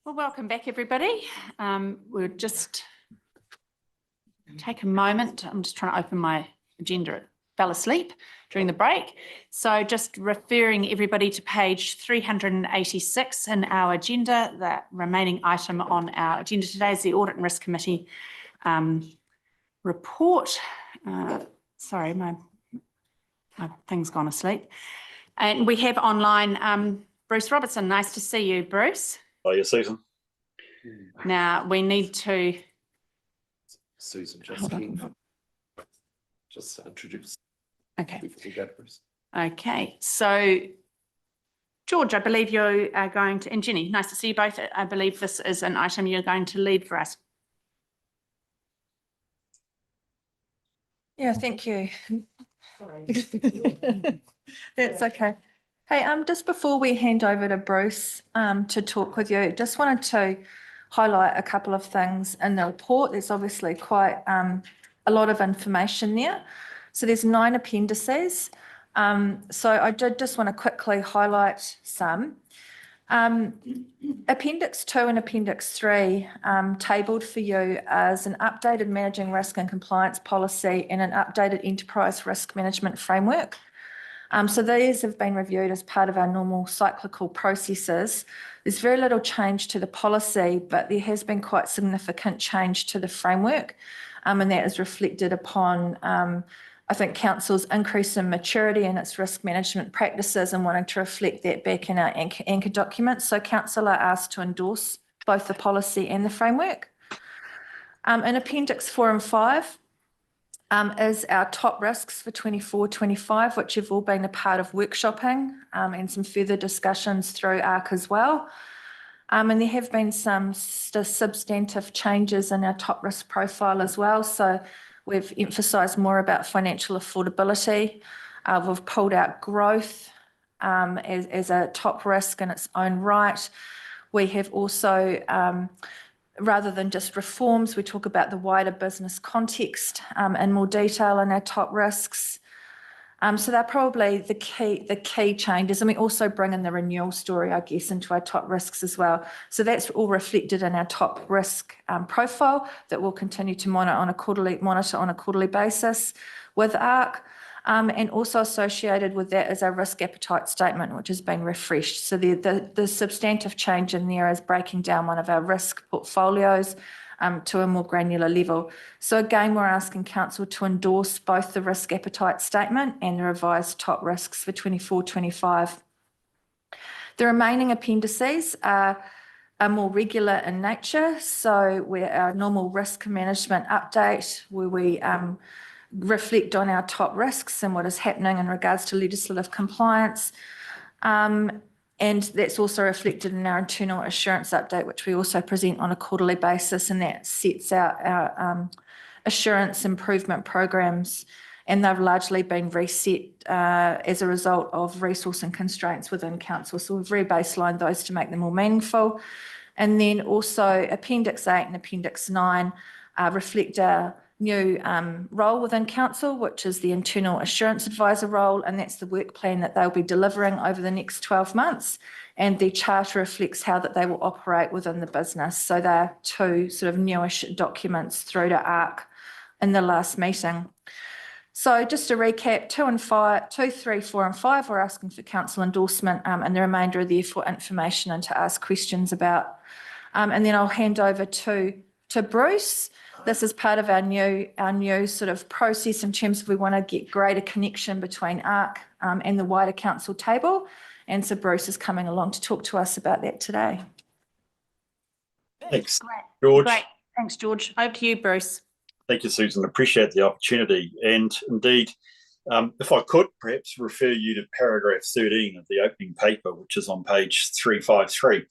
Well, welcome back, everybody. We'll just take a moment. I'm just trying to open my agenda. It fell asleep during the break. So just referring everybody to page 386 in our agenda. The remaining item on our agenda today is the Audit and Risk Committee report. Sorry, my thing's gone asleep. And we have online Bruce Robertson. Nice to see you, Bruce. Oh, yeah, Susan. Now we need to. Susan, just introduce. Okay. Before we go to Bruce. Okay. So, George, I believe you are going to, and Jenny, nice to see you both. I believe this is an item you're going to lead for us. Yeah, thank you. That's okay. Hey, just before we hand over to Bruce to talk with you, just wanted to highlight a couple of things in the report. There's obviously quite a lot of information there. So there's 9 appendices. So I did just want to quickly highlight some. Appendix 2 and Appendix 3 tabled for you as an updated managing risk and compliance policy and an updated enterprise risk management framework. So these have been reviewed as part of our normal cyclical processes. There's very little change to the policy, but there has been quite significant change to the framework, and that is reflected upon, I think, Council's increase in maturity in its risk management practices and wanting to reflect that back in our anchor documents. So Council are asked to endorse both the policy and the framework. In Appendix 4 and 5, is our top risks for 24-25, which have all been a part of workshopping and some further discussions through ARC as well. And there have been some substantive changes in our top risk profile as well. So we've emphasised more about financial affordability. We've pulled out growth as a top risk in its own right. We have also rather than just reforms, we talk about the wider business context in more detail in our top risks. So they're probably the key changes. And we also bring in the renewal story, I guess, into our top risks as well. So that's all reflected in our top risk profile that we'll continue to monitor on a quarterly basis with ARC. And also associated with that is our risk appetite statement, which has been refreshed. So the substantive change in there is breaking down one of our risk portfolios to a more granular level. So again, we're asking Council to endorse both the risk appetite statement and the revised top risks for 24-25. The remaining appendices are more regular in nature. So we're our normal risk management update where we reflect on our top risks and what is happening in regards to legislative compliance. And that's also reflected in our internal assurance update, which we also present on a quarterly basis, and that sets out our assurance improvement programs. And they've largely been reset as a result of resource and constraints within Council. So we've re-baselined those to make them more meaningful. And then also Appendix 8 and Appendix 9 reflect our new role within Council, which is the Internal Assurance Advisor role, and that's the work plan that they'll be delivering over the next 12 months. And the charter reflects how that they will operate within the business. So they're 2 sort of newish documents through to ARC in the last meeting. So just to recap, 2, 3, 4 and 5, we're asking for Council endorsement, and the remainder are there for information and to ask questions about. And then I'll hand over to Bruce. This is part of our new sort of process in terms of we want to get greater connection between ARC and the wider Council table. And so Bruce is coming along to talk to us about that today. Thanks, Great. George. Great. Thanks, George. Over to you, Bruce. Thank you, Susan. Appreciate the opportunity. And indeed, if I could perhaps refer you to paragraph 13 of the opening paper, which is on page 353.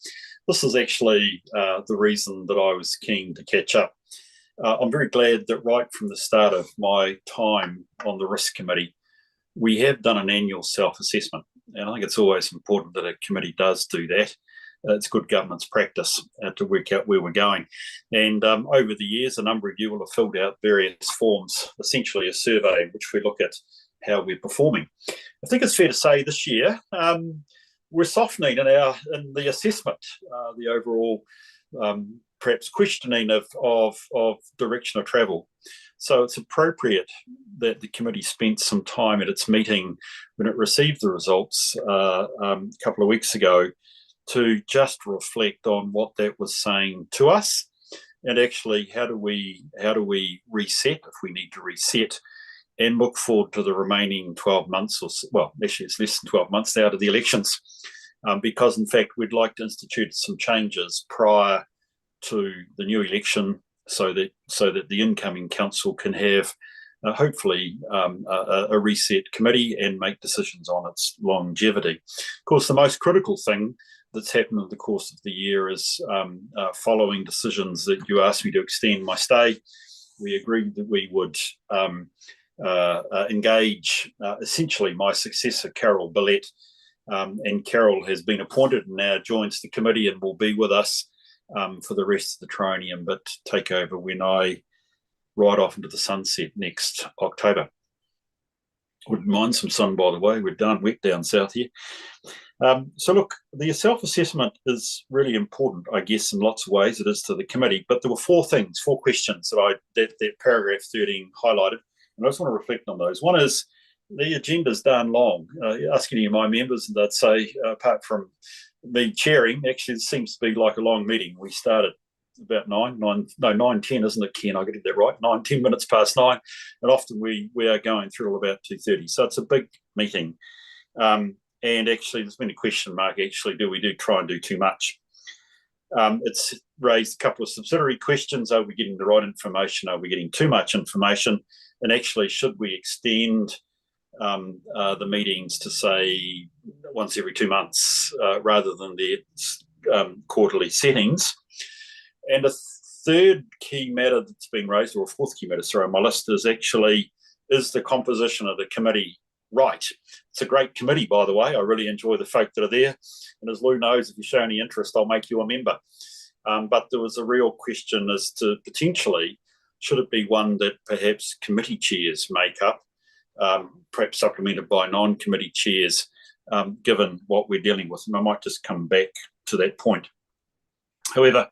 This is actually the reason that I was keen to catch up. I'm very glad that right from the start of my time on the Risk Committee, we have done an annual self-assessment. And I think it's always important that a committee does do that. It's good governance practice to work out where we're going. And over the years, a number of you will have filled out various forms, essentially a survey in which we look at how we're performing. I think it's fair to say this year, we're softening in the assessment, the overall perhaps questioning of direction of travel. So it's appropriate that the committee spent some time at its meeting when it received the results a couple of weeks ago to just reflect on what that was saying to us, and actually how do we reset if we need to reset, and look forward to the remaining 12 months or so. Well, actually it's less than 12 months now to the elections, because in fact we'd like to institute some changes prior to the new election so that the incoming council can have hopefully a reset committee and make decisions on its longevity. Of course, the most critical thing that's happened in the course of the year is following decisions that you asked me to extend my stay. We agreed that we would engage essentially my successor, Carol Billette, and Carol has been appointed and now joins the committee and will be with us for the rest of the triennium, but take over when I ride off into the sunset next October. Wouldn't mind some sun, by the way. We're darn wet down south here. So look, the self-assessment is really important, I guess, in lots of ways. It is to the committee, but there were four questions that paragraph 13 highlighted, and I just want to reflect on those. One is the agenda's darn long. Ask any of my members, and they'd say, apart from me chairing, actually it seems to be like a long meeting. We started about 9:10, isn't it, Ken? I got that right, 10 minutes past 9, and often we are going through till about 2:30. So it's a big meeting. And actually, there's been a question mark, actually, do we try and do too much? It's raised a couple of subsidiary questions. Are we getting the right information? Are we getting too much information? And actually, should we extend the meetings to, say, once every 2 months rather than the quarterly settings? And a third key matter that's been raised, or a fourth key matter, sorry, on my list is the composition of the committee right? It's a great committee, by the way. I really enjoy the folk that are there. And as Lou knows, if you show any interest, I'll make you a member. But there was a real question as to potentially, should it be one that perhaps committee chairs make up, perhaps supplemented by non-committee chairs, given what we're dealing with. And I might just come back to that point. However,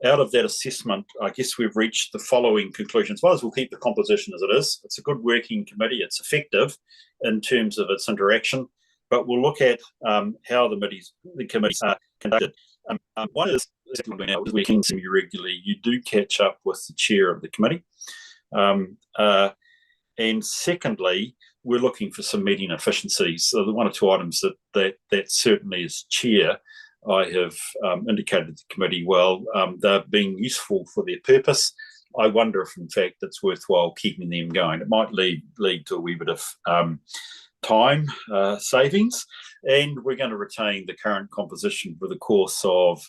out of that assessment, I guess we've reached the following conclusions. One is we'll keep the composition as it is. It's a good working committee. It's effective in terms of its interaction, but we'll look at how the committees are conducted. One is we're keen to you regularly. You do catch up with the chair of the committee. And secondly, we're looking for some meeting efficiencies. So the one or two items that certainly as chair, I have indicated to the committee, well, they're being useful for their purpose. I wonder if, in fact, it's worthwhile keeping them going. It might lead to a wee bit of time savings, and we're going to retain the current composition for the course of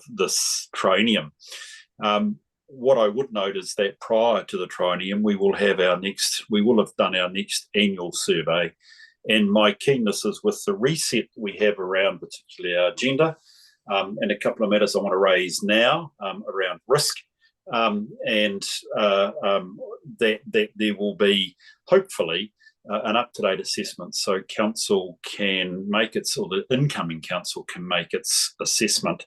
this triennium. What I would note is that prior to the triennium, we will have done our next annual survey. And my keenness is with the reset we have around particularly our agenda, and a couple of matters I want to raise now around risk, and that there will be hopefully an up-to-date assessment so council can make its, or the incoming council can make its assessment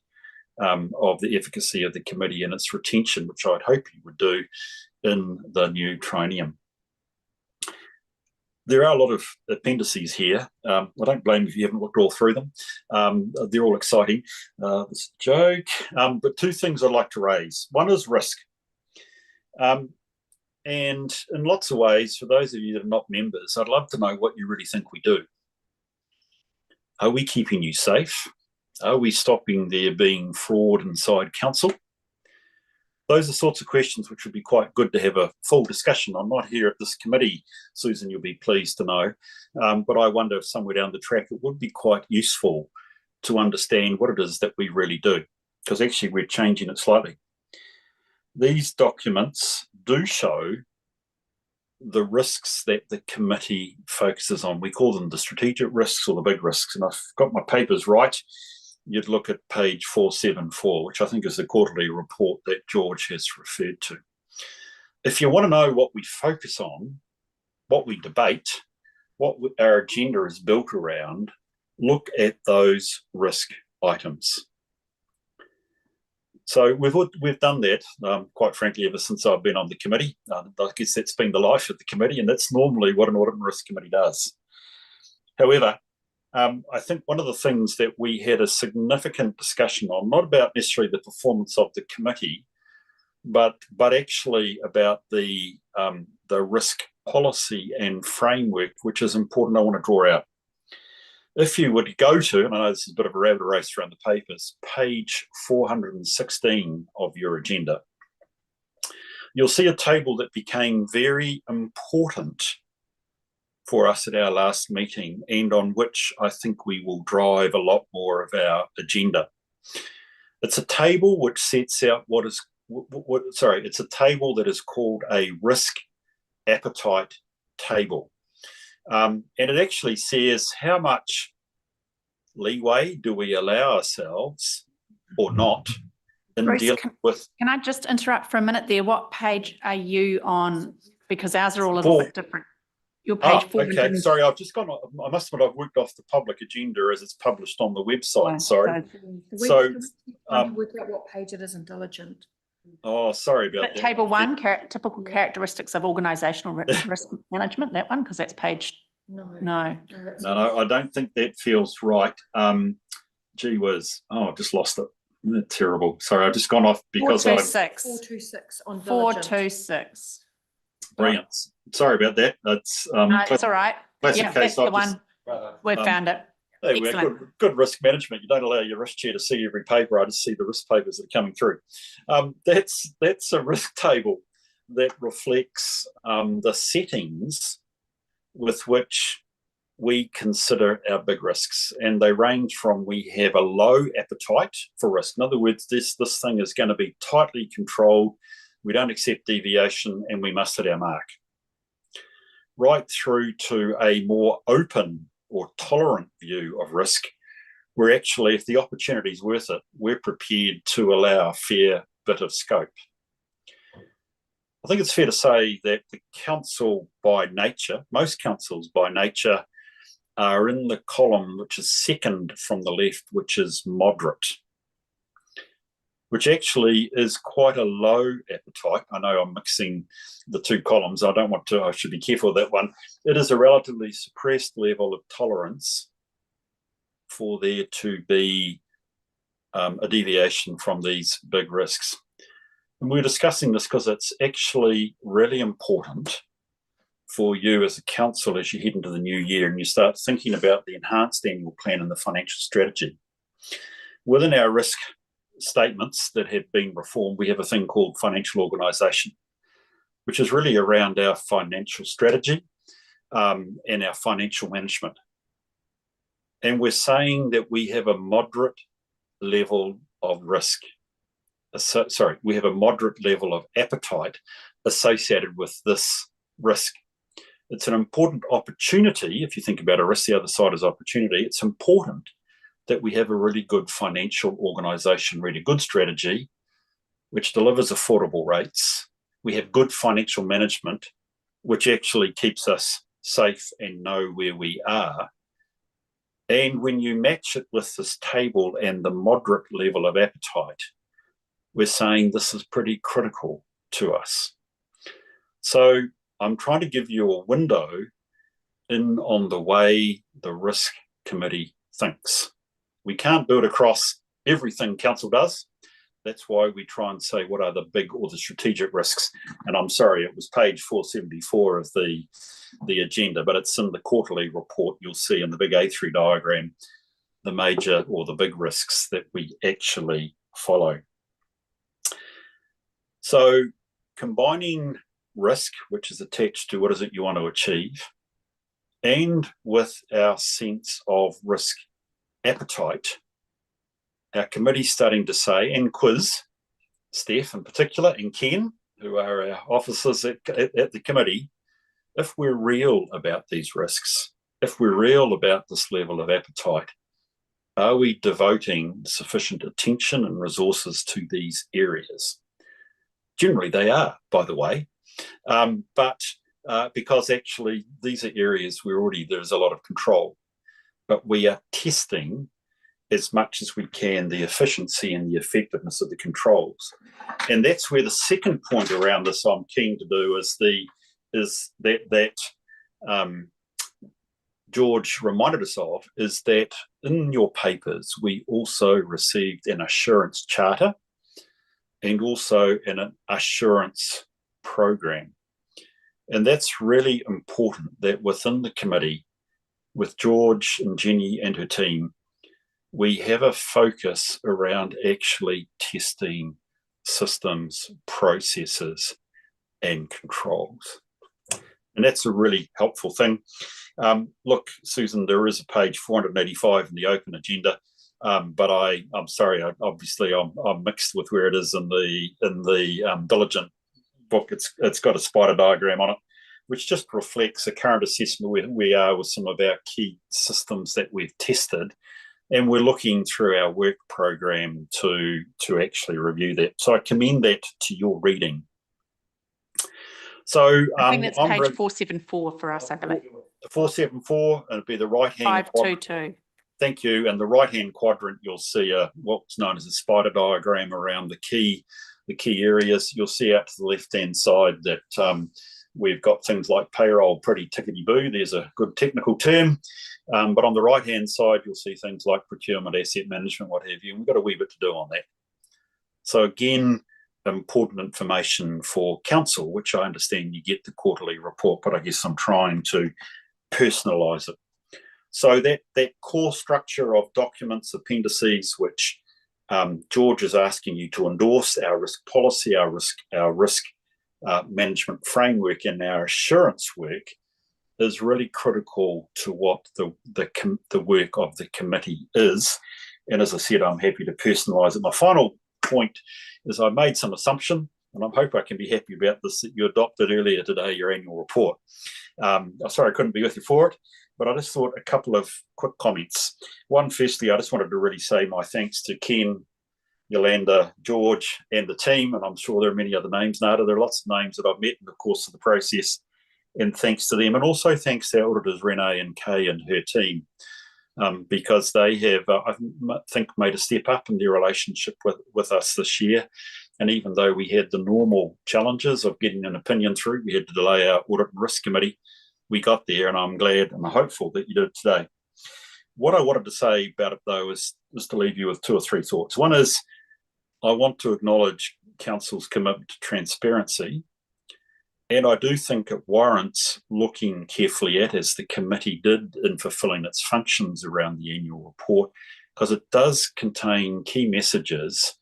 of the efficacy of the committee and its retention, which I'd hope you would do in the new triennium. There are a lot of appendices here. I don't blame you if you haven't looked all through them. They're all exciting. This joke. But two things I'd like to raise. One is risk. And in lots of ways, for those of you that are not members, I'd love to know what you really think we do. Are we keeping you safe? Are we stopping there being fraud inside council? Those are sorts of questions which would be quite good to have a full discussion on. Not here at this committee, Susan, you'll be pleased to know. But I wonder if somewhere down the track it would be quite useful to understand what it is that we really do, because actually we're changing it slightly. These documents do show the risks that the committee focuses on. We call them the strategic risks or the big risks. And I've got my papers right. You'd look at page 474, which I think is the quarterly report that George has referred to. If you want to know what we focus on, what we debate, what our agenda is built around, look at those risk items. So we've done that, quite frankly, ever since I've been on the committee. I guess that's been the life of the committee, and that's normally what an audit and risk committee does. However, I think one of the things that we had a significant discussion on, not about necessarily the performance of the committee, but actually about the risk policy and framework, which is important. I want to draw out. If you would go to, and I know this is a bit of a rabbit race around the papers, page 416 of your agenda, you'll see a table that became very important for us at our last meeting, and on which I think we will drive a lot more of our agenda. It's a table which sets out it's a table that is called a risk appetite table. And it actually says how much leeway do we allow ourselves or not in Bruce, dealing with. Can I just interrupt for a minute there? What page are you on? Because ours are all a little bit different. Your page 400. Okay, sorry, I've just gone. I must admit I've worked off the public agenda as it's published on the website. Sorry. So, work out what page it is in diligent. oh, sorry about that. Table 1, typical characteristics of organisational risk management, that one, because that's page, no. No, I don't think that feels right. Gee whiz. Oh, I've just lost it. Terrible. Sorry, I've just gone off because 426. 426 on diligent. 426. Brilliant. Sorry about that. That's No, it's all right. classic Yeah, case that's the of just- one. We've found it. Hey, we're Excellent. good risk management. You don't allow your risk chair to see every paper. I just see the risk papers that are coming through. That's a risk table that reflects the settings with which we consider our big risks. And they range from, we have a low appetite for risk. In other words, this thing is going to be tightly controlled. We don't accept deviation and we must hit our mark. Right through to a more open or tolerant view of risk, where actually, if the opportunity is worth it, we're prepared to allow a fair bit of scope. I think it's fair to say that the council by nature, most councils by nature, are in the column which is second from the left, which is moderate, which actually is quite a low appetite. I know I'm mixing the two columns. I should be careful of that one. It is a relatively suppressed level of tolerance for there to be a deviation from these big risks. And we're discussing this because it's actually really important for you as a council as you head into the new year and you start thinking about the enhanced annual plan and the financial strategy. Within our risk statements that have been reformed, we have a thing called financial organisation, which is really around our financial strategy and our financial management. And we're saying that we have a moderate level of risk. We have a moderate level of appetite associated with this risk. It's an important opportunity. If you think about a risk, the other side is opportunity. It's important that we have a really good financial organisation, really good strategy, which delivers affordable rates. We have good financial management, which actually keeps us safe and know where we are. And when you match it with this table and the moderate level of appetite, we're saying this is pretty critical to us. So I'm trying to give you a window in on the way the risk committee thinks. We can't build across everything council does. That's why we try and say what are the big or the strategic risks. And I'm sorry, it was page 474 of the agenda, but it's in the quarterly report. You'll see in the big A3 diagram the major or the big risks that we actually follow. So combining risk, which is attached to what is it you want to achieve, and with our sense of risk appetite, our committee's starting to say, and quiz, Steph in particular, and Ken, who are our officers at the committee, if we're real about these risks, if we're real about this level of appetite, are we devoting sufficient attention and resources to these areas? Generally they are, by the way, but because actually these are areas where already there's a lot of control. but we are testing as much as we can the efficiency and the effectiveness of the controls. And that's where the second point around this I'm keen to do is that George reminded us of, is that in your papers, we also received an assurance charter and also an assurance program. And that's really important, that within the committee, with George and Jenny and her team, we have a focus around actually testing systems, processes, and controls. And that's a really helpful thing. Look, Susan, there is a page 485 in the open agenda, but I'm sorry, I'm mixed with where it is in the diligent book. It's got a spider diagram on it, which just reflects a current assessment where we are with some of our key systems that we've tested. And we're looking through our work program to actually review that. So I commend that to your reading. So I think that's page 474 for us, I believe. 474, and it'll be the right-hand 522. Thank you. And the right-hand quadrant, you'll see what's known as a spider diagram around the key areas. You'll see out to the left-hand side that we've got things like payroll pretty tickety-boo. There's a good technical term. But on the right-hand side, you'll see things like procurement, asset management, what have you. And we've got a wee bit to do on that. So again, important information for council, which I understand you get the quarterly report, but I guess I'm trying to personalise it. So that core structure of documents, appendices, which George is asking you to endorse, our risk policy, our risk management framework, and our assurance work, is really critical to what the work of the committee is. And as I said, I'm happy to personalise it. My final point is I made some assumption, and I hope I can be happy about this, that you adopted earlier today your annual report. I'm sorry I couldn't be with you for it, but I just thought a couple of quick comments. One, firstly, I just wanted to really say my thanks to Ken, Yolanda, George, and the team, and I'm sure there are many other names, Nada. There are lots of names that I've met in the course of the process, and thanks to them, and also thanks to our auditors, Renee and Kay and her team, because they have, I think, made a step up in their relationship with us this year. And even though we had the normal challenges of getting an opinion through, we had to delay our audit and risk committee, we got there, and I'm glad and hopeful that you did today. What I wanted to say about it, though, is to leave you with two or three thoughts. One is, I want to acknowledge Council's commitment to transparency. And I do think it warrants looking carefully at, as the committee did in fulfilling its functions around the annual report, because it does contain key messages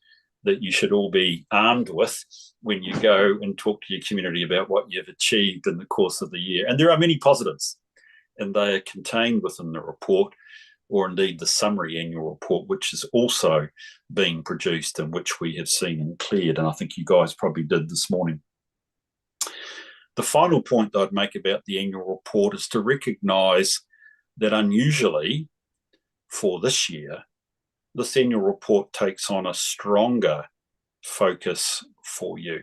that you should all be armed with when you go and talk to your community about what you've achieved in the course of the year. And there are many positives, and they are contained within the report, or indeed the summary annual report, which is also being produced and which we have seen and cleared. And I think you guys probably did this morning. The final point that I'd make about the annual report is to recognise that unusually for this year, this annual report takes on a stronger focus for you.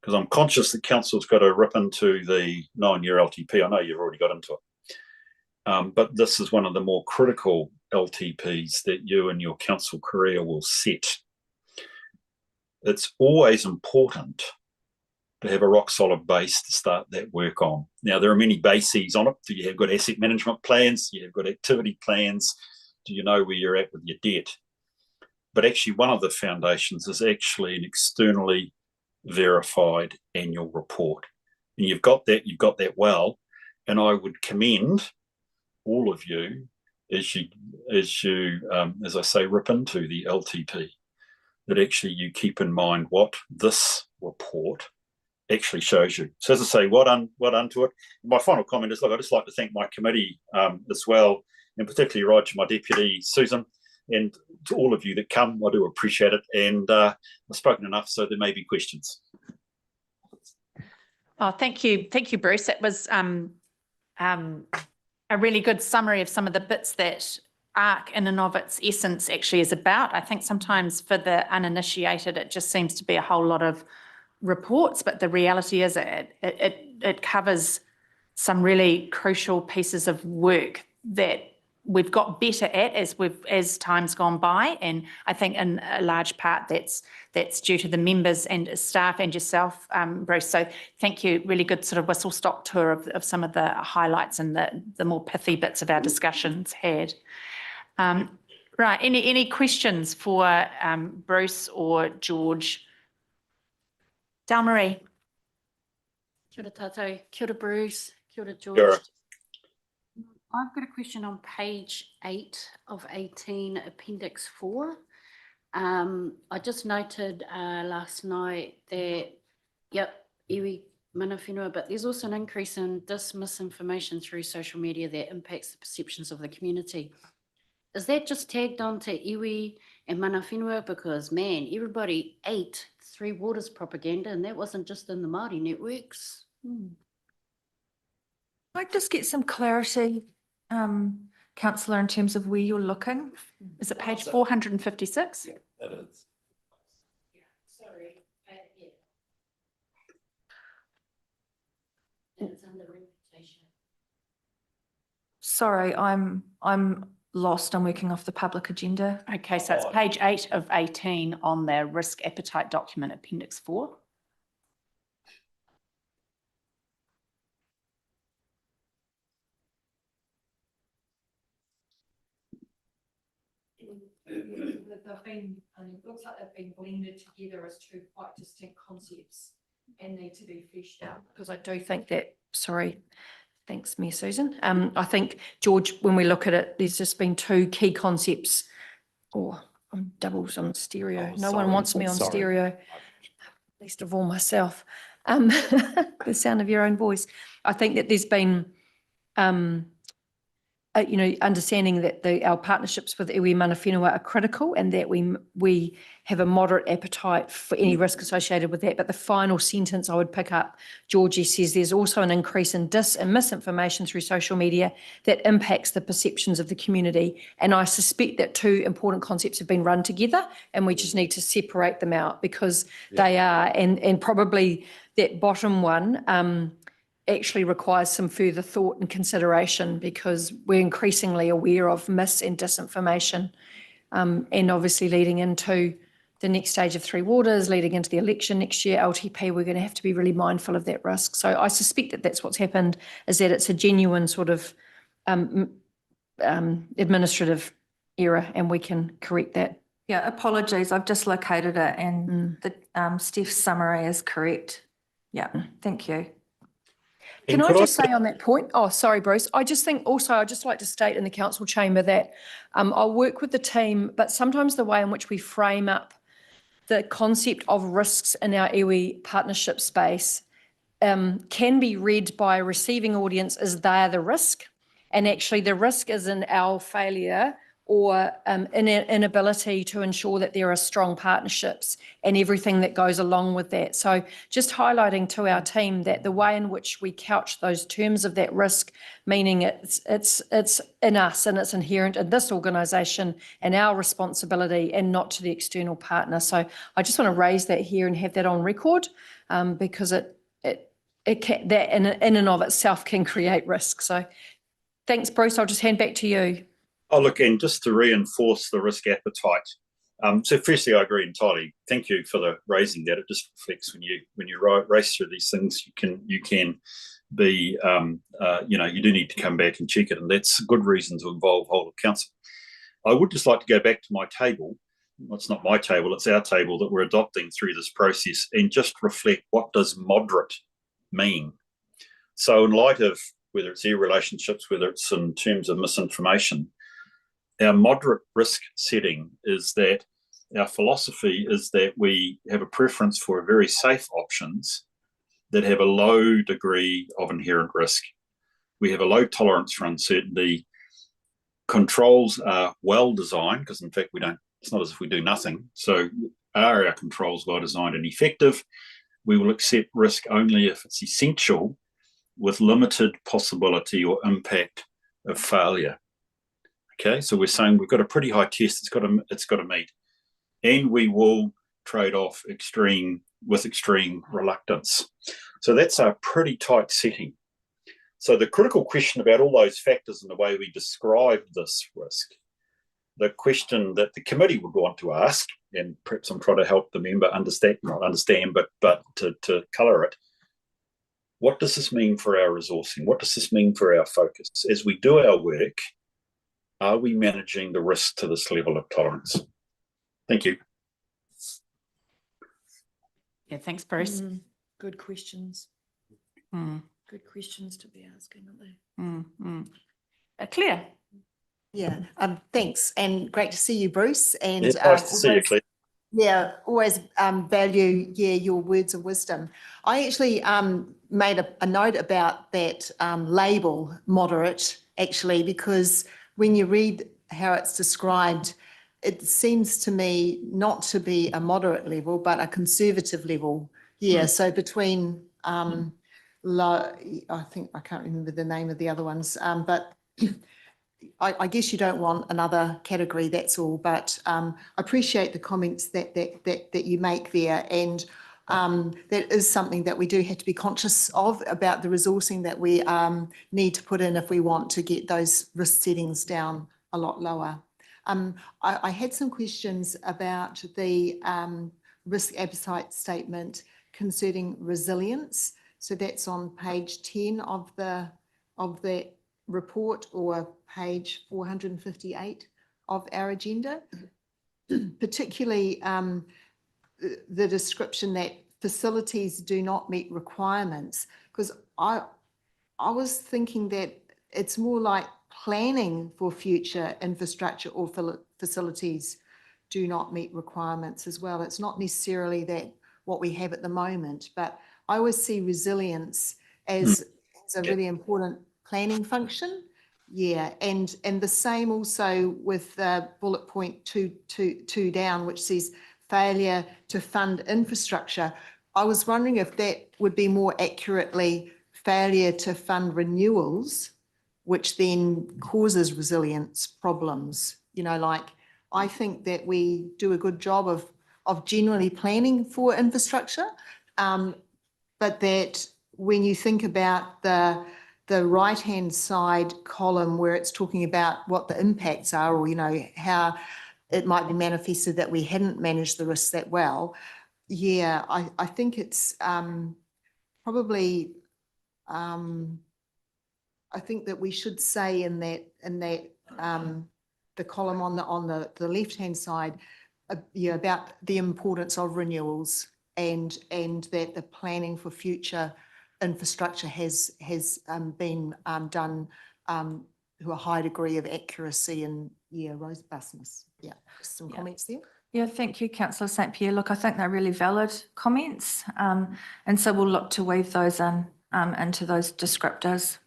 Because I'm conscious that Council's got to rip into the 9-year LTP. I know you've already got into it. But this is one of the more critical LTPs that you and your council career will set. It's always important to have a rock solid base to start that work on. Now, there are many bases on it. Do you have good asset management plans? Do you have good activity plans? Do you know where you're at with your debt? But actually, one of the foundations is actually an externally verified annual report. And you've got that well. And I would commend all of you as I say, rip into the LTP, that actually you keep in mind what this report actually shows you. So as I say, well done to it. My final comment is, look, I'd just like to thank my committee as well, and particularly Roger, my deputy, Susan, and to all of you that come. I do appreciate it. And I've spoken enough, so there may be questions. Oh, thank you. Thank you, Bruce. It was a really good summary of some of the bits that ARC in and of its essence actually is about. I think sometimes for the uninitiated, it just seems to be a whole lot of reports, but the reality is it covers some really crucial pieces of work that we've got better at as time's gone by, and I think in a large part that's due to the members and staff and yourself, Bruce. So thank you. Really good sort of whistle stop tour of some of the highlights and the more pithy bits of our discussions had. Right. Any questions for Bruce or George? Dalmarie. Kia ora tātou, kia ora Bruce, kia ora George. Kia ora. I've got a question on page 8 of 18, appendix 4. I just noted last night that, yep, iwi mana whenua, but there's also an increase in misinformation through social media that impacts the perceptions of the community. Is that just tagged on to iwi and mana whenua? Because, man, everybody ate Three Waters propaganda, and that wasn't just in the Māori networks. I'd just get some clarity, councillor, in terms of where you're looking. Is it page 456? That is. Sorry, yeah. It's under reputation. Sorry, I'm lost. I'm working off the public agenda. Okay, so it's page 8 of 18 on the risk appetite document, appendix 4. They've been, it looks like they've been blended together as two quite distinct concepts and need to be fleshed out. Because I do think that, sorry, thanks, Mayor Susan. I think, George, when we look at it, there's just been two key concepts. I'm doubles on stereo. Oh, No one sorry. wants me on Sorry. stereo, least of all myself. The sound of your own voice. I think that there's been, understanding that our partnerships with iwi mana whenua are critical, and that we have a moderate appetite for any risk associated with that. But the final sentence I would pick up, Georgie says, there's also an increase in and misinformation through social media that impacts the perceptions of the community. And I suspect that two important concepts have been run together, and we just need to separate them out because they are, and probably that bottom one, actually requires some further thought and consideration, because we're increasingly aware of mis and disinformation, and obviously leading into the next stage of Three Waters, leading into the election next year, LTP, we're going to have to be really mindful of that risk. So I suspect that that's what's happened, is that it's a genuine sort of administrative error, and we can correct that. Yeah, apologies. I've just located it, and the Steph's summary is correct. Yeah, thank you. Can I just say on that point? Oh, sorry, Bruce. I just think also, I'd just like to state in the council chamber that I'll work with the team, but sometimes the way in which we frame up the concept of risks in our iwi partnership space can be read by a receiving audience as they're the risk. And actually the risk is in our failure or inability to ensure that there are strong partnerships and everything that goes along with that. So just highlighting to our team that the way in which we couch those terms of that risk, meaning it's in us and it's inherent in this organisation and our responsibility, and not to the external partner. So I just want to raise that here and have that on record, because it can, that in and of itself can create risk. So thanks, Bruce. I'll just hand back to you. Oh, look, and just to reinforce the risk appetite. So firstly, I agree entirely. Thank you for the raising that. It just reflects when you race through these things, you can be, you do need to come back and check it, and that's a good reason to involve whole of council. I would just like to go back to my table. Well, it's not my table, it's our table that we're adopting through this process, and just reflect, what does moderate mean? So in light of whether it's relationships, whether it's in terms of misinformation, our moderate risk setting is that our philosophy is that we have a preference for very safe options that have a low degree of inherent risk. We have a low tolerance for uncertainty. Controls are well designed, because in fact it's not as if we do nothing. So are our controls well designed and effective? We will accept risk only if it's essential, with limited possibility or impact of failure. Okay, so we're saying we've got a pretty high test it's got to meet, and we will trade off extreme reluctance. So that's a pretty tight setting. So the critical question about all those factors and the way we describe this risk, the question that the committee would want to ask, and perhaps I'm trying to help the member understand, not understand, but to colour it. What does this mean for our resourcing? What does this mean for our focus? As we do our work, are we managing the risk to this level of tolerance? Thank you. Yeah, thanks, Bruce. Good questions. Mm, Good questions to be asking, aren't they? Claire? Yeah, thanks, and great to see you, Bruce, and Yeah, nice to see you, always- Claire. yeah, always value your words of wisdom. I actually made a note about that label moderate, actually, because when you read how it's described, it seems to me not to be a moderate level, but a conservative level. Yeah, so between low, I think I can't remember the name of the other ones, but I guess you don't want another category, that's all, but I appreciate the comments that you make there, and that is something that we do have to be conscious of, about the resourcing that we need to put in if we want to get those risk settings down a lot lower. I had some questions about the risk appetite statement concerning resilience. So that's on page 10 of the report, or page 458 of our agenda, particularly the description that facilities do not meet requirements, because I was thinking that it's more like planning for future infrastructure or facilities do not meet requirements as well. It's not necessarily that what we have at the moment, but I always see resilience as a really important planning function. Yeah, and the same also with bullet point 2 down, which says failure to fund infrastructure. I was wondering if that would be more accurately failure to fund renewals, which then causes resilience problems. You know, like, I think that we do a good job of generally planning for infrastructure, but that when you think about the right-hand side column where it's talking about what the impacts are, or, you know, how it might be manifested that we hadn't managed the risks that well. Yeah, I think it's probably, I think that we should say in that the column on the left-hand side, yeah, about the importance of renewals, and that the planning for future infrastructure has been done to a high degree of accuracy and, yeah, robustness. Yeah, just some comments there. Yeah, thank you, Councillor St Pierre. Look, I think they're really valid comments, and so we'll look to weave those in into those descriptors.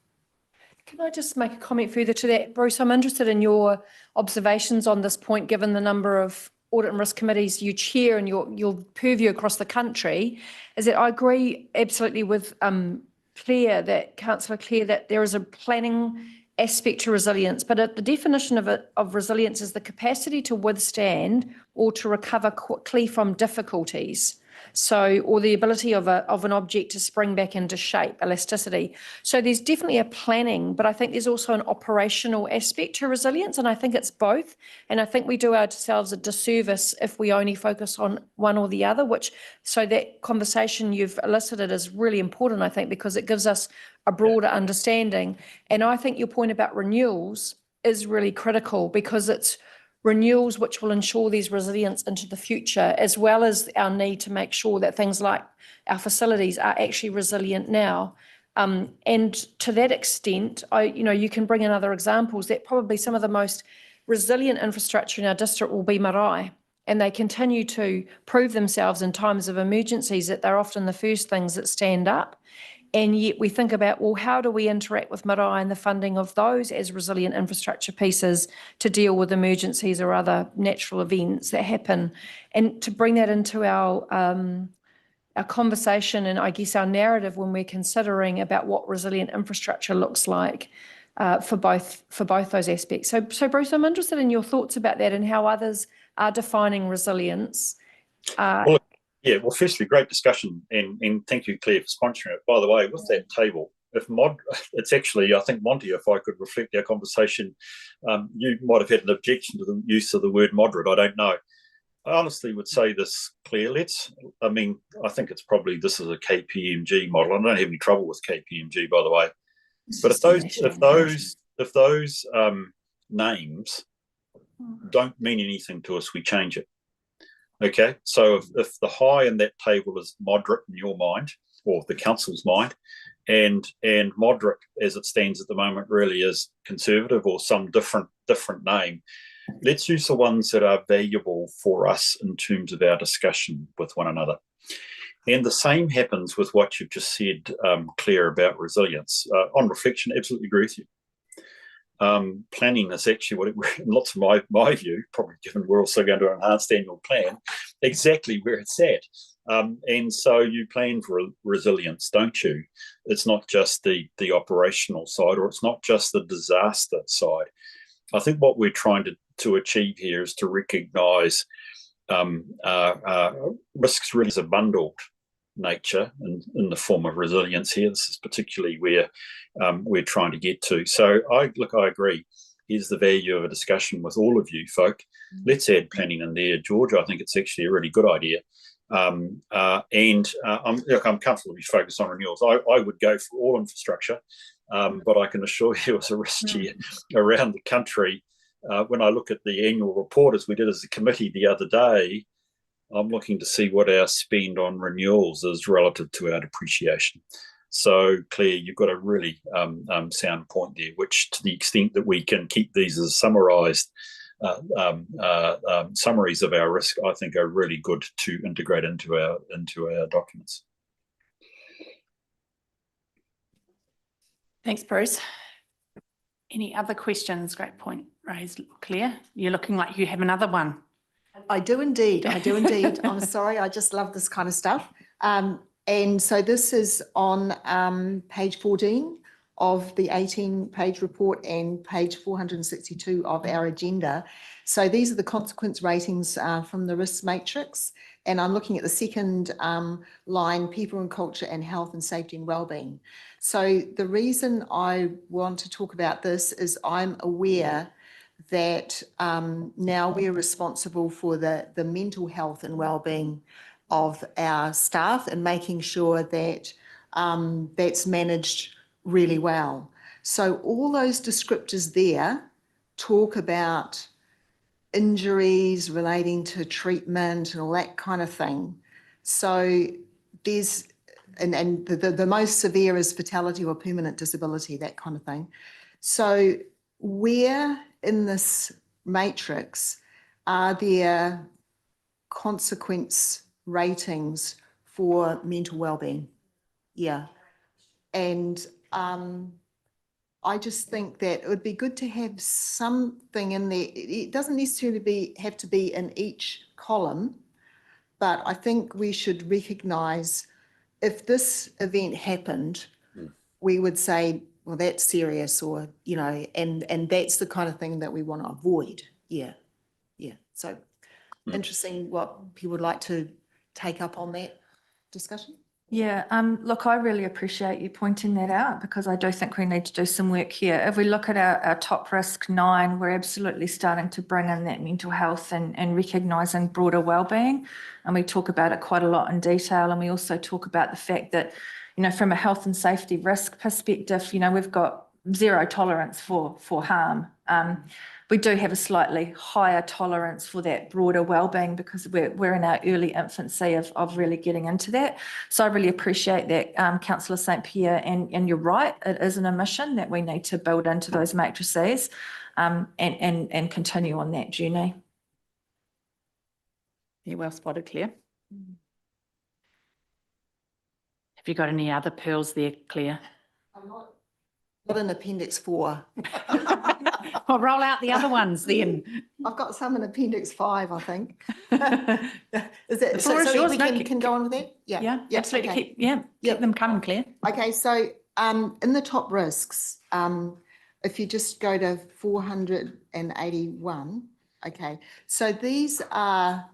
Can I just make a comment further to that, Bruce? I'm interested in your observations on this point, given the number of audit and risk committees you chair and your purview across the country. Is that I agree absolutely with Councillor Clare, that there is a planning aspect to resilience, but the definition of resilience is the capacity to withstand or to recover quickly from difficulties. So, or the ability of an object to spring back into shape, elasticity. So there's definitely a planning, but I think there's also an operational aspect to resilience, and I think it's both. And I think we do ourselves a disservice if we only focus on one or the other, so that conversation you've elicited is really important, I think, because it gives us a broader understanding. And I think your point about renewals is really critical, because it's renewals which will ensure there's resilience into the future, as well as our need to make sure that things like our facilities are actually resilient now. And to that extent, you can bring in other examples that probably some of the most resilient infrastructure in our district will be marae, and they continue to prove themselves in times of emergencies, that they're often the first things that stand up. And yet we think about, well, how do we interact with marae and the funding of those as resilient infrastructure pieces to deal with emergencies or other natural events that happen? And to bring that into our conversation, and I guess our narrative, when we're considering about what resilient infrastructure looks like for both those aspects. So Bruce, I'm interested in your thoughts about that and how others are defining resilience. Yeah, well, firstly, great discussion, and thank you, Claire, for sponsoring it. By the way, with that table, it's actually, I think, Monty, if I could reflect our conversation, you might have had an objection to the use of the word moderate. I don't know. I honestly would say this, Claire. I think it's probably, this is a KPMG model. I don't have any trouble with KPMG, by the way. But if those names don't mean anything to us, we change it. Okay, so if the high in that table is moderate in your mind, or the council's mind, and moderate as it stands at the moment really is conservative or some different name, let's use the ones that are valuable for us in terms of our discussion with one another. And the same happens with what you've just said, Claire, about resilience. On reflection, absolutely agree with you. Planning is actually what in lots of my view, probably given we're also going to enhance the annual plan, exactly where it's at. And so you plan for resilience, don't you? It's not just the operational side, or it's not just the disaster side. I think what we're trying to achieve here is to recognise risks really as a bundled nature in the form of resilience here. This is particularly where we're trying to get to. So I agree. Here's the value of a discussion with all of you folk. Let's add planning in there, George. I think it's actually a really good idea. I'm comfortable to be focused on renewals. I would go for all infrastructure, but I can assure you as a risk here around the country, when I look at the annual report as we did as a committee the other day, I'm looking to see what our spend on renewals is relative to our depreciation. So, Claire, you've got a really sound point there, which to the extent that we can keep these as summarised summaries of our risk, I think are really good to integrate into our documents. Thanks, Bruce. Any other questions? Great point raised, Claire. You're looking like you have another one. I do indeed. I'm sorry, I just love this kind of stuff. And so this is on page 14 of the 18-page report and page 462 of our agenda. So these are the consequence ratings from the risk matrix. And I'm looking at the second line, people and culture and health and safety and wellbeing. So the reason I want to talk about this is I'm aware that now we're responsible for the mental health and wellbeing of our staff and making sure that that's managed really well. So all those descriptors there talk about injuries relating to treatment and all that kind of thing. So there's, and the most severe is fatality or permanent disability, that kind of thing. So where in this matrix are there consequence ratings for mental well-being? Yeah. And I just think that it would be good to have something in there. It doesn't necessarily have to be in each column, but I think we should recognise if this event happened, we would say, well, that's serious, or, you know, and that's the kind of thing that we want to avoid. Yeah. Yeah. So interesting what people would like to take up on that discussion. Yeah, look, I really appreciate you pointing that out, because I do think we need to do some work here. If we look at our top risk 9, we're absolutely starting to bring in that mental health and recognising broader wellbeing. And we talk about it quite a lot in detail. And we also talk about the fact that, you know, from a health and safety risk perspective, you know, we've got zero tolerance for harm. We do have a slightly higher tolerance for that broader wellbeing, because we're in our early infancy of really getting into that. So I really appreciate that, Councillor St Pierre, and you're right, it is an omission that we need to build into those matrices and continue on that journey. Yeah, well spotted, Claire. Have you got any other pearls there, Claire? I'm not in Appendix 4. I'll roll out the other ones then. I've got some in Appendix 5, I think. Is it, The floor is yours. we No, can go on with that? Yeah. Absolutely. Okay. Keep them coming, Claire. Okay, so in the top risks, if you just go to 481, okay, so these are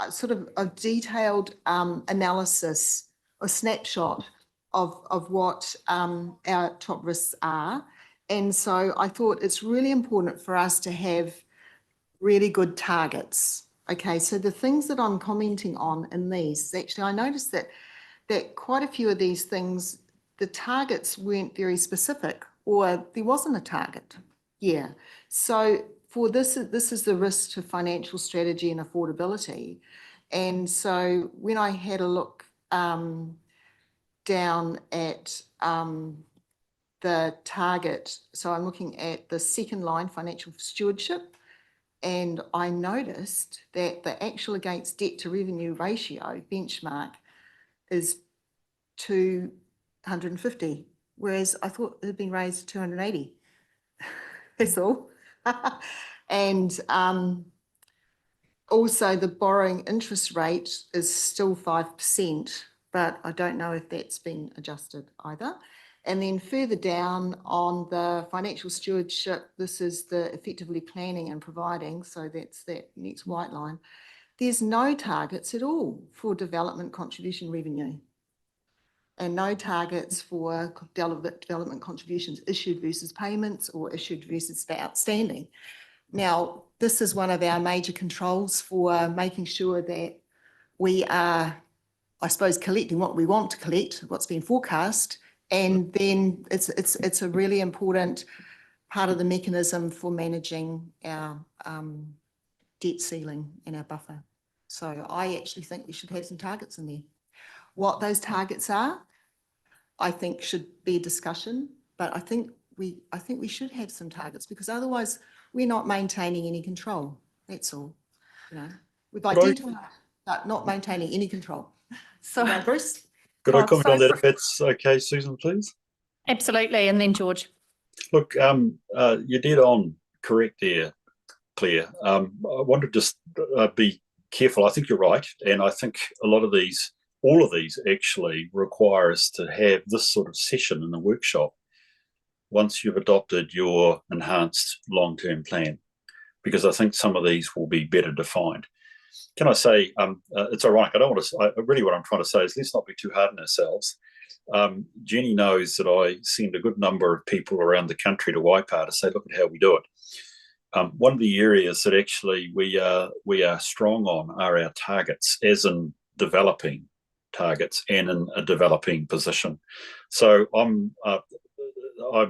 sort of a detailed analysis or snapshot of what our top risks are. And so I thought it's really important for us to have really good targets. Okay, so the things that I'm commenting on in these, actually, I noticed that quite a few of these things, the targets weren't very specific, or there wasn't a target. Yeah. So for this is the risk to financial strategy and affordability. And so when I had a look down at the target, so I'm looking at the second line, financial stewardship, and I noticed that the actual against debt to revenue ratio benchmark is 250, whereas I thought it had been raised to 280. That's all. And also the borrowing interest rate is still 5%, but I don't know if that's been adjusted either. And then further down on the financial stewardship, this is the effectively planning and providing. So that's that next white line. There's no targets at all for development contribution revenue, and no targets for development contributions issued versus payments or issued versus outstanding. Now, this is one of our major controls for making sure that we are, I suppose, collecting what we want to collect, what's been forecast, and then it's a really important part of the mechanism for managing our debt ceiling and our buffer. So I actually think we should have some targets in there. What those targets are, I think should be a discussion, but I think we should have some targets, because otherwise we're not maintaining any control. That's all. You know, we've identified, but not maintaining any control. So, Bruce? Could I Oh, comment so on that if that's okay, Susan, please? Absolutely. And then George. Look, you're dead on correct there, Claire. I want to just be careful. I think you're right. And I think all of these actually require us to have this sort of session in the workshop once you've adopted your enhanced long-term plan, because I think some of these will be better defined. Can I say, it's ironic, really what I'm trying to say is let's not be too hard on ourselves. Jenny knows that I send a good number of people around the country to Waipa to say, look at how we do it. One of the areas that actually we are strong on are our targets, as in developing targets and in a developing position. So I'm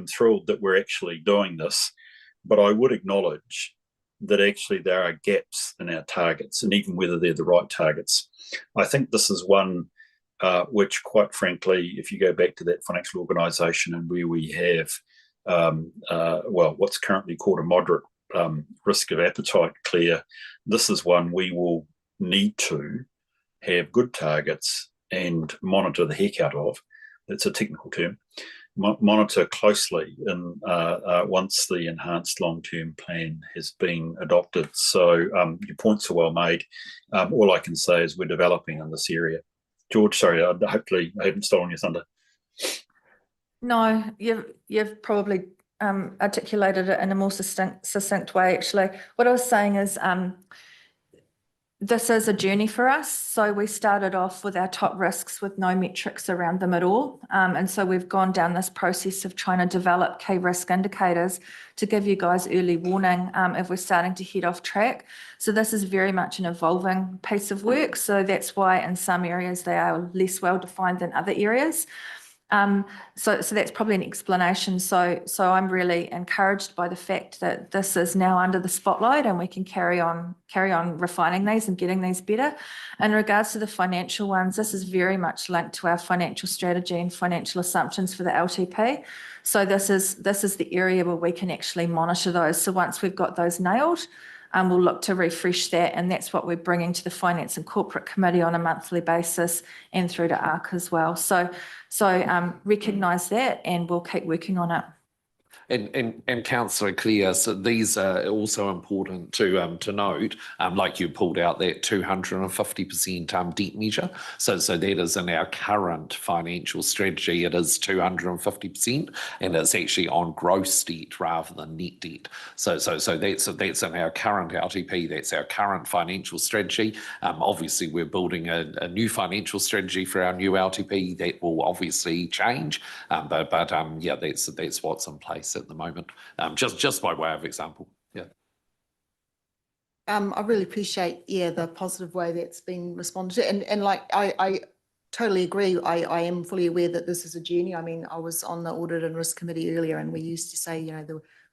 thrilled that we're actually doing this, but I would acknowledge that actually there are gaps in our targets, and even whether they're the right targets. I think this is one which, quite frankly, if you go back to that financial organisation and where we have, what's currently called a moderate risk of appetite, Claire, this is one we will need to have good targets and monitor the heck out of. That's a technical term. Monitor closely once the enhanced long-term plan has been adopted. So your points are well made. All I can say is we're developing in this area. George, sorry, hopefully I haven't stolen your thunder. No, you've probably articulated it in a more succinct way, actually. What I was saying is this is a journey for us. So we started off with our top risks with no metrics around them at all. And so we've gone down this process of trying to develop key risk indicators to give you guys early warning if we're starting to head off track. So this is very much an evolving piece of work. So that's why in some areas they are less well defined than other areas. So that's probably an explanation. So I'm really encouraged by the fact that this is now under the spotlight and we can carry on refining these and getting these better. In regards to the financial ones, this is very much linked to our financial strategy and financial assumptions for the LTP. So this is the area where we can actually monitor those. So once we've got those nailed, we'll look to refresh that, and that's what we're bringing to the Finance and Corporate Committee on a monthly basis and through to ARC as well. So recognise that, and we'll keep working on it. And Councillor Clare, so these are also important to note, like you pulled out that 250% debt measure. So that is in our current financial strategy, it is 250%, and it's actually on gross debt rather than net debt. So that's in our current LTP, that's our current financial strategy. Obviously, we're building a new financial strategy for our new LTP that will obviously change, but yeah, that's what's in place at the moment, just by way of example. Yeah. I really appreciate, the positive way that's been responded to. And like, I totally agree. I am fully aware that this is a journey. I mean, I was on the Audit and Risk Committee earlier, and we used to say,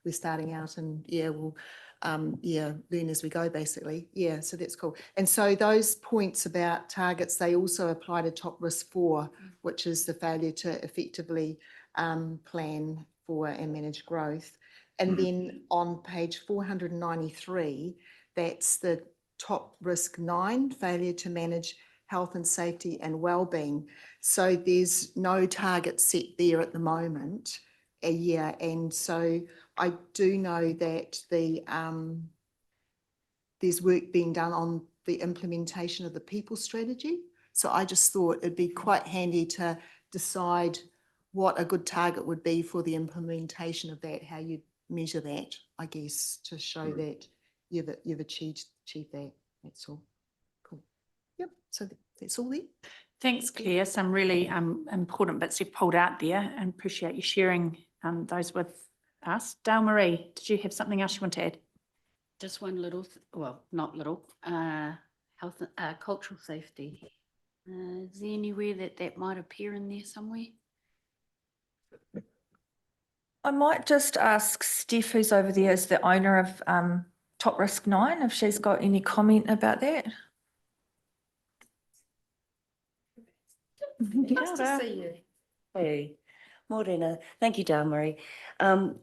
we're starting out and we'll, learn as we go, basically. Yeah, so that's cool. And so those points about targets, they also apply to top risk 4, which is the failure to effectively plan for and manage growth. And then on page 493, that's the top risk 9, failure to manage health and safety and well-being. So there's no target set there at the moment. And so I do know that there's work being done on the implementation of the people strategy. So I just thought it'd be quite handy to decide what a good target would be for the implementation of that, how you measure that, I guess, to show that you've achieved that. That's all. Cool. Yep. So that's all there. Thanks, Claire. Some really important bits you've pulled out there, and appreciate you sharing those with us. Dale Marie, did you have something else you want to add? Just one little, well, not little, health, cultural safety. Is there anywhere that might appear in there somewhere? I might just ask Steph, who's over there, as the owner of Top Risk 9, if she's got any comment about that. Nice to see you. Hey, Morena. Thank you, Dale-Marie.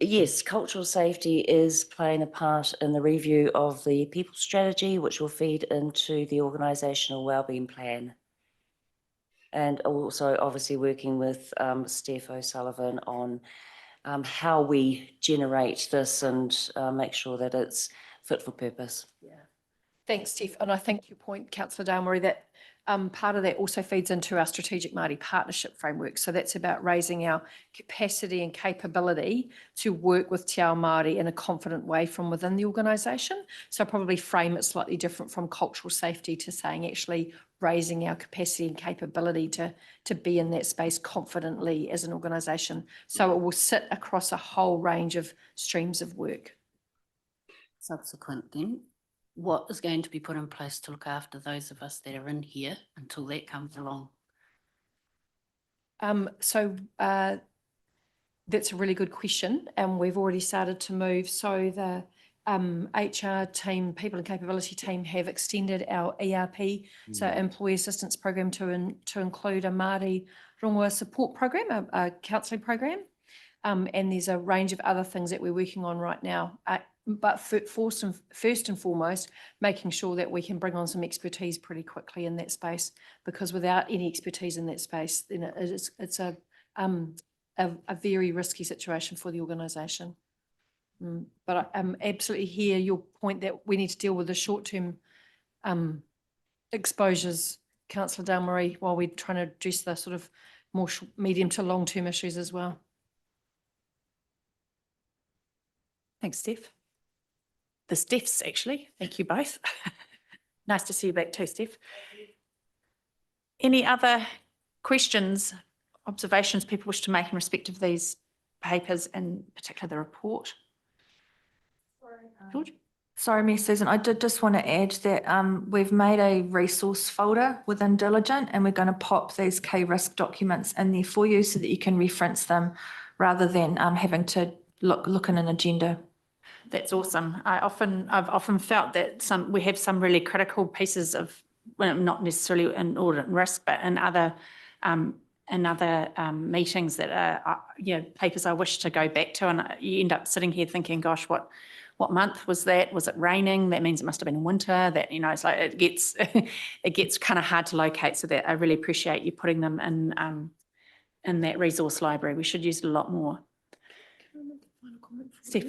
Yes, cultural safety is playing a part in the review of the people strategy, which will feed into the organisational wellbeing plan. And also obviously working with Steph O'Sullivan on how we generate this and make sure that it's fit for purpose. Yeah. Thanks, Steph. And I think your point, Councillor Dale-Marie, that part of that also feeds into our strategic Māori partnership framework. So that's about raising our capacity and capability to work with Te Ao Māori in a confident way from within the organisation. So I'll probably frame it slightly different from cultural safety to saying actually raising our capacity and capability to be in that space confidently as an organisation. So it will sit across a whole range of streams of work. Subsequent then, what is going to be put in place to look after those of us that are in here until that comes along? That's a really good question, and we've already started to move. So the HR team, people and capability team, have extended our ERP, so Employee Assistance Program, to include a Māori rongoa support program, a counselling program, and there's a range of other things that we're working on right now. But first and foremost, making sure that we can bring on some expertise pretty quickly in that space, because without any expertise in that space, then it's a very risky situation for the organisation. But I absolutely hear your point that we need to deal with the short-term exposures, Councillor Dale-Marie, while we're trying to address the sort of more medium to long-term issues as well. Thanks, Steph. The Stephs, actually. Thank you both. Nice to see you back too, Steph. Any other questions, observations people wish to make in respect of these papers, and particularly the report? George? Sorry, Miss Susan, I did just want to add that we've made a resource folder within Diligent, and we're going to pop these K-risk documents in there for you so that you can reference them rather than having to look in an agenda. That's awesome. I've often felt that we have some really critical pieces of, well, not necessarily in audit and risk, but in other meetings that are papers I wish to go back to, and you end up sitting here thinking, gosh, what month was that? Was it raining? That means it must have been winter. That, it's like it gets kind of hard to locate. So that I really appreciate you putting them in that resource library. We should use it a lot more. Steph,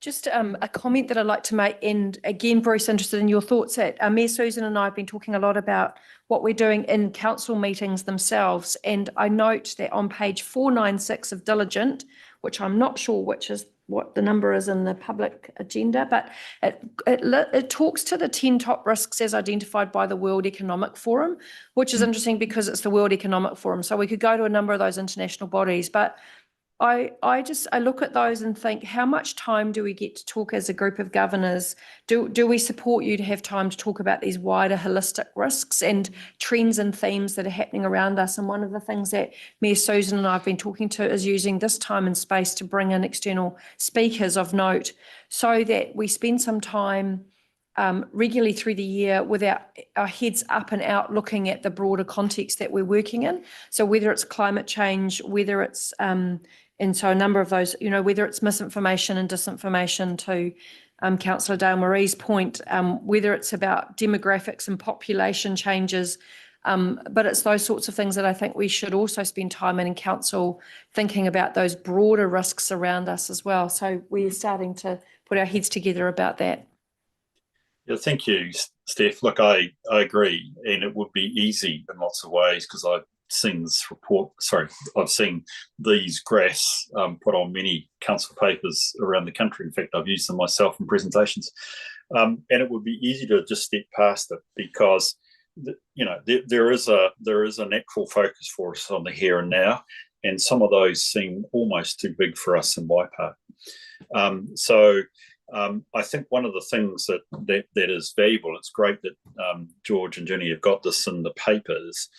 just a comment that I'd like to make, and again, Bruce, interested in your thoughts. Mayor Susan and I have been talking a lot about what we're doing in council meetings themselves, and I note that on page 496 of Diligent, which I'm not sure which is what the number is in the public agenda, but it talks to the 10 top risks as identified by the World Economic Forum, which is interesting because it's the World Economic Forum. So we could go to a number of those international bodies, but I look at those and think, how much time do we get to talk as a group of governors? Do we support you to have time to talk about these wider holistic risks and trends and themes that are happening around us? And one of the things that Mayor Susan and I have been talking to is using this time and space to bring in external speakers of note so that we spend some time regularly through the year with our heads up and out looking at the broader context that we're working in. So whether it's climate change, whether it's and so a number of those, whether it's misinformation and disinformation to Councillor Dale Marie's point, whether it's about demographics and population changes, but it's those sorts of things that I think we should also spend time in council thinking about those broader risks around us as well. So we're starting to put our heads together about that. Yeah, thank you, Steph. Look, I agree, and it would be easy in lots of ways because I've seen this report. I've seen these graphs put on many council papers around the country. In fact, I've used them myself in presentations, and it would be easy to just step past it because there is a natural focus for us on the here and now, and some of those seem almost too big for us in Waipā. I think one of the things that is valuable, it's great that George and Jenny have got this in the papers,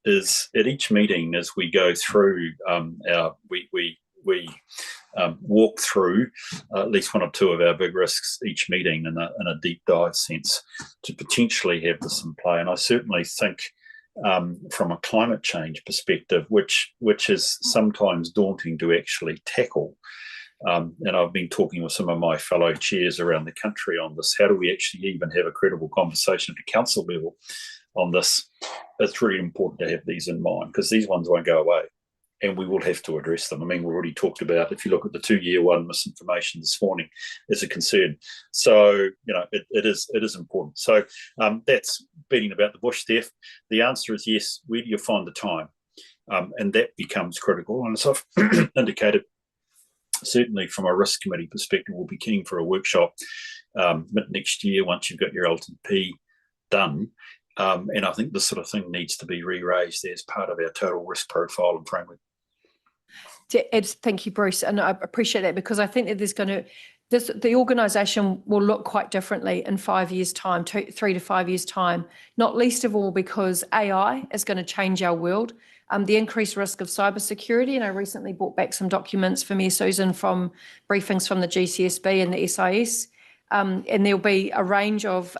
is at each meeting as we go through we walk through at least one or two of our big risks each meeting in a deep dive sense to potentially have this in play. And I certainly think from a climate change perspective, which is sometimes daunting to actually tackle, and I've been talking with some of my fellow chairs around the country on this, how do we actually even have a credible conversation at the council level on this? It's really important to have these in mind because these ones won't go away and we will have to address them. I mean, we've already talked about, if you look at the 2-year one, misinformation this morning is a concern. So, it is important. So that's beating about the bush, Steph. The answer is yes. Where do you find the time? And that becomes critical. And as I've indicated, certainly from a risk committee perspective, we'll be keen for a workshop mid next year once you've got your LTP done. And I think this sort of thing needs to be re-raised as part of our total risk profile and framework. Thank you, Bruce. And I appreciate that because I think that the organisation will look quite differently in 5 years' time, 3 to 5 years' time, not least of all because AI is going to change our world. The increased risk of cybersecurity, and I recently brought back some documents for Mayor Susan from briefings from the GCSB and the SIS, and there'll be a range of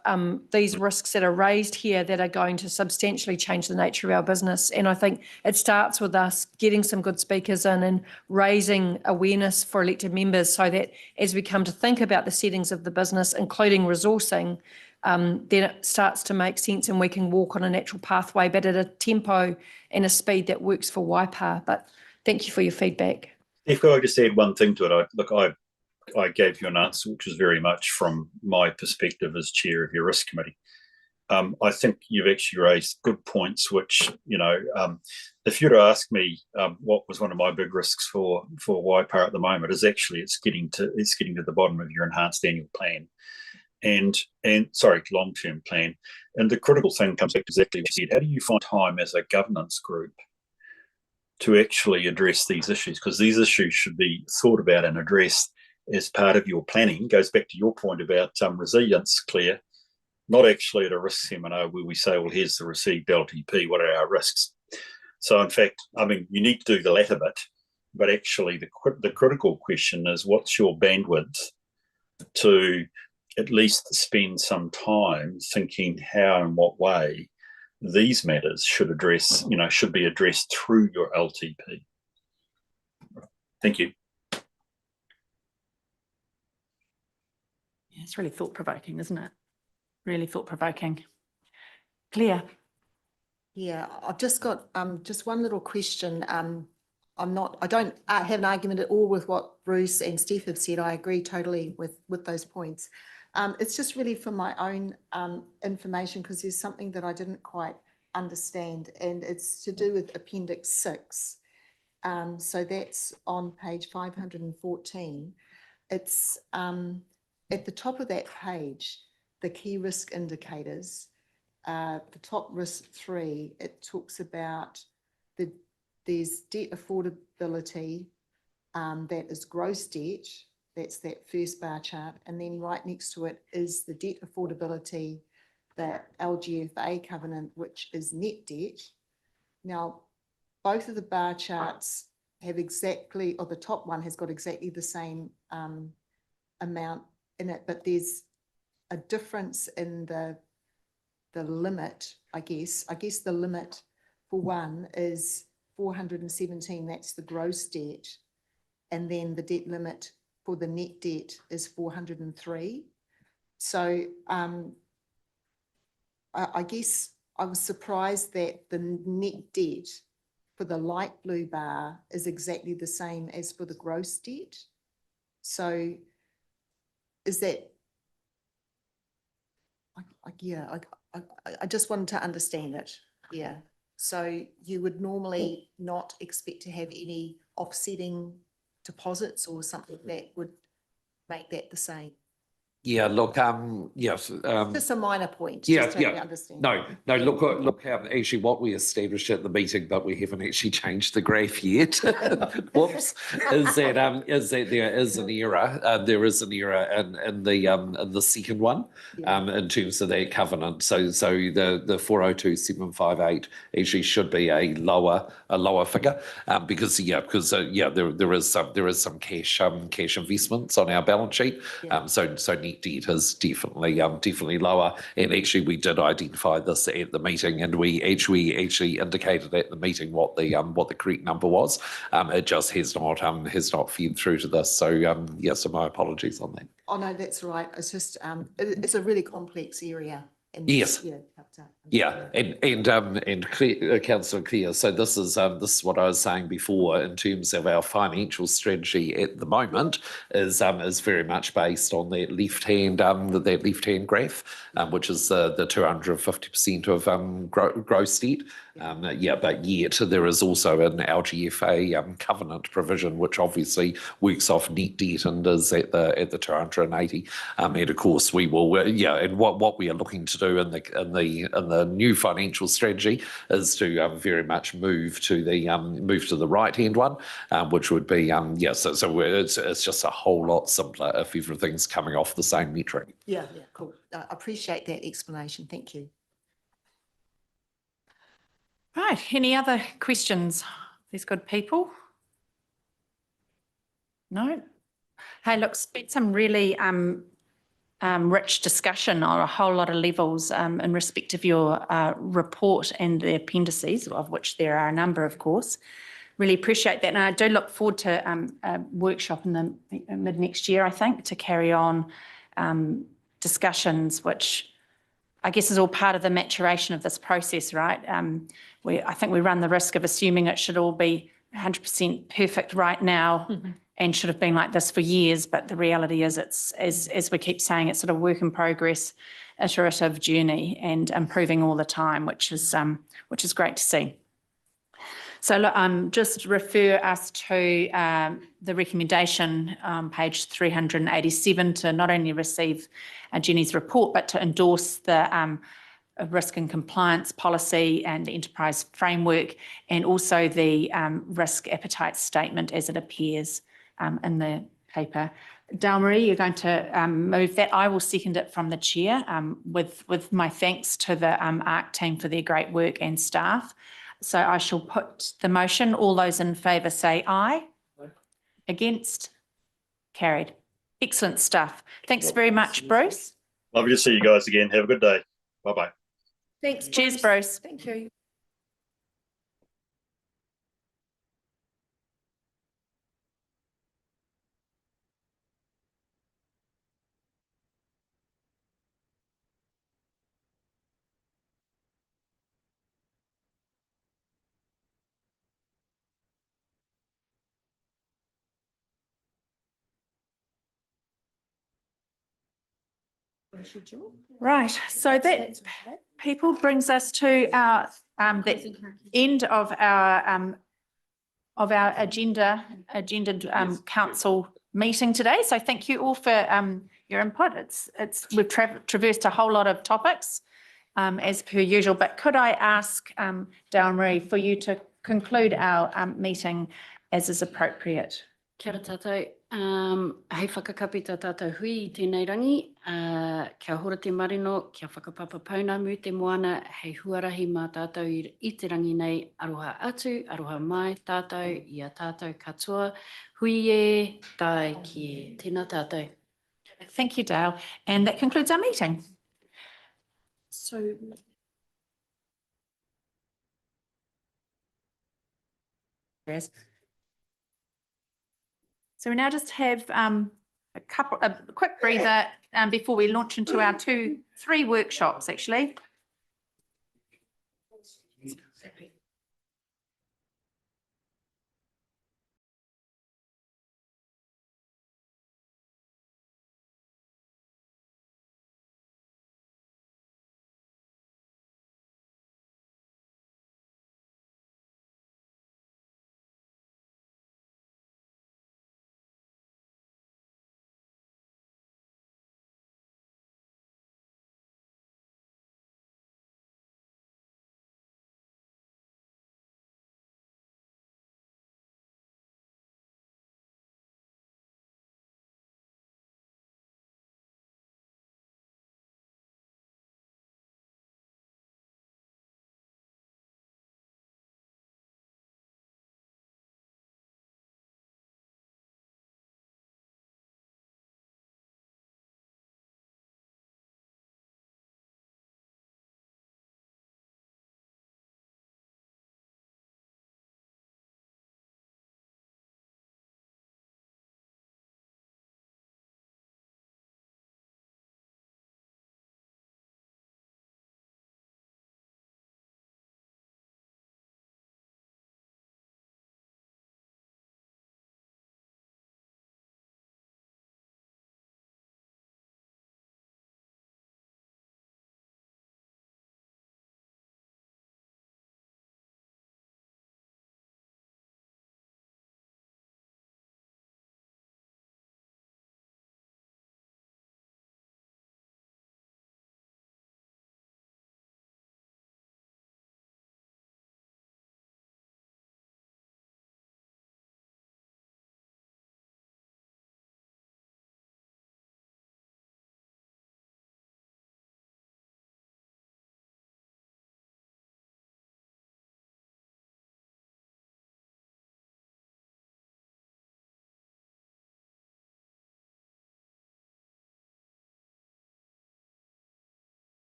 these risks that are raised here that are going to substantially change the nature of our business. And I think it starts with us getting some good speakers in and raising awareness for elected members so that as we come to think about the settings of the business, including resourcing, then it starts to make sense and we can walk on a natural pathway, but at a tempo and a speed that works for Waipā. But thank you for your feedback. If I just add one thing to it, I gave you an answer, which was very much from my perspective as chair of your risk committee. I think you've actually raised good points, which, if you were to ask me what was one of my big risks for Waipā at the moment, is actually it's getting to the bottom of your enhanced annual plan. Long-term plan. And the critical thing comes back to exactly what you said. How do you find time as a governance group to actually address these issues? Because these issues should be thought about and addressed as part of your planning. Goes back to your point about resilience, Claire, not actually at a risk seminar where we say, well, here's the received LTP, what are our risks? So in fact, you need to do the latter bit, but actually the critical question is what's your bandwidth to at least spend some time thinking how and what way these matters should be addressed through your LTP. Thank you. Yeah, it's really thought-provoking, isn't it? Really thought-provoking. Claire. Yeah, I've just got just one little question. I don't have an argument at all with what Bruce and Steph have said. I agree totally with those points. It's just really for my own information, because there's something that I didn't quite understand, and it's to do with Appendix 6. So that's on page 514. It's at the top of that page, the key risk indicators, the top risk 3, it talks about there's debt affordability, that is gross debt. That's that first bar chart. And then right next to it is the debt affordability, the LGFA covenant, which is net debt. Now, both of the bar charts have exactly, or the top one has got exactly the same amount in it, but there's a difference in the limit, I guess. I guess the limit for one is 417, that's the gross debt. And then the debt limit for the net debt is 403. So I guess I was surprised that the net debt for the light blue bar is exactly the same as for the gross debt. So is that, I just wanted to understand it. Yeah. So you would normally not expect to have any offsetting deposits or something that would make that the same. Yeah, look, yes. Just a minor point. Yeah, just to yeah. understand. No, look, actually what we established at the meeting, but we haven't actually changed the graph yet. Whoops, is that there is an error. There is an error in the second one, in terms of that covenant. So the 402,758 actually should be a lower figure, because there is some cash investments on our balance sheet. So net debt is definitely lower. And actually, we did identify this at the meeting, and we actually indicated at the meeting what the correct number was. It just has not fed through to this. So so my apologies on that. Oh no, that's right. It's just it's a really complex area. And Yes. Yeah. And Councillor Clare, so this is what I was saying before in terms of our financial strategy at the moment is very much based on that left hand graph, which is the 250% of gross debt. But yet there is also an LGFA covenant provision which obviously works off net debt and is at the 280. And of course we will and what we are looking to do in the new financial strategy is to very much move to the right hand one, which would be so it's just a whole lot simpler if everything's coming off the same metric. Yeah, cool. I appreciate that explanation. Thank you. Right, any other questions? These good people? No? Hey, look, it's been some really rich discussion on a whole lot of levels in respect of your report and the appendices, of which there are a number, of course. Really appreciate that. And I do look forward to a workshop in the mid next year, I think, to carry on discussions, which I guess is all part of the maturation of this process, right? I think we run the risk of assuming it should all be 100% perfect right now and should have been like this for years. But the reality is it's, as we keep saying, it's sort of work in progress, iterative journey and improving all the time, which is great to see. So look, just refer us to the recommendation, page 387, to not only receive Jenny's report, but to endorse the risk and compliance policy and the enterprise framework, and also the risk appetite statement as it appears in the paper. Dale-Marie, you're going to move that. I will second it from the chair with my thanks to the ARC team for their great work and staff. So I shall put the motion. All those in favour say aye. Against? Carried. Excellent stuff. Thanks very much, Bruce. Lovely to see you guys again. Have a good day. Bye-bye. Thanks. Cheers, Bruce. Thank you. Right, so that people brings us to our, the end of our agenda council meeting today. So thank you all for your input. We've traversed a whole lot of topics as per usual, but could I ask Dale Marie for you to conclude our meeting as is appropriate? Kia ora tātou. Hei whakakapita tātou hui I tēnei rangi. Kia hora te marino, kia whakapapa paunamu te moana, hei huarahi mā tātou I te rangi nei, aroha atu, aroha mai tātou, ia tātou katoa. Hui e, tai ki e. Tēnā tātou. Thank you, Dale. And that concludes our meeting. So. Yes. So we now just have a quick breather before we launch into our 3 workshops, actually.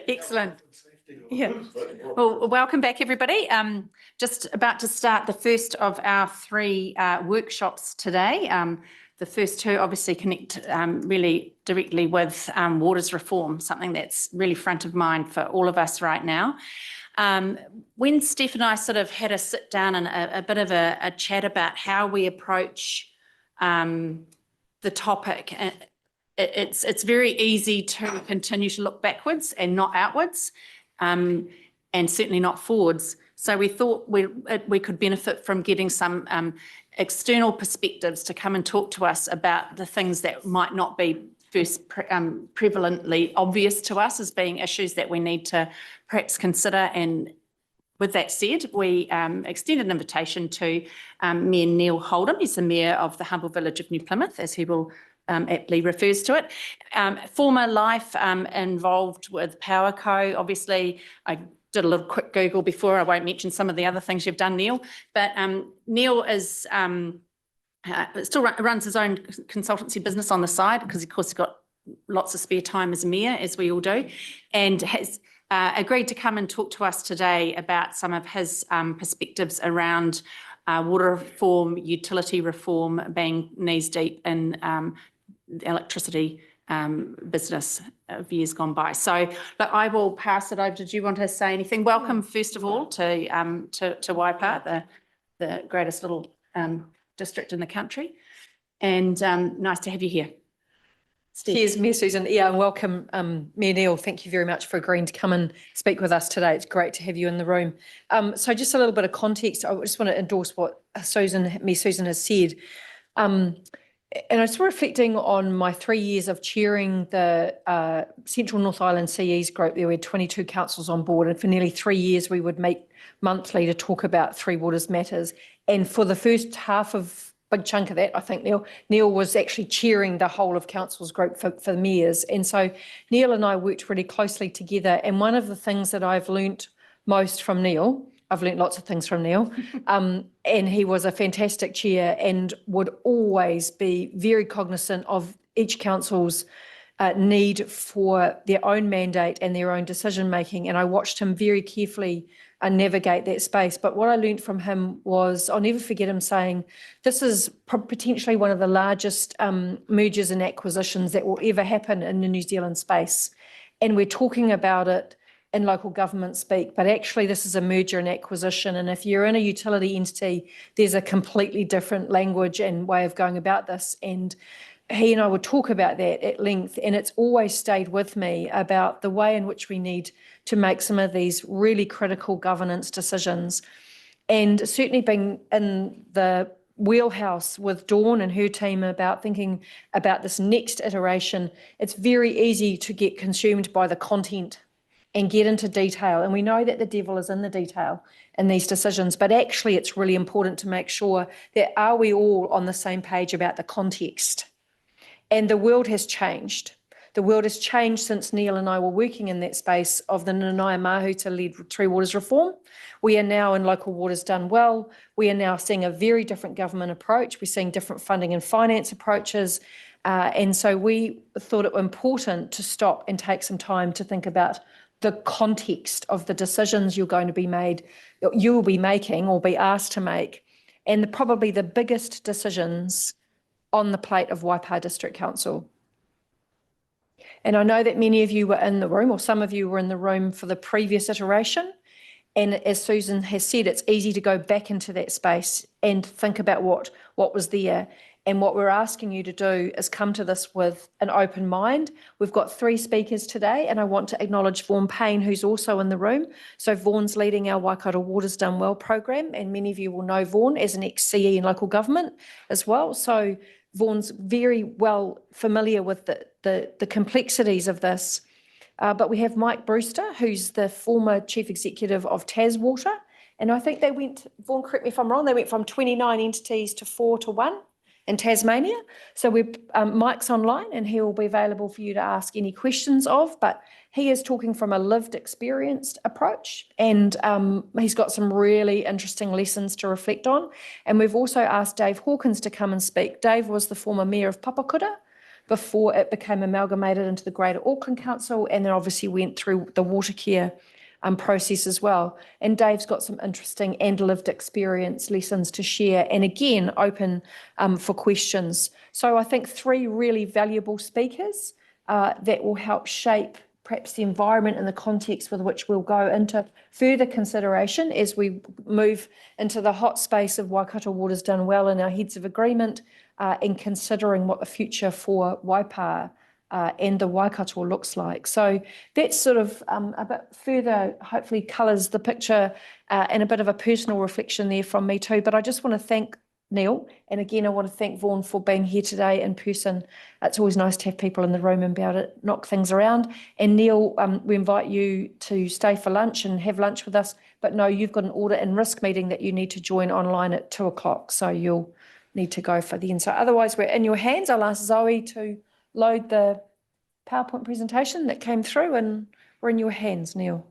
Excellent. Yeah. Well, welcome back, everybody. Just about to start the first of our three workshops today. The first two obviously connect really directly with waters reform, something that's really front of mind for all of us right now. When Steph and I sort of had a sit down and a bit of a chat about how we approach the topic, it's very easy to continue to look backwards and not outwards, and certainly not forwards. So we thought we could benefit from getting some external perspectives to come and talk to us about the things that might not be first prevalently obvious to us as being issues that we need to perhaps consider. And with that said, we extended an invitation to Mayor Neil Holdham. He's the Mayor of the humble village of New Plymouth, as he will aptly refers to it. Former life involved with Powerco. Obviously, I did a little quick Google before. I won't mention some of the other things you've done, Neil. But Neil is still runs his own consultancy business on the side because, of course, he's got lots of spare time as a mayor, as we all do, and has agreed to come and talk to us today about some of his perspectives around water reform, utility reform, being knees deep in the electricity business of years gone by. So, look, I will pass it over. Did you want to say anything? Welcome, first of all, to Waipā, the greatest little district in the country, and nice to have you here. Steve. Cheers, Mayor Susan. Yeah, and welcome, Mayor Neil. Thank you very much for agreeing to come and speak with us today. It's great to have you in the room. So just a little bit of context. I just want to endorse what Mayor Susan has said. And I was reflecting on my 3 years of chairing the Central North Island CEs group. There were 22 councils on board, and for nearly 3 years we would meet monthly to talk about Three Waters matters. And for the first half of big chunk of that, I think Neil was actually chairing the whole of council's group for mayors. And so Neil and I worked really closely together. And one of the things that I've learnt most from Neil, I've learnt lots of things from Neil, and he was a fantastic chair and would always be very cognizant of each council's need for their own mandate and their own decision making. And I watched him very carefully navigate that space. But what I learned from him was, I'll never forget him saying, this is potentially one of the largest mergers and acquisitions that will ever happen in the New Zealand space. And we're talking about it in local government speak, but actually this is a merger and acquisition. And if you're in a utility entity, there's a completely different language and way of going about this. And he and I would talk about that at length, and it's always stayed with me about the way in which we need to make some of these really critical governance decisions. And certainly being in the wheelhouse with Dawn and her team about thinking about this next iteration, it's very easy to get consumed by the content and get into detail. And we know that the devil is in the detail in these decisions, but actually it's really important to make sure that are we all on the same page about the context? And the world has changed. The world has changed since Neil and I were working in that space of the Nanaia Mahuta-led Three Waters reform. We are now in Local Waters Done Well. We are now seeing a very different government approach. We're seeing different funding and finance approaches. And so we thought it important to stop and take some time to think about the context of the decisions you will be making or be asked to make, and probably the biggest decisions on the plate of Waipā District Council. And I know that many of you were in the room, or some of you were in the room for the previous iteration. And as Susan has said, it's easy to go back into that space and think about what was there. And what we're asking you to do is come to this with an open mind. We've got 3 speakers today, and I want to acknowledge Vaughan Payne, who's also in the room. So Vaughan's leading our Waikato Waters Done Well program, and many of you will know Vaughan as an ex-CE in local government as well. So Vaughan's very well familiar with the complexities of this. But we have Mike Brewster, who's the former chief executive of Taswater. And I think they went, Vaughan, correct me if I'm wrong, they went from 29 entities to 4 to 1. in Tasmania. So Mike's online and he will be available for you to ask any questions of, but he is talking from a lived experienced approach, and he's got some really interesting lessons to reflect on. And we've also asked Dave Hawkins to come and speak. Dave was the former mayor of Papakura before it became amalgamated into the Greater Auckland Council, and then obviously went through the Watercare process as well. And Dave's got some interesting and lived experience lessons to share, and again, open for questions. So I think 3 really valuable speakers that will help shape perhaps the environment and the context with which we'll go into further consideration as we move into the hot space of Waikato Waters Done Well and our heads of agreement, and considering what the future for Waipa and the Waikato looks like. So that's sort of a bit further, hopefully colours the picture, and a bit of a personal reflection there from me too. But I just want to thank Neil, and again, I want to thank Vaughan for being here today in person. It's always nice to have people in the room and be able to knock things around. And Neil, we invite you to stay for lunch and have lunch with us, but no, you've got an audit and risk meeting that you need to join online at 2:00, so you'll need to go for then. So otherwise, we're in your hands. I'll ask Zoe to load the PowerPoint presentation that came through, and we're in your hands, Neil.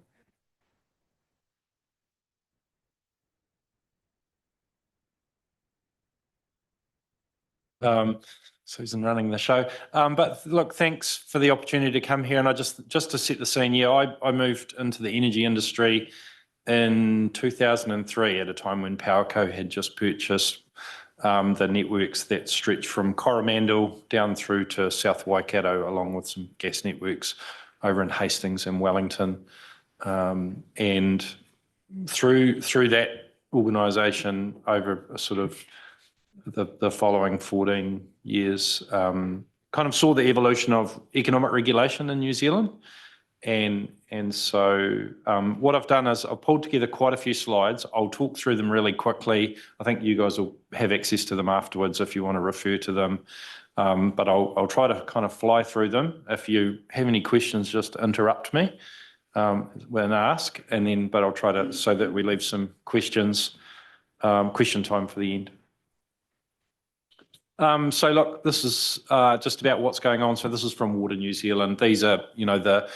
Susan running the show. But look, thanks for the opportunity to come here. And I just to set the scene, yeah, I moved into the energy industry in 2003 at a time when Powerco had just purchased the networks that stretch from Coromandel down through to South Waikato, along with some gas networks over in Hastings and Wellington. And through that organisation over a sort of the following 14 years, kind of saw the evolution of economic regulation in New Zealand. And so what I've done is I've pulled together quite a few slides. I'll talk through them really quickly. I think you guys will have access to them afterwards if you want to refer to them. But I'll try to kind of fly through them. If you have any questions, just interrupt me when I ask, but I'll try to, so that we leave some question time for the end. So look, this is just about what's going on. So this is from Water New Zealand. These are, you know,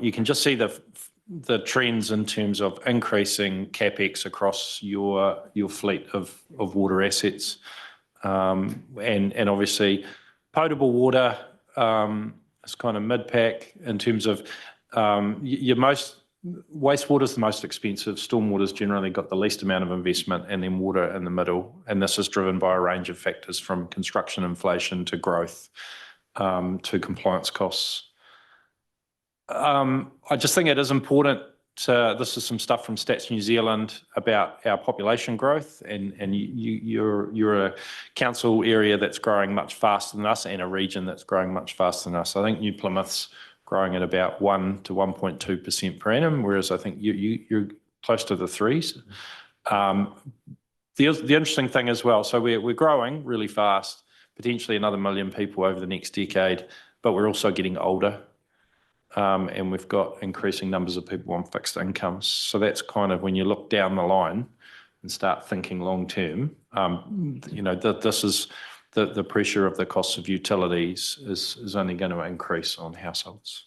you can just see the trends in terms of increasing CapEx across your fleet of water assets, and obviously potable water is kind of mid-pack in terms of wastewater is the most expensive. Stormwater's generally got the least amount of investment, and then water in the middle. And this is driven by a range of factors, from construction inflation to growth, to compliance costs. I just think it is important this is some stuff from Stats New Zealand about our population growth, and you're a council area that's growing much faster than us, and a region that's growing much faster than us. I think New Plymouth's growing at about 1 to 1.2% per annum, whereas I think you're close to the 3s. The interesting thing as well, so we're growing really fast, potentially another 1 million people over the next decade, but we're also getting older. And we've got increasing numbers of people on fixed incomes. So that's kind of when you look down the line and start thinking long term, you know, this is the pressure of the cost of utilities is only going to increase on households.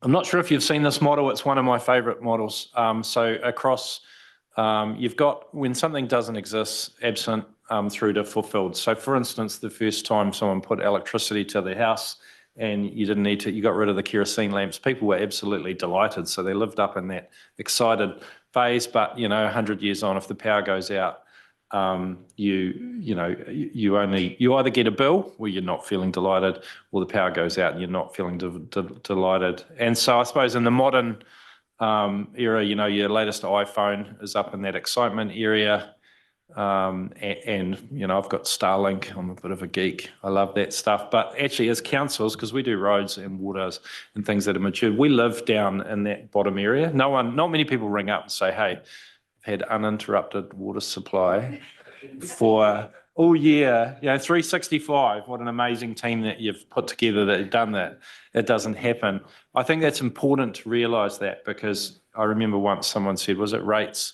I'm not sure if you've seen this model. It's one of my favourite models. So across, you've got when something doesn't exist, absent through to fulfilled. So for instance, the first time someone put electricity to their house, and you didn't need to, you got rid of the kerosene lamps, people were absolutely delighted. So they lived up in that excited phase. But, you know, 100 years on, if the power goes out, you either get a bill where you're not feeling delighted, or the power goes out and you're not feeling delighted. And so I suppose in the modern era, you know, your latest iPhone is up in that excitement area. And you know, I've got Starlink. I'm a bit of a geek. I love that stuff. But actually, as councils, because we do roads and waters and things that are matured, we live down in that bottom area. Not many people ring up and say, "Hey, I've had uninterrupted water supply for all year." You know, 365. What an amazing team that you've put together that have done that. It doesn't happen. I think that's important to realise that, because I remember once someone said, was it rates?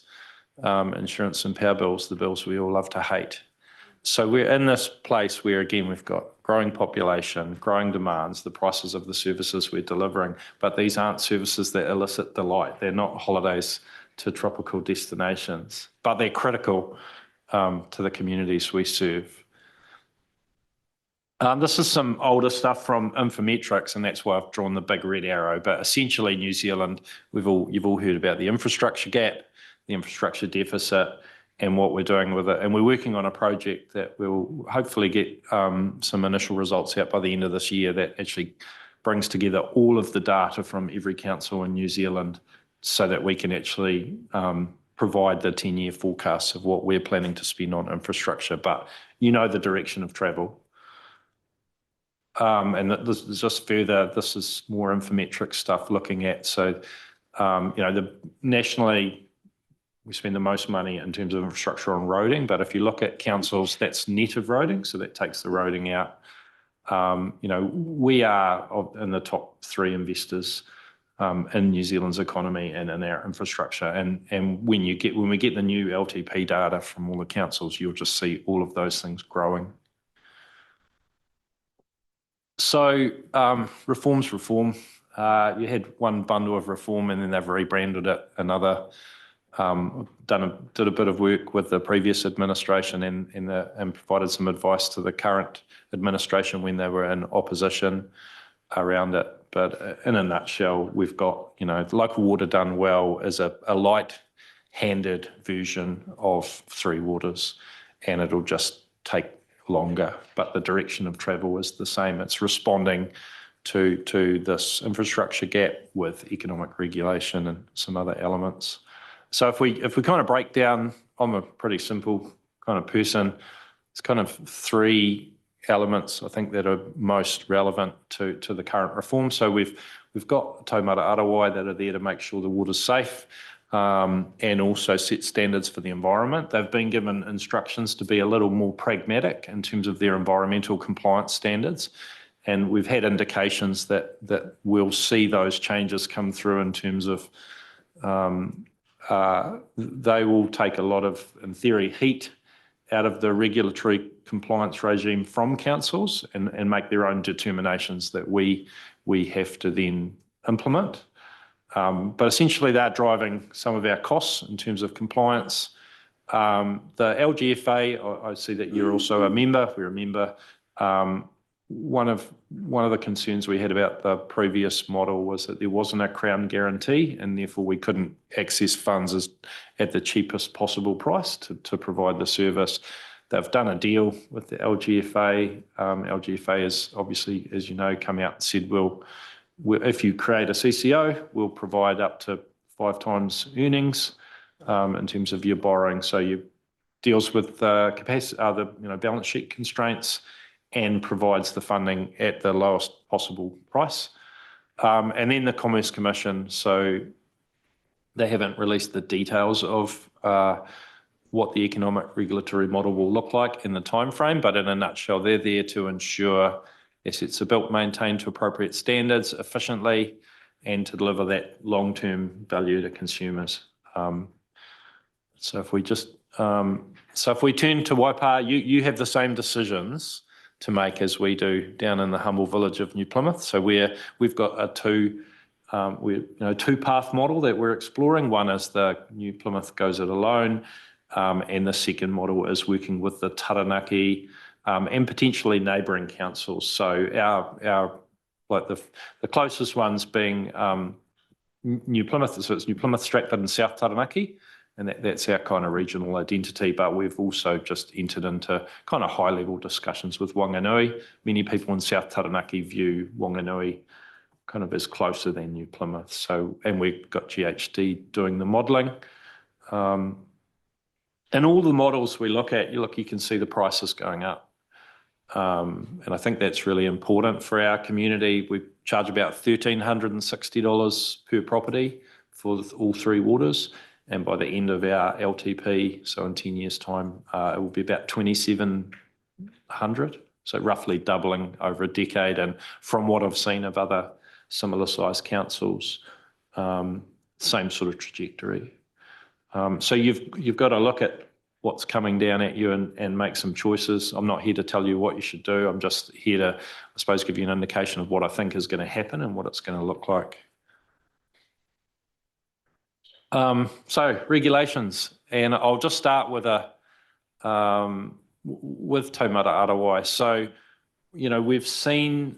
insurance and power bills, the bills we all love to hate. So we're in this place where, again, we've got growing population, growing demands, the prices of the services we're delivering, but these aren't services that elicit delight. They're not holidays to tropical destinations, but they're critical to the communities we serve. This is some older stuff from Infometrics, and that's why I've drawn the big red arrow. But essentially, New Zealand, you've all heard about the infrastructure gap, the infrastructure deficit, and what we're doing with it. And we're working on a project that will hopefully get some initial results out by the end of this year that actually brings together all of the data from every council in New Zealand so that we can actually provide the 10-year forecasts of what we're planning to spend on infrastructure. But you know the direction of travel. And this is just further, this is more Infometrics stuff looking at. So, nationally, we spend the most money in terms of infrastructure on roading, but if you look at councils, that's net of roading, so that takes the roading out. We are in the top 3 investors in New Zealand's economy and in our infrastructure. And when we get the new LTP data from all the councils, you'll just see all of those things growing. So reform. You had one bundle of reform, and then they've rebranded it another. Did a bit of work with the previous administration and provided some advice to the current administration when they were in opposition around it. But in a nutshell, we've got, local water done well is a light-handed version of Three Waters, and it'll just take longer, but the direction of travel is the same. It's responding to this infrastructure gap with economic regulation and some other elements. So if we kind of break down, I'm a pretty simple kind of person. It's kind of 3 elements I think that are most relevant to the current reform. So we've got Taumata Arawai that are there to make sure the water's safe and also set standards for the environment. They've been given instructions to be a little more pragmatic in terms of their environmental compliance standards. And we've had indications that we'll see those changes come through in terms of they will take a lot of, in theory, heat out of the regulatory compliance regime from councils and make their own determinations that we have to then implement. But essentially, they're driving some of our costs in terms of compliance. The LGFA, I see that you're also a member. We're a member. One of the concerns we had about the previous model was that there wasn't a Crown guarantee, and therefore we couldn't access funds at the cheapest possible price to provide the service. They've done a deal with the LGFA. LGFA is obviously, as you know, come out and said, if you create a CCO, we'll provide up to 5 times earnings in terms of your borrowing. So you deals with the capacity, balance sheet constraints, and provides the funding at the lowest possible price. And then the Commerce Commission, so they haven't released the details of what the economic regulatory model will look like in the timeframe, but in a nutshell, they're there to ensure assets are built, maintained to appropriate standards efficiently, and to deliver that long-term value to consumers. So if we turn to Waipa, you have the same decisions to make as we do down in the humble village of New Plymouth. So we've got a two-path model that we're exploring. One is the New Plymouth goes it alone, and the second model is working with the Taranaki and potentially neighbouring councils. So the closest ones being New Plymouth, so it's New Plymouth, Stratford and South Taranaki, and that's our kind of regional identity. But we've also just entered into kind of high-level discussions with Wanganui. Many people in South Taranaki view Wanganui kind of as closer than New Plymouth. So, and we've got GHD doing the modelling. And all the models we look at, you can see the prices going up. And I think that's really important for our community. We charge about $1,360 per property for all Three Waters. And by the end of our LTP, so in 10 years' time, it will be about $2,700. So roughly doubling over a decade. And from what I've seen of other similar sized councils, same sort of trajectory. So you've got to look at what's coming down at you and make some choices. I'm not here to tell you what you should do. I'm just here to, I suppose, give you an indication of what I think is going to happen and what it's going to look like. So regulations, and I'll just start with with Taumata Arawai. So, we've seen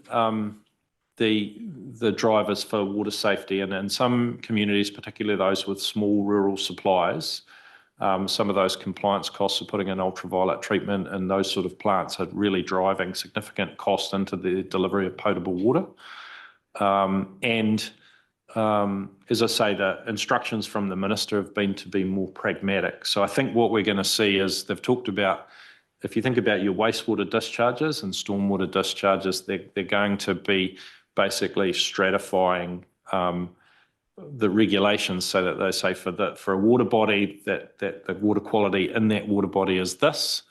the drivers for water safety, and in some communities, particularly those with small rural supplies, some of those compliance costs of putting in ultraviolet treatment and those sort of plants are really driving significant cost into the delivery of potable water. As I say, the instructions from the minister have been to be more pragmatic. So I think what we're going to see is they've talked about, if you think about your wastewater discharges and stormwater discharges, they're going to be basically stratifying the regulations so that they say for a water body that the water quality in that water body is this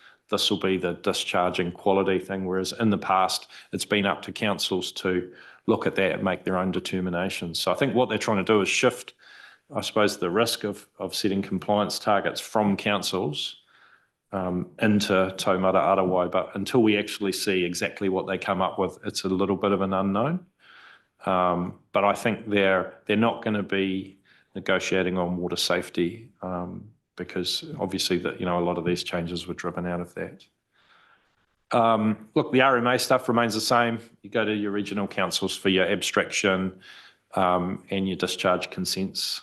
will be the discharging quality thing, whereas in the past it's been up to councils to look at that and make their own determinations. So I think what they're trying to do is shift, I suppose, the risk of setting compliance targets from councils into Taumata Arawai, but until we actually see exactly what they come up with, it's a little bit of an unknown. But I think they're not going to be negotiating on water safety because obviously that a lot of these changes were driven out of that. Look, the RMA stuff remains the same. You go to your regional councils for your abstraction and your discharge consents,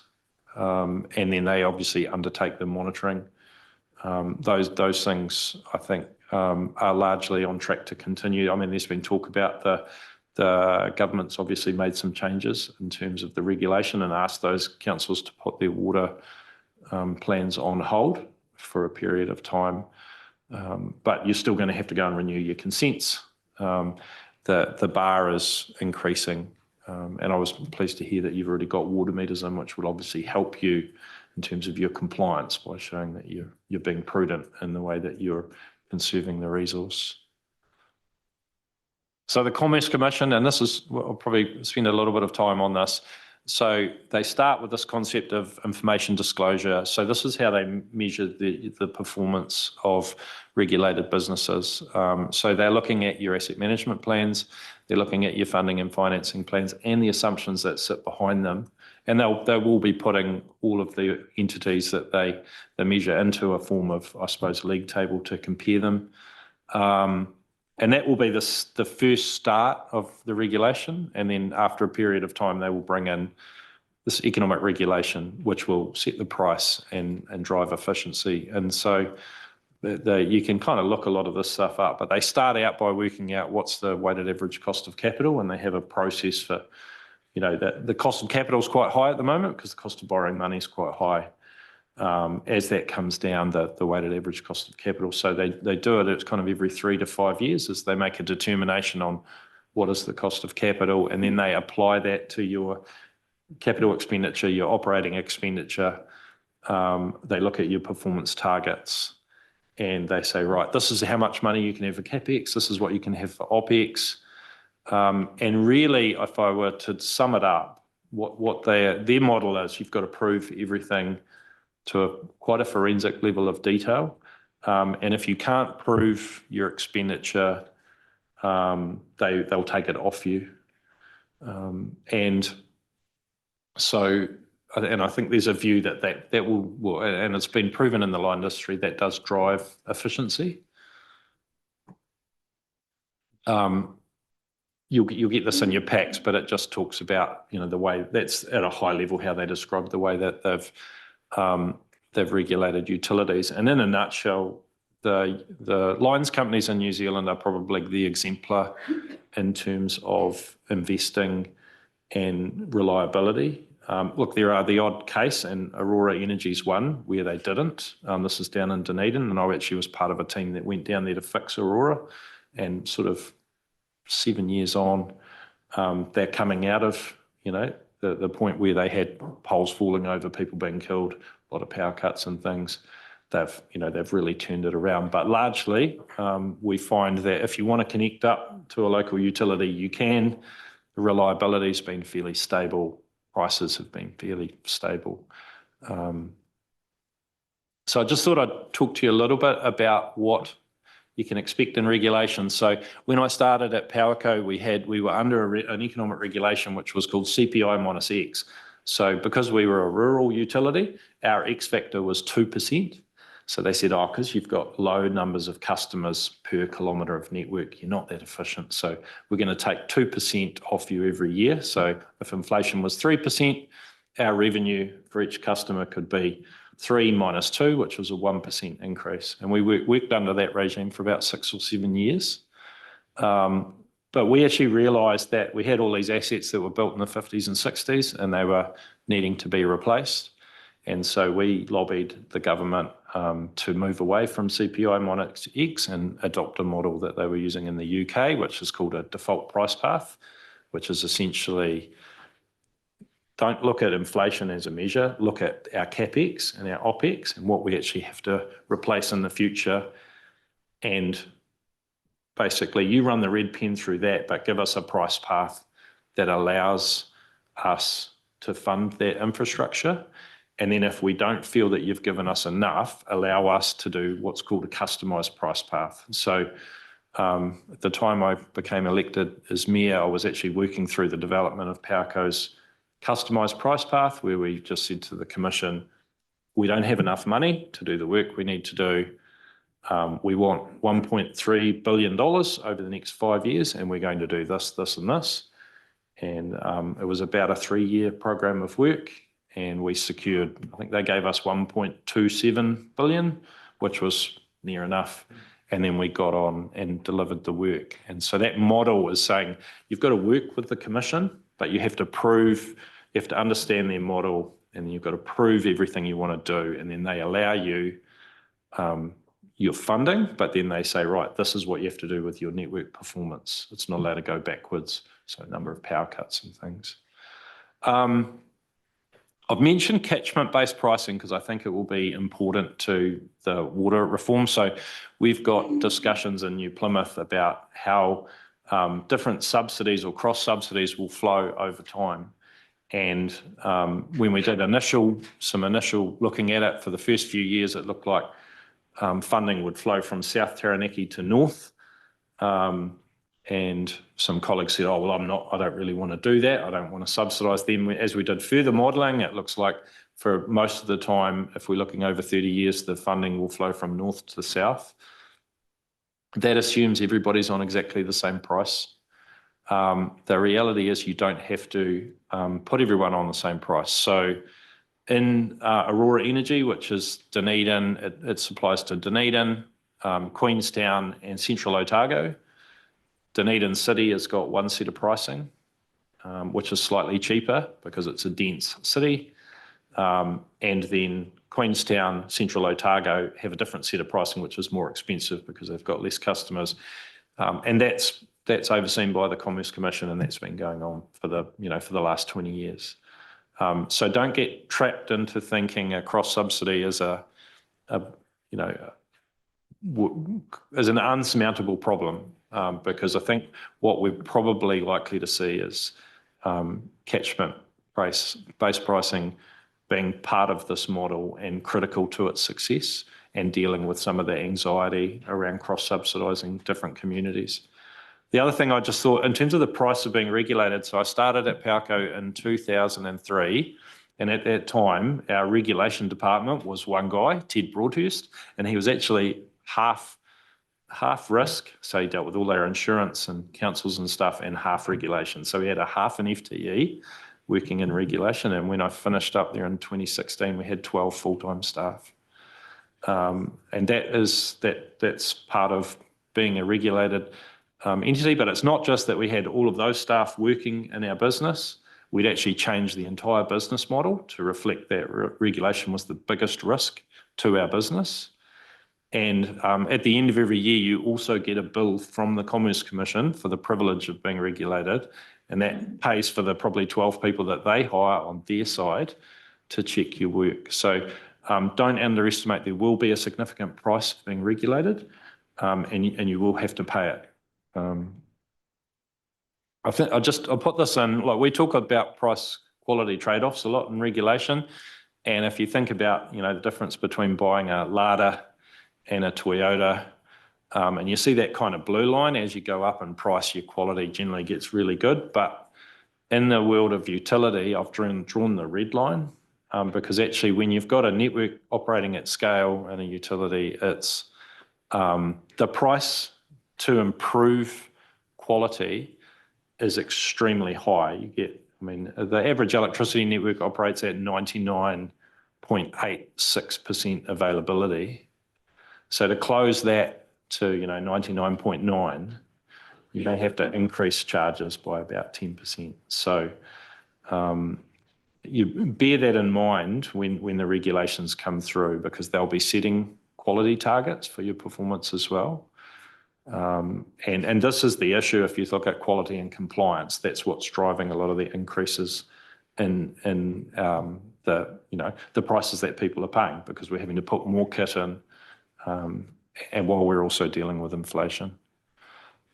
and then they obviously undertake the monitoring. Those things, I think, are largely on track to continue. I mean, there's been talk about the government's obviously made some changes in terms of the regulation and asked those councils to put their water plans on hold for a period of time. But you're still going to have to go and renew your consents. The bar is increasing, and I was pleased to hear that you've already got water meters in, which will obviously help you in terms of your compliance by showing that you're being prudent in the way that you're conserving the resource. So the Commerce Commission, and this is, I'll probably spend a little bit of time on this. So they start with this concept of information disclosure. So this is how they measure the performance of regulated businesses. So they're looking at your asset management plans, they're looking at your funding and financing plans and the assumptions that sit behind them. And they will be putting all of the entities that they measure into a form of, I suppose, league table to compare them. And that will be the first start of the regulation. And then after a period of time, they will bring in this economic regulation, which will set the price and drive efficiency. And so you can kind of look a lot of this stuff up, but they start out by working out what's the weighted average cost of capital, and they have a process for, the cost of capital is quite high at the moment because the cost of borrowing money is quite high. As that comes down, the weighted average cost of capital. So they do it, it's kind of every 3 to 5 years as they make a determination on what is the cost of capital, and then they apply that to your capital expenditure, your operating expenditure. They look at your performance targets and they say, right, this is how much money you can have for CapEx, this is what you can have for OpEx. And really, if I were to sum it up, what their model is, you've got to prove everything to quite a forensic level of detail. And if you can't prove your expenditure, they'll take it off you. And I think there's a view that will, and it's been proven in the lime industry, that does drive efficiency. You'll get this in your packs, but it just talks about, the way that's at a high level, how they describe the way that they've regulated utilities. And in a nutshell, the lines companies in New Zealand are probably the exemplar in terms of investing and reliability. Look, there are the odd case, and Aurora Energy's one where they didn't. This is down in Dunedin, and I actually was part of a team that went down there to fix Aurora, and sort of 7 years on, they're coming out of, the point where they had poles falling over, people being killed, a lot of power cuts and things. They've really turned it around. But largely, we find that if you want to connect up to a local utility, you can. The reliability's been fairly stable. Prices have been fairly stable. So I just thought I'd talk to you a little bit about what you can expect in regulation. So when I started at Powerco, we were under an economic regulation which was called CPI minus X. So because we were a rural utility, our X factor was 2%. So they said, oh, because you've got low numbers of customers per kilometre of network, you're not that efficient. So we're going to take 2% off you every year. So if inflation was 3%, our revenue for each customer could be 3 minus 2, which was a 1% increase. And we worked under that regime for about 6 or 7 years. But we actually realised that we had all these assets that were built in the 50s and 60s and they were needing to be replaced. And so we lobbied the government to move away from CPI minus X and adopt a model that they were using in the UK, which is called a default price path, which is essentially don't look at inflation as a measure, look at our CapEx and our OpEx and what we actually have to replace in the future. And basically you run the red pen through that, but give us a price path that allows us to fund that infrastructure. And then if we don't feel that you've given us enough, allow us to do what's called a customised price path. So at the time I became elected as mayor, I was actually working through the development of Powerco's customised price path, where we just said to the Commission, we don't have enough money to do the work we need to do. We want $1.3 billion over the next 5 years, and we're going to do this, this and this. And it was about a 3-year program of work. And we secured, I think they gave us 1.27 billion, which was near enough. And then we got on and delivered the work. And so that model is saying you've got to work with the Commission, but you have to prove, you have to understand their model, and you've got to prove everything you want to do. And then they allow you your funding, but then they say, right, this is what you have to do with your network performance. It's not allowed to go backwards. So a number of power cuts and things. I've mentioned catchment-based pricing because I think it will be important to the water reform. So we've got discussions in New Plymouth about how different subsidies or cross-subsidies will flow over time. And when we did some initial looking at it for the first few years, it looked like funding would flow from South Taranaki to North. And some colleagues said, oh, well, I don't really want to do that. I don't want to subsidise them. As we did further modelling, it looks like for most of the time, if we're looking over 30 years, the funding will flow from north to south. That assumes everybody's on exactly the same price. The reality is you don't have to put everyone on the same price. So in Aurora Energy, which is Dunedin, it supplies to Dunedin, Queenstown and Central Otago. Dunedin City has got one set of pricing, which is slightly cheaper because it's a dense city. And then Queenstown, Central Otago have a different set of pricing, which is more expensive because they've got less customers. And that's overseen by the Commerce Commission, and that's been going on for the last 20 years. So don't get trapped into thinking a cross subsidy is as an unsurmountable problem. Because I think what we're probably likely to see is catchment-based pricing being part of this model and critical to its success, and dealing with some of the anxiety around cross-subsidising different communities. The other thing I just thought, in terms of the price of being regulated, so I started at Powerco in 2003, and at that time, our regulation department was one guy, Ted Broadhurst, and he was actually half risk, so he dealt with all our insurance and councils and stuff, and half regulation. So we had a half an FTE working in regulation, and when I finished up there in 2016, we had 12 full-time staff. And that's part of being a regulated entity, but it's not just that we had all of those staff working in our business. We'd actually changed the entire business model to reflect that regulation was the biggest risk to our business. And at the end of every year, you also get a bill from the Commerce Commission for the privilege of being regulated, and that pays for the probably 12 people that they hire on their side to check your work. So don't underestimate, there will be a significant price of being regulated, and you will have to pay it. I think I'll put this in, like we talk about price quality trade-offs a lot in regulation. And if you think about, the difference between buying a Lada and a Toyota, and you see that kind of blue line as you go up in price, your quality generally gets really good. But in the world of utility, I've drawn the red line because actually when you've got a network operating at scale and a utility, it's the price to improve quality is extremely high. The average electricity network operates at 99.86% availability. So to close that to 99.9, you may have to increase charges by about 10%. So you bear that in mind when the regulations come through, because they'll be setting quality targets for your performance as well. And this is the issue. If you look at quality and compliance, that's what's driving a lot of the increases in the prices that people are paying, because we're having to put more kit in, and while we're also dealing with inflation.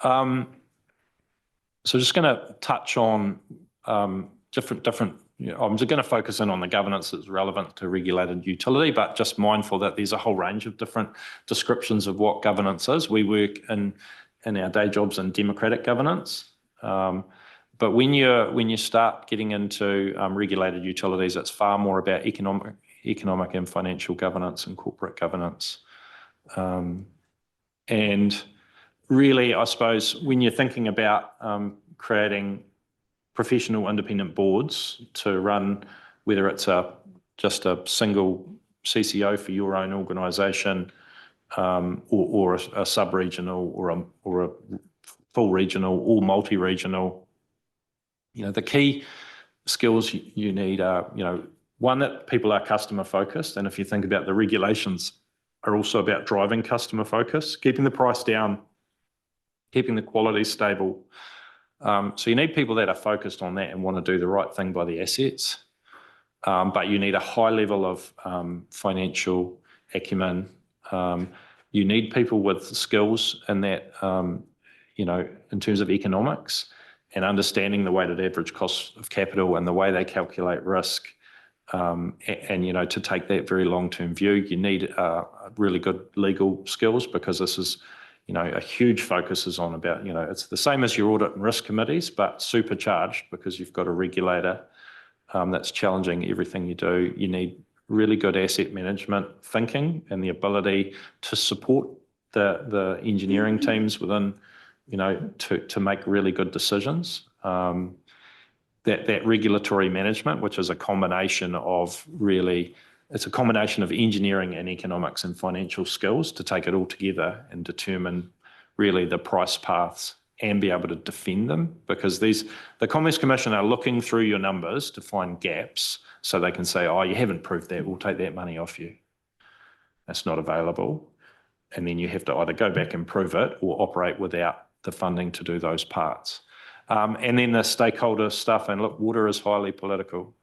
So just going to touch on different. I'm just going to focus in on the governance that's relevant to regulated utility, but just mindful that there's a whole range of different descriptions of what governance is. We work in our day jobs in democratic governance, but when you start getting into regulated utilities, it's far more about economic and financial governance and corporate governance. And really, I suppose when you're thinking about creating professional independent boards to run, whether it's just a single CCO for your own organisation, or a sub-regional or a full regional or multi-regional, the key skills you need are, one, that people are customer focused. And if you think about the regulations are also about driving customer focus, keeping the price down, keeping the quality stable. So you need people that are focused on that and want to do the right thing by the assets. But you need a high level of financial acumen. You need people with skills in that, in terms of economics and understanding the weighted average cost of capital and the way they calculate risk. And to take that very long-term view, you need really good legal skills, because this is, a huge focus is on about, it's the same as your audit and risk committees, but supercharged, because you've got a regulator that's challenging everything you do. You need really good asset management thinking and the ability to support the engineering teams within, to make really good decisions. That regulatory management, which is a combination of it's a combination of engineering and economics and financial skills to take it all together and determine really the price paths and be able to defend them, because the Commerce Commission are looking through your numbers to find gaps so they can say, oh, you haven't proved that, we'll take that money off you. That's not available. And then you have to either go back and prove it or operate without the funding to do those parts. And then the stakeholder stuff, and look, water is highly political.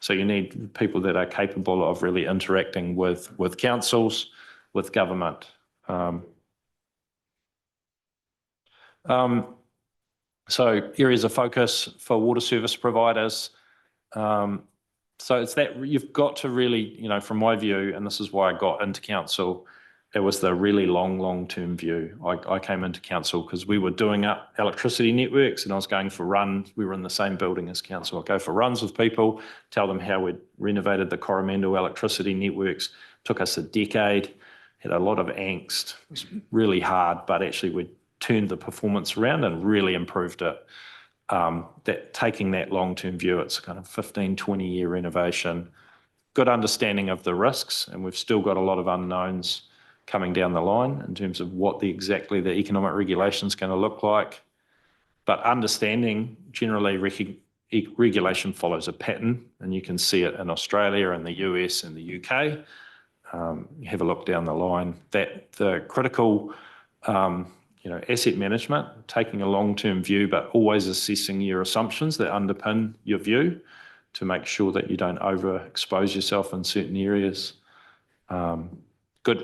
So you need people that are capable of really interacting with councils, with government. So areas of focus for water service providers. So it's that you've got to really, from my view, and this is why I got into council, it was the really long-term view. I came into council because we were doing up electricity networks, and I was going for runs. We were in the same building as council. I'd go for runs with people, tell them how we'd renovated the Coromandel electricity networks. Took us a decade, had a lot of angst. It was really hard, but actually we turned the performance around and really improved it. Taking that long-term view, it's kind of 15, 20-year renovation, good understanding of the risks, and we've still got a lot of unknowns coming down the line in terms of what exactly the economic regulation is going to look like. But understanding generally regulation follows a pattern, and you can see it in Australia and the US and the UK. You have a look down the line that the critical, asset management, taking a long-term view, but always assessing your assumptions that underpin your view to make sure that you don't overexpose yourself in certain areas.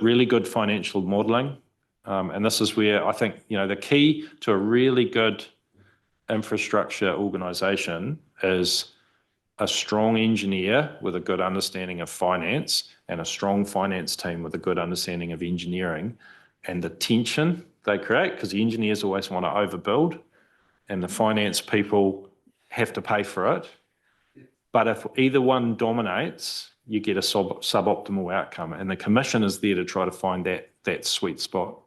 Really good financial modelling. And this is where I think, the key to a really good infrastructure organisation is a strong engineer with a good understanding of finance and a strong finance team with a good understanding of engineering, and the tension they create, because the engineers always want to overbuild and the finance people have to pay for it. But if either one dominates, you get a suboptimal outcome, and the commission is there to try to find that sweet spot.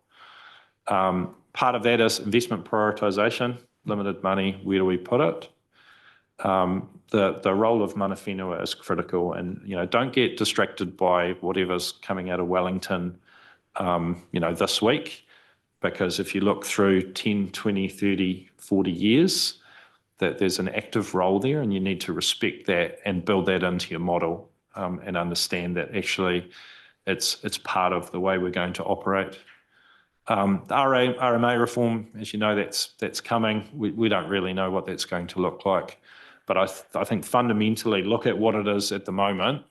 Part of that is investment prioritisation, limited money, where do we put it? The role of mana whenua is critical, and don't get distracted by whatever's coming out of Wellington this week, because if you look through 10, 20, 30, 40 years, that there's an active role there, and you need to respect that and build that into your model, and understand that actually it's part of the way we're going to operate. The RMA reform, as you know, that's coming. We don't really know what that's going to look like, but I think fundamentally look at what it is at the moment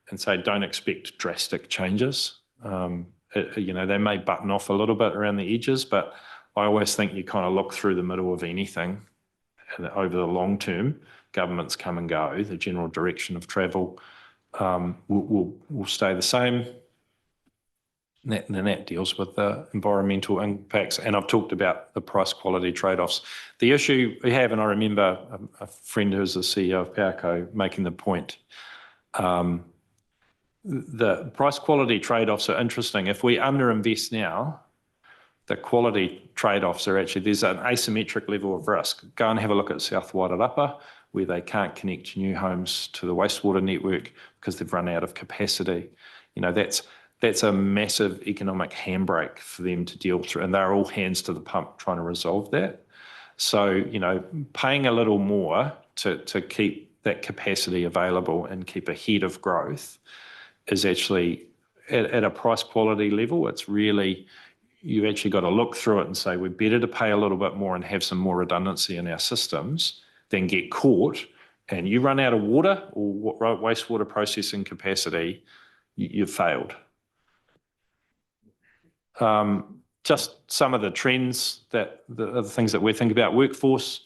and say don't expect drastic changes. They may button off a little bit around the edges, but I always think you kind of look through the middle of anything, and over the long term, governments come and go. The general direction of travel will stay the same. And that deals with the environmental impacts. And I've talked about the price quality trade-offs. The issue we have, and I remember a friend who's the CEO of Powerco making the point, the price quality trade-offs are interesting. If we underinvest now, the quality trade-offs are actually, there's an asymmetric level of risk. Go and have a look at South Wairarapa, where they can't connect new homes to the wastewater network because they've run out of capacity. That's a massive economic handbrake for them to deal through, and they're all hands to the pump trying to resolve that. So, paying a little more to keep that capacity available and keep ahead of growth is actually, at a price quality level, it's really, you actually got to look through it and say, we're better to pay a little bit more and have some more redundancy in our systems than get caught and you run out of water or wastewater processing capacity, you've failed. Just some of the trends the things that we're thinking about. Workforce,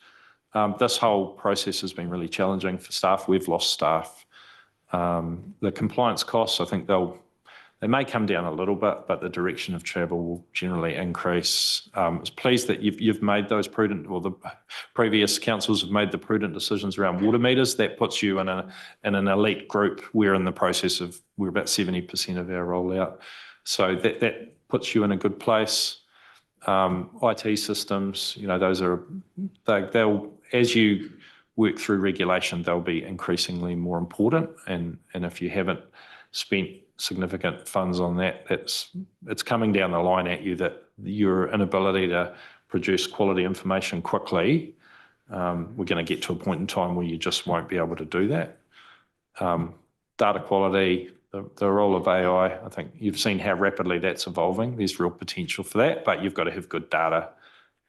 this whole process has been really challenging for staff. We've lost staff. The compliance costs, I think they may come down a little bit, but the direction of travel will generally increase. I was pleased that you've made those prudent, or the previous councils have made the prudent decisions around water meters. That puts you in an elite group. We're in the process of, we're about 70% of our rollout. So that puts you in a good place. IT systems, those they'll, as you work through regulation, they'll be increasingly more important. And if you haven't spent significant funds on that, it's coming down the line at you, that your inability to produce quality information quickly, we're going to get to a point in time where you just won't be able to do that. Data quality, the role of AI, I think you've seen how rapidly that's evolving. There's real potential for that, but you've got to have good data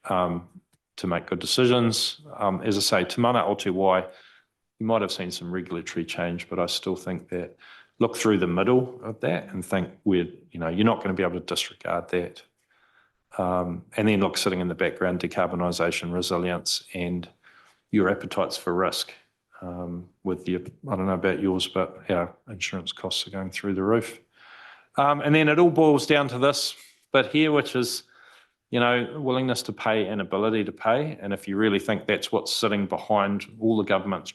to make good decisions. As I say, Te Mana o Te Wai, you might have seen some regulatory change, but I still think that look through the middle of that and think you're not going to be able to disregard that. And then look, sitting in the background, decarbonisation, resilience, and your appetites for risk. With I don't know about yours, but our insurance costs are going through the roof. And then it all boils down to this bit here, which is, willingness to pay and ability to pay. And if you really think that's what's sitting behind all the governments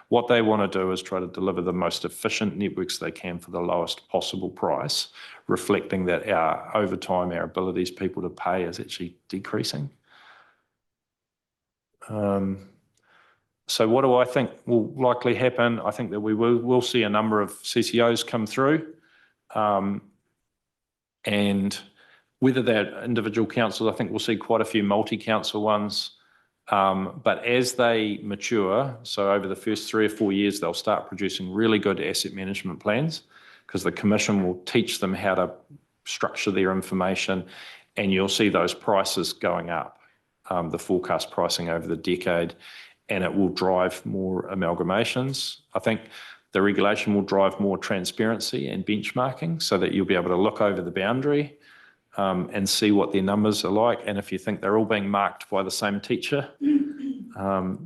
what they want to do is try to deliver the most efficient networks they can for the lowest possible price, reflecting that over time, our abilities people to pay is actually decreasing. So what do I think will likely happen? I think that we'll see a number of CCOs come through, and whether they're individual councils, I think we'll see quite a few multi-council ones. But as they mature, so over the first 3 or 4 years, they'll start producing really good asset management plans, because the commission will teach them how to structure their information, and you'll see those prices going up, the forecast pricing over the decade, and it will drive more amalgamations. I think the regulation will drive more transparency and benchmarking, so that you'll be able to look over the boundary and see what their numbers are like. And if you think they're all being marked by the same teacher,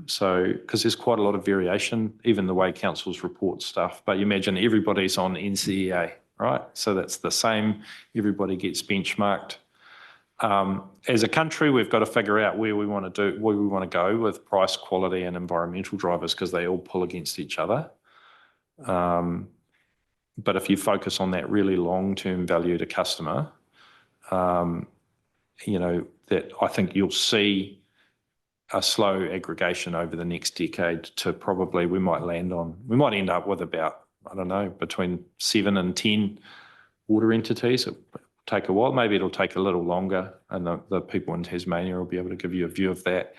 So, because there's quite a lot of variation, even the way councils report stuff, but you imagine everybody's on NCEA, right? So that's the same, everybody gets benchmarked. As a country, we've got to figure out where we want to go with price, quality and environmental drivers because they all pull against each other. But if you focus on that really long-term value to customer, you know, that I think you'll see a slow aggregation over the next decade to probably we might end up with about, I don't know, between 7 and 10 water entities. It'll take a while, maybe it'll take a little longer, and the people in Tasmania will be able to give you a view of that.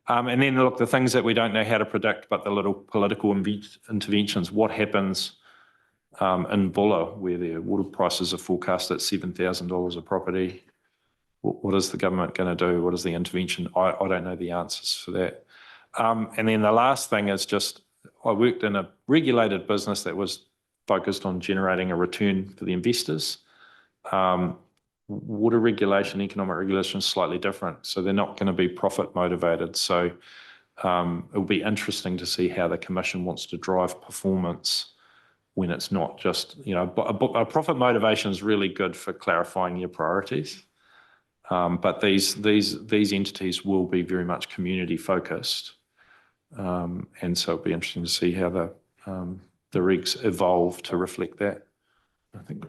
And then look, the things that we don't know how to predict, but the little political interventions, what happens in Bulla, where their water prices are forecast at $7,000 a property. What is the government going to do? What is the intervention? I don't know the answers for that. And then the last thing is just, I worked in a regulated business that was focused on generating a return for the investors. Water regulation, economic regulation is slightly different. So they're not going to be profit motivated. So it'll be interesting to see how the Commission wants to drive performance when it's not just, you know, a profit motivation is really good for clarifying your priorities. But these entities will be very much community focused. And so it'll be interesting to see how the regs evolve to reflect that. I think.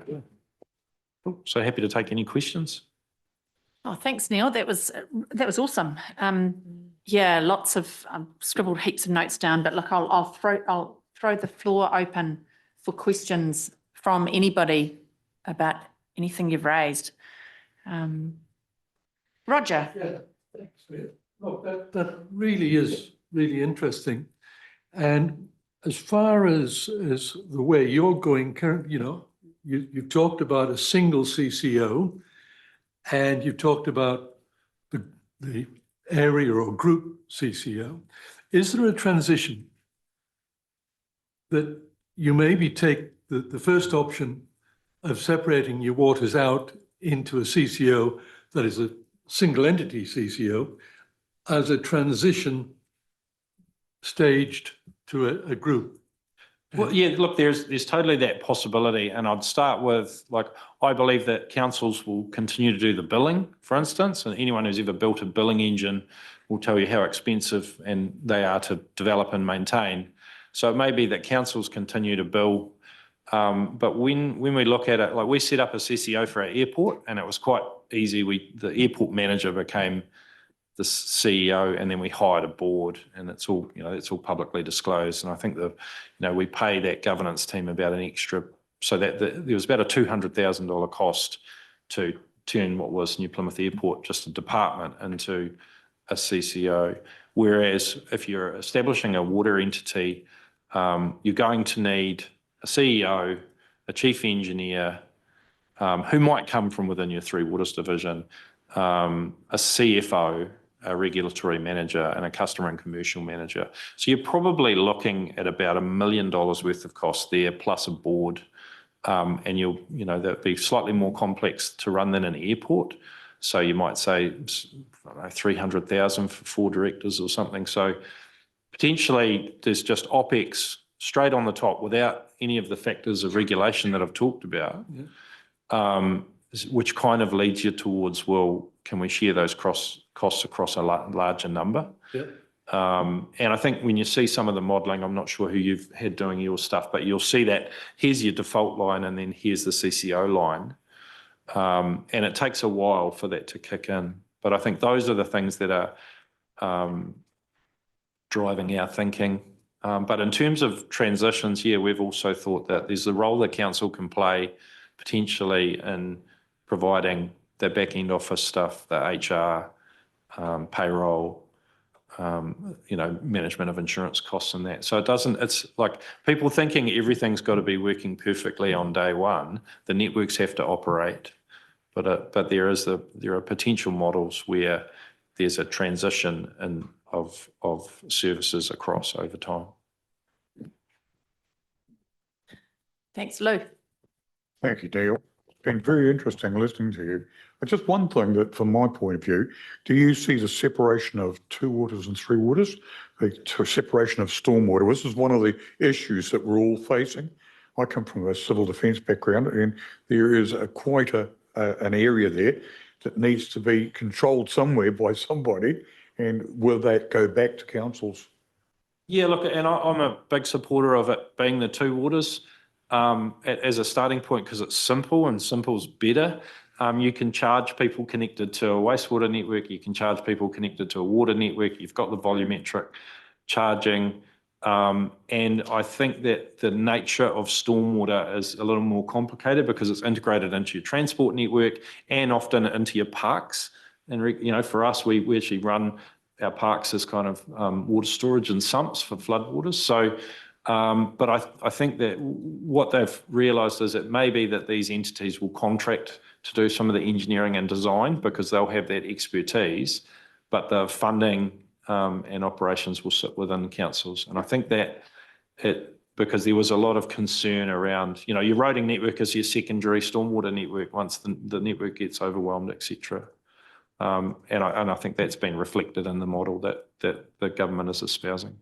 So happy to take any questions. Oh, thanks, Neil. That was awesome. Yeah, lots of scribbled heaps of notes down. But look, I'll throw the floor open for questions from anybody about anything you've raised. Roger. Yeah, thanks, Mayor. Look, that really is really interesting. And as far as the way you're going, you know, you've talked about a single CCO, and you've talked about the area or group CCO. Is there a transition that you maybe take the first option of separating your waters out into a CCO that is a single entity CCO as a transition staged to a group? Well, yeah, look, there's totally that possibility. And I'd start with, like, I believe that councils will continue to do the billing, for instance, and anyone who's ever built a billing engine will tell you how expensive they are to develop and maintain. So it may be that councils continue to bill. But when we look at it, like we set up a CCO for our airport and it was quite easy. The airport manager became the CEO, and then we hired a board, and it's all, you know, it's all publicly disclosed. And I think we pay that governance team about an extra, so that there was about a $200,000 cost to turn what was New Plymouth Airport, just a department, into a CCO. Whereas if you're establishing a water entity, you're going to need a CEO, a chief engineer, who might come from within your Three Waters division, a CFO, a regulatory manager, and a customer and commercial manager. So you're probably looking at about $1 million worth of cost there, plus a board, and that'd be slightly more complex to run than an airport. So you might say, I don't know, 300,000 for 4 directors or something. So potentially there's just OPEX straight on the top without any of the factors of regulation that I've talked about, which kind of leads you towards, well, can we share those costs across a larger number? Yeah. And I think when you see some of the modelling, I'm not sure who you've had doing your stuff, but you'll see that here's your default line and then here's the CCO line. And it takes a while for that to kick in. But I think those are the things that are driving our thinking. But in terms of transitions, yeah, we've also thought that there's a role that council can play potentially in providing the back end office stuff, the HR, payroll, management of insurance costs and that. So it's like people thinking everything's got to be working perfectly on day one. The networks have to operate, but there are potential models where there's a transition of services across over time. Thanks, Lou. Thank you, Dale. been very interesting listening to you. But just one thing that, from my point of view, do you see the separation of 2 waters and 3 waters, separation of stormwater? This is one of the issues that we're all facing. I come from a civil defence background, and there is quite an area there that needs to be controlled somewhere by somebody. And will that go back to councils? Yeah, look, and I'm a big supporter of it being the 2 waters as a starting point because it's simple and simple's better. You can charge people connected to a wastewater network. You can charge people connected to a water network. You've got the volumetric charging. And I think that the nature of stormwater is a little more complicated because it's integrated into your transport network and often into your parks. And, you know, for us, we actually run our parks as kind of water storage and sumps for floodwaters. So, but I think that what they've realised is it may be that these entities will contract to do some of the engineering and design because they'll have that expertise, but the funding and operations will sit within councils. And I think that because there was a lot of concern around, you know, your roading network is your secondary stormwater network once the network gets overwhelmed, etc. And I think that's been reflected in the model that the government is espousing.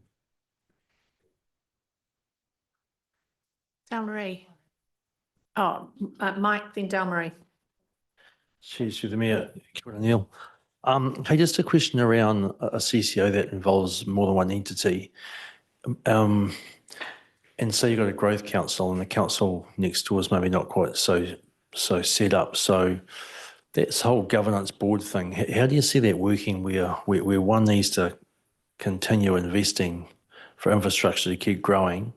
Dale-Marie. Oh, Mike, then Dale-Marie. Cheers to the Mayor, Kieran O'Neill. Hey, just a question around a CCO that involves more than one entity. And so you've got a growth council and the council next door is maybe not quite so set up. So this whole governance board thing, how do you see that working where one needs to continue investing for infrastructure to keep growing,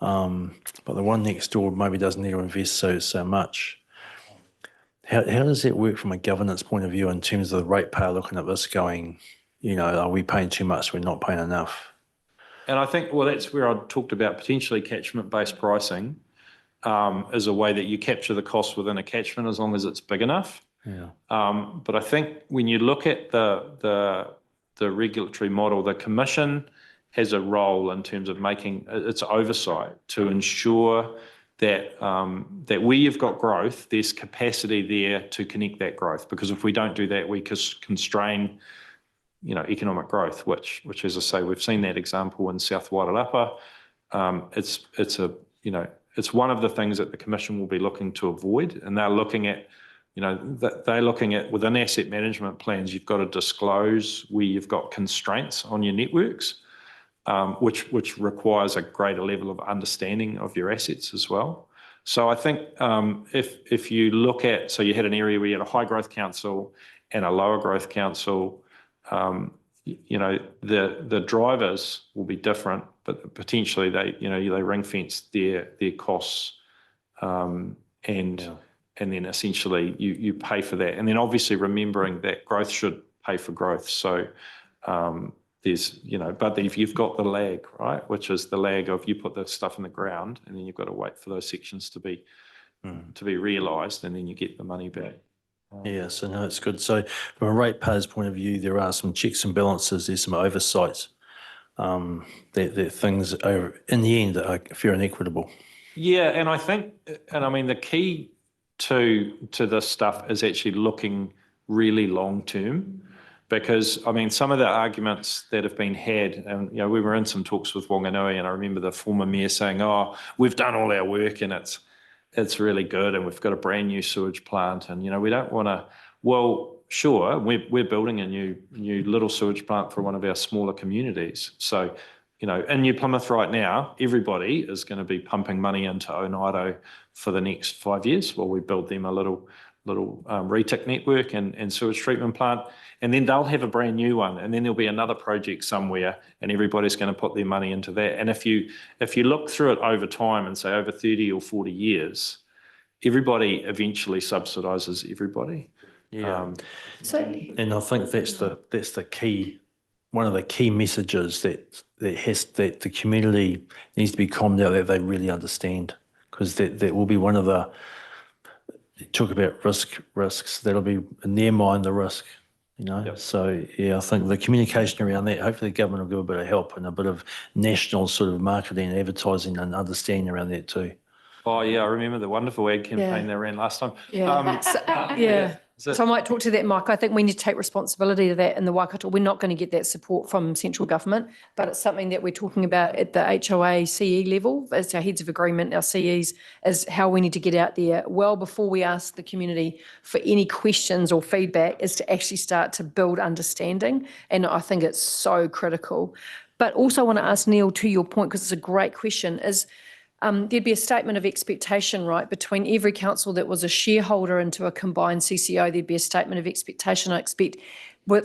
but the one next door maybe doesn't need to invest so much? How does that work from a governance point of view in terms of the ratepayer looking at this going, you know, are we paying too much, we're not paying enough? And I think, well, that's where I talked about potentially catchment-based pricing as a way that you capture the cost within a catchment as long as it's big enough. Yeah. But I think when you look at the regulatory model, the Commission has a role in terms of making its oversight to ensure that that where you've got growth, there's capacity there to connect that growth. Because if we don't do that, we constrain, you know, economic growth, which as I say, we've seen that example in South Wairarapa. It's one of the things that the Commission will be looking to avoid, and they're looking at, you know, they're looking at within asset management plans, you've got to disclose where you've got constraints on your networks, which requires a greater level of understanding of your assets as well. So I think if you look at, so you had an area where you had a high growth council and a lower growth council, you know, the drivers will be different, but potentially they ring fence their costs, and then essentially you pay for that. And then obviously remembering that growth should pay for growth. So there's, you know, but if you've got the lag, right, which is the lag of you put the stuff in the ground and then you've got to wait for those sections to be realised and then you get the money back. Yeah, so no, it's good. So from a ratepayer's point of view, there are some checks and balances, there's some oversights that things are, in the end, are fair and equitable. Yeah, and I think, and I mean, the key to this stuff is actually looking really long term, because I mean, some of the arguments that have been had, and you know, we were in some talks with Whanganui, and I remember the former mayor saying, "Oh, we've done all our work, and it's really good, and we've got a brand new sewage plant, and you know, we don't want to." Well, sure, we're building a new little sewage plant for one of our smaller communities, so. You know, in New Plymouth right now, everybody is going to be pumping money into Oneiro for the next 5 years while we build them a little retic network and sewage treatment plant. And then they'll have a brand new one. And then there'll be another project somewhere and everybody's going to put their money into that. And if you look through it over time and say over 30 or 40 years, everybody eventually subsidises everybody. Yeah. And I think that's the key. One of the key messages that the community needs to be calmed out, that they really understand, because that will be one of the, talk about risks, that'll be in their mind the risk, you know. Yep. So yeah, I think the communication around that, hopefully the government will give a bit of help and a bit of national sort of marketing and advertising and understanding around that too. Oh, yeah, I remember the wonderful ad campaign Yeah. they ran last time. Yeah. Yeah. Is it- So I might talk to that, Mike. I think we need to take responsibility of that in the Waikato. We're not going to get that support from central government, but it's something that we're talking about at the HOA CE level as our heads of agreement, our CEs, is how we need to get out there well before we ask the community for any questions or feedback, is to actually start to build understanding. And I think it's so critical. But also I want to ask Neil, to your point, because it's a great question, is there'd be a statement of expectation, right, between every council that was a shareholder into a combined CCO, there'd be a statement of expectation, I expect,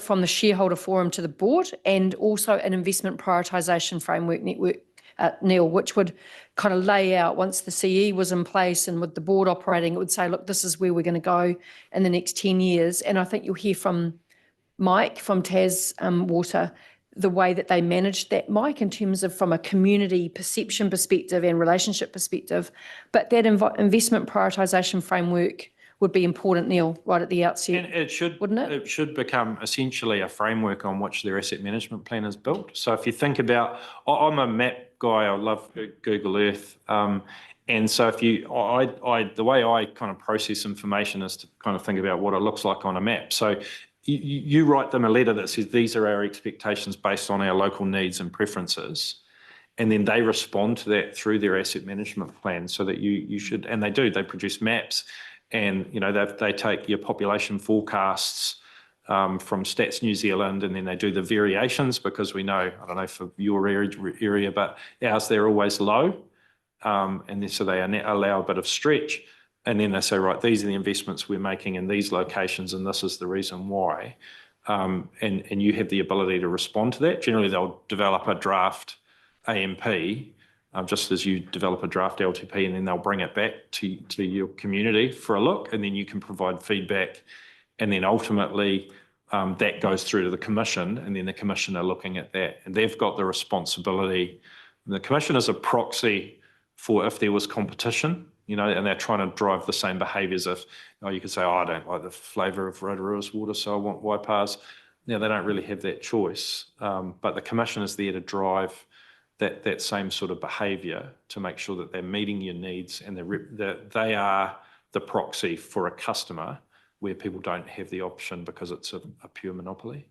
from the shareholder forum to the board, and also an investment prioritisation framework network, Neil, which would kind of lay out, once the CE was in place and with the board operating, it would say, look, this is where we're going to go in the next 10 years. And I think you'll hear from Mike from Tas Water, the way that they managed that, Mike, in terms of from a community perception perspective and relationship perspective. But that investment prioritisation framework would be important, Neil, right at the outset. And it should, wouldn't it? It should become essentially a framework on which their asset management plan is built. So if you think about, I'm a map guy, I love Google Earth. And so if you, the way I kind of process information is to kind of think about what it looks like on a map. So you write them a letter that says, these are our expectations based on our local needs and preferences. And then they respond to that through their asset management plan, so that you should, and they do, they produce maps. And, you know, they take your population forecasts from Stats New Zealand, and then they do the variations, because we know, I don't know for your area, but ours, they're always low. And then, so they allow a bit of stretch. And then they say, right, these are the investments we're making in these locations, and this is the reason why. And you have the ability to respond to that. Generally, they'll develop a draft AMP, just as you develop a draft LTP, and then they'll bring it back to your community for a look, and then you can provide feedback. And then ultimately, that goes through to the commission, and then the commission are looking at that. And they've got the responsibility. The commission is a proxy for if there was competition, you know, and they're trying to drive the same behaviours. If, you could say, oh, I don't like the flavour of Rotorua's water, so I want Waipars. Now, they don't really have that choice, but the commission is there to drive that same sort of behaviour to make sure that they're meeting your needs, and that they are the proxy for a customer where people don't have the option because it's a pure monopoly.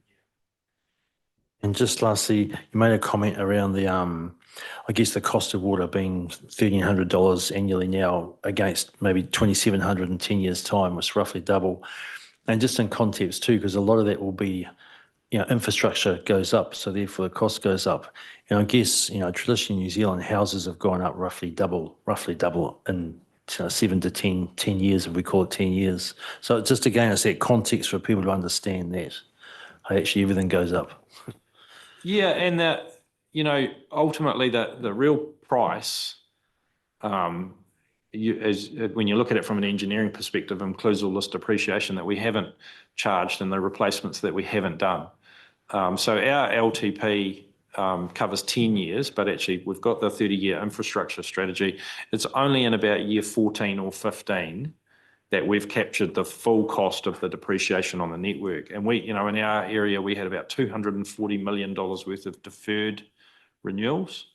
And just lastly, you made a comment around the, I guess the cost of water being $1,300 annually now against maybe $2,700 in 10 years' time, which is roughly double. And just in context too, because a lot of that will be, you know, infrastructure goes up, so therefore the cost goes up. And I guess, you know, traditionally in New Zealand, houses have gone up roughly double in 7 to 10 years, if we call it 10 years. So just again, it's that context for people to understand that actually everything goes up. Yeah, and that, you know, ultimately the real price, when you look at it from an engineering perspective, includes all this depreciation that we haven't charged and the replacements that we haven't done. So our LTP covers 10 years, but actually we've got the 30-year infrastructure strategy. It's only in about year 14 or 15 that we've captured the full cost of the depreciation on the network. And we, you know, in our area, we had about $240 million worth of deferred renewals,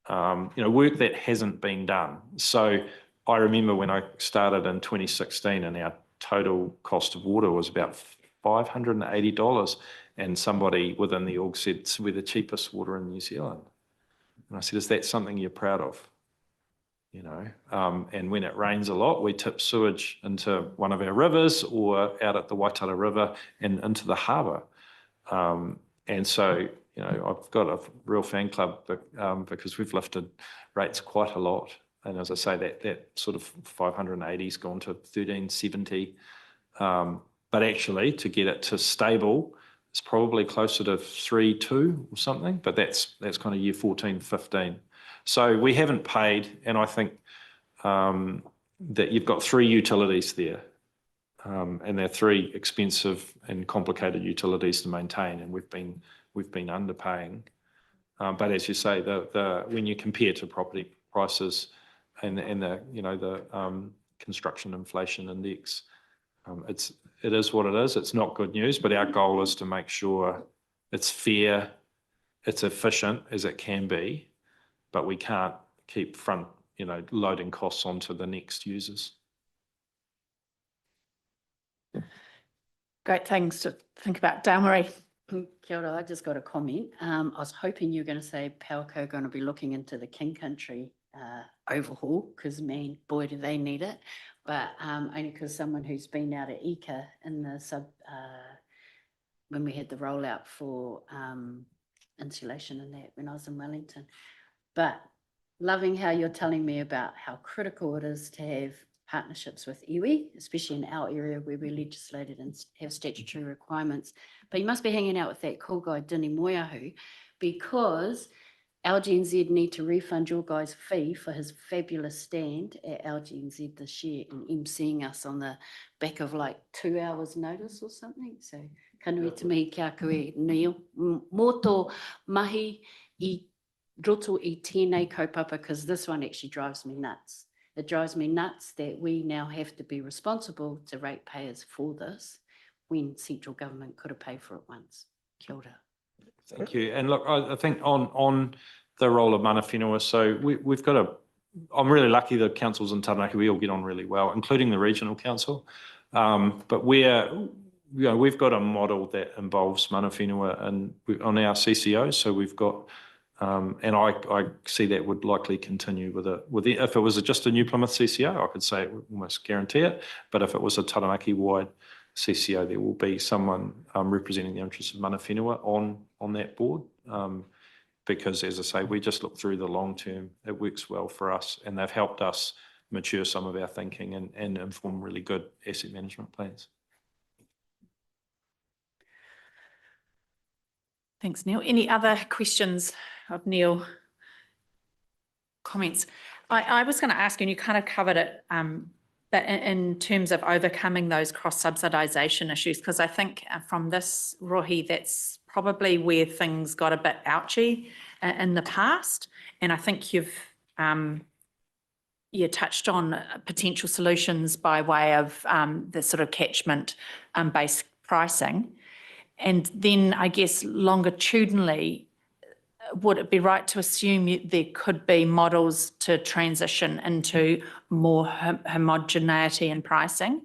you know, work that hasn't been done. So I remember when I started in 2016 and our total cost of water was about $580. And somebody within the org said, we're the cheapest water in New Zealand. And I said, is that something you're proud of? You know, and when it rains a lot, we tip sewage into one of our rivers or out at the Waitara River and into the harbour. And so, you know, I've got a real fan club because we've lifted rates quite a lot. And as I say, that sort of 580's gone to 1370. But actually, to get it to stable, it's probably closer to 3.2 or something. But that's kind of year 14, 15. So we haven't paid, and I think that you've got 3 utilities there, and they're 3 expensive and complicated utilities to maintain, and we've been underpaying. But as you say, when you compare to property prices and the you know the construction inflation index, it is what it is. It's not good news, but our goal is to make sure it's fair, it's efficient as it can be. But we can't keep loading costs onto the next users. Great things to think about. Dale Marie. Kia ora, I just got a comment. I was hoping you were going to say Powerco are going to be looking into the King Country overhaul, because man, boy, do they need it. But only because someone who's been out at Ika in the when we had the rollout for insulation and that when I was in Wellington. But loving how you're telling me about how critical it is to have partnerships with iwi, especially in our area where we legislated and have statutory requirements. But you must be hanging out with that cool guy, Dini Moiahu, because LGNZ need to refund your guy's fee for his fabulous stand at LGNZ this year and emceeing us on the back of like 2 hours notice or something. So kanui te mihi kia koe, Neil. Mō tō mahi I roto I tēnei kaupapa, because this one actually drives me nuts. It drives me nuts that we now have to be responsible to ratepayers for this when central government could have paid for it once. Kia ora. Thank you. And look, I think on the role of mana whenua, so we've got I'm really lucky the councils in Taranaki, we all get on really well, including the regional council. But we've got a model that involves mana whenua on our CCO. So we've got, and I see that would likely continue if it was just a New Plymouth CCO, I could say it would almost guarantee it. But if it was a Taranaki-wide CCO, there will be someone representing the interests of mana whenua on that board. Because as I say, we just look through the long term, it works well for us, and they've helped us mature some of our thinking and inform really good asset management plans. Thanks, Neil. Any other questions of Neil? Comments? I was going to ask, and you kind of covered it, but in terms of overcoming those cross-subsidisation issues, because I think from this, Rohi, that's probably where things got a bit ouchy in the past. And I think you've touched on potential solutions by way of the sort of catchment based pricing. And then I guess longitudinally, would it be right to assume there could be models to transition into more homogeneity in pricing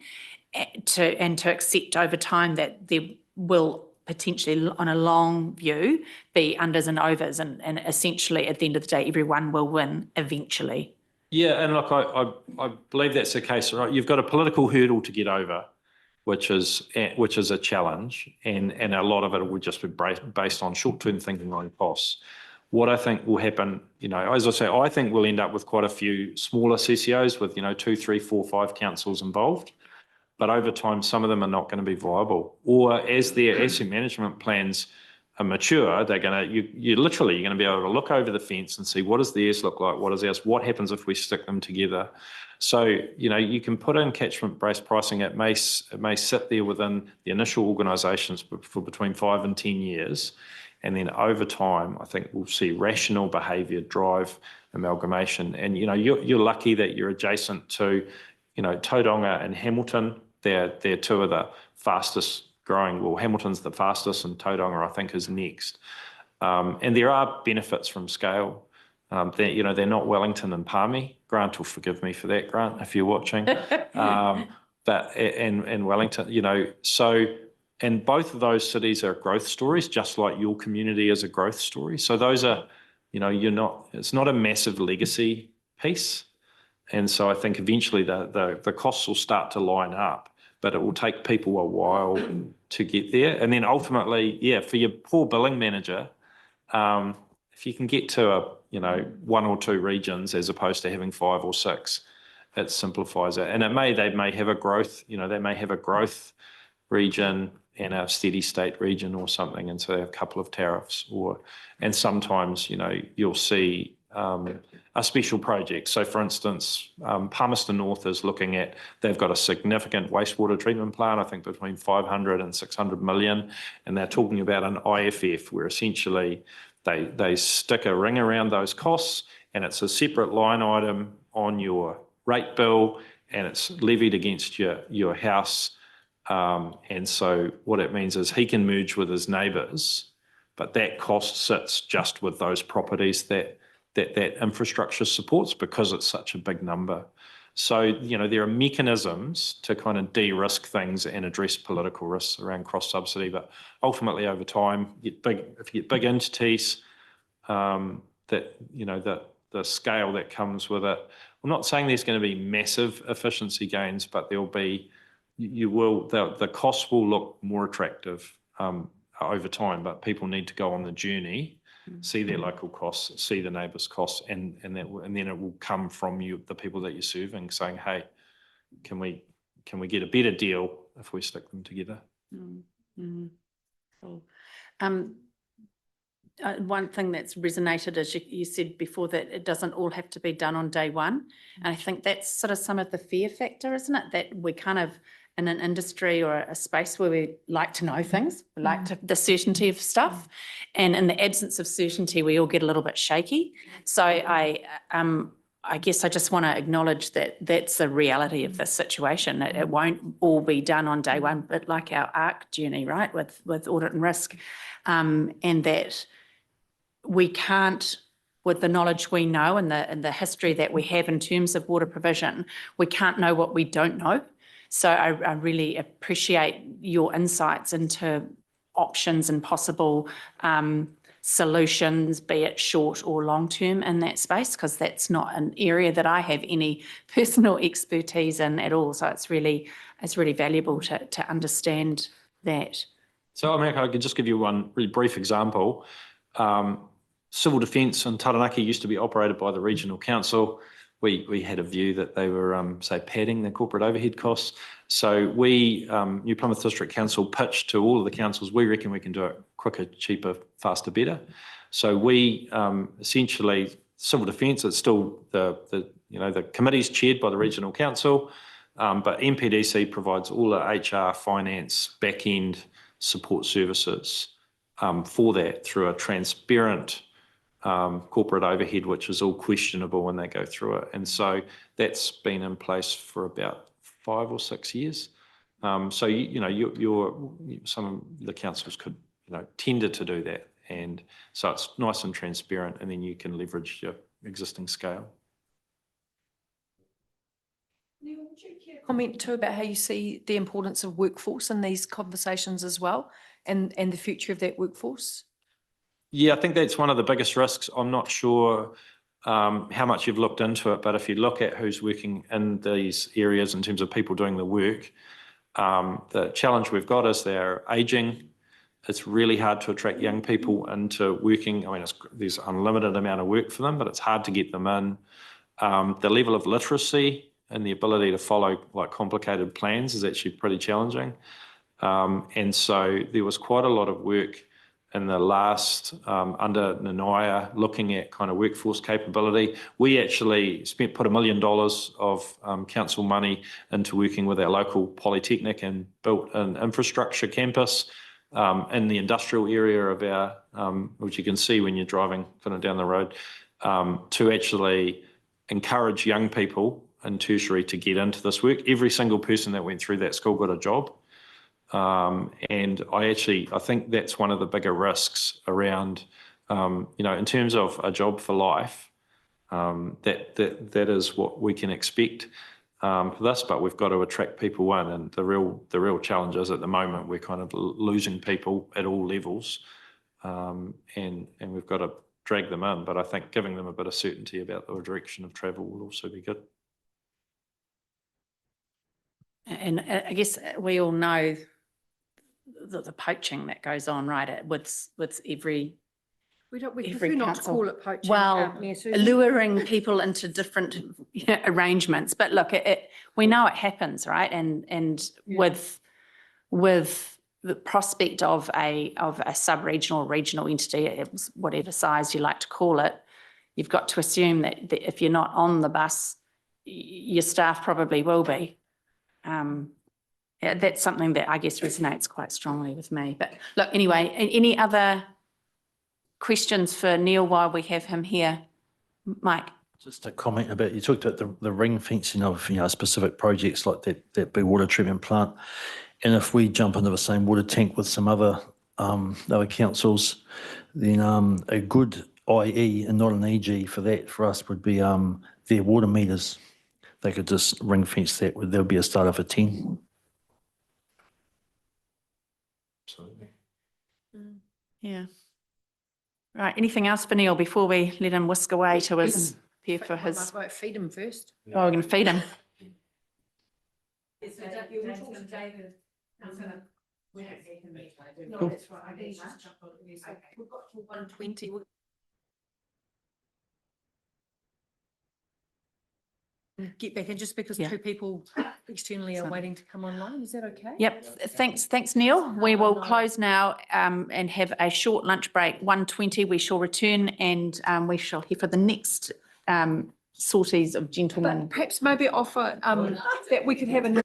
and to accept over time that there will potentially on a long view be unders and overs and essentially at the end of the day everyone will win eventually? Yeah, and look, I believe that's the case, right? You've got a political hurdle to get over, which is a challenge, and a lot of it will just be based on short-term thinking on costs. What I think will happen, as I say, I think we'll end up with quite a few smaller CCOs with 2, 3, 4, 5 councils involved. But over time, some of them are not going to be viable. Or as their asset management plans are mature, they're going to, you're going to be able to look over the fence and see what does theirs look like, what is ours, what happens if we stick them together. So, you can put in catchment-based pricing. It may sit there within the initial organisations for between 5 and 10 years. And then over time, I think we'll see rational behaviour drive amalgamation. And, you're lucky that you're adjacent to, Tauranga and Hamilton. They're two of the fastest growing. Well, Hamilton's the fastest and Tauranga, I think, is next. And there are benefits from scale. They're not Wellington and Palmy. Grant will forgive me for that, Grant, if you're watching. But and Wellington, and both of those cities are growth stories, just like your community is a growth story. So those are, it's not a massive legacy piece. And so I think eventually the costs will start to line up, but it will take people a while to get there. And then ultimately, for your poor billing manager, if you can get to 1 or 2 regions as opposed to having 5 or 6, it simplifies it. And they may have a growth, they may have a growth region and a steady state region or something, and so they have a couple of tariffs. And sometimes you'll see a special project. So for instance, Palmerston North is looking at, they've got a significant wastewater treatment plant, I think between 500 and 600 million, and they're talking about an IFF where essentially they stick a ring around those costs, and it's a separate line item on your rate bill, and it's levied against your house. And so what it means is he can merge with his neighbours, but that cost sits just with those properties that that infrastructure supports because it's such a big number. So, you know, there are mechanisms to kind of de-risk things and address political risks around cross-subsidy, but ultimately over time, if you get big entities, that, you know, the scale that comes with it. I'm not saying there's going to be massive efficiency gains, but there'll be, the costs will look more attractive over time, but people need to go on the journey, see their local costs, see the neighbours' costs, and then it will come from you, the people that you're serving, saying, hey, can we get a better deal if we stick them together? Cool. One thing that's resonated is you said before that it doesn't all have to be done on day one. And I think that's sort of some of the fear factor, isn't it? That we kind of, in an industry or a space where we like to know things, we like the certainty of stuff. And in the absence of certainty, we all get a little bit shaky. So I guess I just want to acknowledge that that's the reality of this situation. It won't all be done on day one, but like our ARC journey, right, with audit and risk, and that we can't, with the knowledge we know and the history that we have in terms of water provision, we can't know what we don't know. So I really appreciate your insights into options and possible solutions, be it short or long term in that space, because that's not an area that I have any personal expertise in at all. So it's really valuable to understand that. So I mean, I could just give you one really brief example. Civil Defence in Taranaki used to be operated by the Regional Council. We had a view that they were, say, padding their corporate overhead costs. So we, New Plymouth District Council, pitched to all of the councils, we reckon we can do it quicker, cheaper, faster, better. So we essentially, Civil Defence, it's still the committee's chaired by the Regional Council, but NPDC provides all the HR, finance, back-end support services for that through a transparent corporate overhead, which is all questionable when they go through it. And so that's been in place for about 5 or 6 years. So, some of the councils could, tender to do that. And so it's nice and transparent, and then you can leverage your existing scale. Neil, would you care to comment too about how you see the importance of workforce in these conversations as well, and the future of that workforce? Yeah, I think that's one of the biggest risks. I'm not sure how much you've looked into it, but if you look at who's working in these areas in terms of people doing the work, the challenge we've got is they're ageing. It's really hard to attract young people into working. I mean, there's unlimited amount of work for them, but it's hard to get them in. The level of literacy and the ability to follow like complicated plans is actually pretty challenging. And so there was quite a lot of work in the last, under Nanaia, looking at kind of workforce capability. We actually put $1 million of council money into working with our local polytechnic and built an infrastructure campus in the industrial area of our, which you can see when you're driving kind of down the road, to actually encourage young people in tertiary to get into this work. Every single person that went through that school got a job. And I think that's one of the bigger risks around, in terms of a job for life, that is what we can expect for this, but we've got to attract people in. And the real challenge is at the moment, we're kind of losing people at all levels, and we've got to drag them in. But I think giving them a bit of certainty about the direction of travel will also be good. And I guess we all know the poaching that goes on, right? With every We every prefer not to council. call it poaching. Well, Mayor Susan. luring people into different arrangements, but look, we know it happens, right? And with the prospect of a sub-regional, regional entity, whatever size you like to call it, you've got to assume that if you're not on the bus, your staff probably will be. That's something that I guess resonates quite strongly with me. But look, anyway, any other questions for Neil while we have him here? Mike? Just a comment about, you talked about the ring fencing of, specific projects like that big water treatment plant. And if we jump into the same water tank with some other councils, then a good IE and not an EG for that, for us would be their water meters. They could just ring fence that, there'll be a start off at 10. Yeah. Right, anything else for Neil before we let him whisk away to his, prepare for his, Feed them first. oh, we're going to feed him. No, that's right. We've got to 120. Get back in just because Yeah. two people externally are waiting to come online. Is that okay? Yep, thanks, Neil. We will close now and have a short lunch break. 1:20, we shall return and we shall hear for the next sorties of gentlemen. But perhaps maybe offer that we could have a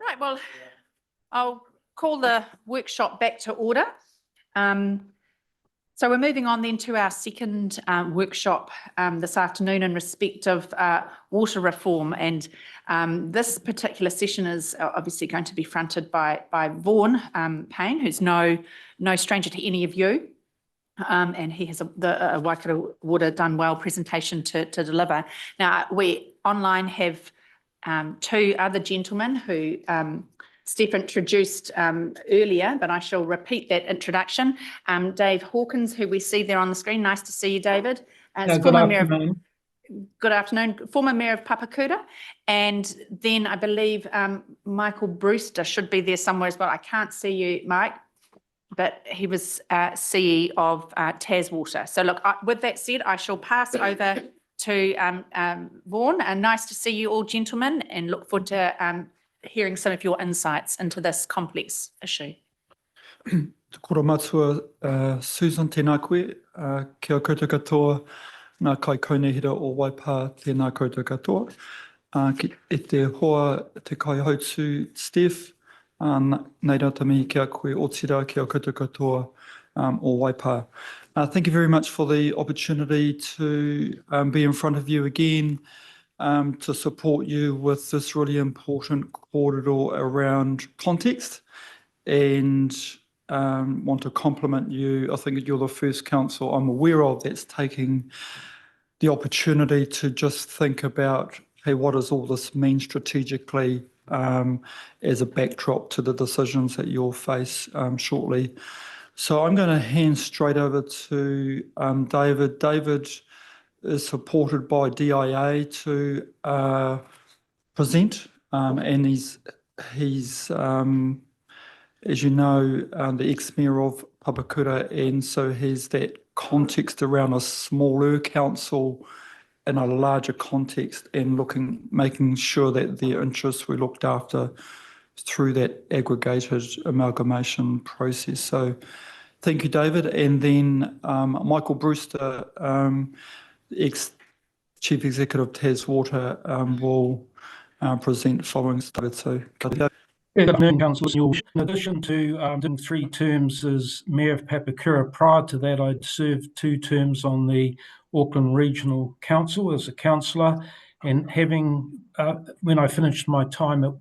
Right, well, I'll call the workshop back to order. So we're moving on then to our second workshop this afternoon in respect of water reform. And this particular session is obviously going to be fronted by Vaughan Payne, who's no stranger to any of you. And he has the Waikato Water Done Well presentation to deliver. Now, we online have two other gentlemen who Steph introduced earlier, but I shall repeat that introduction. Dave Hawkins, who we see there on the screen. Nice to see you, David. Good afternoon. Good afternoon. Former Mayor of Papakura. And then I believe Michael Brewster should be there somewhere as well. I can't see you, Mike, but he was CE of Taswater. So look, with that said, I shall pass over to Vaughan. And nice to see you all, gentlemen, and look forward to hearing some of your insights into this complex issue. Te kora matua, Susan tēnā koe, kia koutou katoa, ngā kai kaunehira o Waipā, tēnā koutou katoa. E te hoa te kai hautu Steph, nei rata mihi kia koe otira, kia koutou katoa o Waipā. Thank you very much for the opportunity to be in front of you again, to support you with this really important corridor around context, and want to compliment you. I think you're the first council I'm aware of that's taking the opportunity to just think about, hey, what does all this mean strategically as a backdrop to the decisions that you'll face shortly. So I'm going to hand straight over to David. David is supported by DIA to present, and he's as you know, the ex-mayor of Papakura, and so has that context around a smaller council in a larger context, and making sure that their interests were looked after through that aggregated amalgamation process. So thank you, David. And then Michael Brewster, ex-Chief Executive of Taswater, will present following David. So, Good afternoon, Councillors. In addition to doing 3 terms as Mayor of Papakura, prior to that I'd served 2 terms on the Auckland Regional Council as a councillor, and having, when I finished my time at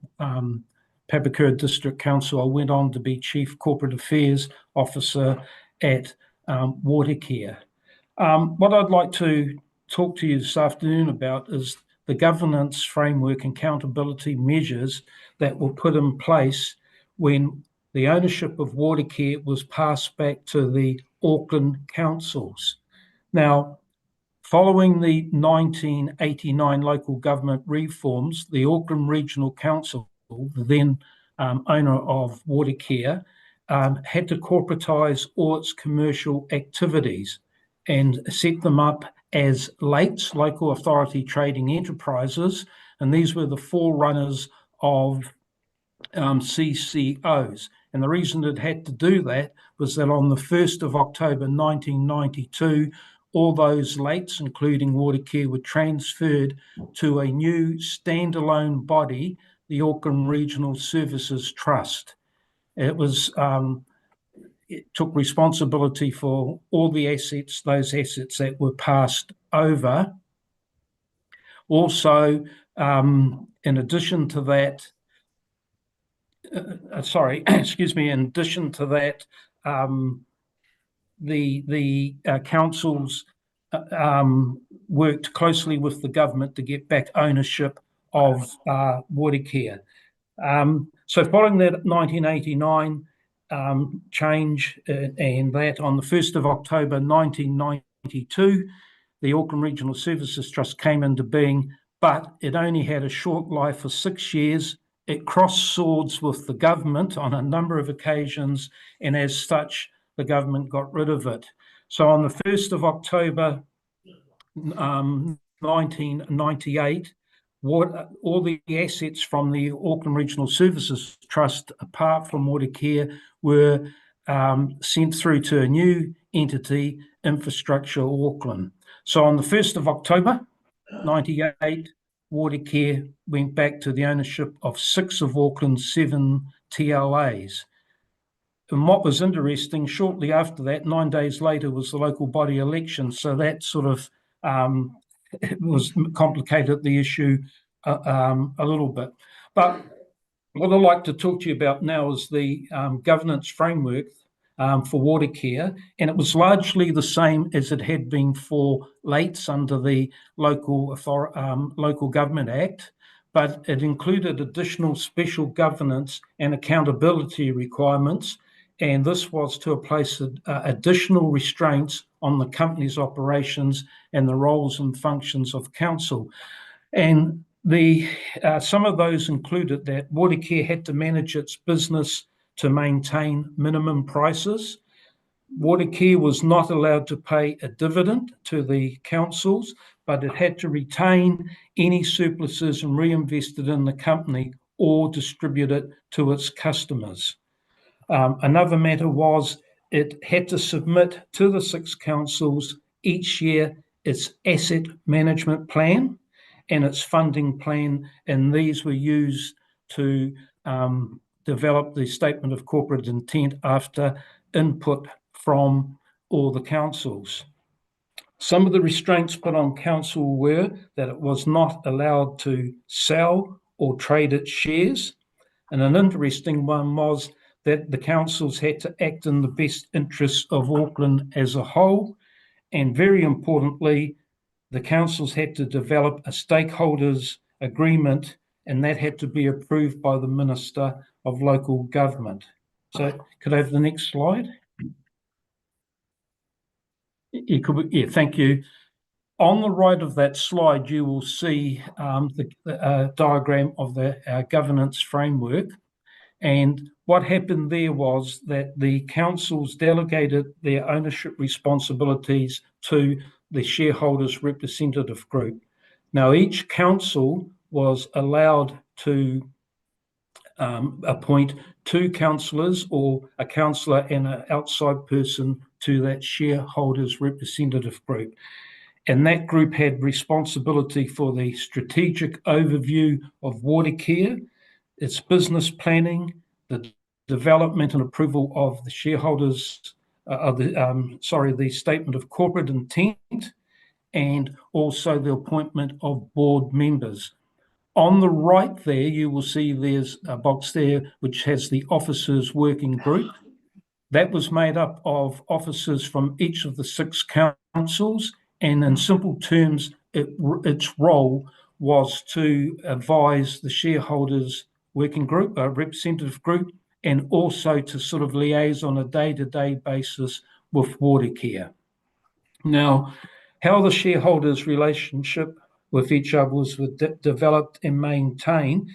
Papakura District Council, I went on to be Chief Corporate Affairs Officer at Watercare. What I'd like to talk to you this afternoon about is the governance framework and accountability measures that were put in place when the ownership of Watercare was passed back to the Auckland councils. Now, following the 1989 local government reforms, the Auckland Regional Council, the then owner of Watercare, had to corporatise all its commercial activities and set them up as LATEs, Local Authority Trading Enterprises, and these were the forerunners of CCOs. And the reason it had to do that was that on the 1st of October 1992, all those LATEs, including Watercare, were transferred to a new standalone body, the Auckland Regional Services Trust. It was it took responsibility for all the assets, those assets that were passed over. Also, in addition to that, in addition to that, the councils worked closely with the government to get back ownership of Watercare. So following that 1989 change, and that on the 1st of October 1992, the Auckland Regional Services Trust came into being, but it only had a short life of 6 years. It crossed swords with the government on a number of occasions, and as such, the government got rid of it. So on the 1st of October 1998, all the assets from the Auckland Regional Services Trust, apart from Watercare, were sent through to a new entity, Infrastructure Auckland. So on the 1st of October 98, Watercare went back to the ownership of 6 of Auckland's 7 TLAs. And what was interesting, shortly after that, 9 days later, was the local body election. So that sort of it was complicated the issue a little bit. But what I'd like to talk to you about now is the governance framework for Watercare, and it was largely the same as it had been for LATES under the Local Government Act, but it included additional special governance and accountability requirements, and this was to place additional restraints on the company's operations and the roles and functions of council. And some of those included that Watercare had to manage its business to maintain minimum prices. Watercare was not allowed to pay a dividend to the councils, but it had to retain any surpluses and reinvest it in the company or distribute it to its customers. Another matter was it had to submit to the 6 councils each year its asset management plan and its funding plan, and these were used to develop the statement of corporate intent after input from all the councils. Some of the restraints put on council were that it was not allowed to sell or trade its shares, and an interesting one was that the councils had to act in the best interests of Auckland as a whole, and very importantly, the councils had to develop a stakeholders agreement, and that had to be approved by the Minister of Local Government. So could I have the next slide? Yeah, thank you. On the right of that slide, you will see the diagram of the governance framework. And what happened there was that the councils delegated their ownership responsibilities to the shareholders representative group. Now, each council was allowed to appoint 2 councillors or a councillor and an outside person to that shareholders representative group. And that group had responsibility for the strategic overview of Watercare, its business planning, the development and approval of the shareholders, the statement of corporate intent, and also the appointment of board members. On the right there, you will see there's a box there which has the officers working group. That was made up of officers from each of the 6 councils, and in simple terms, its role was to advise the shareholders working group, representative group, and also to sort of liaise on a day-to-day basis with Watercare. Now, how the shareholders' relationship with each other was developed and maintained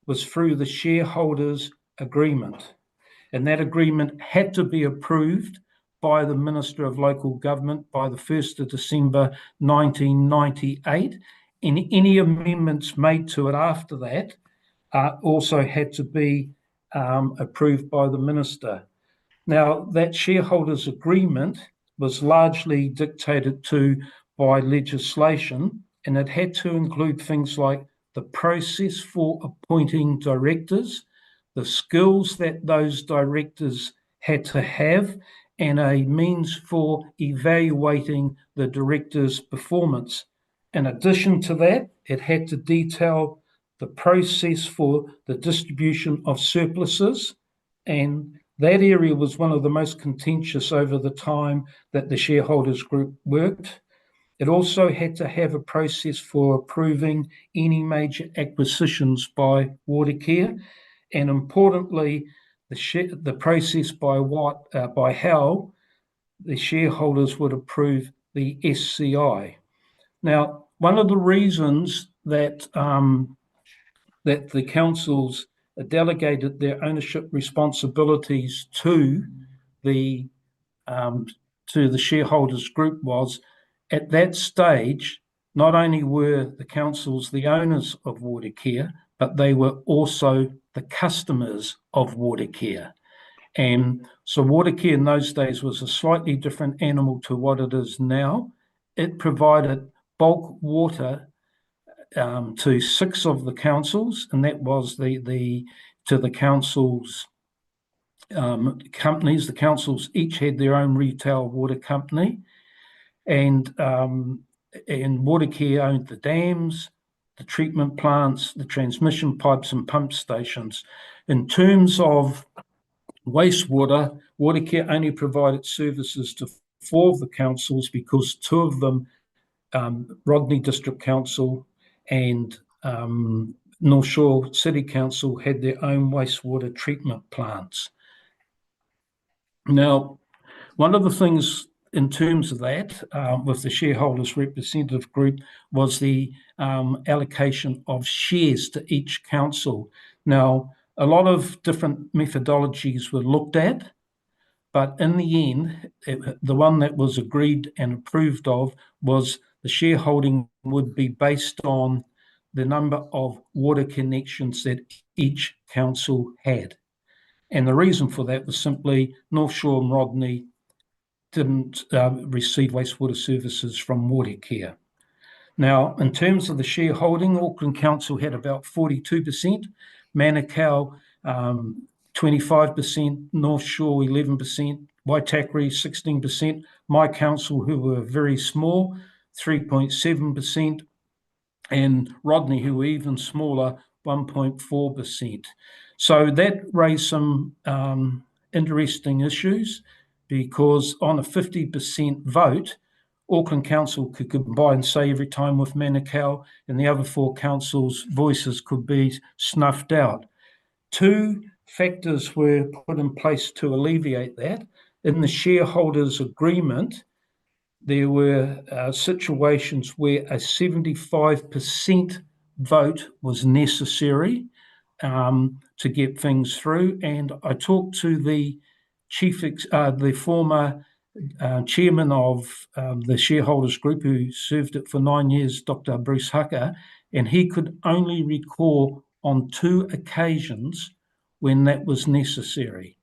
was through the shareholders' agreement. And that agreement had to be approved by the Minister of Local Government by the 1st of December 1998. And any amendments made to it after that also had to be approved by the Minister. Now, that shareholders' agreement was largely dictated to by legislation, and it had to include things like the process for appointing directors, the skills that those directors had to have, and a means for evaluating the director's performance. In addition to that, it had to detail the process for the distribution of surpluses, and that area was one of the most contentious over the time that the shareholders group worked. It also had to have a process for approving any major acquisitions by Watercare, and importantly, the process by how the shareholders would approve the SCI. Now, one of the reasons that the councils delegated their ownership responsibilities to the shareholders group was, at that stage, not only were the councils the owners of Watercare, but they were also the customers of Watercare. And so Watercare in those days was a slightly different animal to what it is now. It provided bulk water to 6 of the councils, and that was to the councils' companies. The councils each had their own retail water company, and Watercare owned the dams, the treatment plants, the transmission pipes and pump stations. In terms of wastewater, Watercare only provided services to 4 of the councils because 2 of them, Rodney District Council and North Shore City Council, had their own wastewater treatment plants. Now, one of the things in terms of that, with the shareholders representative group, was the allocation of shares to each council. Now, a lot of different methodologies were looked at, but in the end, the one that was agreed and approved of was the shareholding would be based on the number of water connections that each council had. And the reason for that was simply North Shore and Rodney didn't receive wastewater services from Watercare. Now, in terms of the shareholding, Auckland Council had about 42%, Manukau 25%, North Shore 11%, Waitakere 16%, my council, who were very small, 3.7%, and Rodney, who were even smaller, 1.4%. So that raised some interesting issues, because on a 50% vote, Auckland Council could combine Save Time with Manukau, and the other 4 councils' voices could be snuffed out. 2 factors were put in place to alleviate that. In the shareholders' agreement, there were situations where a 75% vote was necessary to get things through. And I talked to the the former chairman of the shareholders group, who served it for 9 years, Dr. Bruce Hucker, and he could only recall on 2 occasions when that was necessary.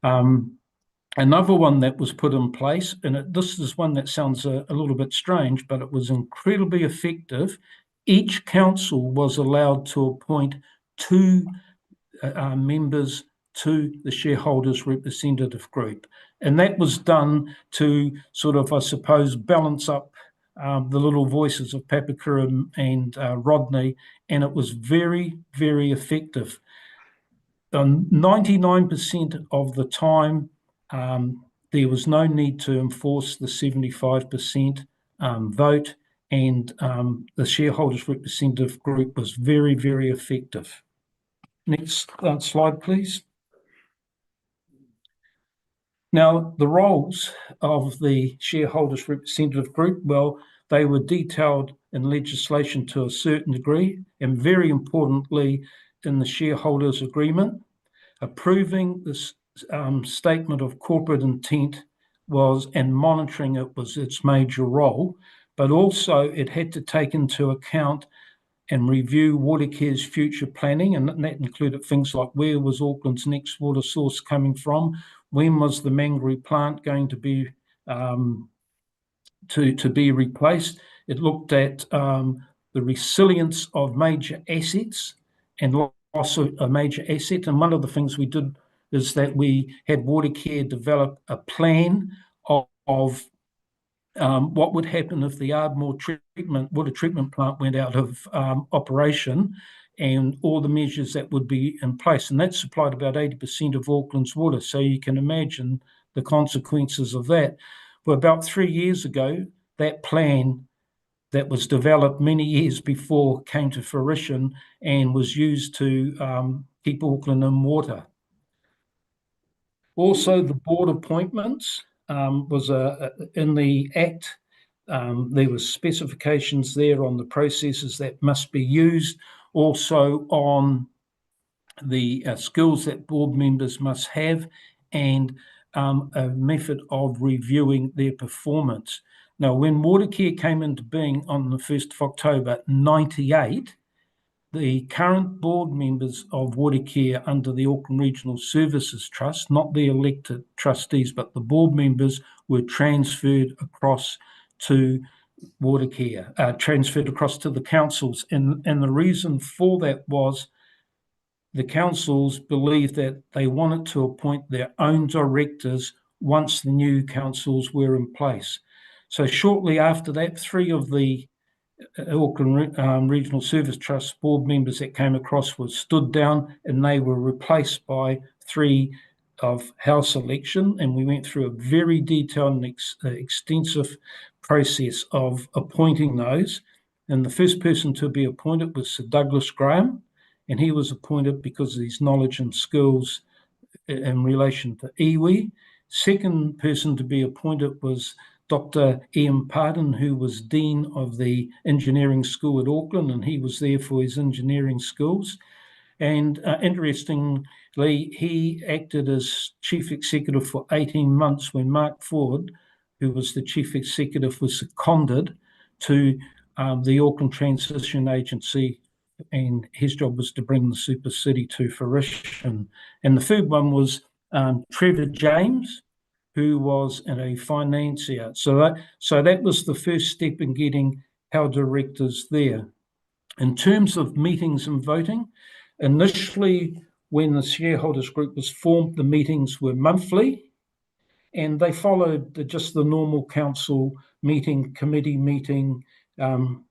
Another one that was put in place, and this is one that sounds a little bit strange, but it was incredibly effective. Each council was allowed to appoint 2 members to the shareholders representative group. And that was done to sort of, I suppose, balance up the little voices of Papakura and Rodney, and it was very, very effective. 99% of the time, there was no need to enforce the 75% vote, and the shareholders representative group was very, very effective. Next slide, please. Now, the roles of the shareholders representative group, well, they were detailed in legislation to a certain degree, and very importantly, in the shareholders agreement. Approving this statement of corporate intent was, and monitoring it was its major role, but also it had to take into account and review Watercare's future planning, and that included things like where was Auckland's next water source coming from, when was the Mangere plant going to be replaced. It looked at the resilience of major assets and loss of a major asset. And one of the things we did is that we had Watercare develop a plan of what would happen if the Ardmore water treatment plant went out of operation, and all the measures that would be in place. And that supplied about 80% of Auckland's water. So you can imagine the consequences of that. Well, about 3 years ago, that plan that was developed many years before came to fruition and was used to keep Auckland in water. Also, the board appointments was in the Act. There were specifications there on the processes that must be used, also on the skills that board members must have, and a method of reviewing their performance. Now, when Watercare came into being on the 1st of October 98, the current board members of Watercare under the Auckland Regional Services Trust, not the elected trustees, but the board members, were transferred across to Watercare, transferred across to the councils. And the reason for that was the councils believed that they wanted to appoint their own directors once the new councils were in place. So shortly after that, 3 of the Auckland Regional Service Trust board members that came across were stood down, and they were replaced by 3 of house election. And we went through a very detailed and extensive process of appointing those. And the first person to be appointed was Sir Douglas Graham, and he was appointed because of his knowledge and skills in relation to iwi. Second person to be appointed was Dr. Ian Pardon, who was Dean of the Engineering School at Auckland, and he was there for his engineering skills. And interestingly, he acted as Chief Executive for 18 months when Mark Ford, who was the Chief Executive, was seconded to the Auckland Transition Agency, and his job was to bring the Super City to fruition. And the third one was Trevor James, who was a financier. So that was the first step in getting our directors there. In terms of meetings and voting, initially when the shareholders group was formed, the meetings were monthly, and they followed just the normal council meeting, committee meeting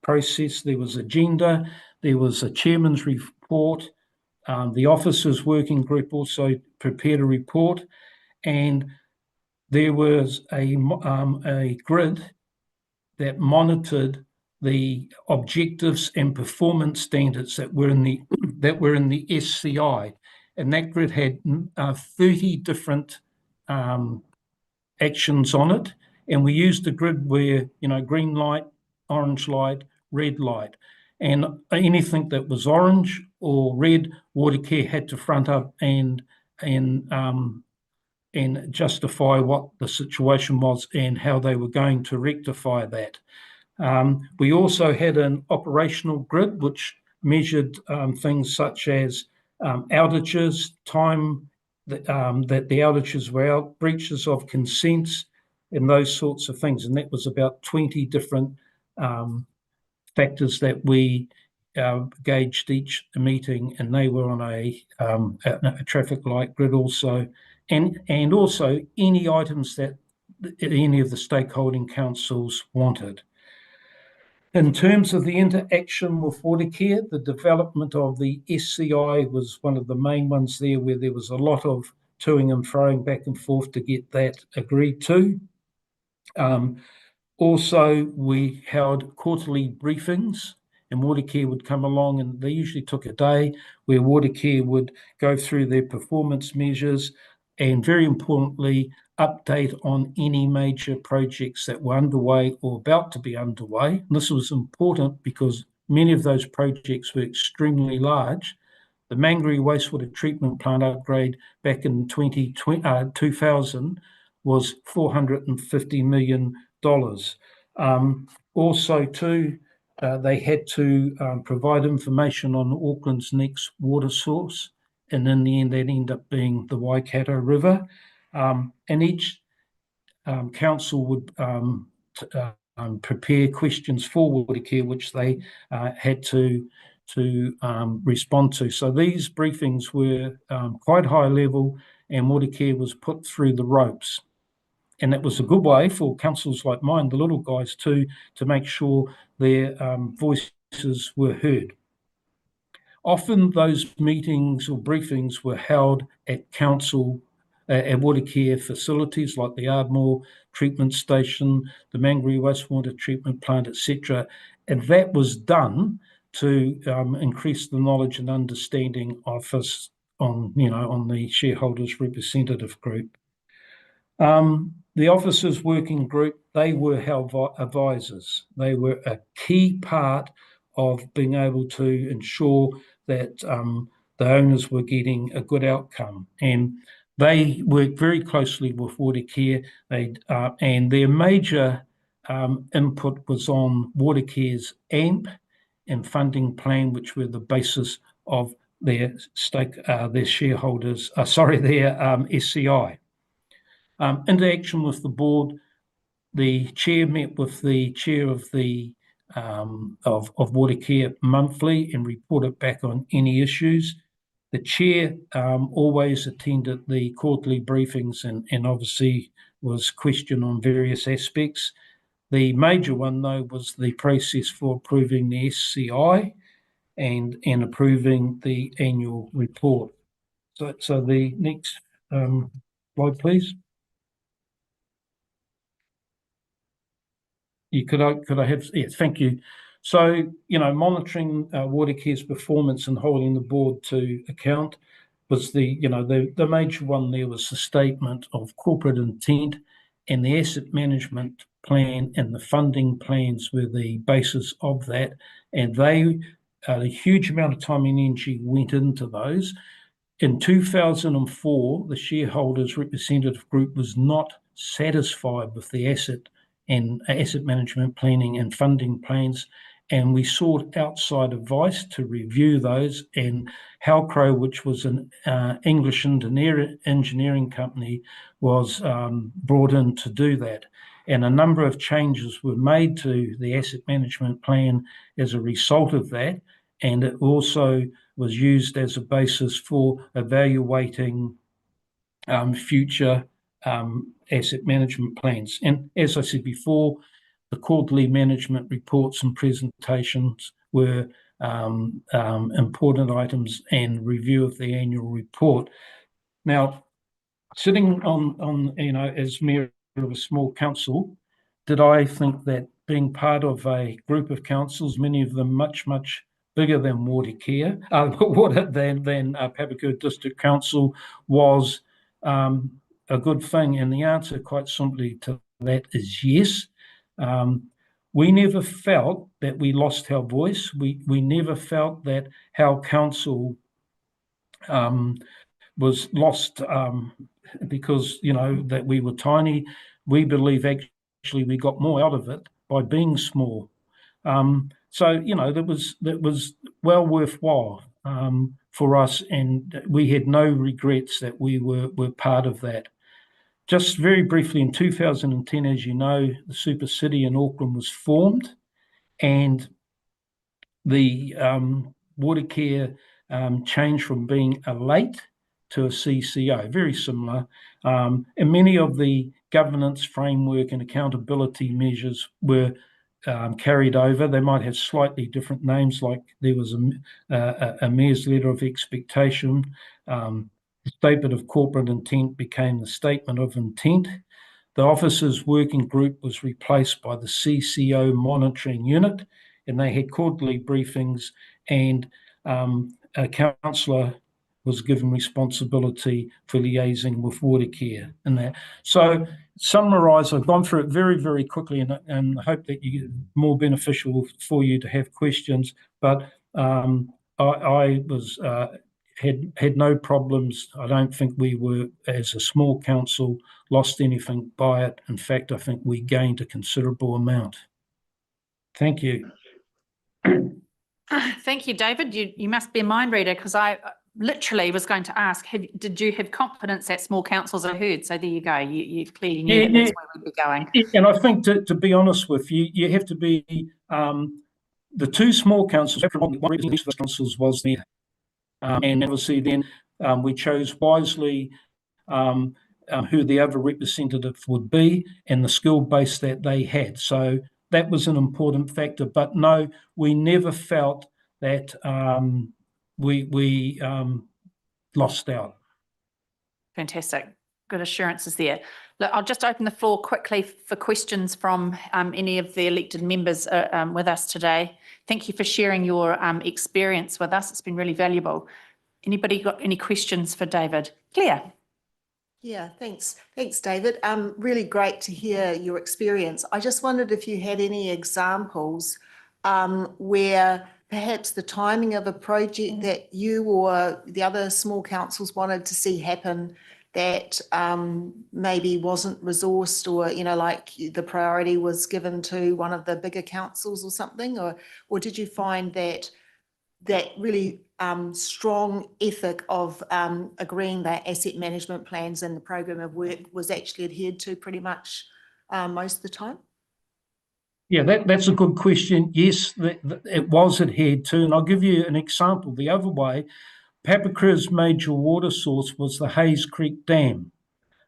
process. There was agenda, there was a chairman's report, the officers working group also prepared a report, and there was a grid that monitored the objectives and performance standards that were in the SCI, and that grid had 30 different actions on it, and we used a grid where green light, orange light, red light, and anything that was orange or red, Watercare had to front up and justify what the situation was and how they were going to rectify that. We also had an operational grid which measured things such as outages, time that the outages were out, breaches of consents, and those sorts of things. And that was about 20 different factors that we gauged each meeting, and they were on a traffic light grid also. And also any items that any of the stakeholding councils wanted. In terms of the interaction with Watercare, the development of the SCI was one of the main ones there, where there was a lot of toing and froing back and forth to get that agreed to. Also, we held quarterly briefings, and Watercare would come along, and they usually took a day, where Watercare would go through their performance measures and, very importantly, update on any major projects that were underway or about to be underway. And this was important because many of those projects were extremely large. The Mangere Wastewater Treatment Plant upgrade back in 2000 was $450 million. Also, too, they had to provide information on Auckland's next water source, and in the end, that ended up being the Waikato River. And each council would prepare questions for Watercare, which they had to respond to. So these briefings were quite high level, and Watercare was put through the ropes. And that was a good way for councils like mine, the little guys, to make sure their voices were heard. Often those meetings or briefings were held at council, at Watercare facilities like the Ardmore Treatment Station, the Mangere Wastewater Treatment Plant, etc. And that was done to increase the knowledge and understanding of us on the shareholders representative group. The officers working group, they were our advisors. They were a key part of being able to ensure that the owners were getting a good outcome. And they worked very closely with Watercare, and their major input was on Watercare's AMP and funding plan, which were the basis of their shareholders, their SCI. Interaction with the board, the chair met with the chair of the of Watercare monthly and reported back on any issues. The chair always attended the quarterly briefings and obviously was questioned on various aspects. The major one, though, was the process for approving the SCI and approving the annual report. So the next slide, please. Could I have, yes, thank you. So, monitoring Watercare's performance and holding the board to account was the major one there was the statement of corporate intent, and the asset management plan and the funding plans were the basis of that. And a huge amount of time and energy went into those. In 2004, the shareholders representative group was not satisfied with the asset management planning and funding plans, and we sought outside advice to review those. And Halcrow, which was an English engineering company, was brought in to do that. And a number of changes were made to the asset management plan as a result of that. And it also was used as a basis for evaluating future asset management plans. And as I said before, the quarterly management reports and presentations were important items, and review of the annual report. Now, sitting on as mayor of a small council, did I think that being part of a group of councils, many of them much bigger than Watercare, than Papakura District Council, was a good thing? And the answer, quite simply, to that is yes. We never felt that we lost our voice. We never felt that our council was lost because that we were tiny. We believe actually we got more out of it by being small. So that was well worthwhile for us, and we had no regrets that we were part of that. Just very briefly, in 2010, as you know, the Super City in Auckland was formed, and the Watercare changed from being a late to a CCO, very similar. And many of the governance framework and accountability measures were carried over. They might have slightly different names, like there was a mayor's letter of expectation. The statement of corporate intent became the statement of intent. The officers' working group was replaced by the CCO monitoring unit, and they had quarterly briefings, and a councillor was given responsibility for liaising with Watercare and that. So, summarise, I've gone through it very, very quickly, and hope that you get more beneficial for you to have questions. But I was had no problems. I don't think we were, as a small council, lost anything by it. In fact, I think we gained a considerable amount. Thank you. Thank you, David. You must be a mind reader, because I literally was going to ask, did you have confidence that small councils are heard? So there you go. You clearly knew that that's where we'd be going. And I think, to be honest with you, you have to be the two small councils. One of the councils was there, and obviously then we chose wisely who the other representative would be and the skill base that they had. So that was an important factor. But no, we never felt that we lost out. Fantastic. Good assurances there. Look, I'll just open the floor quickly for questions from any of the elected members with us today. Thank you for sharing your experience with us. It's been really valuable. Anybody got any questions for David? Claire? Yeah, thanks. Thanks, David. Really great to hear your experience. I just wondered if you had any examples where perhaps the timing of a project that you or the other small councils wanted to see happen that maybe wasn't resourced, or, like the priority was given to one of the bigger councils or something, or did you find that really strong ethic of agreeing that asset management plans and the program of work was actually adhered to pretty much most of the time? Yeah, that's a good question. Yes, it was adhered to, and I'll give you an example. The other way, Papakura's major water source was the Hayes Creek Dam.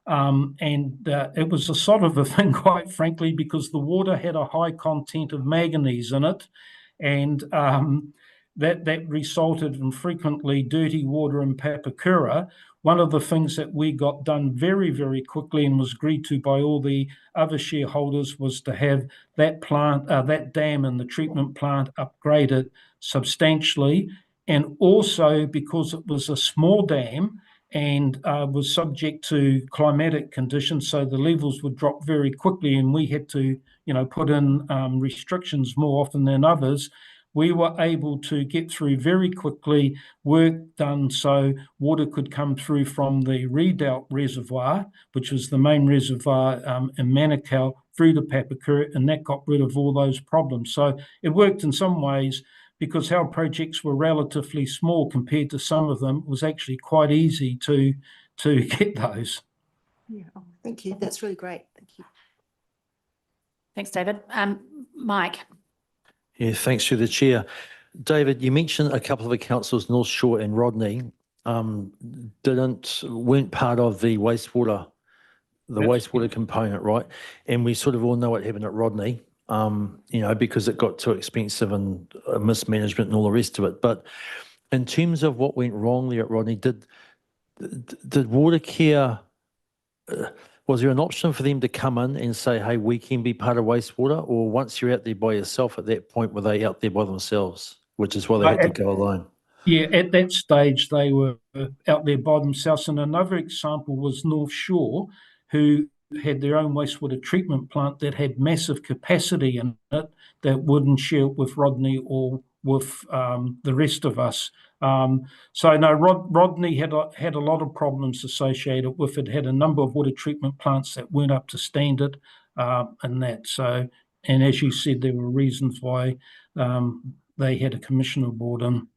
It was a sort of a thing, quite frankly, because the water had a high content of manganese in it, and that resulted in frequently dirty water in Papakura. One of the things that we got done very, very quickly and was agreed to by all the other shareholders was to have that plant, that dam and the treatment plant upgraded substantially. And also because it was a small dam and was subject to climatic conditions, so the levels would drop very quickly and we had to, put in restrictions more often than others. We were able to get through very quickly, work done so water could come through from the Redoubt Reservoir, which was the main reservoir in Manukau, through to Papakura, and that got rid of all those problems. So it worked in some ways because our projects were relatively small compared to some of them. It was actually quite easy to get those. Yeah. Oh, thank you. That's really great. Thank you. Thanks, David. Mike. Yeah, thanks to the chair. David, you mentioned a couple of the councils, North Shore and Rodney, weren't part of the wastewater component, right? And we sort of all know what happened at Rodney, because it got too expensive and mismanagement and all the rest of it. But in terms of what went wrong there at Rodney, did Watercare, was there an option for them to come in and say, hey, we can be part of wastewater? Or once you're out there by yourself at that point, were they out there by themselves, which is why they had to go alone? Yeah, at that stage, they were out there by themselves. And another example was North Shore, who had their own wastewater treatment plant that had massive capacity in it that wouldn't share it with Rodney or with the rest of us. So no, Rodney had a lot of problems associated with it. Had a number of water treatment plants that weren't up to standard, and that. So, and as you said, there were reasons why they had a commissioner board in.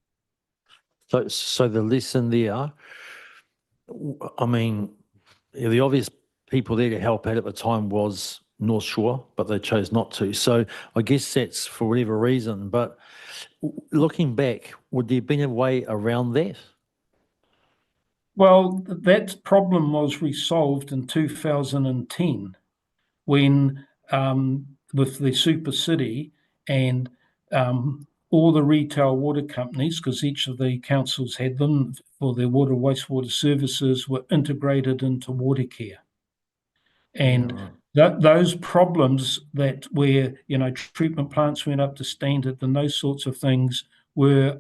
So the lesson there, I mean, the obvious people there to help out at the time was North Shore, but they chose not to. So I guess that's for whatever reason. But looking back, would there have been a way around that? Well, that problem was resolved in 2010 when with the Super City and all the retail water companies, because each of the councils had them for their water wastewater services, were integrated into Watercare. And those problems that where, treatment plants went up to standard and those sorts of things were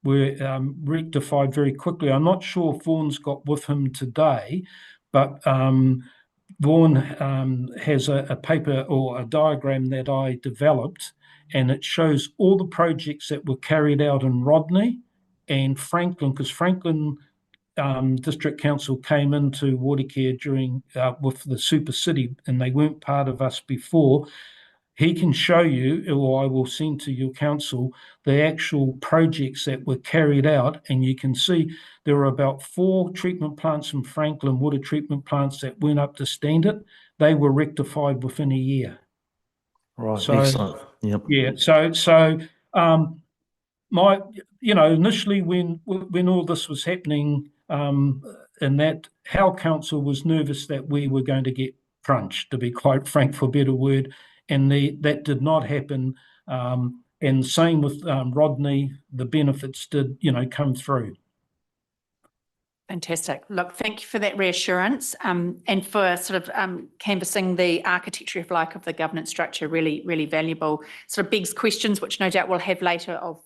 rectified very quickly. I'm not sure if Vaughan's got with him today, but Vaughan has a paper or a diagram that I developed, and it shows all the projects that were carried out in Rodney and Franklin, because Franklin District Council came into Watercare during with the Super City, and they weren't part of us before. He can show you, or I will send to your council, the actual projects that were carried out, and you can see there were about 4 treatment plants in Franklin, water treatment plants that weren't up to standard. They were rectified within a year. Right, so, excellent. Yep. Yeah, so initially when all this was happening, and that our council was nervous that we were going to get crunched, to be quite frank, for a better word, and that did not happen. And same with Rodney, the benefits did, come through. Fantastic. Look, thank you for that reassurance and for sort of canvassing the architecture, if like, of the governance structure. Really, really valuable. Sort of begs questions, which no doubt we'll have later of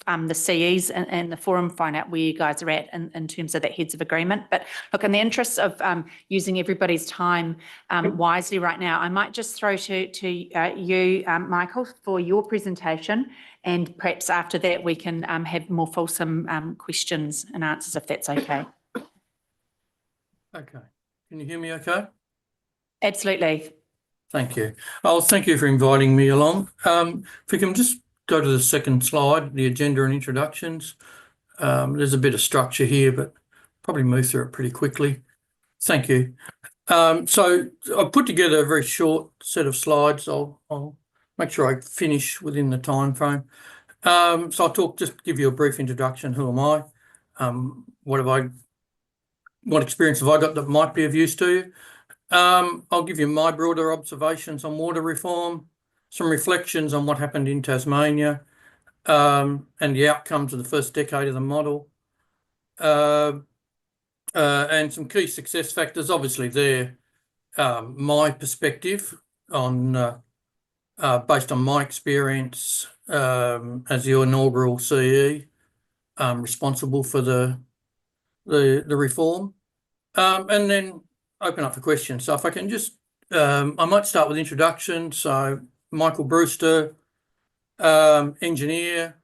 the CEs and the forum, find out where you guys are at in terms of that heads of agreement. But look, in the interest of using everybody's time wisely right now, I might just throw to you, Michael, for your presentation. And perhaps after that, we can have more fulsome questions and answers, if that's okay. Okay. Can you hear me okay? Absolutely. Thank you. Oh, thank you for inviting me along. If we can just go to the second slide, the agenda and introductions. There's a bit of structure here, but probably move through it pretty quickly. Thank you. So I've put together a very short set of slides. I'll make sure I finish within the time frame. So I'll just give you a brief introduction. Who am I? What experience have I got that might be of use to you? I'll give you my broader observations on water reform, some reflections on what happened in Tasmania, and the outcomes of the first decade of the model, and some key success factors. Obviously, they're my perspective on based on my experience as the inaugural CE responsible for the reform, and then open up for questions. So if I can just, I might start with introduction. So Michael Brewster, engineer,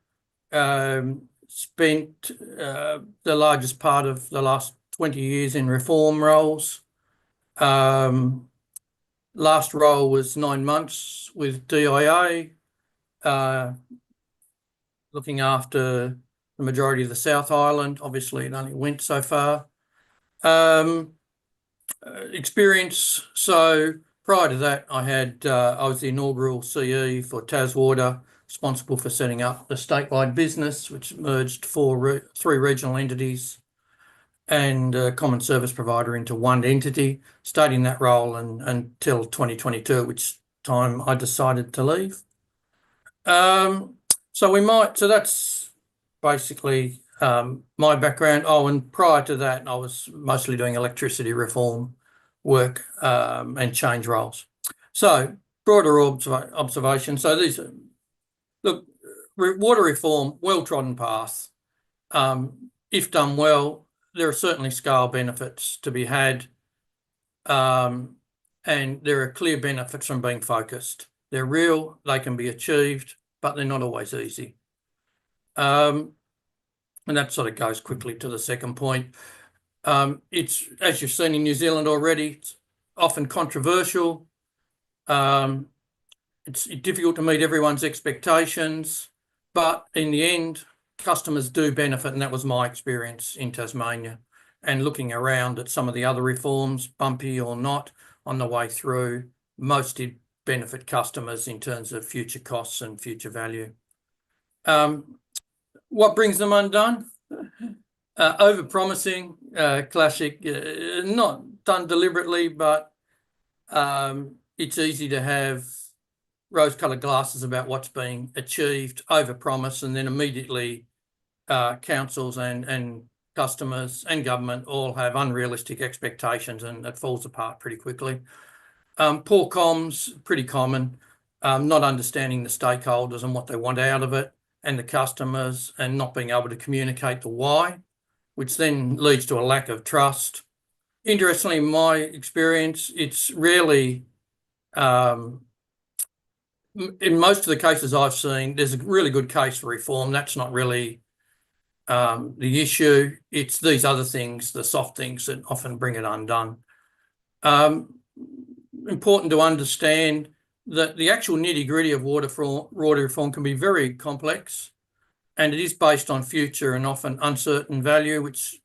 spent the largest part of the last 20 years in reform roles. Last role was 9 months with DIA, looking after the majority of the South Island. Obviously, it only went so far. Experience. So prior to that, I was the inaugural CE for Taswater, responsible for setting up the statewide business, which merged three regional entities and a common service provider into one entity, stayed in that role until 2022, at which time I decided to leave. So that's basically my background. Oh, and prior to that, I was mostly doing electricity reform work and change roles. So broader observation. So these are, look, water reform, well-trodden path. If done well, there are certainly scale benefits to be had, and there are clear benefits from being focused. They're real, they can be achieved, but they're not always easy. And that sort of goes quickly to the second point. It's, as you've seen in New Zealand already, it's often controversial. It's difficult to meet everyone's expectations, but in the end, customers do benefit, and that was my experience in Tasmania. And looking around at some of the other reforms, bumpy or not, on the way through, most did benefit customers in terms of future costs and future value. What brings them undone? Over-promising, classic, not done deliberately, but it's easy to have rose-coloured glasses about what's being achieved, over-promise, and then immediately councils and customers and government all have unrealistic expectations, and it falls apart pretty quickly. Poor comms, pretty common, not understanding the stakeholders and what they want out of it, and the customers, and not being able to communicate the why, which then leads to a lack of trust. Interestingly, in my experience, it's really, in most of the cases I've seen, there's a really good case for reform. That's not really the issue. It's these other things, the soft things, that often bring it undone. Important to understand that the actual nitty-gritty of water reform can be very complex, and it is based on future and often uncertain value, which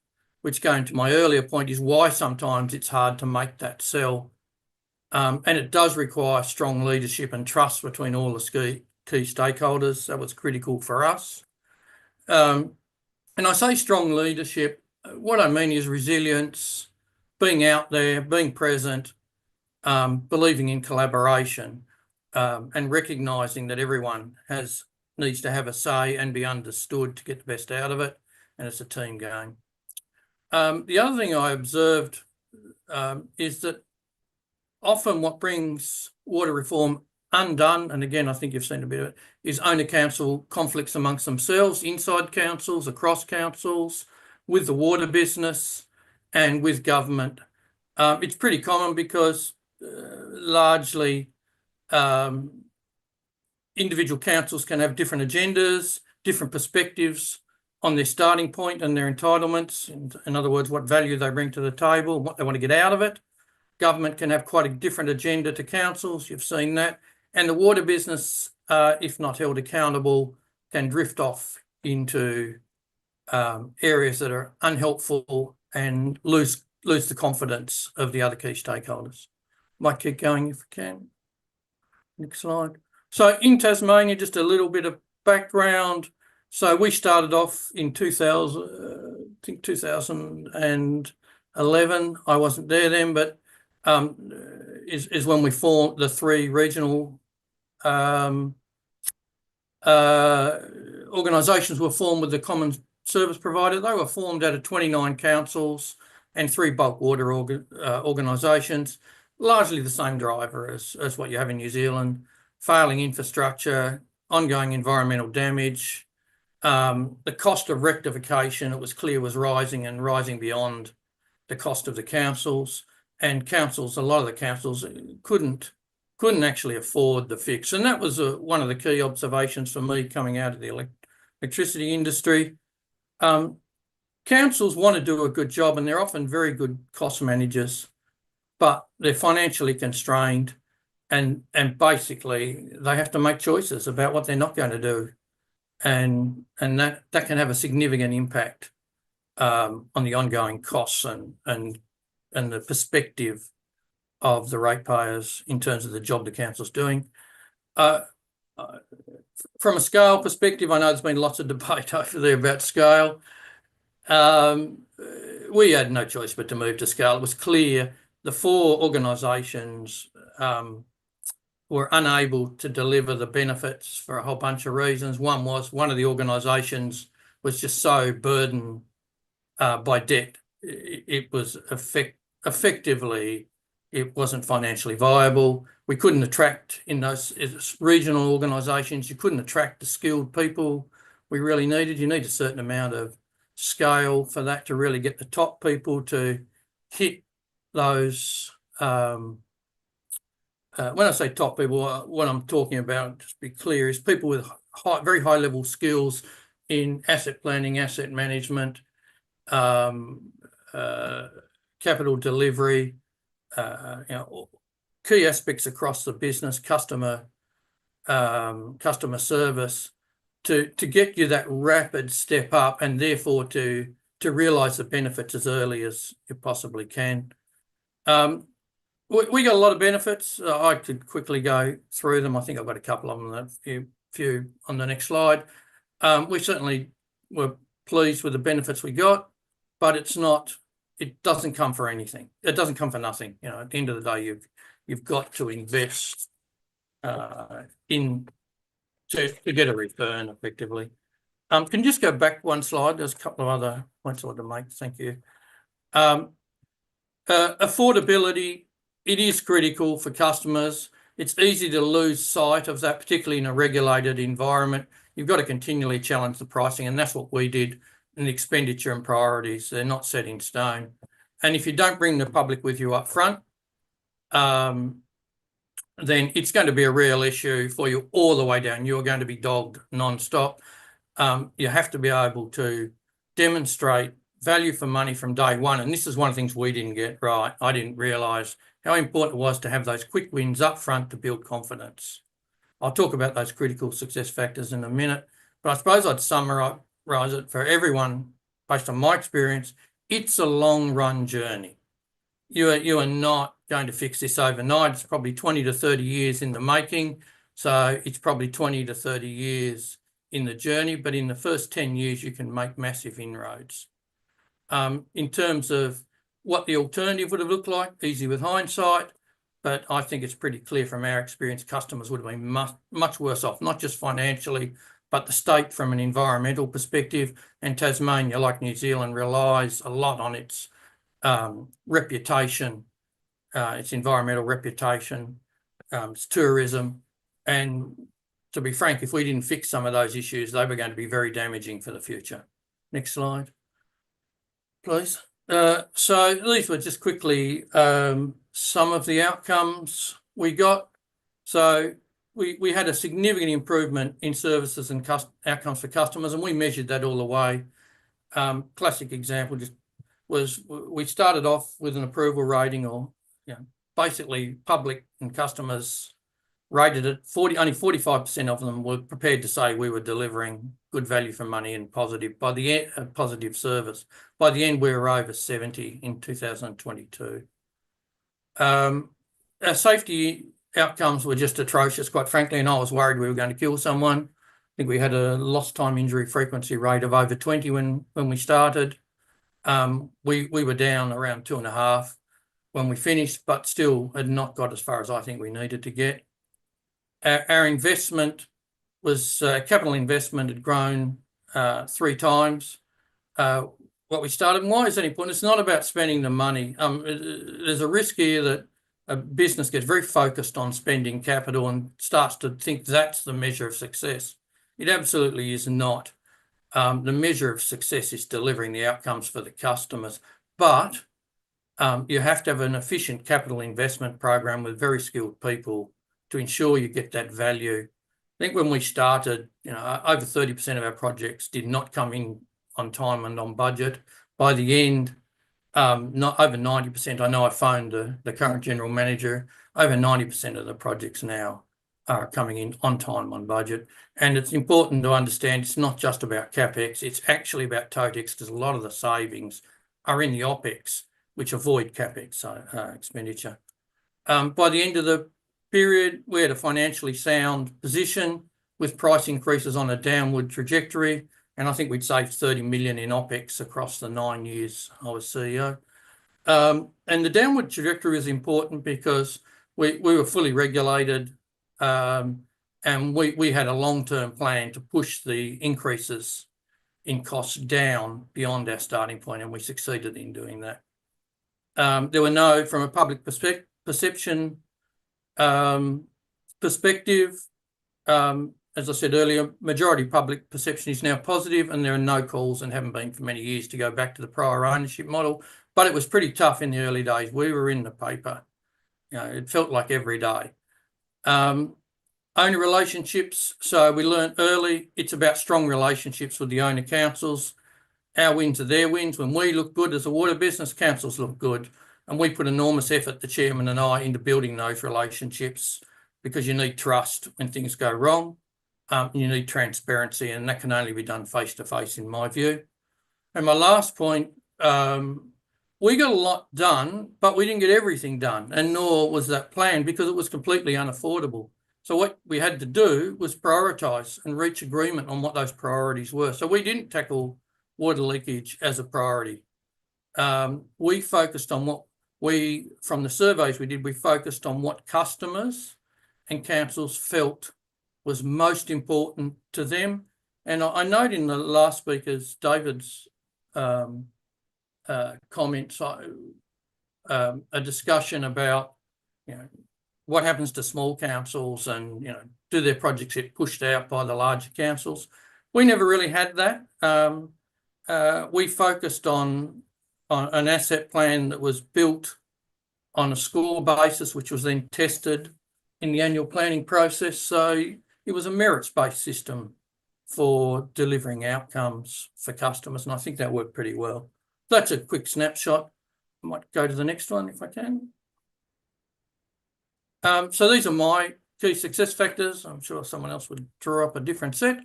going to my earlier point is why sometimes it's hard to make that sell. And it does require strong leadership and trust between all the key stakeholders. That was critical for us. And I say strong leadership, what I mean is resilience, being out there, being present, believing in collaboration, and recognising that everyone needs to have a say and be understood to get the best out of it, and it's a team game. The other thing I observed is that often what brings water reform undone, and again, I think you've seen a bit of it, is owner-council conflicts amongst themselves, inside councils, across councils, with the water business and with government. It's pretty common because largely individual councils can have different agendas, different perspectives on their starting point and their entitlements. In other words, what value they bring to the table, what they want to get out of it. Government can have quite a different agenda to councils. You've seen that. And the water business, if not held accountable, can drift off into areas that are unhelpful and lose lose the confidence of the other key stakeholders. Might keep going if we can. Next slide. So in Tasmania, just a little bit of background. So we started off in 2011. I wasn't there then, but is when we formed the 3 regional organisations were formed with the common service provider. They were formed out of 29 councils and 3 bulk water organisations, largely the same driver as what you have in New Zealand: failing infrastructure, ongoing environmental damage. The cost of rectification, it was clear, was rising and rising beyond the cost of the councils. And councils, a lot of the councils couldn't actually afford the fix. And that was one of the key observations for me coming out of the electricity industry. Councils want to do a good job, and they're often very good cost managers, but they're financially constrained, and basically they have to make choices about what they're not going to do. And that can have a significant impact on the ongoing costs and the perspective of the ratepayers in terms of the job the council's doing. From a scale perspective, I know there's been lots of debate over there about scale. We had no choice but to move to scale. It was clear the 4 organisations were unable to deliver the benefits for a whole bunch of reasons. One of the organisations was just so burdened by debt. It was effectively, it wasn't financially viable. We couldn't attract, in those regional organisations, you couldn't attract the skilled people we really needed. You need a certain amount of scale for that to really get the top people to hit those. When I say top people, what I'm talking about, just be clear, is people with very high level skills in asset planning, asset management, capital delivery, key aspects across the business, customer service, to get you that rapid step up, and therefore to realise the benefits as early as you possibly can. We got a lot of benefits. I could quickly go through them. I think I've got a couple of them, a few on the next slide. We certainly were pleased with the benefits we got, but it doesn't come for anything. It doesn't come for nothing. You know, at the end of the day, you've got to invest to get a return effectively. Can you just go back one slide? There's a couple of other points I want to make. Thank you. Affordability, it is critical for customers. It's easy to lose sight of that, particularly in a regulated environment. You've got to continually challenge the pricing, and that's what we did in the expenditure and priorities. They're not set in stone. And if you don't bring the public with you up front, then it's going to be a real issue for you all the way down. You're going to be dogged non-stop. You have to be able to demonstrate value for money from day one. And this is one of the things we didn't get right. I didn't realise how important it was to have those quick wins up front to build confidence. I'll talk about those critical success factors in a minute, but I suppose I'd summarise it for everyone based on my experience. It's a long run journey. You are not going to fix this overnight. It's probably 20 to 30 years in the making. So it's probably 20 to 30 years in the journey, but in the first 10 years, you can make massive inroads. In terms of what the alternative would have looked like, easy with hindsight, but I think it's pretty clear from our experience, customers would have been much worse off, not just financially, but the state from an environmental perspective. And Tasmania, like New Zealand, relies a lot on its reputation, its environmental reputation, its tourism. And to be frank, if we didn't fix some of those issues, they were going to be very damaging for the future. Next slide, please. So these were just quickly some of the outcomes we got. So we had a significant improvement in services and outcomes for customers, and we measured that all the way. Classic example just was we started off with an approval rating, or basically public and customers rated it 40, only 45% of them were prepared to say we were delivering good value for money and positive by the end, positive service. By the end, we were over 70 in 2022. Our safety outcomes were just atrocious, quite frankly, and I was worried we were going to kill someone. I think we had a lost time injury frequency rate of over 20 when we started. We were down around 2.5 when we finished, but still had not got as far as I think we needed to get. Our investment was, capital investment had grown 3 times what we started. And why is that important? It's not about spending the money. There's a risk here that a business gets very focused on spending capital and starts to think that's the measure of success. It absolutely is not. The measure of success is delivering the outcomes for the customers, but you have to have an efficient capital investment program with very skilled people to ensure you get that value. I think when we started, over 30% of our projects did not come in on time and on budget. By the end, not over 90%. I know I phoned the current general manager. Over 90% of the projects now are coming in on time, on budget. And it's important to understand it's not just about CapEx, it's actually about TOTEX, because a lot of the savings are in the OpEx, which avoid CapEx expenditure. By the end of the period, we had a financially sound position with price increases on a downward trajectory, and I think we'd saved 30 million in OpEx across the 9 years I was CEO. And the downward trajectory is important because we were fully regulated, and we had a long-term plan to push the increases in costs down beyond our starting point, and we succeeded in doing that. There were no, from a public perception perspective, as I said earlier, majority public perception is now positive, and there are no calls, and haven't been for many years, to go back to the prior ownership model. But it was pretty tough in the early days. We were in the paper. It felt like every day. Owner relationships. So we learned early, it's about strong relationships with the owner councils. Our wins are their wins. When we look good as a water business, councils look good. And we put enormous effort, the chairman and I, into building those relationships, because you need trust when things go wrong. You need transparency, and that can only be done face to face, in my view. And my last point, we got a lot done, but we didn't get everything done, and nor was that planned, because it was completely unaffordable. So what we had to do was prioritise and reach agreement on what those priorities were. So we didn't tackle water leakage as a priority. We focused on from the surveys we did, we focused on what customers and councils felt was most important to them. And I note in the last speaker's, David's comments, a discussion about, what happens to small councils, and, do their projects get pushed out by the larger councils? We never really had that. We focused on an asset plan that was built on a score basis, which was then tested in the annual planning process. So it was a merits-based system for delivering outcomes for customers, and I think that worked pretty well. That's a quick snapshot. I might go to the next one if I can. So these are my key success factors. I'm sure someone else would draw up a different set.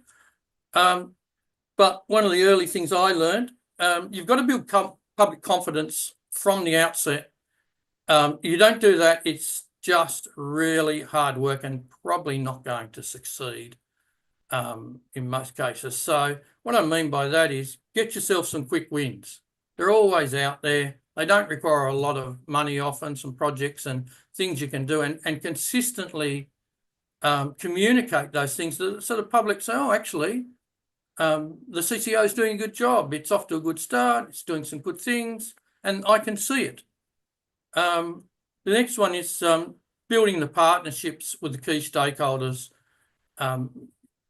But one of the early things I learned, you've got to build public confidence from the outset. You don't do that, it's just really hard work and probably not going to succeed in most cases. So what I mean by that is get yourself some quick wins. They're always out there. They don't require a lot of money, often some projects and things you can do, and consistently communicate those things so the public say, oh, actually, the CCO is doing a good job. It's off to a good start. It's doing some good things, and I can see it. The next one is building the partnerships with the key stakeholders.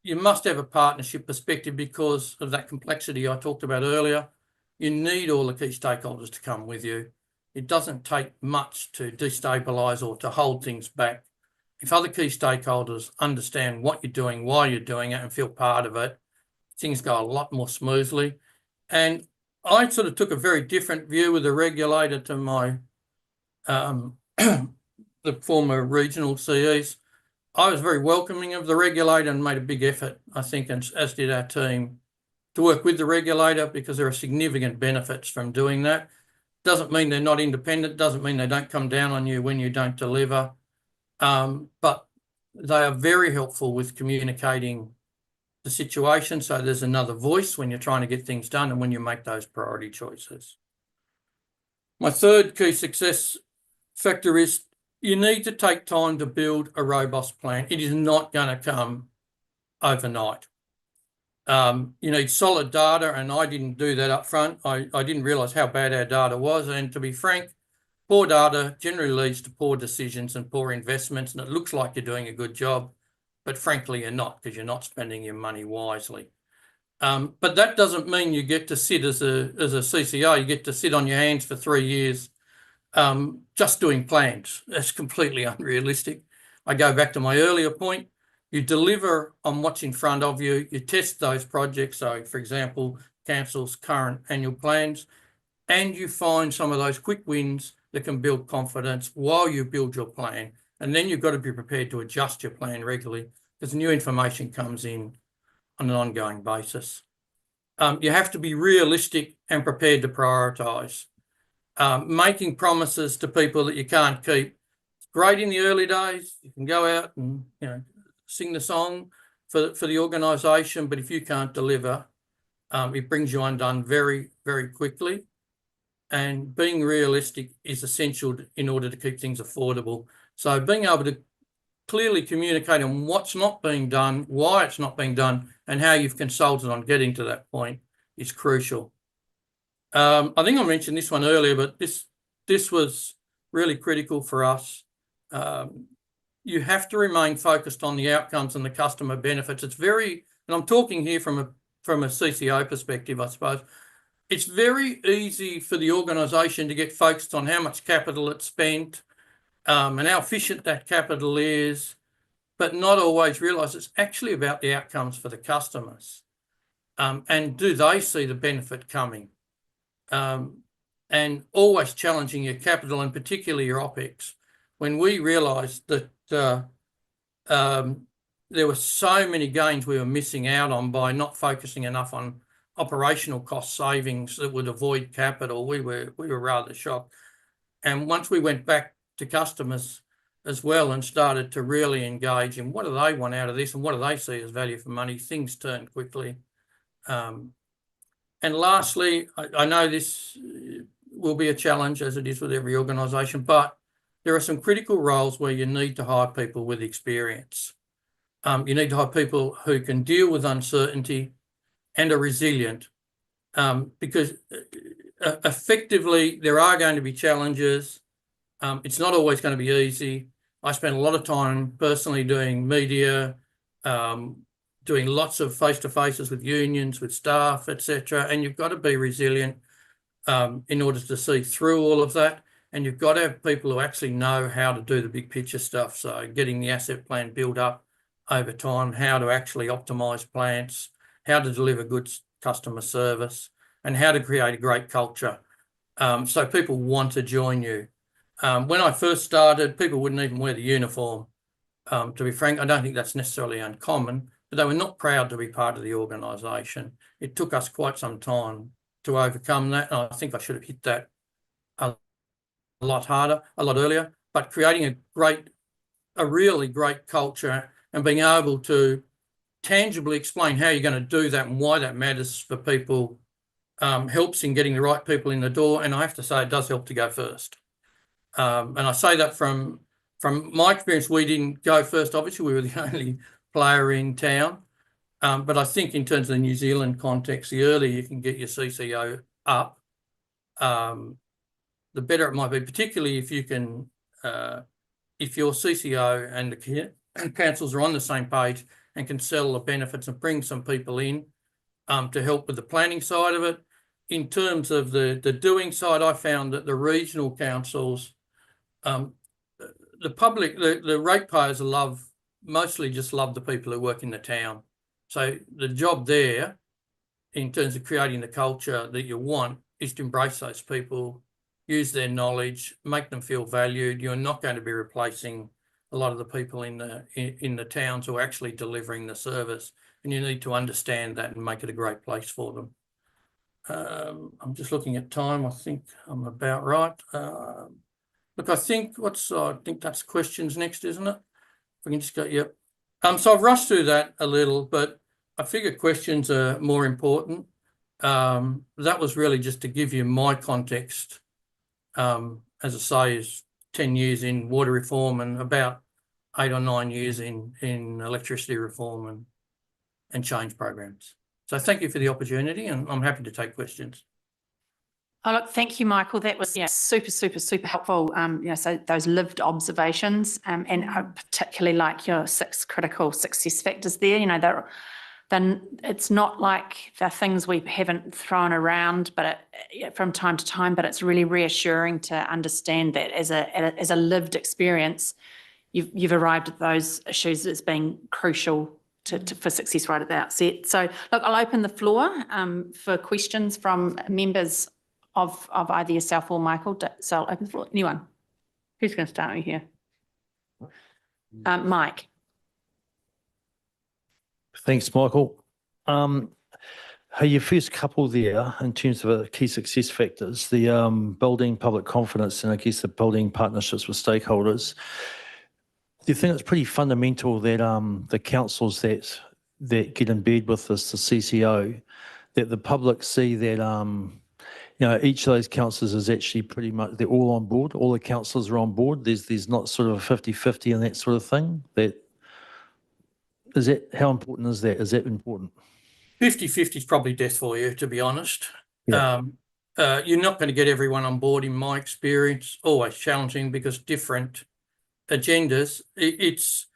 You must have a partnership perspective because of that complexity I talked about earlier. You need all the key stakeholders to come with you. It doesn't take much to destabilise or to hold things back. If other key stakeholders understand what you're doing, why you're doing it, and feel part of it, things go a lot more smoothly. And I sort of took a very different view with the regulator to my the former regional CEs. I was very welcoming of the regulator and made a big effort, I think, and as did our team, to work with the regulator, because there are significant benefits from doing that. Doesn't mean they're not independent, doesn't mean they don't come down on you when you don't deliver. But they are very helpful with communicating the situation. So there's another voice when you're trying to get things done and when you make those priority choices. My third key success factor is you need to take time to build a robust plan. It is not going to come overnight. You need solid data, and I didn't do that up front. I didn't realise how bad our data was. And to be frank, poor data generally leads to poor decisions and poor investments, and it looks like you're doing a good job, but frankly, you're not, because you're not spending your money wisely. But that doesn't mean you get to sit as a CCO, you get to sit on your hands for 3 years just doing plans. That's completely unrealistic. I go back to my earlier point. You deliver on what's in front of you. You test those projects. So, for example, council's current annual plans, and you find some of those quick wins that can build confidence while you build your plan. And then you've got to be prepared to adjust your plan regularly, because new information comes in on an ongoing basis. You have to be realistic and prepared to prioritise. Making promises to people that you can't keep. It's great in the early days. You can go out and sing the song for the organisation, but if you can't deliver, it brings you undone very, very quickly. And being realistic is essential in order to keep things affordable. So being able to clearly communicate on what's not being done, why it's not being done, and how you've consulted on getting to that point is crucial. I think I mentioned this one earlier, but this was really critical for us. You have to remain focused on the outcomes and the customer benefits. It's very, and I'm talking here from a CCO perspective, I suppose. It's very easy for the organisation to get focused on how much capital it's spent and how efficient that capital is, but not always realise it's actually about the outcomes for the customers. And do they see the benefit coming? And always challenging your capital, and particularly your OPEX. When we realised that there were so many gains we were missing out on by not focusing enough on operational cost savings that would avoid capital, we were rather shocked. And once we went back to customers as well and started to really engage in what do they want out of this and what do they see as value for money, things turned quickly. And lastly, I know this will be a challenge, as it is with every organisation, but there are some critical roles where you need to hire people with experience. You need to hire people who can deal with uncertainty and are resilient, because effectively there are going to be challenges. It's not always going to be easy. I spent a lot of time personally doing media, doing lots of face-to-faces with unions, with staff, etc. And you've got to be resilient in order to see through all of that. And you've got to have people who actually know how to do the big picture stuff. So getting the asset plan built up over time, how to actually optimise plants, how to deliver good customer service, and how to create a great culture. So people want to join you. When I first started, people wouldn't even wear the uniform. To be frank, I don't think that's necessarily uncommon, but they were not proud to be part of the organisation. It took us quite some time to overcome that. And I think I should have hit that a lot harder, a lot earlier, but creating a really great culture and being able to tangibly explain how you're going to do that and why that matters for people helps in getting the right people in the door. And I have to say, it does help to go first. And I say that from my experience, we didn't go first. Obviously, we were the only player in town. But I think in terms of the New Zealand context, the earlier you can get your CCO up, the better it might be, particularly if you can, if your CCO and the councils are on the same page and can sell the benefits and bring some people in to help with the planning side of it. In terms of the doing side, I found that the regional councils, the public, the ratepayers mostly just love the people who work in the town. So the job there, in terms of creating the culture that you want, is to embrace those people, use their knowledge, make them feel valued. You're not going to be replacing a lot of the people in the towns who are actually delivering the service, and you need to understand that and make it a great place for them. I'm just looking at time. I think I'm about right. Look, I think that's questions next, isn't it? We can just go, yep. So I've rushed through that a little, but I figure questions are more important. That was really just to give you my context. As I say, is 10 years in water reform and about 8 or 9 years in electricity reform and change programs. So thank you for the opportunity, and I'm happy to take questions. Oh, look, thank you, Michael. That was super, super, super helpful. So those lived observations, and I particularly like your 6 critical success factors there. Then it's not like they're things we haven't thrown around, but from time to time. But it's really reassuring to understand that as a lived experience, you've arrived at those issues as being crucial for success right at the outset. So, look, I'll open the floor for questions from members of either yourself or Michael. So I'll open the floor. Anyone? Who's going to start me here? Mike. Thanks, Michael. Your first couple there, in terms of key success factors, the building public confidence and I guess the building partnerships with stakeholders. Do you think it's pretty fundamental that the councils that get in bed with this, the CCO, that the public see that each of those councils is actually pretty much, they're all on board, all the councillors are on board, there's not sort of a 50-50 and that sort of thing? How important is that? Is that important? 50-50 is probably death for you, to be honest. Yeah. You're not going to get everyone on board, in my experience. Always challenging because different agendas. It's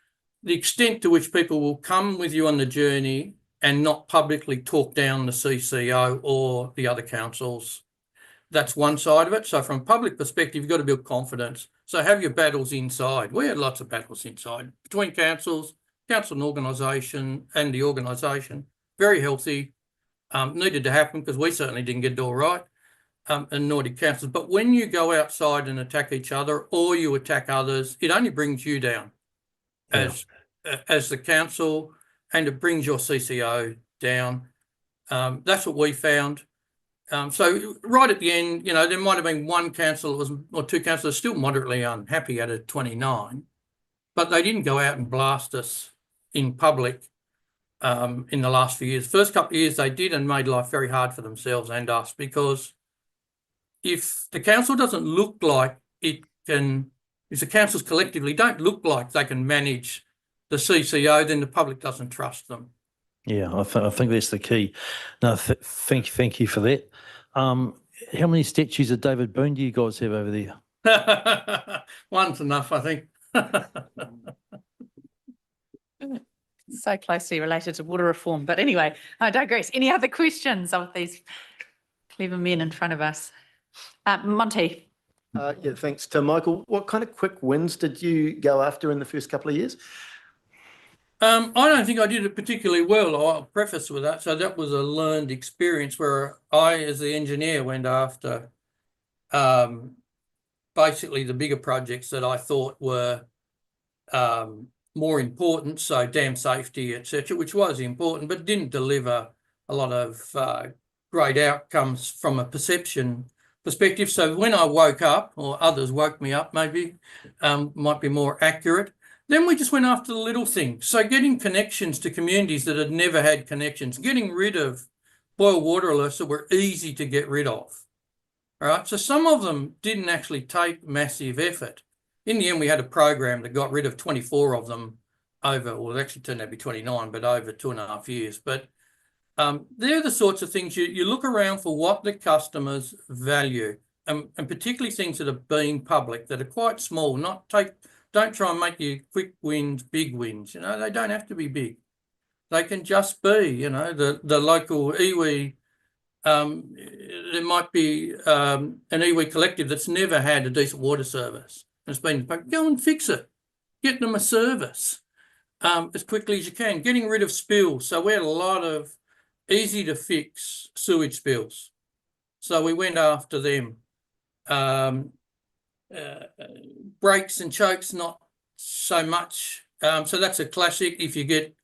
the extent to which people will come with you on the journey and not publicly talk down the CCO or the other councils. That's one side of it. So from a public perspective, you've got to build confidence. So have your battles inside. We had lots of battles inside between councils, council and organisation, and the organisation. Very healthy. Needed to happen because we certainly didn't get it all right, and nor did councils. But when you go outside and attack each other or you attack others, it only brings you down as the council, and it brings your CCO down. That's what we found. So right at the end, there might have been one council or 2 councillors still moderately unhappy out of 29, but they didn't go out and blast us in public in the last few years. First couple of years they did, and made life very hard for themselves and us, because if the council doesn't look like it can, if the councils collectively don't look like they can manage the CCO, then the public doesn't trust them. Yeah, I think that's the key. No, thank you for that. How many statues of David Boone do you guys have over there? One's enough, I think. So closely related to water reform. But anyway, I digress. Any other questions of these clever men in front of us? Monty. Yeah, thanks to Michael. What kind of quick wins did you go after in the first couple of years? I don't think I did it particularly well. I'll preface with that. So that was a learned experience where I, as the engineer, went after basically the bigger projects that I thought were more important. So dam safety, etc., which was important, but didn't deliver a lot of great outcomes from a perception perspective. So when I woke up, or others woke me up, maybe might be more accurate, then we just went after the little things. So getting connections to communities that had never had connections, getting rid of boil water alerts that were easy to get rid of. All right. So some of them didn't actually take massive effort. In the end, we had a program that got rid of 24 of them over, well, it actually turned out to be 29, but over 2.5 years. But they're the sorts of things you look around for what the customers value, and particularly things that are being public, that are quite small. Don't try and make your quick wins big wins. They don't have to be big. They can just be, the local iwi. There might be an iwi collective that's never had a decent water service. It's been, go and fix it. Get them a service as quickly as you can. Getting rid of spills. So we had a lot of easy to fix sewage spills. So we went after them. Breaks and chokes not so much. So that's a classic. If you get,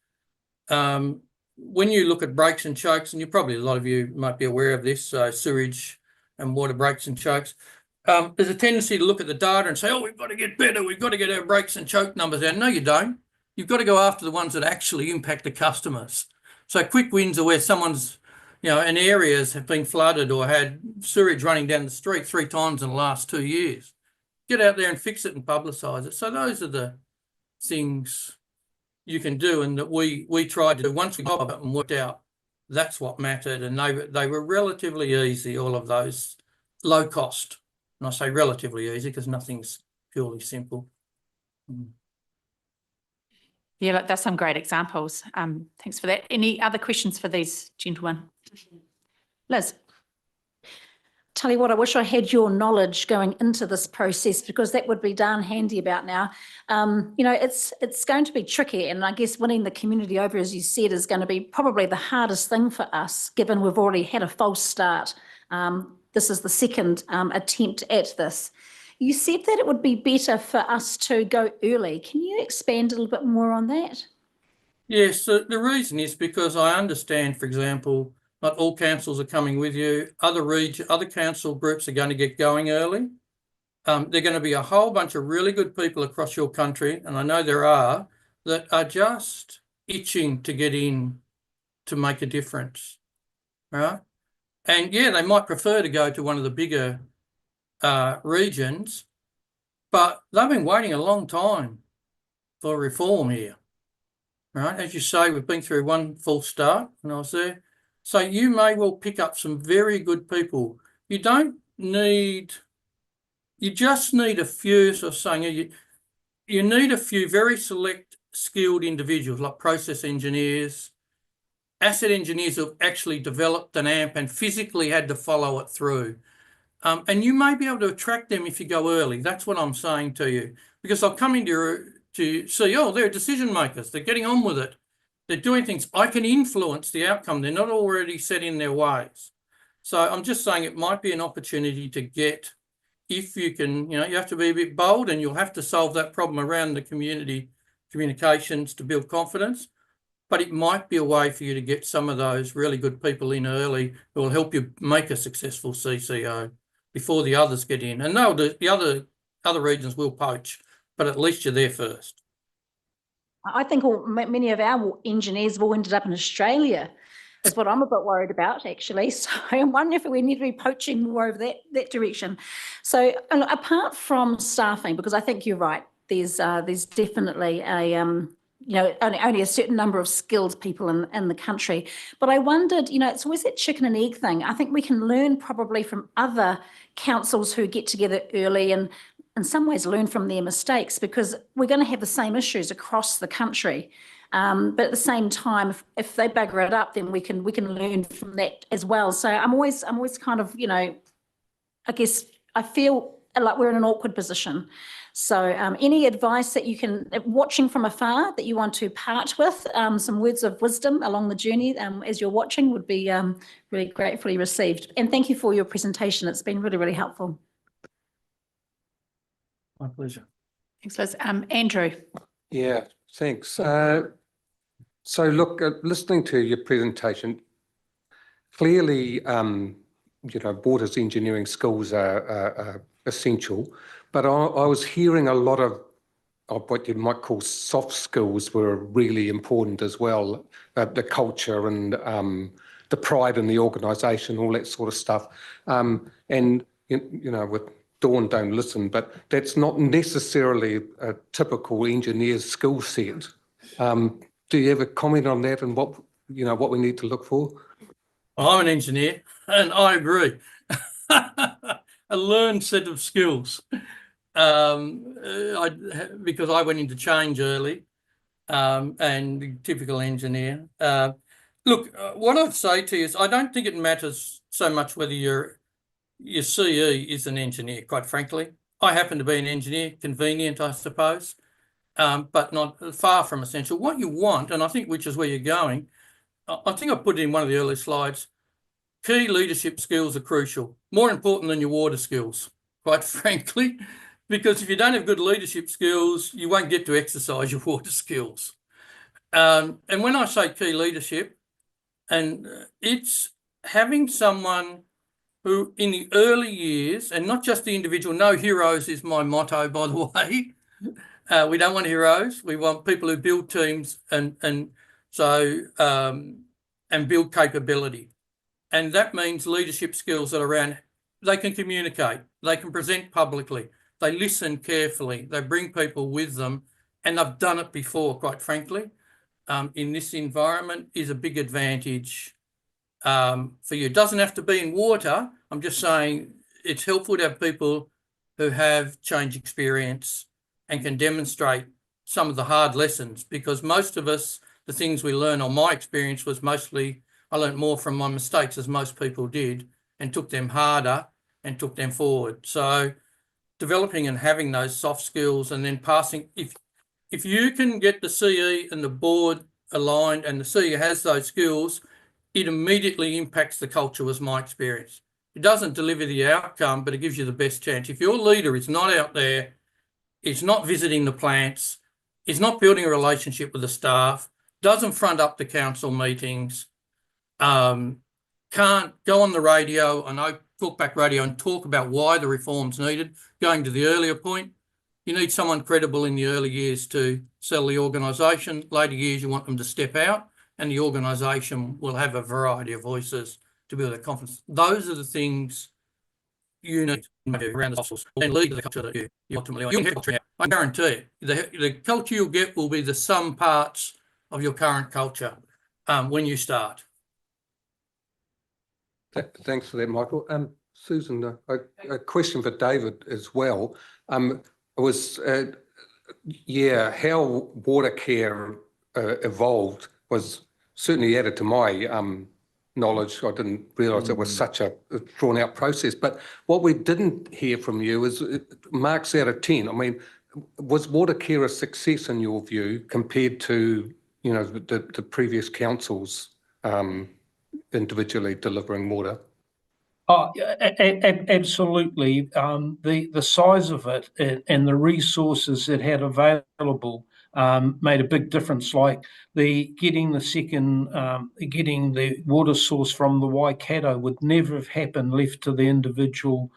when you look at breaks and chokes, and a lot of you might be aware of this, sewage and water breaks and chokes, there's a tendency to look at the data and say, oh, we've got to get better. We've got to get our breaks and choke numbers down. No, you don't. You've got to go after the ones that actually impact the customers. So quick wins are where someone's, and areas have been flooded or had sewage running down the street 3 times in the last 2 years. Get out there and fix it and publicise it. So those are the things you can do, and that we tried to do. Once we got it and worked out that's what mattered, and they were relatively easy, all of those, low cost. And I say relatively easy because nothing's purely simple. Yeah, look, that's some great examples. Thanks for that. Any other questions for these gentlemen? Liz? Tell you what, I wish I had your knowledge going into this process, because that would be darn handy about now. It's going to be tricky, and I guess winning the community over, as you said, is going to be probably the hardest thing for us, given we've already had a false start. This is the second attempt at this. You said that it would be better for us to go early. Can you expand a little bit more on that? Yes, the reason is because I understand, for example, not all councils are coming with you. Other council groups are going to get going early. There are going to be a whole bunch of really good people across your country, and I know there are, that are just itching to get in to make a difference, right? And yeah, they might prefer to go to one of the bigger regions, but they've been waiting a long time for reform here, right? As you say, we've been through one false start when I was there. So you may well pick up some very good people. You just need a few, sort of saying, you need a few very select skilled individuals like process engineers, asset engineers who've actually developed an AMP and physically had to follow it through. And you may be able to attract them if you go early. That's what I'm saying to you, because they'll come into to see, oh, they're decision makers. They're getting on with it. They're doing things. I can influence the outcome. They're not already set in their ways. So I'm just saying it might be an opportunity to get, if you can, you have to be a bit bold, and you'll have to solve that problem around the community communications to build confidence. But it might be a way for you to get some of those really good people in early who will help you make a successful CCO before the others get in. And no, the other regions will poach, but at least you're there first. I think many of our engineers have all ended up in Australia, is what I'm a bit worried about, actually. So I'm wondering if we need to be poaching more over that direction. So apart from staffing, because I think you're right, there's definitely a only a certain number of skilled people in the country. But I wondered, it's always that chicken and egg thing. I think we can learn probably from other councils who get together early and in some ways learn from their mistakes, because we're going to have the same issues across the country. But at the same time, if they bugger it up, then we can learn from that as well. So I'm always kind of, I guess I feel like we're in an awkward position. So any advice that you can, watching from afar, that you want to part with, some words of wisdom along the journey as you're watching, would be really gratefully received. And thank you for your presentation. It's been really, really helpful. My pleasure. Thanks, Liz. Andrew. Yeah, thanks. So look, listening to your presentation, clearly, Borders engineering skills are essential, but I was hearing a lot of what you might call soft skills were really important as well, the culture and the pride in the organisation, all that sort of stuff. And, with Dawn, don't listen, but that's not necessarily a typical engineer's skill set. Do you have a comment on that and what we need to look for? I'm an engineer and I agree. A learned set of skills. Because I went into change early and typical engineer. Look, what I'd say to you is I don't think it matters so much whether your CE is an engineer, quite frankly. I happen to be an engineer, convenient, I suppose, but not far from essential. What you want, and I think which is where you're going, I think I put it in one of the early slides, key leadership skills are crucial, more important than your water skills, quite frankly. Because if you don't have good leadership skills, you won't get to exercise your water skills. And when I say key leadership, and it's having someone who in the early years, and not just the individual, no heroes is my motto, by the way. We don't want heroes. We want people who build teams and build capability. And that means leadership skills that are around, they can communicate, they can present publicly, they listen carefully, they bring people with them, and they've done it before, quite frankly. In this environment is a big advantage for you. It doesn't have to be in water. I'm just saying it's helpful to have people who have change experience and can demonstrate some of the hard lessons, because most of us, the things we learn, or my experience was mostly, I learned more from my mistakes, as most people did, and took them harder and took them forward. So developing and having those soft skills, and then passing, if you can get the CE and the board aligned and the CE has those skills, it immediately impacts the culture, was my experience. It doesn't deliver the outcome, but it gives you the best chance. If your leader is not out there, is not visiting the plants, is not building a relationship with the staff, doesn't front up the council meetings, can't go on the radio, I know talkback radio, and talk about why the reform's needed. Going to the earlier point, you need someone credible in the early years to sell the organisation. Later years, you want them to step out, and the organisation will have a variety of voices to build their confidence. Those are the things you need around the soft skills and lead the culture that you ultimately want. You can have, I guarantee the culture you'll get will be the sum parts of your current culture when you start. Thanks for that, Michael. Susan, a question for David as well. It was, how water care evolved was certainly added to my knowledge. I didn't realise it was such a drawn out process. But what we didn't hear from you is marks out of 10. I mean, was water care a success in your view compared to, you know, the previous councils individually delivering water? Oh, absolutely. The size of it and the resources it had available made a big difference. Like getting the water source from the Waikato would never have happened left to the individual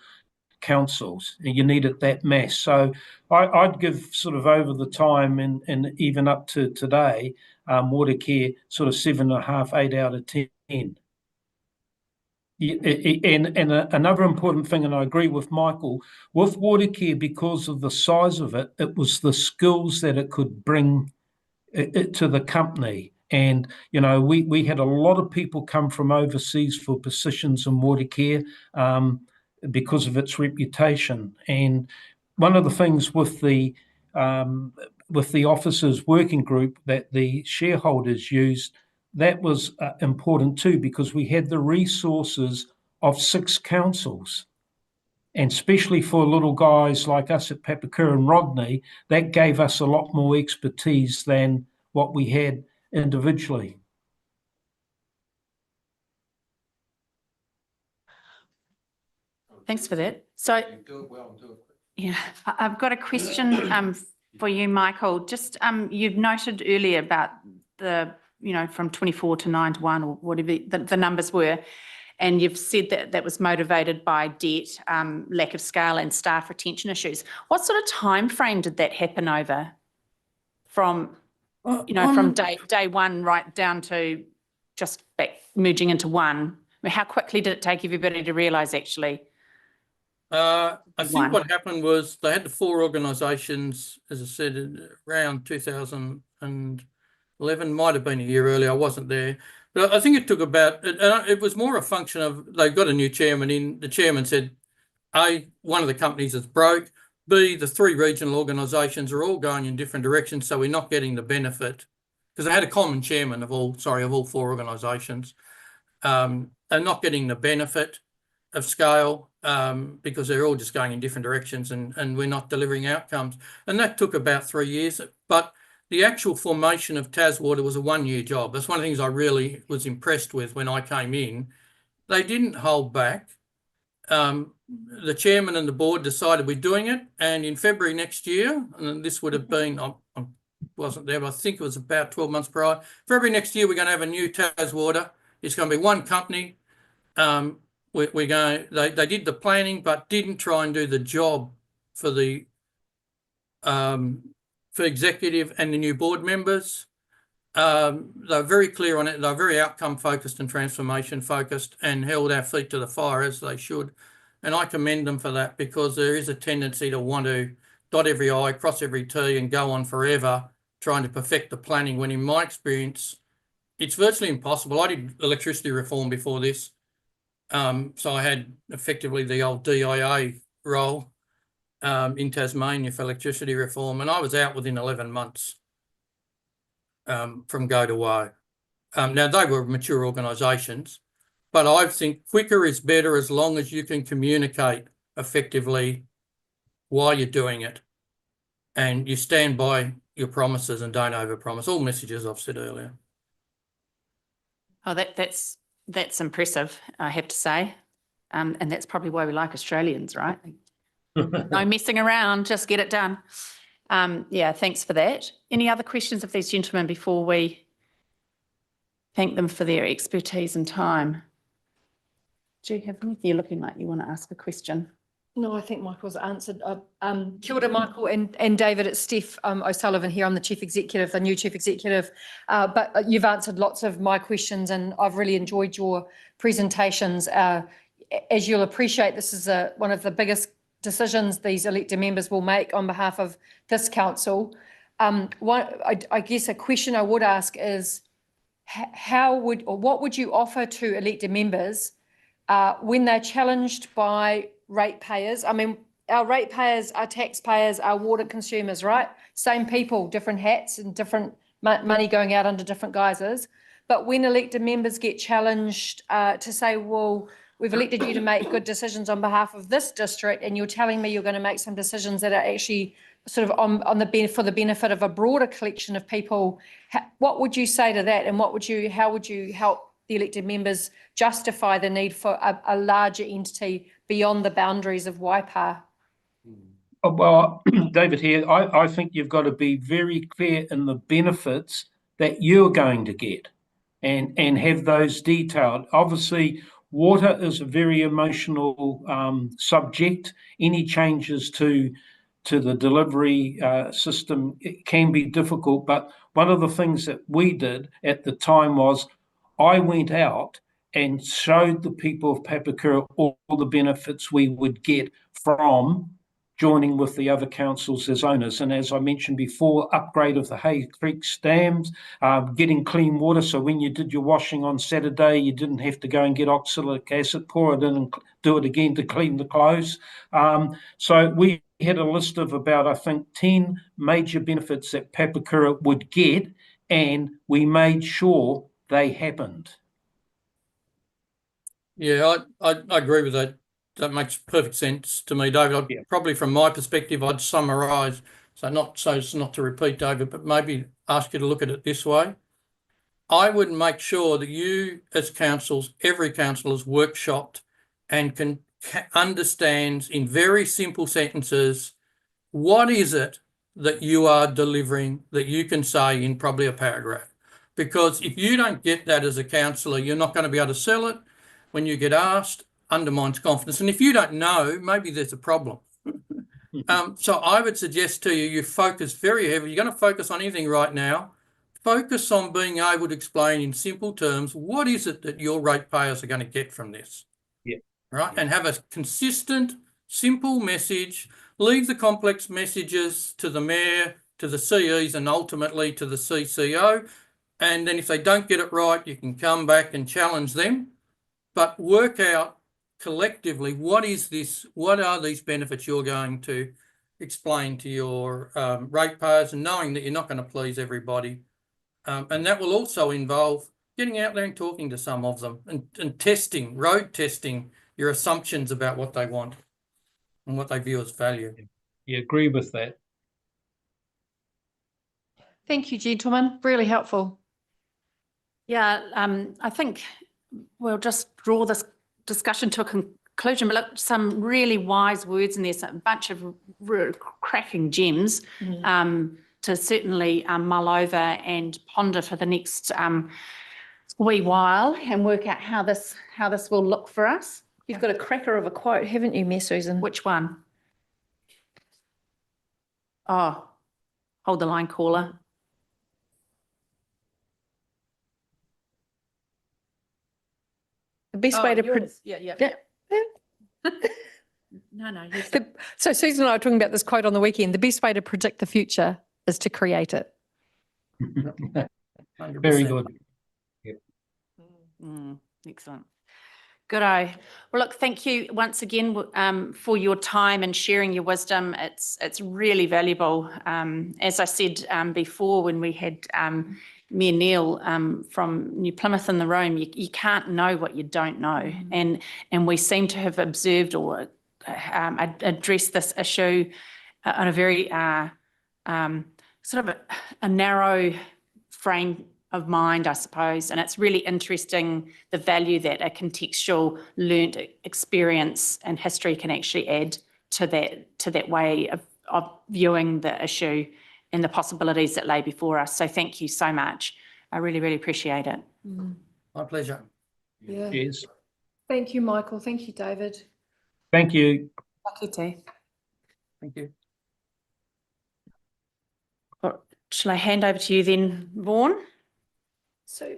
councils. You needed that mass. So I'd give sort of over the time and even up to today, water care sort of 7.5, 8 out of 10. And another important thing, and I agree with Michael, with water care, because of the size of it, it was the skills that it could bring to the company. And, you know, we had a lot of people come from overseas for positions in water care because of its reputation. And one of the things with the officers working group that the shareholders used, that was important too, because we had the resources of 6 councils. And especially for little guys like us at Papakura and Rodney, that gave us a lot more expertise than what we had individually. Thanks for that. So, yeah, I've got a question for you, Michael. Just you've noted earlier about the, you know, from 24 to 9 to 1 or whatever the numbers were, and you've said that that was motivated by debt, lack of scale, and staff retention issues. What sort of time frame did that happen over? From from day one right down to just back merging into one. I mean, how quickly did it take everybody to realise actually? I think what happened was they had the 4 organisations, as I said, around 2011, might have been a year earlier, I wasn't there. But I think it took about, it was more a function of they got a new chairman in, the chairman said, A, one of the companies is broke, B, the 3 regional organisations are all going in different directions, so we're not getting the benefit, because they had a common chairman of all 4 organisations, and not getting the benefit of scale because they're all just going in different directions and we're not delivering outcomes. And that took about 3 years. But the actual formation of Taswater was a 1-year job. That's one of the things I really was impressed with when I came in. They didn't hold back. the chairman and the board decided we're doing it, and in February next year, and this would have been, I wasn't there, but I think it was about 12 months prior. February next year, we're going to have a new Taswater. It's going to be one company. We're going. They did the planning, but didn't try and do the job for the for executive and the new board members. They're very clear on it. They're very outcome focused and transformation focused, and held our feet to the fire as they should. And I commend them for that, because there is a tendency to want to dot every I, cross every T, and go on forever trying to perfect the planning, when in my experience, it's virtually impossible. I did electricity reform before this. So I had effectively the old DIA role in Tasmania for electricity reform, and I was out within 11 months from go to woe. Now, they were mature organisations, but I think quicker is better as long as you can communicate effectively why you're doing it, and you stand by your promises and don't overpromise. All messages I've said earlier. Oh, that's impressive, I have to say. And that's probably why we like Australians, right? No messing around, just get it done. Yeah, thanks for that. Any other questions of these gentlemen before we thank them for their expertise and time? Do you have anything? You're looking like you want to ask a question. No, I think Michael's answered. Kia ora, Michael and David, it's Steph O'Sullivan here. I'm the Chief Executive, the new Chief Executive. But you've answered lots of my questions, and I've really enjoyed your presentations. As you'll appreciate, this is one of the biggest decisions these elected members will make on behalf of this council. I guess a question I would ask is, what would you offer to elected members when they're challenged by ratepayers? I mean, our ratepayers, our taxpayers, our water consumers, right? Same people, different hats and different money going out under different guises. But when elected members get challenged to say, well, we've elected you to make good decisions on behalf of this district, and you're telling me you're going to make some decisions that are actually sort of for the benefit of a broader collection of people, what would you say to that? And how would you help the elected members justify the need for a larger entity beyond the boundaries of Waipa? Well, David here, I think you've got to be very clear in the benefits that you're going to get, and have those detailed. Obviously, water is a very emotional subject. Any changes to the delivery system, it can be difficult. But one of the things that we did at the time was, I went out and showed the people of Papakura all the benefits we would get from joining with the other councils as owners. And as I mentioned before, upgrade of the Hay Creek dams, getting clean water. So when you did your washing on Saturday, you didn't have to go and get oxalic acid, pour it in and do it again to clean the clothes. So we had a list of about, I think, 10 major benefits that Papakura would get, and we made sure they happened. Yeah, I agree with that. That makes perfect sense to me, David. Probably from my perspective, I'd summarise, so as not to repeat, David, but maybe ask you to look at it this way. I would make sure that you, as councils, every council is workshopped and understands in very simple sentences, what is it that you are delivering that you can say in probably a paragraph? Because if you don't get that as a councillor, you're not going to be able to sell it. When you get asked, undermines confidence. And if you don't know, maybe there's a problem. So I would suggest to you, you focus very heavily. You're going to focus on anything right now. Focus on being able to explain in simple terms, what is it that your ratepayers are going to get from this? Yeah. Right? And have a consistent, simple message. Leave the complex messages to the mayor, to the CEs, and ultimately to the CCO. And then if they don't get it right, you can come back and challenge them. But work out collectively, what is this? What are these benefits you're going to explain to your ratepayers, and knowing that you're not going to please everybody. And that will also involve getting out there and talking to some of them and road testing your assumptions about what they want and what they view as value. You agree with that? Thank you, gentlemen. Really helpful. Yeah, I think we'll just draw this discussion to conclusion, but look, some really wise words in there, a bunch of cracking gems to certainly mull over and ponder for the next wee while and work out how this will look for us. You've got a cracker of a quote, haven't you, Miss Susan? Which one? Oh, hold the line, caller. The best way to Yeah. No. So Susan and I were talking about this quote on the weekend. The best way to predict the future is to create it. Very good. Excellent. Good-o. Well, look, thank you once again for your time and sharing your wisdom. It's really valuable. As I said before, when we had Mayor Neil from New Plymouth in the room, you can't know what you don't know. And we seem to have observed or addressed this issue on a very sort of a narrow frame of mind, I suppose. And it's really interesting the value that a contextual learnt experience and history can actually add to that way of viewing the issue and the possibilities that lay before us. So thank you so much. I really, really appreciate it. My pleasure. Yeah. Cheers. Thank you, Michael. Thank you, David. Thank you. Thank you too. Thank you. Shall I hand over to you then, Vaughan? So,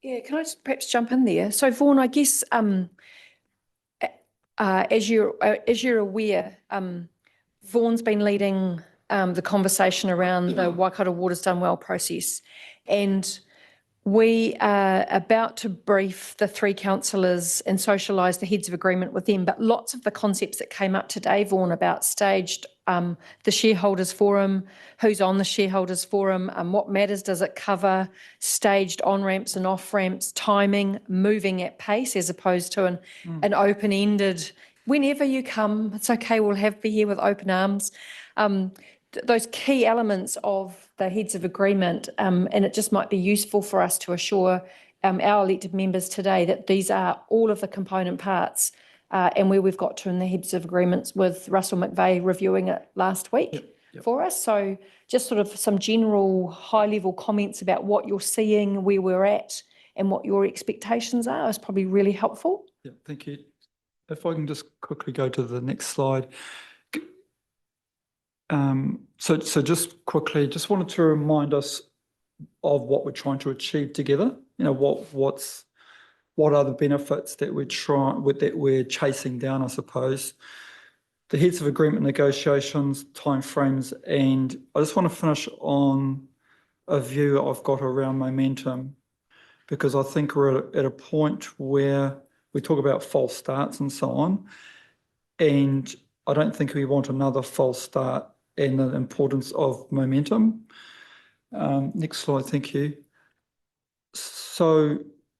yeah, can I just perhaps jump in there? So, Vaughan, I guess as you're aware, Vaughan's been leading the conversation around the Waikato Waters Done Well process, and we are about to brief the three councillors and socialise the heads of agreement with them. But lots of the concepts that came up today, Vaughan, about staged, the shareholders forum, who's on the shareholders forum, what matters does it cover, staged on-ramps and off-ramps, timing, moving at pace as opposed to an open-ended, whenever you come, it's okay, we'll be here with open arms. Those key elements of the heads of agreement, and it just might be useful for us to assure our elected members today that these are all of the component parts and where we've got to in the heads of agreements with Russell McVeigh reviewing it last week for us. So just sort of some general high-level comments about what you're seeing, where we're at and what your expectations are is probably really helpful. Yeah, thank you. If I can just quickly go to the next slide. So just quickly, just wanted to remind us of what we're trying to achieve together. You know, what are the benefits that we're chasing down, I suppose. The heads of agreement negotiations, timeframes, and I just want to finish on a view I've got around momentum, because I think we're at a point where we talk about false starts and so on, and I don't think we want another false start, and the importance of momentum. Next slide, thank you. So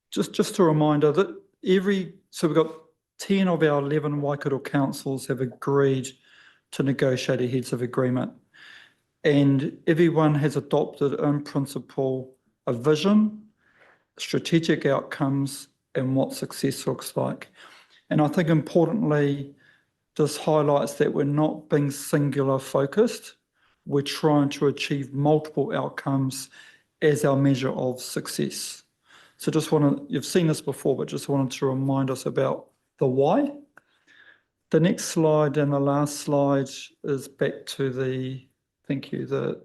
just a reminder that so we've got 10 of our 11 Waikato councils have agreed to negotiate a heads of agreement, and everyone has adopted in principle a vision, strategic outcomes, and what success looks like. And I think importantly, this highlights that we're not being singular focused. We're trying to achieve multiple outcomes as our measure of success. So you've seen this before, but just wanted to remind us about the why. The next slide and the last slide is back to thank you.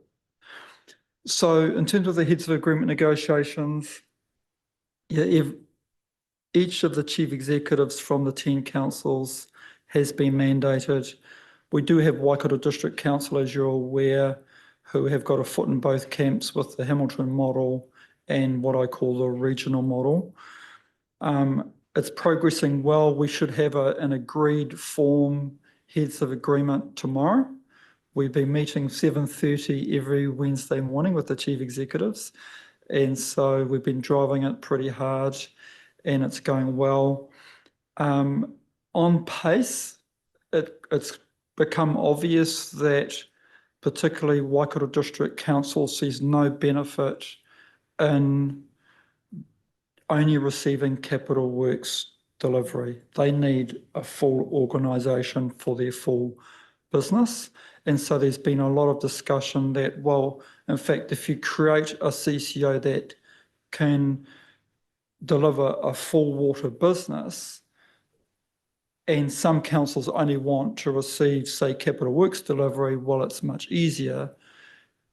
So in terms of the heads of agreement negotiations, each of the chief executives from the 10 councils has been mandated. We do have Waikato District Council, as you're aware, who have got a foot in both camps with the Hamilton model and what I call the regional model. It's progressing well. We should have an agreed form heads of agreement tomorrow. We've been meeting 7:30 every Wednesday morning with the chief executives. And so we've been driving it pretty hard and it's going well. On pace, it's become obvious that particularly Waikato District Council sees no benefit in only receiving capital works delivery. They need a full organisation for their full business. And so there's been a lot of discussion that, well, in fact, if you create a CCO that can deliver a full water business, and some councils only want to receive, say, capital works delivery, well, it's much easier.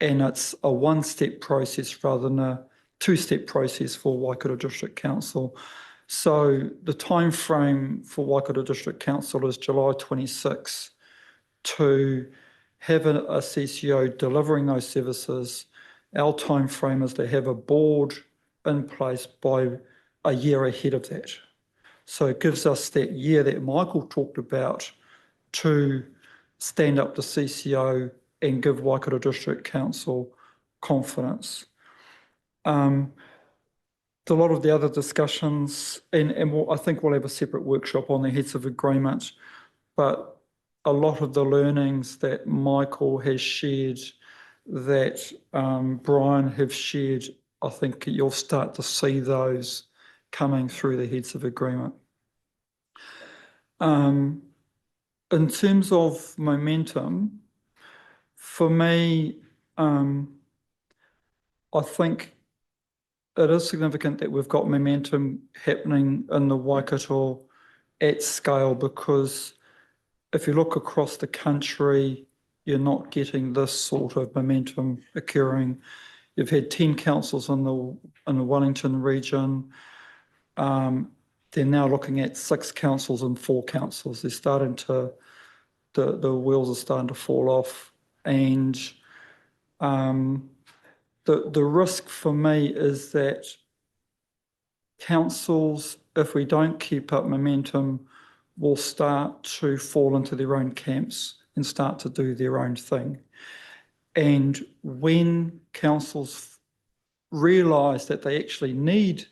And it's a one-step process rather than a two-step process for Waikato District Council. So the time frame for Waikato District Council is July 26 to have a CCO delivering those services. Our time frame is to have a board in place by a year ahead of that. So it gives us that year that Michael talked about to stand up the CCO and give Waikato District Council confidence. A lot of the other discussions, and I think we'll have a separate workshop on the heads of agreement, but a lot of the learnings that Michael has shared, that Brian have shared, I think you'll start to see those coming through the heads of agreement. In terms of momentum, for me, I think it is significant that we've got momentum happening in the Waikato at scale, because if you look across the country, you're not getting this sort of momentum occurring. You've had 10 councils in the Wellington region. They're now looking at 6 councils and 4 councils. They're starting to, the wheels are starting to fall off. And the risk for me is that councils, if we don't keep up momentum, will start to fall into their own camps and start to do their own thing. And when councils realise that they actually need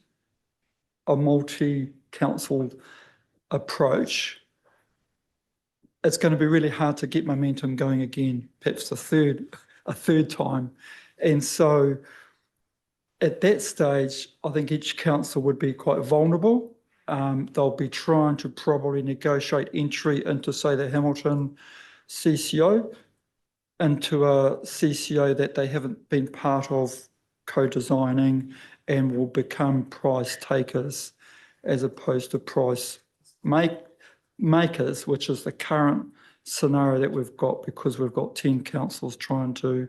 a multi-council approach, it's going to be really hard to get momentum going again, perhaps a third time. And so at that stage, I think each council would be quite vulnerable. They'll be trying to probably negotiate entry into, say, the Hamilton CCO, into a CCO that they haven't been part of co-designing, and will become price takers as opposed to price makers, which is the current scenario that we've got, because we've got 10 councils trying to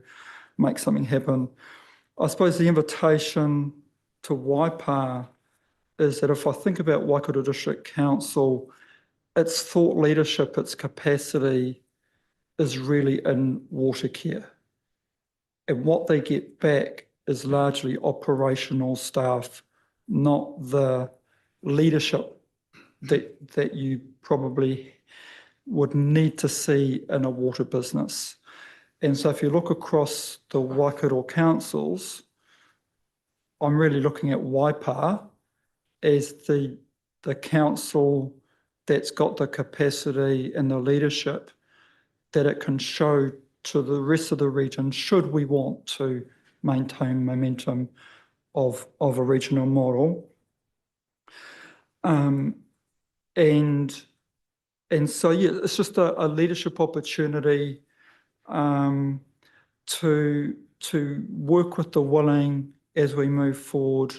make something happen. I suppose the invitation to Waipa is that if I think about Waikato District Council, its thought leadership, its capacity is really in water care. And what they get back is largely operational staff, not the leadership that you probably would need to see in a water business. And so if you look across the Waikato councils, I'm really looking at Waipa as the council that's got the capacity and the leadership that it can show to the rest of the region, should we want to maintain momentum of a regional model. And so, yeah, it's just a leadership opportunity to work with the willing as we move forward,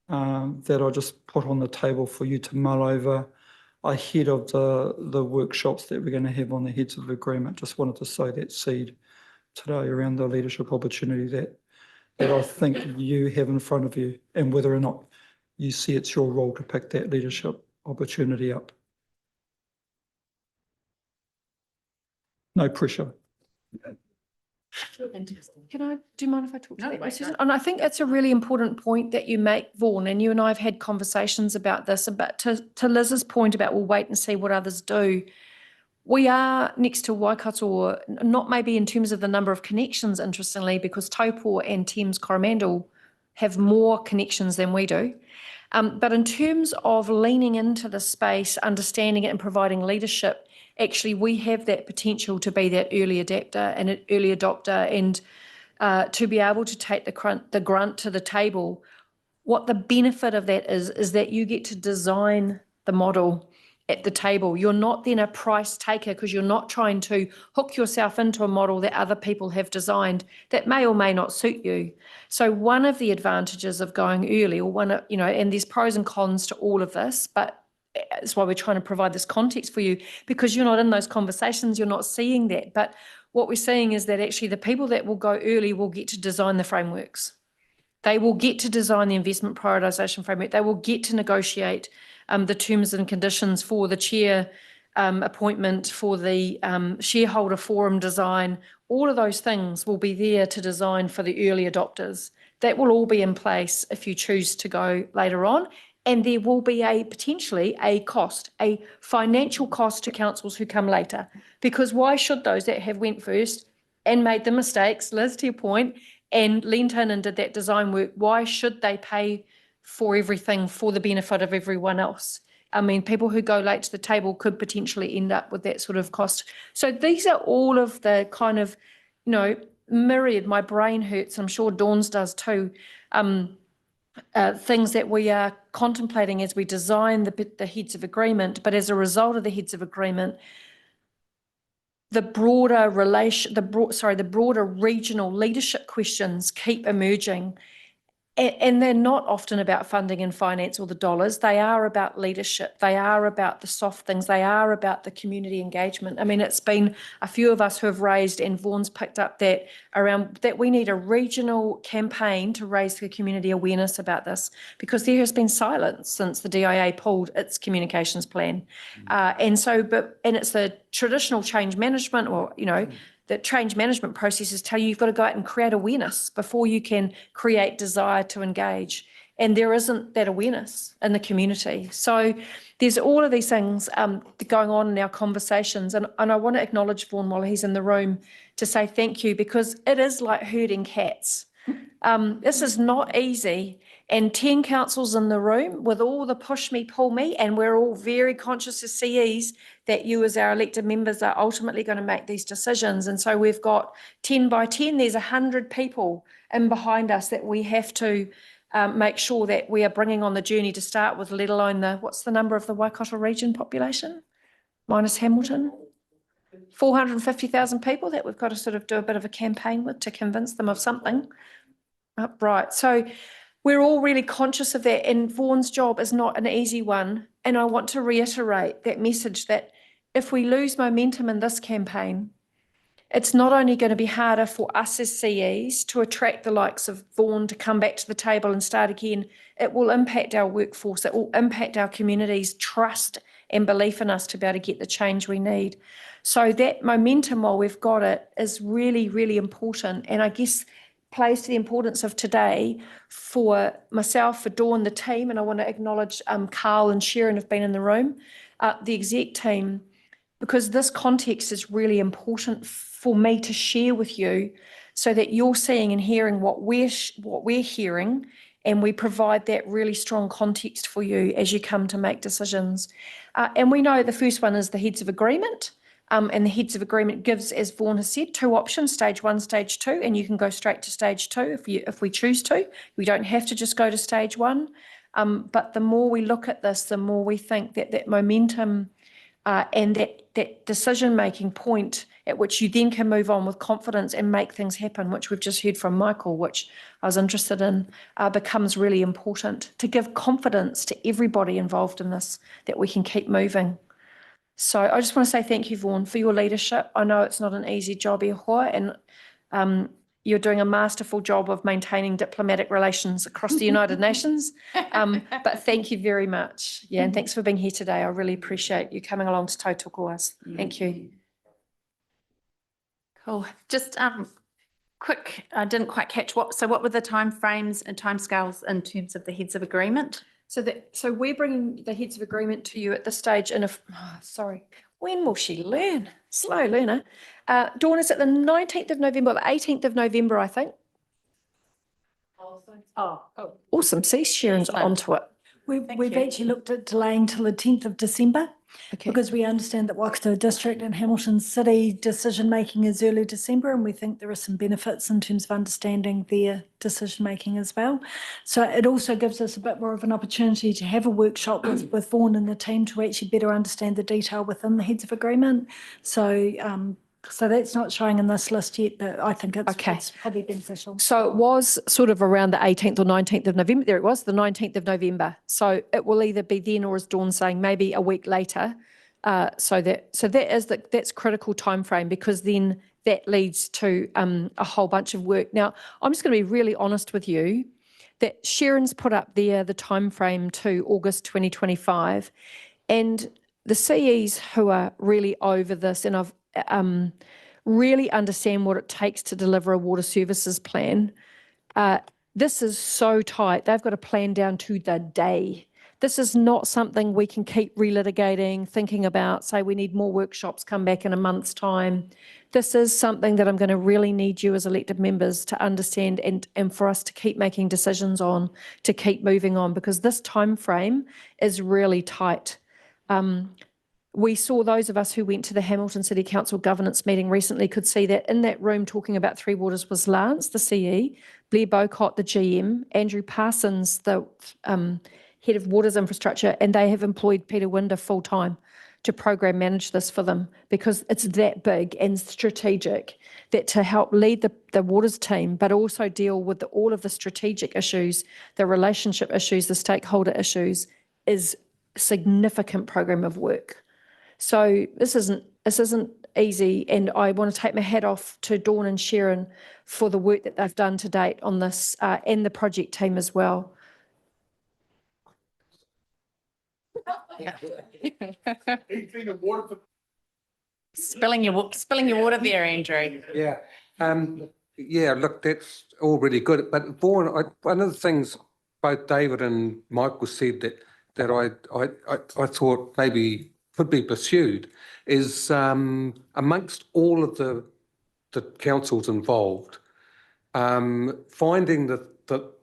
that I just put on the table for you to mull over ahead of the workshops that we're going to have on the heads of agreement. Just wanted to sow that seed today around the leadership opportunity that I think you have in front of you, and whether or not you see it's your role to pick that leadership opportunity up. No pressure. Do you mind if I talk to that, Susan? And I think it's a really important point that you make, Vaughan, and you and I have had conversations about this, but to Liz's point about we'll wait and see what others do. We are next to Waikato, not maybe in terms of the number of connections, interestingly, because Taupō and Thames Coromandel have more connections than we do. But in terms of leaning into the space, understanding it and providing leadership, actually we have that potential to be that early adapter and an early adopter, and to be able to take the grunt to the table. What the benefit of that is that you get to design the model at the table. You're not then a price taker because you're not trying to hook yourself into a model that other people have designed that may or may not suit you. So one of the advantages of going early, or one, and there's pros and cons to all of this, but that's why we're trying to provide this context for you, because you're not in those conversations, you're not seeing that. But what we're seeing is that actually the people that will go early will get to design the frameworks. They will get to design the investment prioritisation framework. They will get to negotiate the terms and conditions for the chair appointment, for the shareholder forum design. All of those things will be there to design for the early adopters. That will all be in place if you choose to go later on. And there will be potentially a cost, a financial cost to councils who come later. Because why should those that have went first and made the mistakes, Liz, to your point, and leaned in and did that design work, why should they pay for everything for the benefit of everyone else? I mean, people who go late to the table could potentially end up with that sort of cost. So these are all of the kind of, myriad, my brain hurts, I'm sure Dawn's does too, things that we are contemplating as we design the heads of agreement. But as a result of the heads of agreement, the broader regional leadership questions keep emerging. And they're not often about funding and finance or the dollars. They are about leadership. They are about the soft things. They are about the community engagement. I mean, it's been a few of us who have raised, and Vaughan's picked up that we need a regional campaign to raise the community awareness about this, because there has been silence since the DIA pulled its communications plan. And it's the traditional change management, or, the change management processes tell you you've got to go out and create awareness before you can create desire to engage. And there isn't that awareness in the community. So there's all of these things going on in our conversations. And I want to acknowledge Vaughan while he's in the room to say thank you, because it is like herding cats. This is not easy. And 10 councils in the room with all the push me, pull me, and we're all very conscious as CEs that you as our elected members are ultimately going to make these decisions. And so we've got 10 by 10, there's 100 people in behind us that we have to make sure that we are bringing on the journey to start with, let alone what's the number of the Waikato region population, minus Hamilton? 450,000 people that we've got to sort of do a bit of a campaign with to convince them of something. Right, so we're all really conscious of that, and Vaughan's job is not an easy one. And I want to reiterate that message that if we lose momentum in this campaign, it's not only going to be harder for us as CEs to attract the likes of Vaughan to come back to the table and start again, it will impact our workforce, it will impact our community's trust and belief in us to be able to get the change we need. So that momentum, while we've got it, is really, really important. And I guess plays to the importance of today for myself, for Dawn, the team, and I want to acknowledge Carl and Sharon have been in the room, the exec team, because this context is really important for me to share with you so that you're seeing and hearing what we're hearing, and we provide that really strong context for you as you come to make decisions. And we know the first one is the heads of agreement. And the heads of agreement gives, as Vaughan has said, 2 options, stage 1, stage 2, and you can go straight to stage 2 if we choose to. We don't have to just go to stage 1. But the more we look at this, the more we think that momentum and that decision-making point at which you then can move on with confidence and make things happen, which we've just heard from Michael, which I was interested in, becomes really important to give confidence to everybody involved in this, that we can keep moving. So I just want to say thank you, Vaughan, for your leadership. I know it's not an easy job, and you're doing a masterful job of maintaining diplomatic relations across the United Nations. But thank you very much. Yeah, and thanks for being here today. I really appreciate you coming along to tautoko us. Thank you. Cool. Just quick, I didn't quite catch what were the timeframes and timescales in terms of the heads of agreement? So we're bringing the heads of agreement to you at this stage when will she learn? Slow learner. Dawn, is it the 19th of November, or the 18th of November, I think? Oh, awesome. See, Sharon's onto it. We've actually looked at delaying till the 10th of December. Okay. Because we understand that Waikato District and Hamilton City decision-making is early December, and we think there are some benefits in terms of understanding their decision-making as well. So it also gives us a bit more of an opportunity to have a workshop with Vaughan and the team to actually better understand the detail within the heads of agreement. So so that's not showing in this list yet, but I think it's probably beneficial. So it was sort of around the 18th or 19th of November. There it was, the 19th of November. So it will either be then, or as Dawn's saying, maybe a week later. That's critical time frame, because then that leads to a whole bunch of work. Now, I'm just going to be really honest with you that Sharon's put up there the time frame to August 2025, and the CEs who are really over this and I've really understand what it takes to deliver a water services plan. This is so tight. They've got a plan down to the day. This is not something we can keep relitigating, thinking about, say we need more workshops, come back in a month's time. This is something that I'm going to really need you as elected members to understand and for us to keep making decisions on, to keep moving on, because this time frame is really tight. We saw, those of us who went to the Hamilton City Council governance meeting recently could see that in that room talking about Three Waters was Lance, the CE, Blair Bocott, the GM, Andrew Parsons, the head of waters infrastructure, and they have employed Peter Winder full-time to program manage this for them, because it's that big and strategic, that to help lead the waters team, but also deal with all of the strategic issues, the relationship issues, the stakeholder issues, is a significant program of work. So this isn't easy, and I want to take my hat off to Dawn and Sharon for the work that they've done to date on this, and the project team as well. Spilling your water there, Andrew. Yeah. Yeah, look, that's all really good. But Vaughan, one of the things both David and Michael said that I thought maybe could be pursued is amongst all of the councils involved, finding the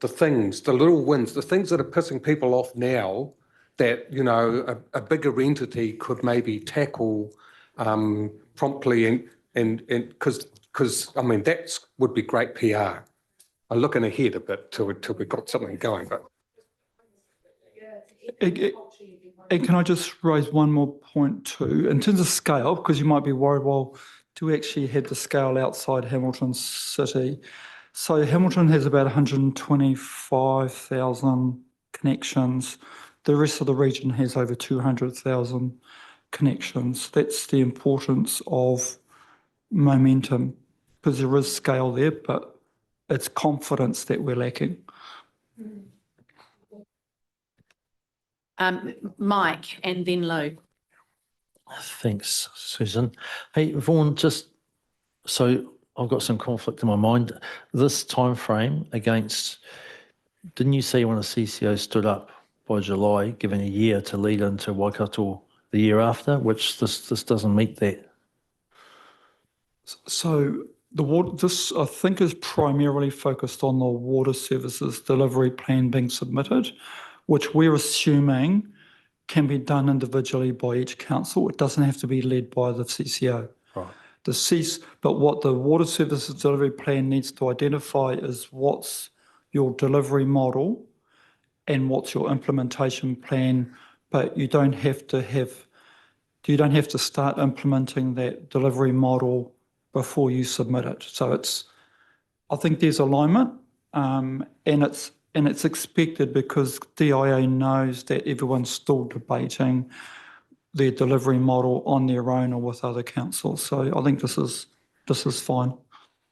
things, the little wins, the things that are pissing people off now that, you know, a bigger entity could maybe tackle promptly, and because I mean that would be great PR. I'm looking ahead a bit till we've got something going, but. And can I just raise one more point too, in terms of scale, because you might be worried, well, do we actually have the scale outside Hamilton City? So Hamilton has about 125,000 connections. The rest of the region has over 200,000 connections. That's the importance of momentum, because there is scale there, but it's confidence that we're lacking. Mike and then Lou. Thanks, Susan. Hey, Vaughan, just so I've got some conflict in my mind. This time frame against, didn't you say when a CCO stood up by July, given a year to lead into Waikato the year after, which this doesn't meet that? So this, I think, is primarily focused on the water services delivery plan being submitted, which we're assuming can be done individually by each council. It doesn't have to be led by the CCO. Right. But what the water services delivery plan needs to identify is what's your delivery model and what's your implementation plan. But you don't have to start implementing that delivery model before you submit it. So I think there's alignment, and it's expected because DIA knows that everyone's still debating their delivery model on their own or with other councils. So I think this is fine.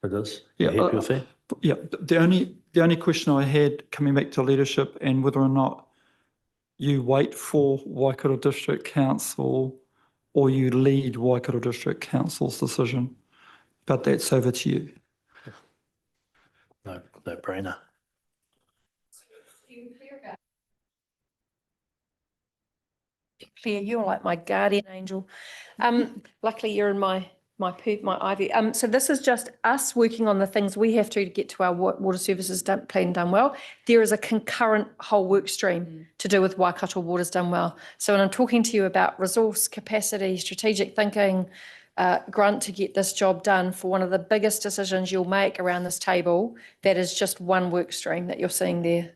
It is. Yeah. Happy with that? Yeah. The only question I had coming back to leadership and whether or not you wait for Waikato District Council or you lead Waikato District Council's decision, but that's over to you. No brainer. Claire, you're like my guardian angel. Luckily, you're in my my ivy. So this is just us working on the things we have to get to our water services plan done well. There is a concurrent whole work stream to do with Waikato Waters done well. So when I'm talking to you about resource capacity, strategic thinking, grunt to get this job done for one of the biggest decisions you'll make around this table, that is just one work stream that you're seeing there.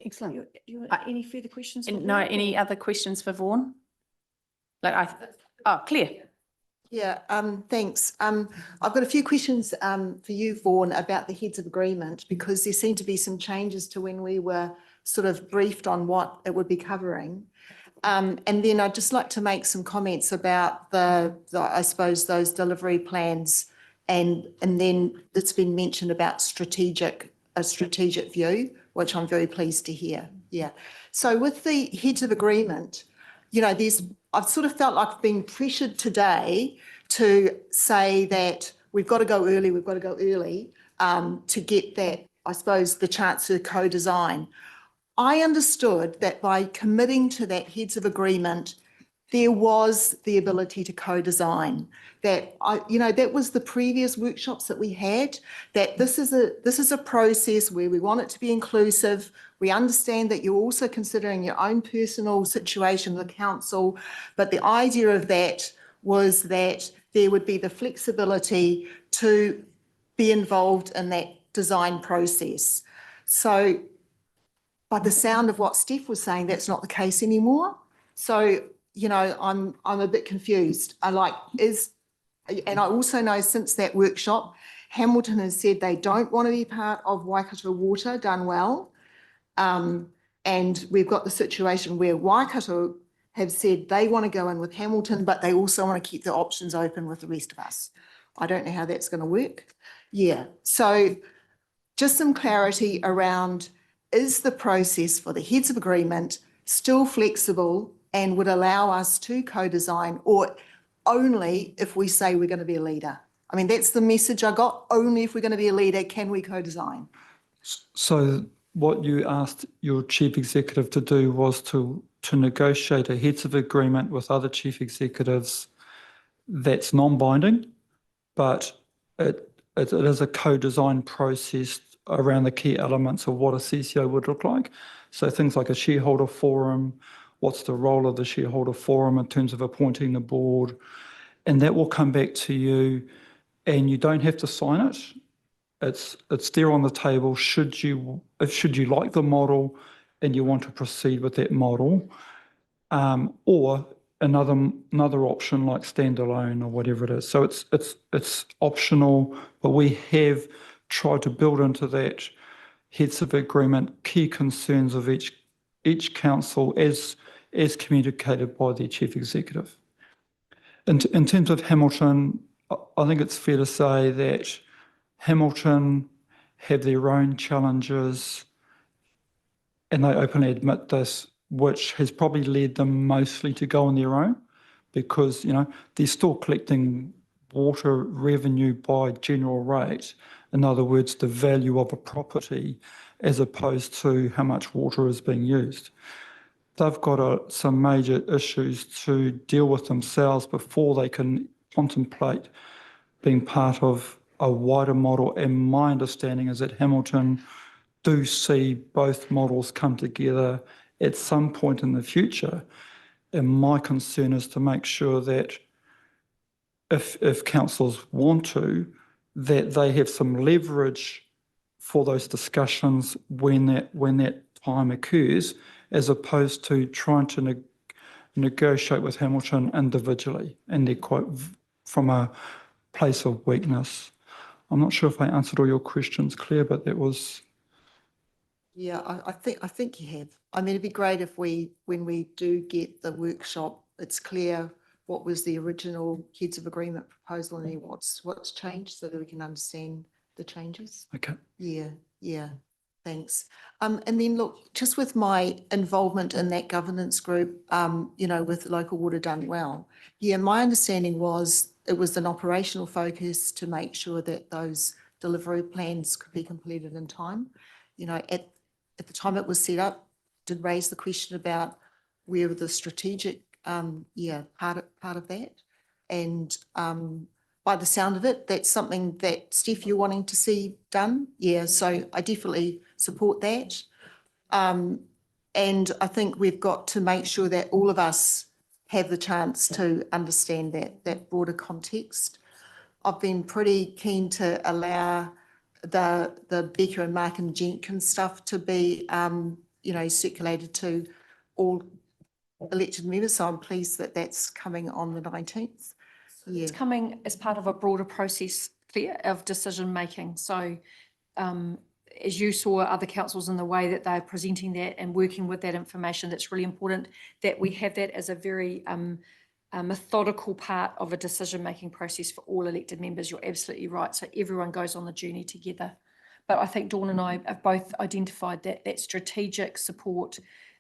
Excellent. Any further questions? No, any other questions for Vaughan? Claire. Yeah, thanks. I've got a few questions for you, Vaughan, about the heads of agreement, because there seem to be some changes to when we were sort of briefed on what it would be covering. And then I'd just like to make some comments about I suppose, those delivery plans, and then it's been mentioned about a strategic view, which I'm very pleased to hear. Yeah. So with the heads of agreement, I've sort of felt like I've been pressured today to say that we've got to go early to get that, I suppose, the chance to co-design. I understood that by committing to that heads of agreement, there was the ability to co-design. That that was the previous workshops that we had, that this is a process where we want it to be inclusive. We understand that you're also considering your own personal situation, the council, but the idea of that was that there would be the flexibility to be involved in that design process. So by the sound of what Steph was saying, that's not the case anymore. So I'm a bit confused. And I also know since that workshop, Hamilton has said they don't want to be part of Waikato Water done well. And we've got the situation where Waikato have said they want to go in with Hamilton, but they also want to keep the options open with the rest of us. I don't know how that's going to work. Yeah. So just some clarity around, is the process for the heads of agreement still flexible and would allow us to co-design, or only if we say we're going to be a leader? I mean, that's the message I got. Only if we're going to be a leader can we co-design. So what you asked your chief executive to do was to negotiate a heads of agreement with other chief executives that's non-binding, but it is a co-design process around the key elements of what a CCO would look like. So things like a shareholder forum, what's the role of the shareholder forum in terms of appointing the board, and that will come back to you, and you don't have to sign it. It's there on the table should you like the model and you want to proceed with that model, or another option like standalone or whatever it is. So it's optional, but we have tried to build into that heads of agreement key concerns of each council as communicated by their chief executive. In terms of Hamilton, I think it's fair to say that Hamilton have their own challenges, and they openly admit this, which has probably led them mostly to go on their own, because they're still collecting water revenue by general rate. In other words, the value of a property as opposed to how much water is being used. They've got some major issues to deal with themselves before they can contemplate being part of a wider model. And my understanding is that Hamilton do see both models come together at some point in the future. And my concern is to make sure that if councils want to, that they have some leverage for those discussions when that time occurs, as opposed to trying to negotiate with Hamilton individually, and they're quite from a place of weakness. I'm not sure if I answered all your questions, Claire, but that was. Yeah, I think you have. I mean, it'd be great if when we do get the workshop, it's clear what was the original heads of agreement proposal and then what's changed, so that we can understand the changes. Okay. Yeah. Thanks. And then look, just with my involvement in that governance group, with Local Water Done Well, my understanding was it was an operational focus to make sure that those delivery plans could be completed in time. at the time it was set up, did raise the question about where the strategic, part of that. And by the sound of it, that's something that, Steph, you're wanting to see done. Yeah, so I definitely support that. And I think we've got to make sure that all of us have the chance to understand that broader context. I've been pretty keen to allow the Becker and Mark and Jenkins stuff to be, circulated to all elected members. So I'm pleased that that's coming on the 19th. Yeah. It's coming as part of a broader process, Claire, of decision making. So as you saw other councils in the way that they're presenting that and working with that information, that's really important that we have that as a very methodical part of a decision-making process for all elected members. You're absolutely right. So everyone goes on the journey together. But I think Dawn and I have both identified that strategic support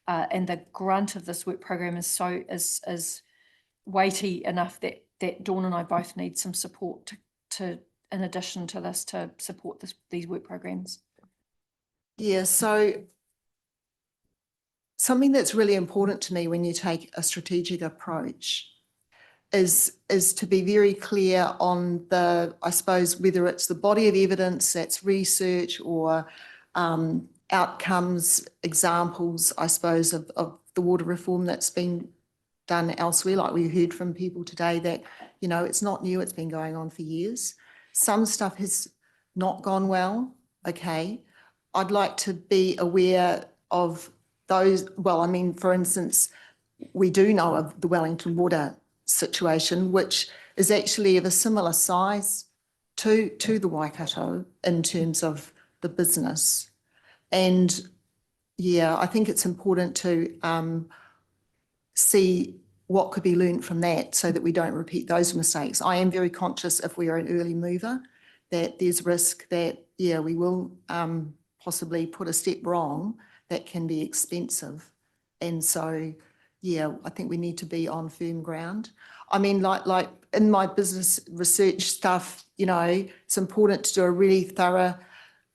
and the grunt of this work program is weighty enough that Dawn and I both need some support to in addition to this, to support these work programs. Yeah, so something that's really important to me when you take a strategic approach is to be very clear on I suppose, whether it's the body of evidence, that's research or outcomes, examples, I suppose, of the water reform that's been done elsewhere. Like we heard from people today that, it's not new, it's been going on for years. Some stuff has not gone well, okay. I'd like to be aware of those. Well, I mean, for instance, we do know of the Wellington Water situation, which is actually of a similar size to the Waikato in terms of the business. And yeah, I think it's important to see what could be learned from that so that we don't repeat those mistakes. I am very conscious if we are an early mover that there's risk that, we will possibly put a step wrong that can be expensive. And so, I think we need to be on firm ground. I mean, like in my business research stuff, it's important to do a really thorough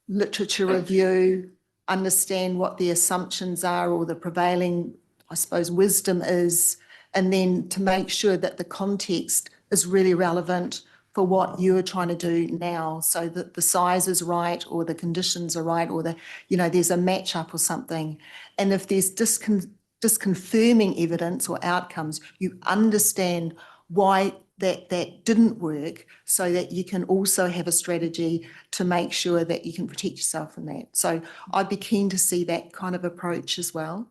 literature review, understand what the assumptions are or the prevailing, I suppose, wisdom is, and then to make sure that the context is really relevant for what you're trying to do now, so that the size is right or the conditions are right or there's a match up or something. And if there's disconfirming evidence or outcomes, you understand why that didn't work so that you can also have a strategy to make sure that you can protect yourself from that. So I'd be keen to see that kind of approach as well.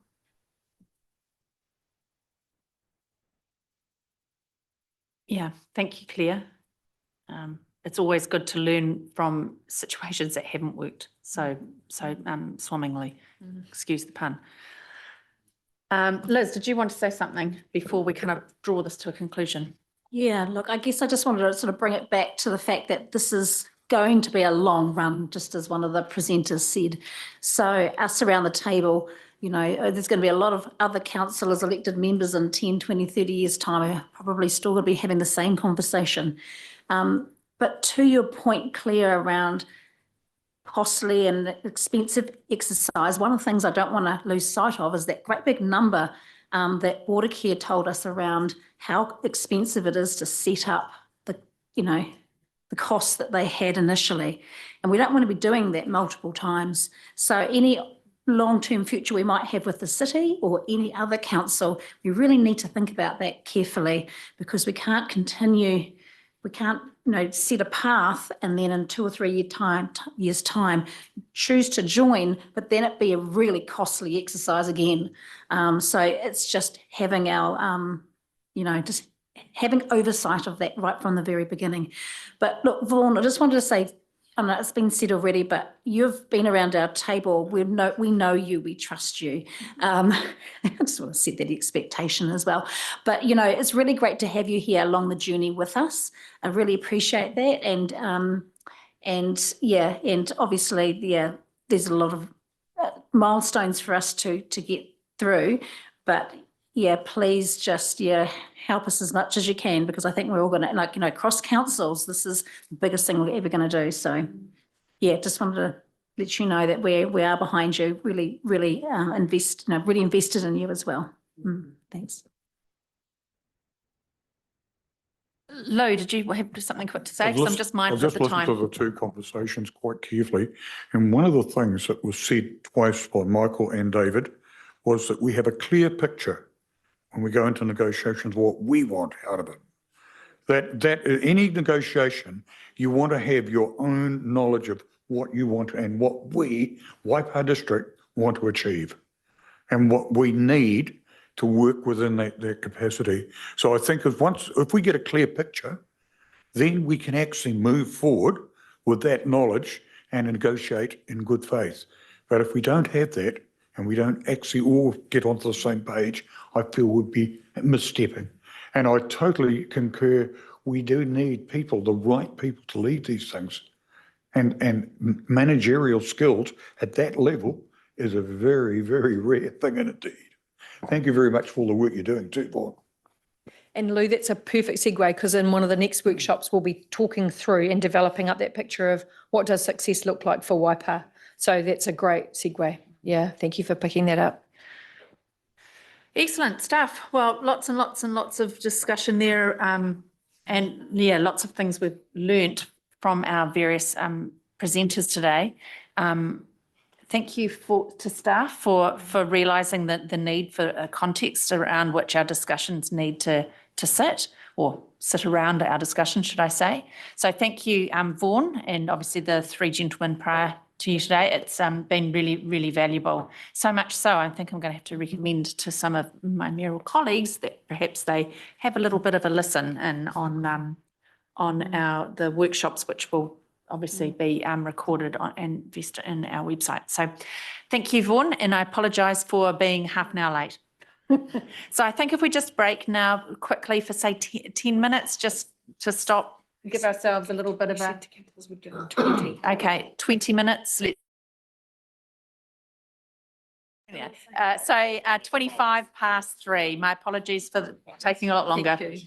Yeah, thank you, Claire. It's always good to learn from situations that haven't worked so swimmingly. Excuse the pun. Liz, did you want to say something before we kind of draw this to a conclusion? Yeah, look, I guess I just wanted to sort of bring it back to the fact that this is going to be a long run, just as one of the presenters said. So us around the table, there's going to be a lot of other councillors, elected members in 10, 20, 30 years' time who are probably still going to be having the same conversation. But to your point, Claire, around costly and expensive exercise, one of the things I don't want to lose sight of is that great big number that Watercare told us around how expensive it is to set up the costs that they had initially. And we don't want to be doing that multiple times. So any long-term future we might have with the city or any other council, we really need to think about that carefully, because we can't continue, set a path and then in 2 or 3 years' time choose to join, but then it be a really costly exercise again. So it's just having our, just having oversight of that right from the very beginning. But look, Vaughan, I just wanted to say, I know it's been said already, but you've been around our table. We know you, we trust you. I just want to set that expectation as well. But, it's really great to have you here along the journey with us. I really appreciate that. And obviously, there's a lot of milestones for us to get through. But please just, help us as much as you can, because I think we're all going to, cross councils, this is the biggest thing we're ever going to do. So, just wanted to let you know that we are behind you, really, really really invested in you as well. Thanks. Lou, did you have something quick to say? Because I'm just mindful of the I've just listened time. to the two conversations quite carefully. And one of the things that was said twice by Michael and David was that we have a clear picture when we go into negotiations what we want out of it. That any negotiation, you want to have your own knowledge of what you want and what we, Waipa District, want to achieve and what we need to work within that capacity. So I think if we get a clear picture, then we can actually move forward with that knowledge and negotiate in good faith. But if we don't have that and we don't actually all get onto the same page, I feel we'd be misstepping. And I totally concur, we do need people, the right people to lead these things. And managerial skills at that level is a very, very rare thing indeed. Thank you very much for all the work you're doing too, Vaughan. And Lou, that's a perfect segue because in one of the next workshops, we'll be talking through and developing up that picture of what does success look like for Waipa. So that's a great segue. Yeah, thank you for picking that up. Excellent stuff. Well, lots and lots and lots of discussion there. And yeah, lots of things we've learnt from our various presenters today. Thank you to staff for realising that the need for a context around which our discussions need to sit around our discussion, should I say. So thank you, Vaughan, and obviously the three gentlemen prior to you today. It's been really, really valuable. So much so, I think I'm going to have to recommend to some of my mayoral colleagues that perhaps they have a little bit of a listen and on the workshops, which will obviously be recorded and invested in our website. So thank you, Vaughan, and I apologise for being half an hour late. So I think if we just break now quickly for say 10 minutes, just to stop, give ourselves a little bit of a... 20. Okay, 20 minutes. Yeah. So 3:25. My apologies for taking a lot longer. Thank you.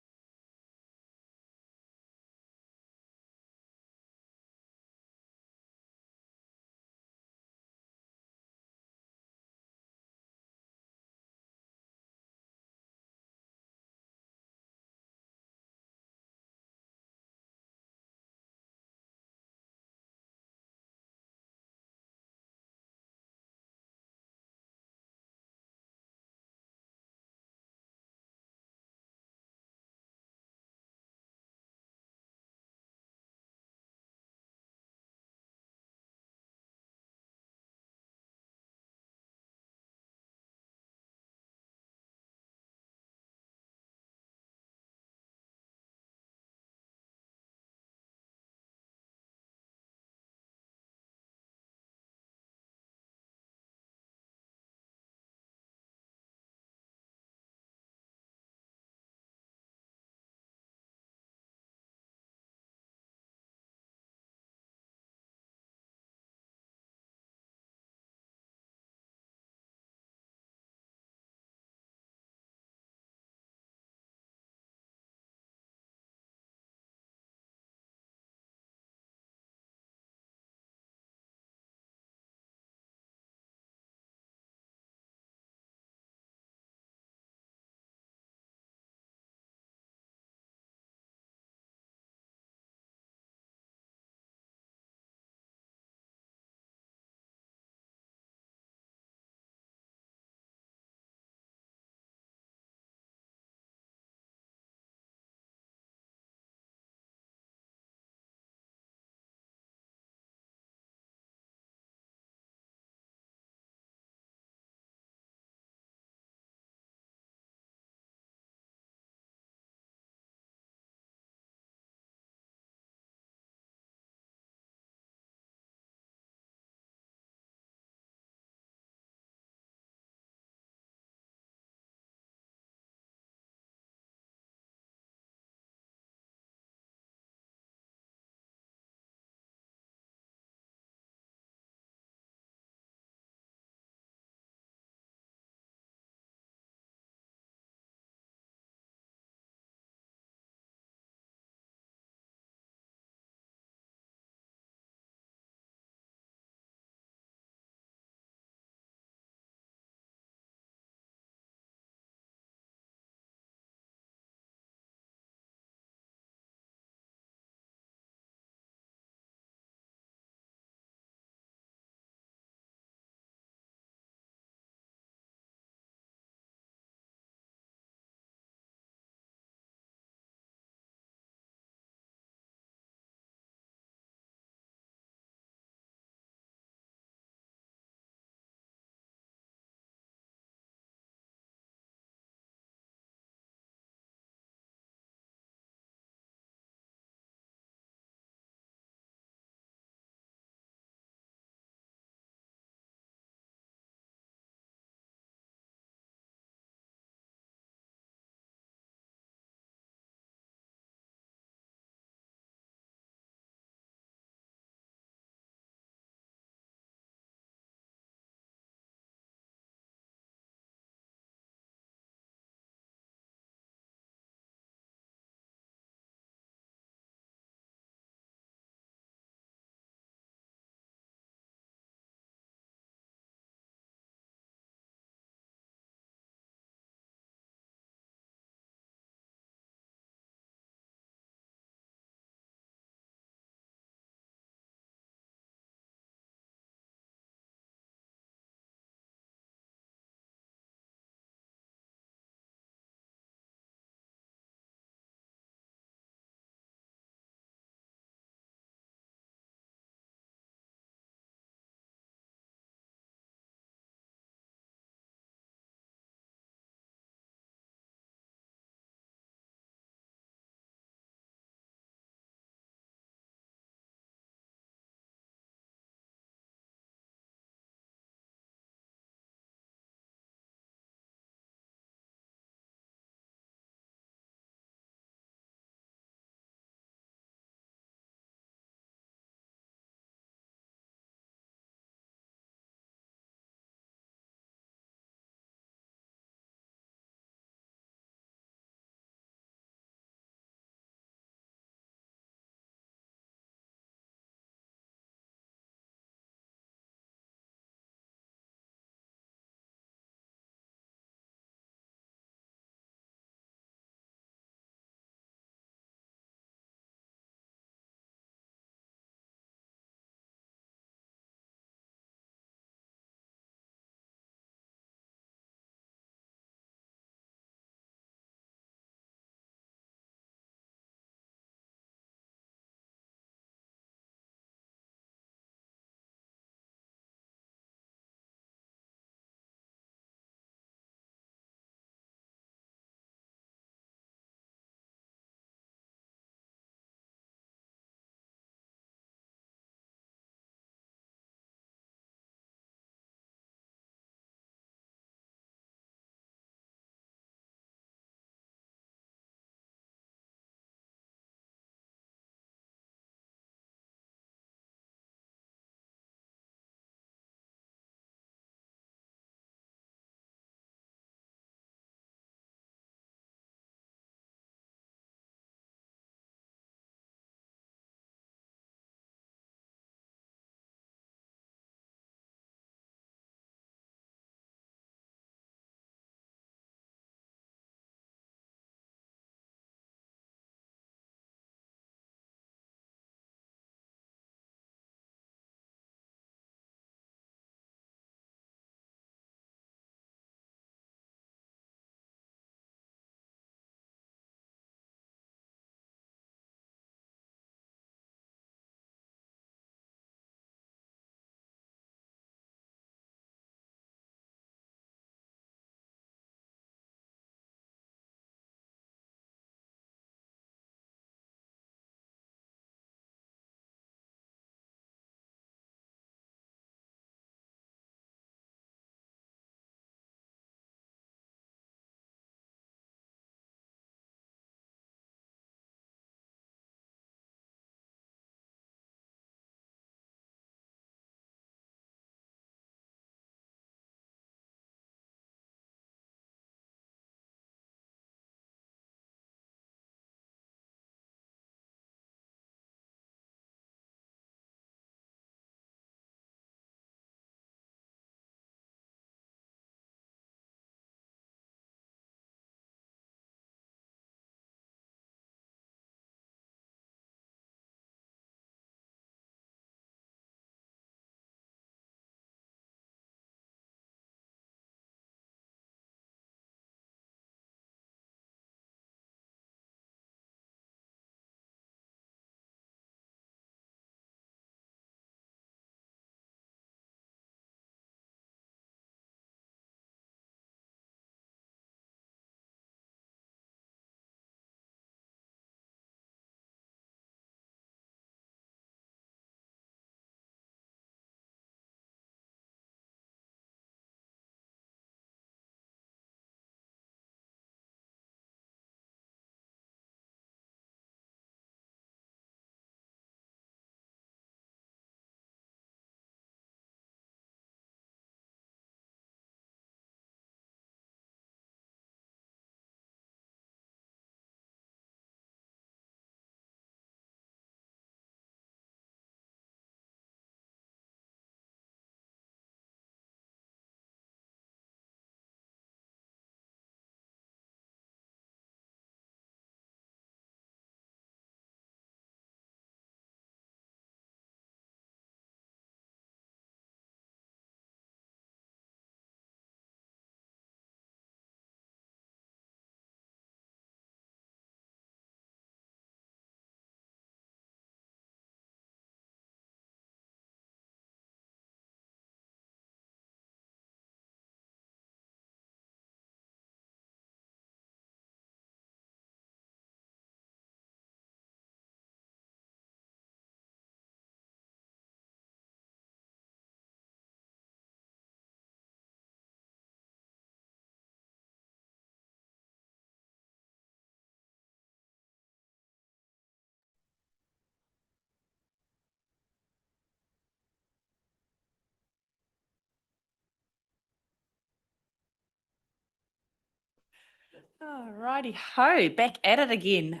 All righty ho, back at it again.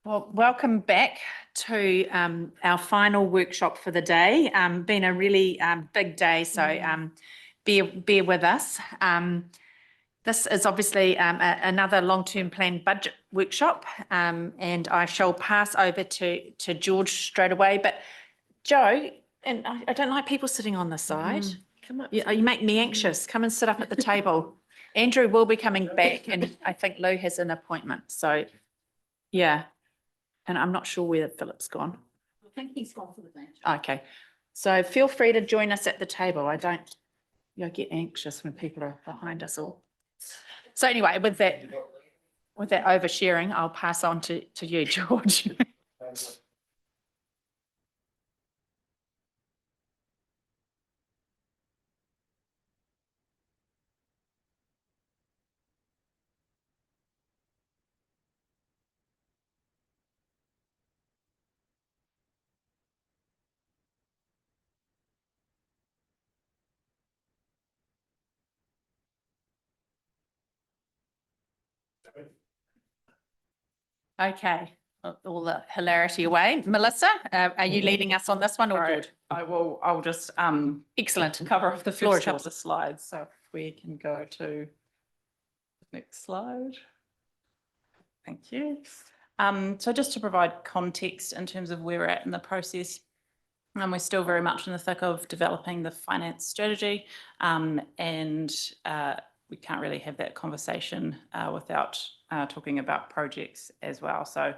Well, welcome back to our final workshop for the day. Been a really big day, so bear with us. This is obviously another long-term plan budget workshop, and I shall pass over to George straight away. But Joe, and I don't like people sitting on the side. Come up. You make me anxious. Come and sit up at the table. Andrew will be coming back, and I think Lou has an appointment. So, yeah, and I'm not sure where Philip's gone. I think he's gone for the day. Okay, so feel free to join us at the table. I don't, get anxious when people are behind us all. So anyway, with that oversharing, I'll pass on to you, George. Okay, all the hilarity away. Melissa, are you leading us on this one or George? I'll just Excellent. cover off the Floor first is couple yours. of slides. So if we can go to the next slide. Thank you. So just to provide context in terms of where we're at in the process, we're still very much in the thick of developing the finance strategy, and we can't really have that conversation without talking about projects as well. So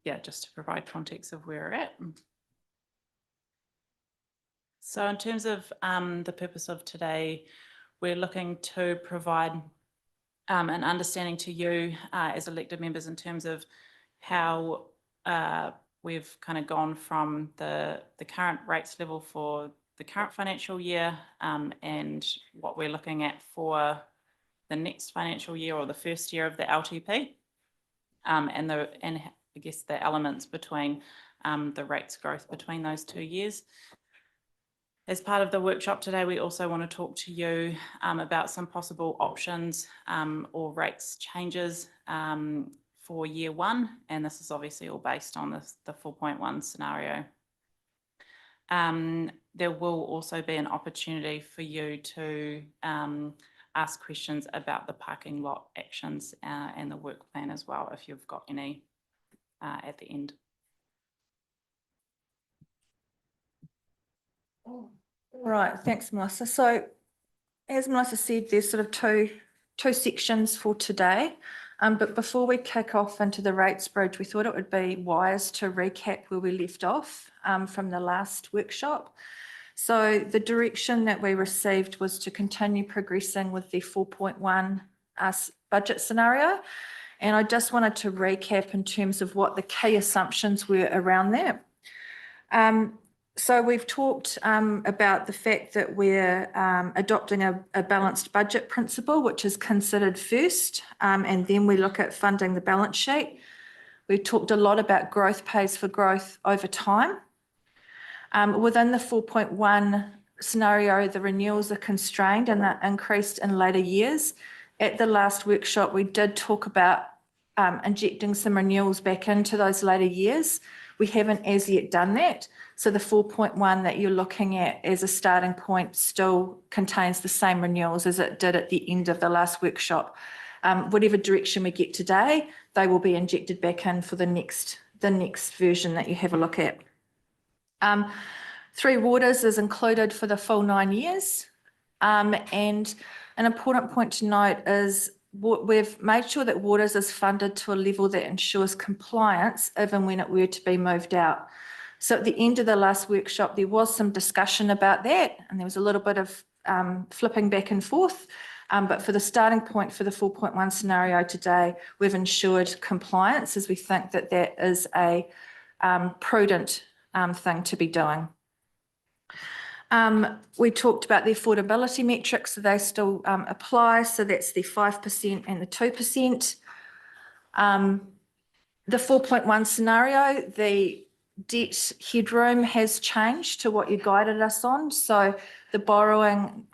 yeah, just to provide context of where we're at. So in terms of the purpose of today, we're looking to provide an understanding to you as elected members in terms of how we've kind of gone from the current rates level for the current financial year and what we're looking at for the next financial year or the first year of the LTP, and I guess the elements between the rates growth between those 2 years. As part of the workshop today, we also want to talk to you about some possible options or rates changes for year one, and this is obviously all based on the 4.1 scenario. There will also be an opportunity for you to ask questions about the parking lot actions and the work plan as well, if you've got any at the end. Right, thanks, Melissa. So as Melissa said, there's sort of two sections for today. But before we kick off into the rates bridge, we thought it would be wise to recap where we left off from the last workshop. So the direction that we received was to continue progressing with the 4.1 budget scenario. And I just wanted to recap in terms of what the key assumptions were around that. So we've talked about the fact that we're adopting a balanced budget principle, which is considered first, and then we look at funding the balance sheet. We've talked a lot about growth pays for growth over time. Within the 4.1 scenario, the renewals are constrained and they're increased in later years. At the last workshop, we did talk about injecting some renewals back into those later years. We haven't as yet done that. So the 4.1 that you're looking at as a starting point still contains the same renewals as it did at the end of the last workshop. Whatever direction we get today, they will be injected back in for the next version that you have a look at. Three Waters is included for the full 9 years. And an important point to note is we've made sure that Waters is funded to a level that ensures compliance even when it were to be moved out. So at the end of the last workshop, there was some discussion about that, and there was a little bit of flipping back and forth. But for the starting point for the 4.1 scenario today, we've ensured compliance, as we think that that is a prudent thing to be doing. We talked about the affordability metrics, so they still apply. So that's the 5% and the 2%. The 4.1 scenario, the debt headroom has changed to what you guided us on. So the borrowing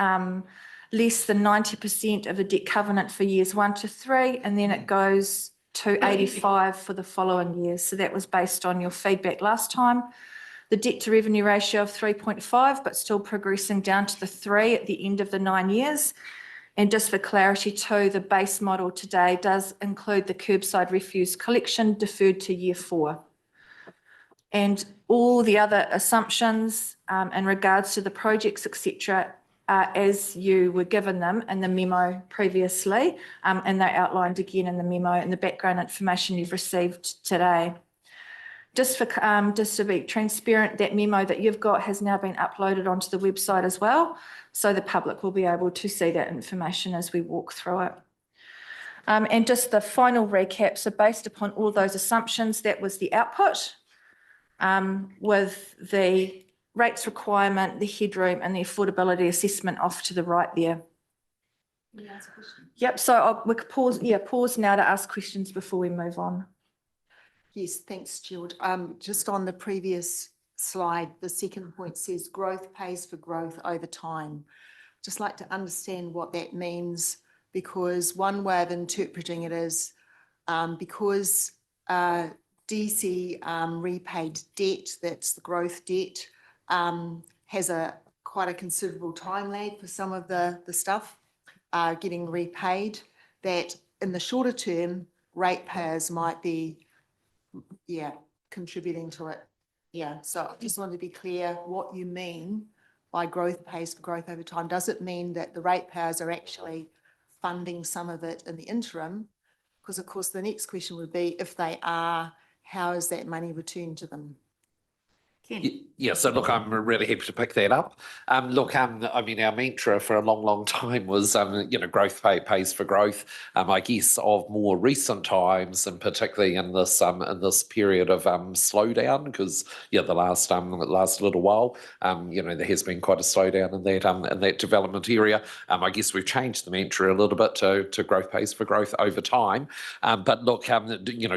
less than 90% of the debt covenant for years 1 to 3, and then it goes to 85 for the following years. So that was based on your feedback last time. The debt to revenue ratio of 3.5, but still progressing down to the 3 at the end of the 9 years. And just for clarity too, the base model today does include the curbside refuse collection deferred to year 4. And all the other assumptions in regards to the projects, etc., as you were given them in the memo previously, and they're outlined again in the memo and the background information you've received today. Just to be transparent, that memo that you've got has now been uploaded onto the website as well, so the public will be able to see that information as we walk through it. And just the final recap, so based upon all those assumptions, that was the output with the rates requirement, the headroom and the affordability assessment off to the right there. Yep, so we could pause now to ask questions before we move on. Yes, thanks, Jill. Just on the previous slide, the second point says growth pays for growth over time. Just like to understand what that means, because one way of interpreting it is because DC repaid debt, that's the growth debt, has quite a considerable time lag for some of the stuff getting repaid, that in the shorter term, ratepayers might be contributing to it. So I just wanted to be clear what you mean by growth pays for growth over time. Does it mean that the ratepayers are actually funding some of it in the interim? Because of course the next question would be, if they are, how is that money returned to them? Yeah, so look, I'm really happy to pick that up. I mean, our mantra for a long, long time was, growth pays for growth. I guess of more recent times, and particularly in this period of slowdown, because the last little while, there has been quite a slowdown in that development area. I guess we've changed the mantra a little bit to growth pays for growth over time. But look,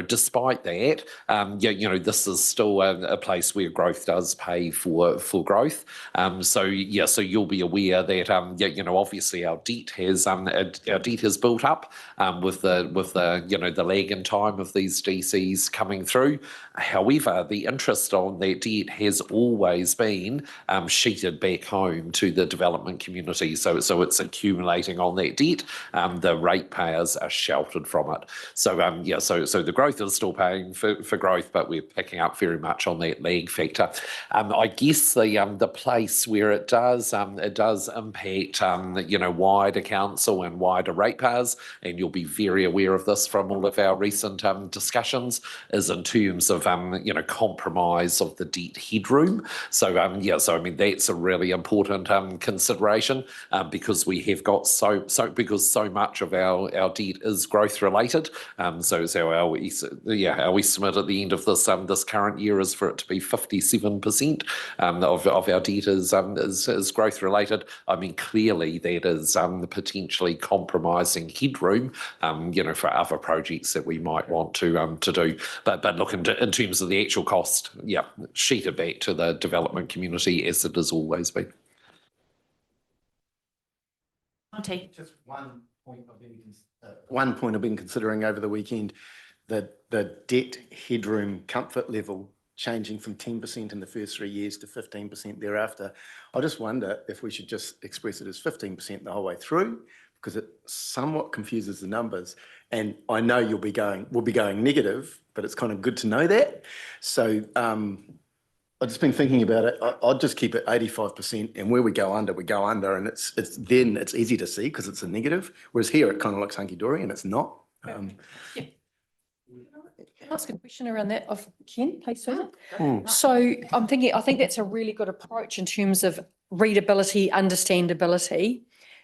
despite that, this is still a place where growth does pay for growth. So you'll be aware that obviously our debt has built up with the lag in time of these DCs coming through. However, the interest on that debt has always been sheeted back home to the development community. So it's accumulating on that debt. The ratepayers are sheltered from it. So the growth is still paying for growth, but we're picking up very much on that lag factor. I guess the place where it does impact wider council and wider ratepayers, and you'll be very aware of this from all of our recent discussions, is in terms of compromise of the debt headroom. So I mean that's a really important consideration because we have got because so much of our debt is growth related. So our estimate at the end of this current year is for it to be 57% of our debt is growth related. I mean, clearly that is potentially compromising headroom, for other projects that we might want to do. But look, in terms of the actual cost, sheeted back to the development community as it has always been. Just one point I've been considering over the weekend, the debt headroom comfort level changing from 10% in the first 3 years to 15% thereafter. I just wonder if we should just express it as 15% the whole way through, because it somewhat confuses the numbers. And I know we'll be going negative, but it's kind of good to know that. So I've just been thinking about it. I'll just keep it 85%, and where we go under, and it's easy to see because it's a negative. Whereas here it kind of looks hunky-dory and it's not. Can I ask a question around that of Ken, please, Susan? So I think that's a really good approach in terms of readability, understandability.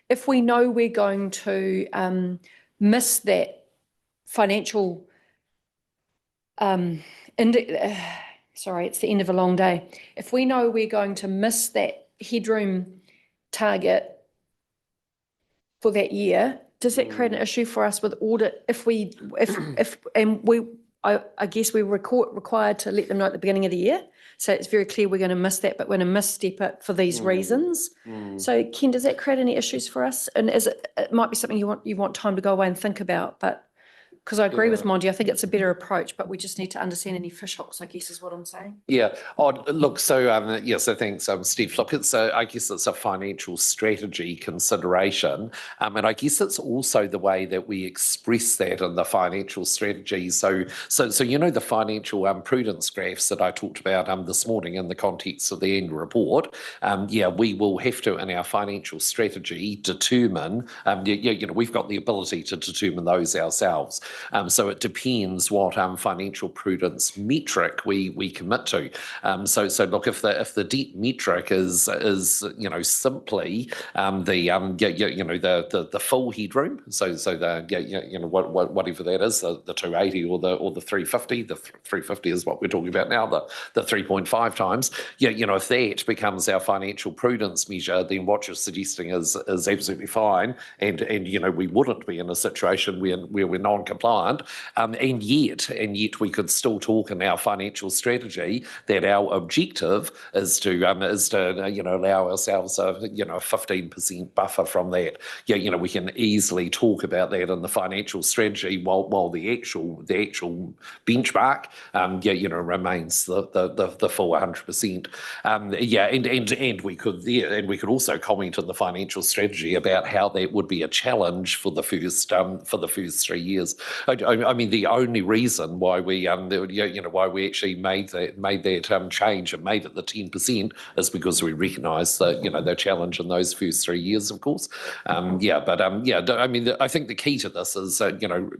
If we know we're going to miss that financial, sorry, it's the end of a long day. If we know we're going to miss that headroom target for that year, does that create an issue for us with audit I guess we're required to let them know at the beginning of the year So it's very clear we're going to miss that, but we're going to misstep it for these reasons. So Ken, does that create any issues for us? And it might be something you want time to go away and think about, but because I agree with Monty, I think it's a better approach, but we just need to understand any fish hooks, I guess is what I'm saying. Yeah. Look, so so thanks, Steve. Look, I guess it's a financial strategy consideration, and I guess it's also the way that we express that in the financial strategy. So the financial prudence graphs that I talked about this morning in the context of the annual report. We will have to in our financial strategy determine. We've got the ability to determine those ourselves. So it depends what financial prudence metric we commit to. So look, if the debt metric is simply the full headroom, so the whatever that is, the 280 or the 350, the 350 is what we're talking about now, the 3.5 times. If that becomes our financial prudence measure, then what you're suggesting is absolutely fine, and we wouldn't be in a situation where we're non-compliant. And yet we could still talk in our financial strategy that our objective is to allow ourselves a 15% buffer from that. We can easily talk about that in the financial strategy while the actual benchmark remains the full 100%. And we could also comment on the financial strategy about how that would be a challenge for the first 3 years. I mean, the only reason why we actually made that change and made it the 10% is because we recognise that the challenge in those first 3 years, of course. I mean, I think the key to this is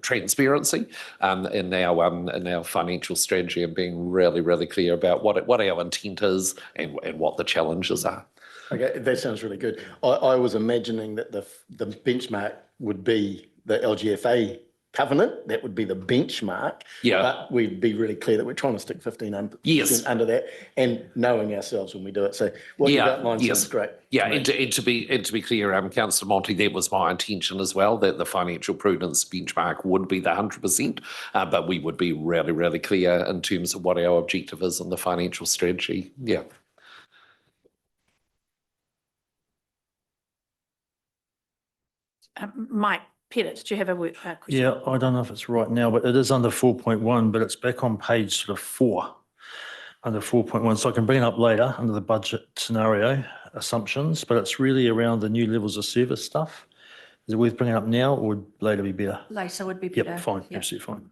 transparency in our financial strategy and being really, really clear about what our intent is and what the challenges are. Okay, that sounds really good. I was imagining that the benchmark would be the LGFA covenant. That would be the benchmark. Yeah. But we'd be really clear that we're trying to stick 15% Yes. under that, and knowing ourselves when we do it. So what you've outlined sounds great. Yeah, and to be clear, Councillor Monty, that was my intention as well, that the financial prudence benchmark would be the 100%, but we would be really, really clear in terms of what our objective is in the financial strategy. Yeah. Mike Pettit, do you have a question? Yeah, I don't know if it's right now, but it is under 4.1, but it's back on page sort of 4, under 4.1. So I can bring it up later under the budget scenario assumptions, but it's really around the new levels of service stuff. Is it worth bringing up now or would later be better? Later would be better. Yep, fine, absolutely fine.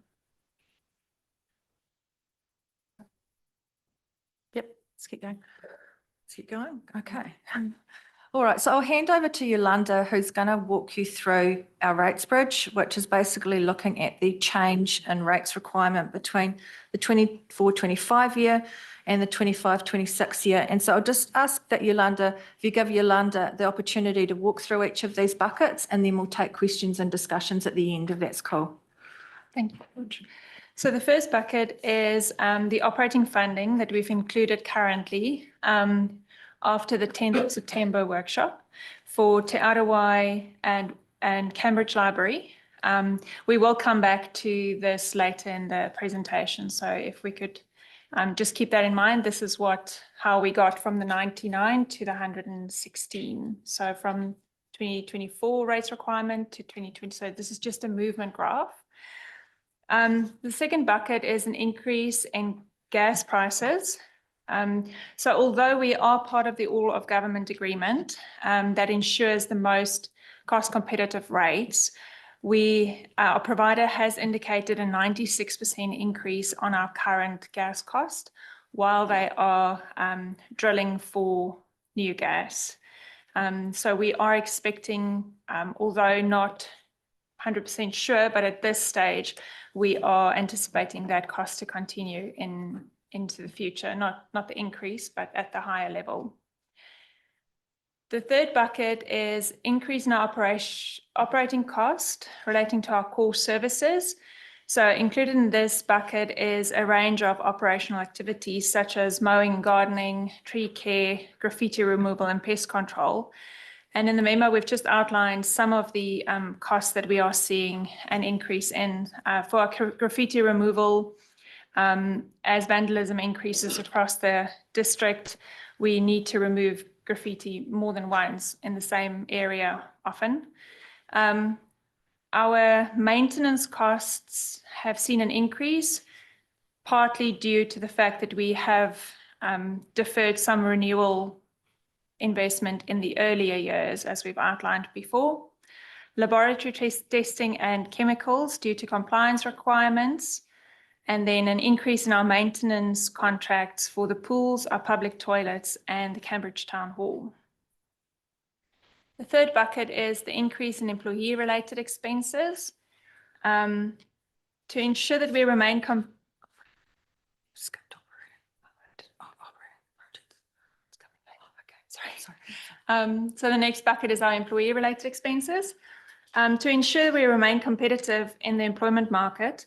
Yep, let's keep going. Let's keep going. Okay. All right, so I'll hand over to Yolanda, who's going to walk you through our rates bridge, which is basically looking at the change in rates requirement between the 24-25 year and the 25-26 year. And so I'll just ask that Yolanda, if you give Yolanda the opportunity to walk through each of these buckets, and then we'll take questions and discussions at the end, if that's cool. Thank you, Coach. So the first bucket is the operating funding that we've included currently after the 10th of September workshop for Te Arawai and Cambridge Library. We will come back to this later in the presentation. So if we could just keep that in mind, this is how we got from the 99 to the 116. So from 2024 rates requirement to 2020. So this is just a movement graph. The second bucket is an increase in gas prices. So although we are part of the All of Government agreement that ensures the most cost competitive rates, our provider has indicated a 96% increase on our current gas cost while they are drilling for new gas. So we are expecting, although not 100% sure, but at this stage, we are anticipating that cost to continue into the future, not the increase, but at the higher level. The third bucket is increase in our operating cost relating to our core services. So included in this bucket is a range of operational activities such as mowing and gardening, tree care, graffiti removal, and pest control. And in the memo, we've just outlined some of the costs that we are seeing an increase in. For our graffiti removal, As vandalism increases across the district, we need to remove graffiti more than once in the same area often. Our maintenance costs have seen an increase, partly due to the fact that we have deferred some renewal investment in the earlier years, as we've outlined before. Laboratory testing and chemicals due to compliance requirements, and then an increase in our maintenance contracts for the pools, our public toilets, and the Cambridge Town Hall. The third bucket is the increase in employee-related expenses. To ensure that we remain so the next bucket is our employee-related expenses. To ensure we remain competitive in the employment market,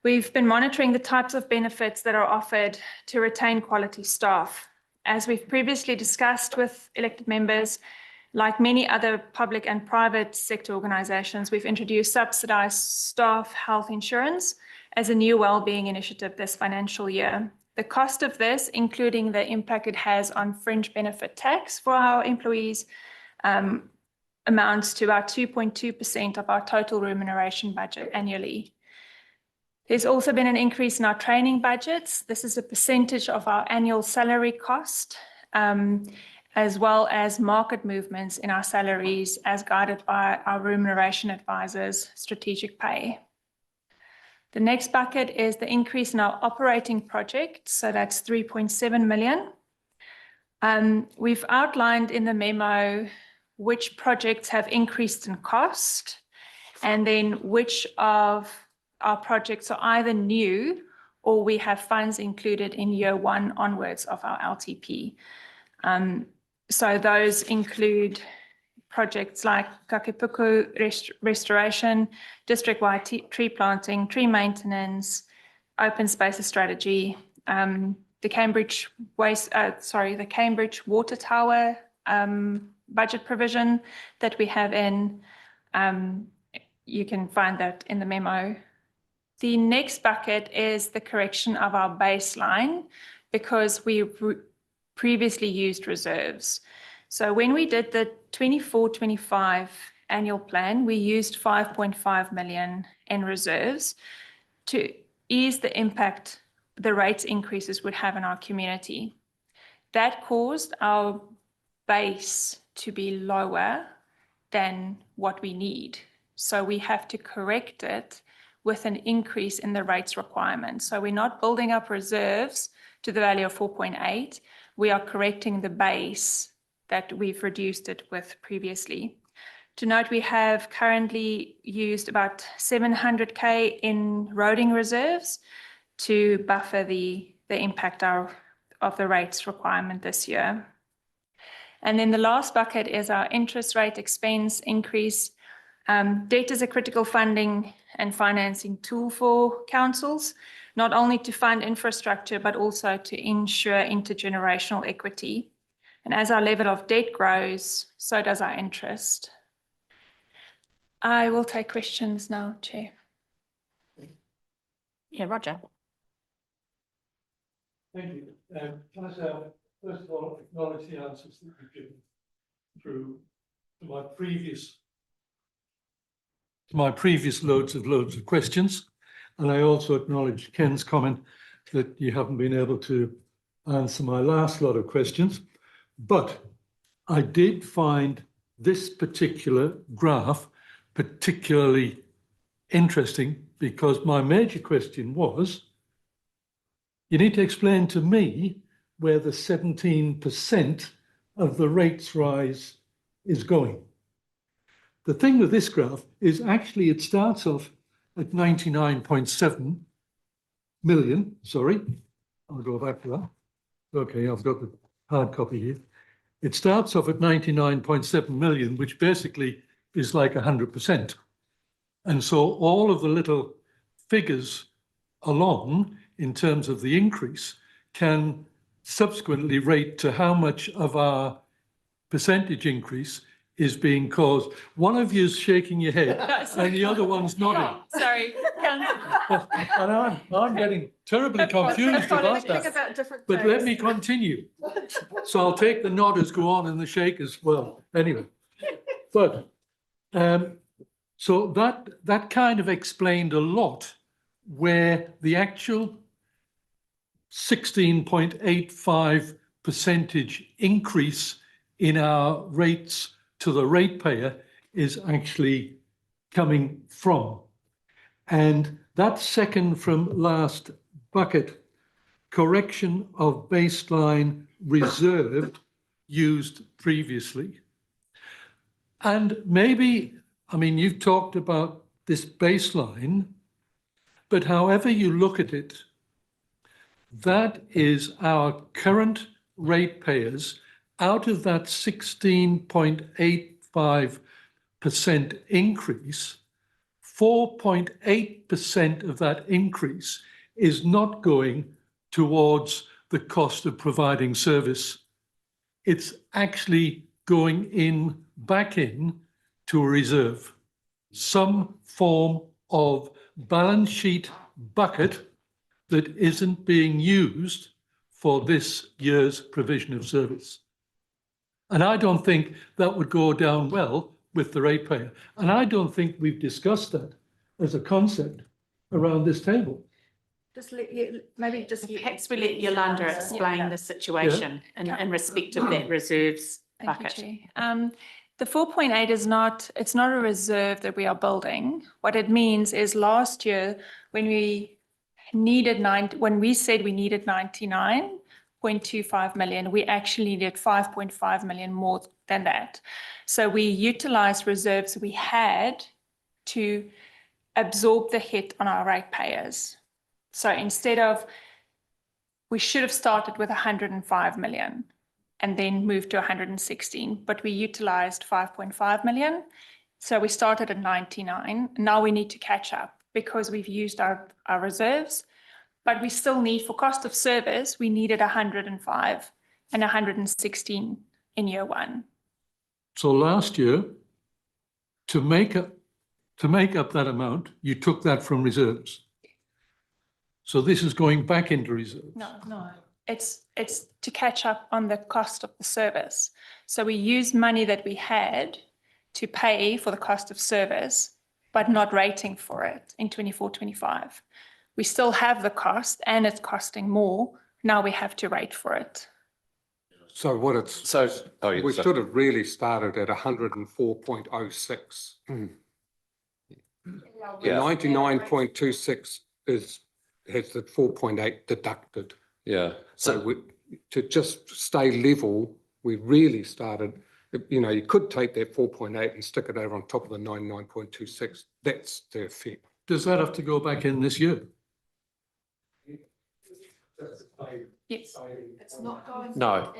we've been monitoring the types of benefits that are offered to retain quality staff. As we've previously discussed with elected members, like many other public and private sector organisations, we've introduced subsidised staff health insurance as a new wellbeing initiative this financial year. The cost of this, including the impact it has on fringe benefit tax for our employees, amounts to about 2.2% of our total remuneration budget annually. There's also been an increase in our training budgets. This is a percentage of our annual salary cost, as well as market movements in our salaries as guided by our remuneration advisors' strategic pay. The next bucket is the increase in our operating projects, so that's 3.7 million. We've outlined in the memo which projects have increased in cost, and then which of our projects are either new or we have funds included in year one onwards of our LTP. So those include projects like Kakepuku restoration, district-wide tree planting, tree maintenance, open spaces strategy, the Cambridge water tower budget provision that we have in. You can find that in the memo. The next bucket is the correction of our baseline because we previously used reserves. So when we did the 24-25 annual plan, we used 5.5 million in reserves to ease the impact the rates increases would have in our community. That caused our base to be lower than what we need. So we have to correct it with an increase in the rates requirement. So we're not building up reserves to the value of 4.8. We are correcting the base that we've reduced it with previously. To note, we have currently used about 700K in roading reserves to buffer the impact of the rates requirement this year. And then the last bucket is our interest rate expense increase. Debt is a critical funding and financing tool for councils, not only to fund infrastructure, but also to ensure intergenerational equity. And as our level of debt grows, so does our interest. I will take questions now, Chair. Yeah, Roger. Thank you. Can I say, first of all, acknowledge the answers that you've given through to my previous loads of questions. And I also acknowledge Ken's comment that you haven't been able to answer my last lot of questions. But I did find this particular graph particularly interesting because my major question was, you need to explain to me where the 17% of the rates rise is going. The thing with this graph is actually it starts off at 99.7 million. Sorry, I'll go back to that. Okay, I've got the hard copy here. It starts off at 99.7 million, which basically is like 100%. And so all of the little figures along in terms of the increase can subsequently rate to how much of our percentage increase is being caused. One of you is shaking your head and the other one's nodding. Sorry, And I'm getting terribly confused about that. But let me continue. So I'll take the nod as go on and the shake as well. Anyway, but so that kind of explained a lot where the actual 16.85% increase in our rates to the ratepayer is actually coming from. And that second from last bucket, correction of baseline reserved used previously. And maybe, I mean, you've talked about this baseline, but however you look at it, that is our current ratepayers out of that 16.85% increase. 4.8% of that increase is not going towards the cost of providing service. It's actually going back in to a reserve, some form of balance sheet bucket that isn't being used for this year's provision of service. And I don't think that would go down well with the ratepayer. And I don't think we've discussed that as a concept around this table. Just let you, maybe just. Perhaps we let Yolanda explain the situation in respect of that reserves Thank you, bucket. Chair. The 4.8 is not, it's not a reserve that we are building. What it means is last year when we said we needed 99.25 million, we actually needed 5.5 million more than that. So we utilized reserves we had to absorb the hit on our ratepayers. So instead of, we should have started with 105 million and then moved to 116, but we utilized 5.5 million. So we started at 99. Now we need to catch up because we've used our reserves, but we still need, for cost of service, we needed 105 and 116 in year one. So last year, to make up that amount, you took that from reserves. So this is going back into reserves. No. It's to catch up on the cost of the service. So we use money that we had to pay for the cost of service, but not rating for it in 24-25. We still have the cost and it's costing more. Now we have to rate for it. So what it's, we should have really started at 104.06. The 99.26 has the 4.8 deducted. Yeah. So to just stay level, we really started, you could take that 4.8 and stick it over on top of the 99.26. That's the effect. Does that have to go back in this year? Yes. It's not going. No.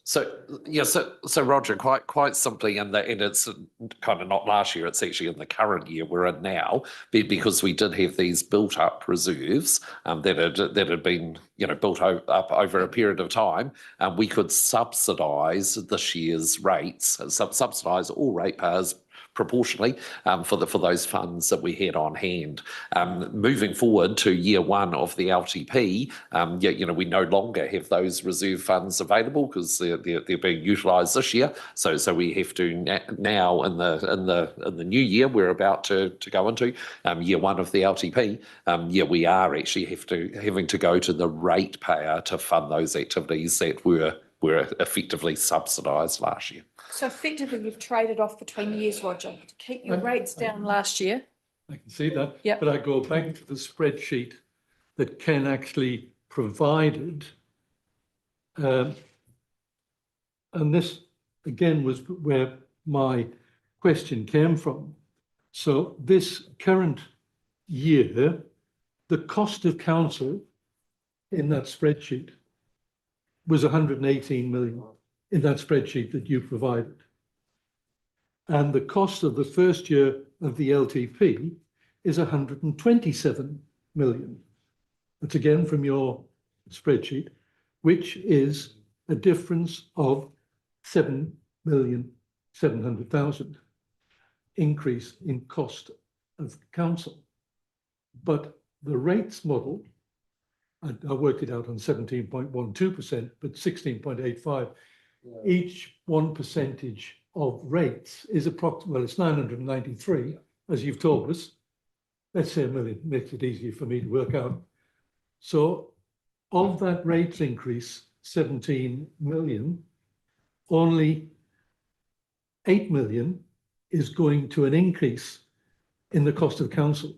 So Roger, quite simply, and it's kind of not last year, it's actually in the current year we're in now, because we did have these built up reserves that had been built up over a period of time. We could subsidise this year's rates, subsidise all ratepayers proportionally for those funds that we had on hand. Moving forward to year one of the LTP, we no longer have those reserve funds available because they're being utilised this year. So we have to now in the new year we're about to go into year one of the LTP. We are actually having to go to the ratepayer to fund those activities that were effectively subsidised last year. So effectively, you've traded off between years, Roger, to keep your rates down last year. I can see that. Yep. But I go back to the spreadsheet that Ken actually provided. And this, again, was where my question came from. So this current year, the cost of council in that spreadsheet was 118 million in that spreadsheet that you provided. And the cost of the first year of the LTP is 127 million. That's again from your spreadsheet, which is a difference of 7,700,000 increase in cost of council. But the rates model, I worked it out on 17.12%, but 16.85. Each 1% of rates is approximately, well, it's 993, as you've told us. Let's say $1 million, makes it easier for me to work out. So of that rates increase, 17 million, only 8 million is going to an increase in the cost of council.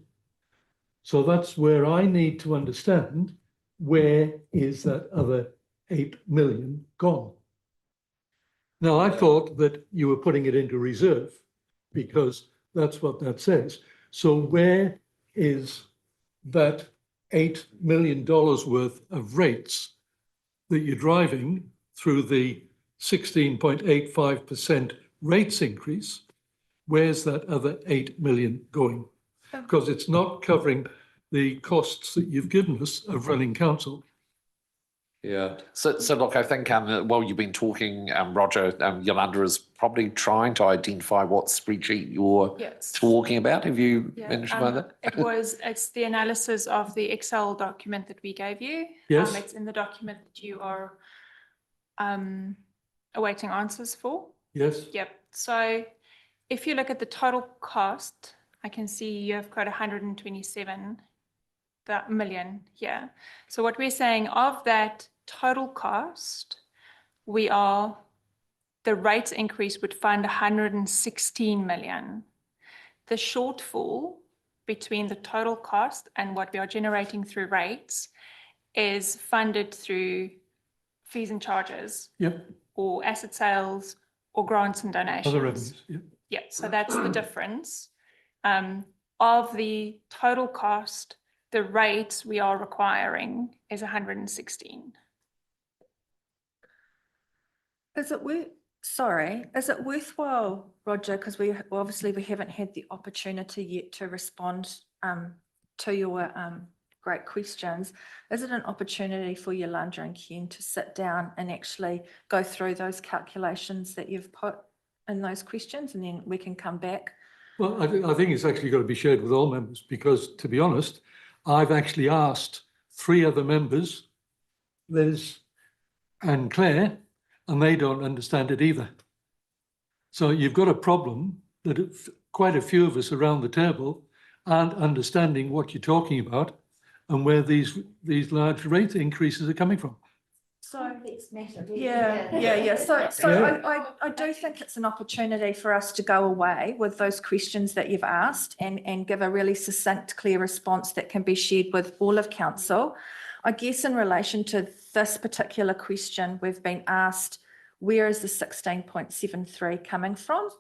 So that's where I need to understand, where is that other 8 million gone? Now, I thought that you were putting it into reserve because that's what that says. So where is that $8 million worth of rates that you're driving through the 16.85% rates increase? Where's that other 8 million going? Because it's not covering the costs that you've given us of running council. Yeah. So look, I think while you've been talking, Roger, Yolanda is probably trying to identify what spreadsheet you're Yes. talking about. Have you Yeah, managed to find that? it's the analysis of the Excel document that we gave you. Yes. It's in the document that you are awaiting answers for. Yes. Yep. So if you look at the total cost, I can see you have got 127 million here. So what we're saying, of that total cost, the rates increase would fund 116 million. The shortfall between the total cost and what we are generating through rates is funded through fees and charges. Yep. Or asset sales or grants and donations. Other revenues. Yep. Yeah, so that's the difference. Of the total cost, the rates we are requiring is 116. Is it worthwhile, Roger, because we haven't had the opportunity yet to respond to your great questions. Is it an opportunity for Yolanda and Ken to sit down and actually go through those calculations that you've put in those questions, and then we can come back? Well, I think it's actually got to be shared with all members because, to be honest, I've actually asked 3 other members, Liz and Claire, and they don't understand it either. So you've got a problem that quite a few of us around the table aren't understanding what you're talking about and where these large rate increases are coming from. So yeah. So I do think it's an opportunity for us to go away with those questions that you've asked and give a really succinct, clear response that can be shared with all of council. I guess in relation to this particular question, we've been asked, where is the 16.73 coming from?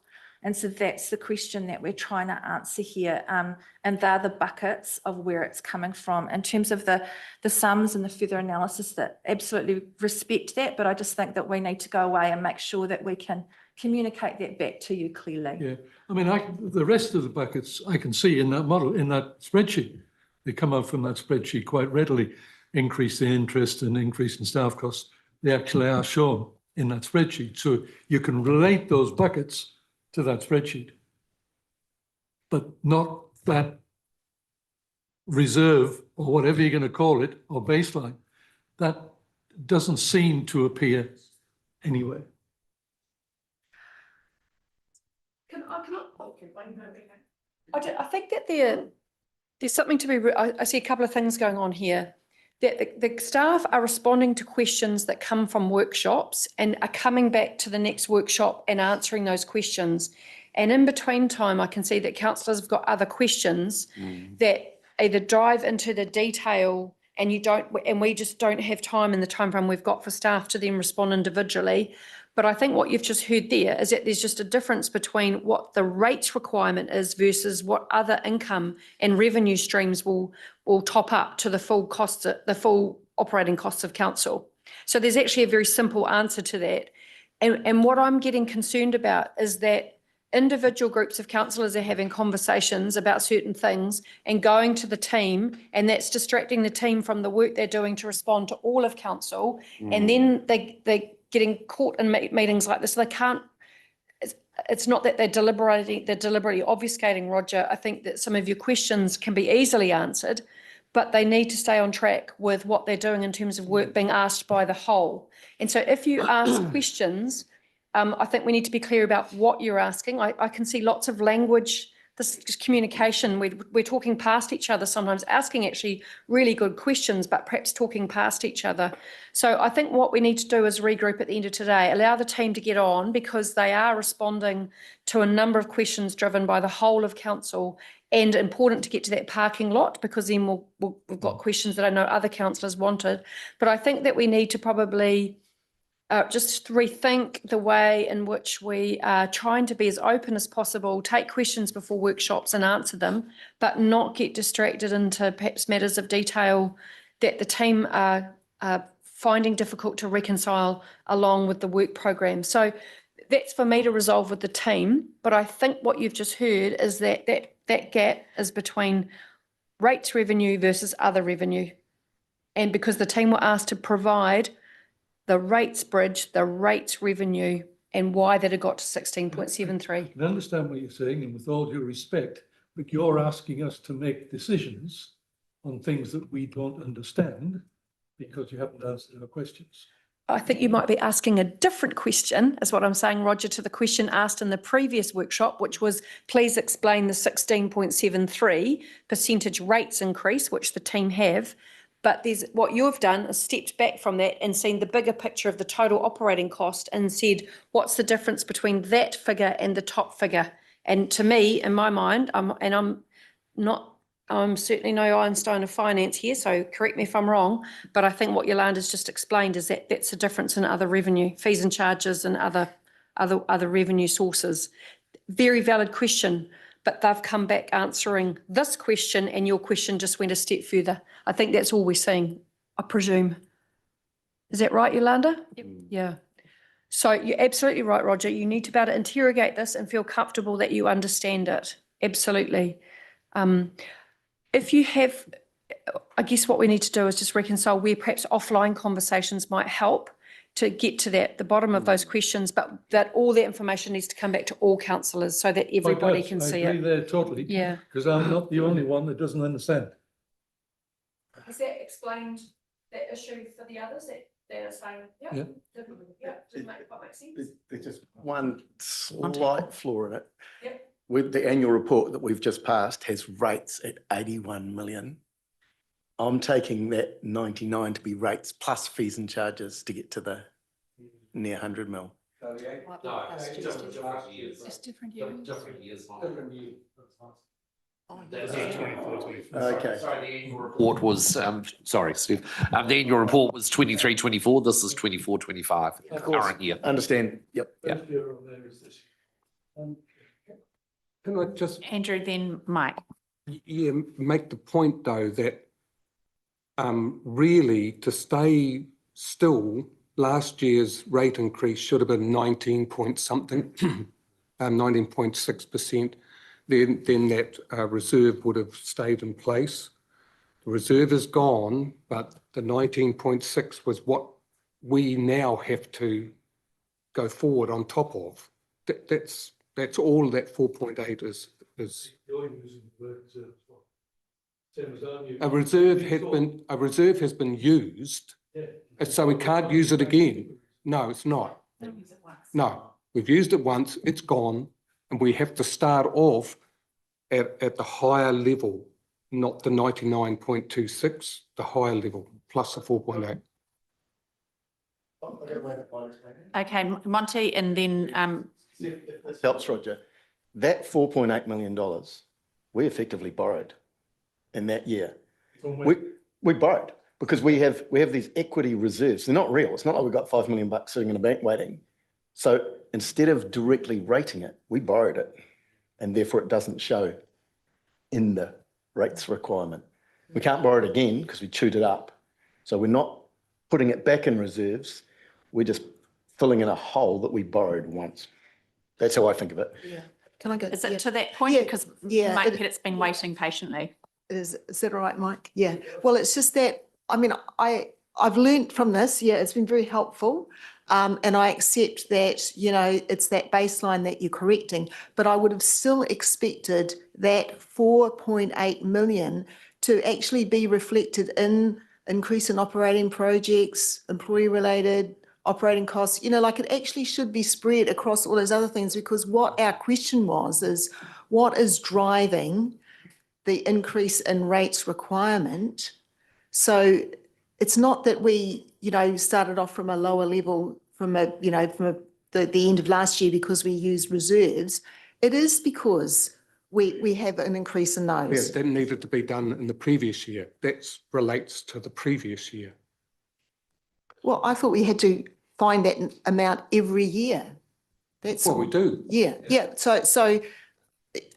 And so that's the question that we're trying to answer here. And they're the buckets of where it's coming from. In terms of the sums and the further analysis, that absolutely respect that, but I just think that we need to go away and make sure that we can communicate that back to you clearly. Yeah, I mean, the rest of the buckets I can see in that model, in that spreadsheet. They come out from that spreadsheet quite readily. Increase in interest and increase in staff costs. They actually are shown in that spreadsheet. So you can relate those buckets to that spreadsheet, but not that reserve or whatever you're going to call it, or baseline. That doesn't seem to appear anywhere. I think that there's something to be, I see a couple of things going on here. That the staff are responding to questions that come from workshops and are coming back to the next workshop and answering those questions. And in between time, I can see that councillors have got other questions that either dive into the detail and we just don't have time in the timeframe we've got for staff to then respond individually. But I think what you've just heard there is that there's just a difference between what the rates requirement is versus what other income and revenue streams will top up to the full cost, the full operating costs of council. So there's actually a very simple answer to that. And what I'm getting concerned about is that individual groups of councillors are having conversations about certain things and going to the team, and that's distracting the team from the work they're doing to respond to all of council. And then they getting caught in meetings like this. They can't, it's not that they're deliberately obfuscating, Roger. I think that some of your questions can be easily answered, but they need to stay on track with what they're doing in terms of work being asked by the whole. And so if you ask questions, I think we need to be clear about what you're asking. I can see lots of language, this communication, we're talking past each other sometimes, asking actually really good questions, but perhaps talking past each other. So I think what we need to do is regroup at the end of today, allow the team to get on, because they are responding to a number of questions driven by the whole of council, and important to get to that parking lot, because then we've got questions that I know other councillors wanted. But I think that we need to probably just rethink the way in which we are trying to be as open as possible, take questions before workshops and answer them, but not get distracted into perhaps matters of detail that the team are finding difficult to reconcile along with the work program. So that's for me to resolve with the team. But I think what you've just heard is that that gap is between rates revenue versus other revenue. And because the team were asked to provide the rates bridge, the rates revenue, and why that had got to 16.73. I can understand what you're saying, and with all due respect, but you're asking us to make decisions on things that we don't understand because you haven't answered our questions. I think you might be asking a different question, is what I'm saying, Roger, to the question asked in the previous workshop, which was, please explain the 16.73% rates increase, which the team have. But what you've done is stepped back from that and seen the bigger picture of the total operating cost and said, what's the difference between that figure and the top figure? And to me, in my mind, I'm certainly no Einstein of finance here, so correct me if I'm wrong, but I think what Yolanda's just explained is that that's a difference in other revenue, fees and charges and other revenue sources. Very valid question, but they've come back answering this question and your question just went a step further. I think that's all we're seeing, I presume. Is that right, Yolanda? Yep. Yeah. So you're absolutely right, Roger. You need to be able to interrogate this and feel comfortable that you understand it. Absolutely. If you have, I guess what we need to do is just reconcile where perhaps offline conversations might help to get to the bottom of those questions, but that all the information needs to come back to all councillors so that everybody can see I agree it. there totally. Yeah. Because I'm not the only one that doesn't understand. Has that explained that issue for the others that they're saying, Yeah. didn't make quite make sense? There's just one slight flaw in it. Yep. With the annual report that we've just passed has rates at 81 million. I'm taking that 99 to be rates plus fees and charges to get to the near 100 mil. Just different years. Okay. Sorry, the annual report was, sorry, Steve. The annual report was 23-24. This is 24-25, Of course. current year. Understand. Yep. Yeah. Can I just Andrew, then Mike. make the point though that really to stay still, last year's rate increase should have been 19 point something, 19.6%. Then that reserve would have stayed in place. The reserve is gone, but the 19.6 was what we now have to go forward on top of. That's all that 4.8 is. You're using the word reserve as well. Same as I'm using. A reserve has been used, so we can't use it again. No, it's not. No, we've used it once, it's gone, and we have to start off at the higher level, not the 99.26, the higher level, plus the 4.8. Okay, Monty, and then If this helps, Roger, that $4.8 million, we effectively borrowed in that year. We borrowed because we have these equity reserves. They're not real. It's not like we've got $5 million sitting in a bank waiting. So instead of directly rating it, we borrowed it, and therefore it doesn't show in the rates requirement. We can't borrow it again because we chewed it up. So we're not putting it back in reserves. We're just filling in a hole that we borrowed once. That's how I think of it. Yeah. Can I go? is it to that point? Because Mike Pettit's been waiting patiently. Is that all right, Mike? Yeah. Well, it's just that, I mean, I've learned from this. Yeah, it's been very helpful. And I accept that, you know, it's that baseline that you're correcting, but I would have still expected that 4.8 million to actually be reflected in increase in operating projects, employee-related operating costs, you know, like it actually should be spread across all those other things, because what our question was is what is driving the increase in rates requirement? So it's not that we, you know, started off from a lower level from the end of last year because we used reserves. It is because we have an increase in those. Yes, that needed to be done in the previous year. That relates to the previous year. Well, I thought we had to find that amount every year. That's what we do. Yeah. So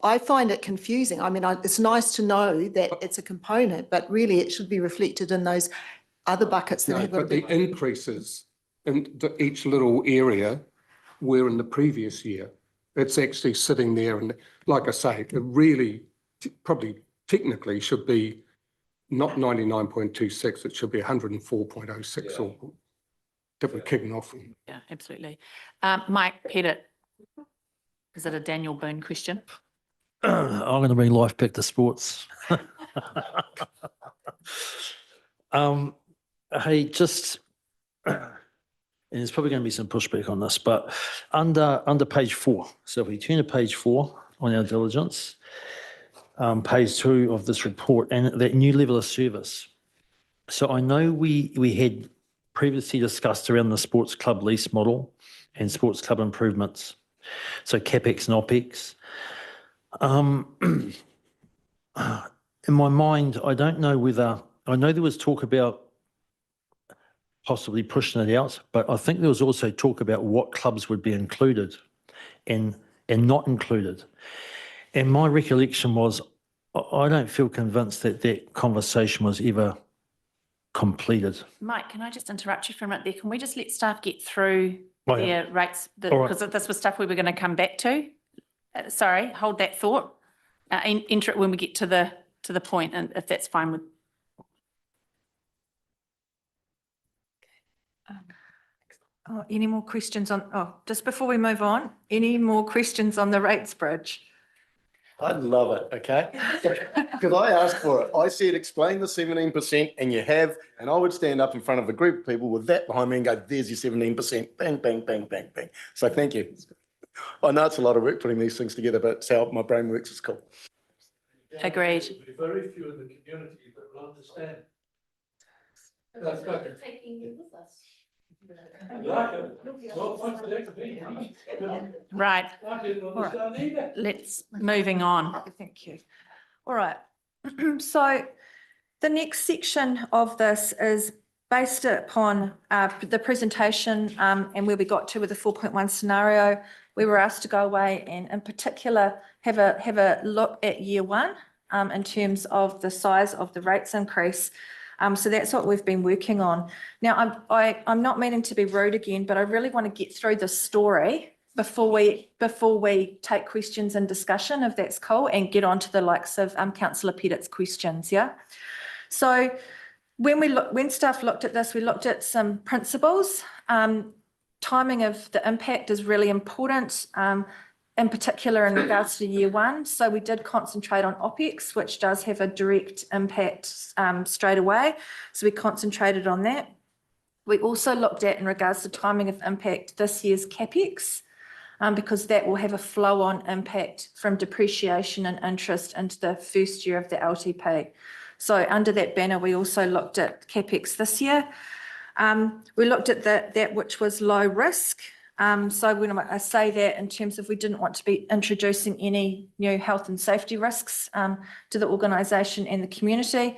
I find it confusing. I mean, it's nice to know that it's a component, but really it should be reflected in those other buckets that No, have got a but the big. increases in each little area were in the previous year. It's actually sitting there, and like I say, it really probably technically should be not 99.26, it should be 104.06 or that we're kicking off. Yeah, absolutely. Mike Pettit, is it a Daniel Boone question? I'm going to bring life back to sports. Hey, just, and there's probably going to be some pushback on this, but under page 4, so if we turn to page 4 on our diligence, page 2 of this report, and that new level of service. So I know we had previously discussed around the sports club lease model and sports club improvements, so CapEx and OpEx. In my mind, I don't know whether, I know there was talk about possibly pushing it out, but I think there was also talk about what clubs would be included and not included. And my recollection was, I don't feel convinced that that conversation was ever completed. Mike, can I just interrupt you for a minute there? Can we just let staff get through Oh, yeah. their rates? All right. Because this was stuff we were going to come back to. Sorry, hold that thought. Enter it when we get to the point, and if that's fine with. Any more questions on, just before we move on, any more questions on the rates bridge? I'd love it, okay? Because I asked for it. I said, explain the 17%, and you have, and I would stand up in front of a group of people with that behind me and go, there's your 17%, bang, bang, bang, bang, bang. So thank you. I know it's a lot of work putting these things together, but it's how my brain works. It's cool. Agreed. There'll be very few in the community that will understand. That's right. Right. Let's moving on. Thank you. All right. So the next section of this is based upon the presentation and where we got to with the 4.1 scenario. We were asked to go away and in particular have a look at year 1 in terms of the size of the rates increase. So that's what we've been working on. Now, I'm not meaning to be rude again, but I really want to get through the story before we take questions and discussion, if that's cool, and get on to the likes of Councillor Pettit's questions, yeah? So when staff looked at this, we looked at some principles. Timing of the impact is really important, in particular in regards to year 1. So we did concentrate on OpEx, which does have a direct impact straight away. So we concentrated on that. We also looked at, in regards to timing of impact, this year's CapEx, because that will have a flow-on impact from depreciation and interest into the first year of the LTP. So under that banner, we also looked at CapEx this year. We looked at that which was low risk. So when I say that in terms of we didn't want to be introducing any new health and safety risks to the organisation and the community.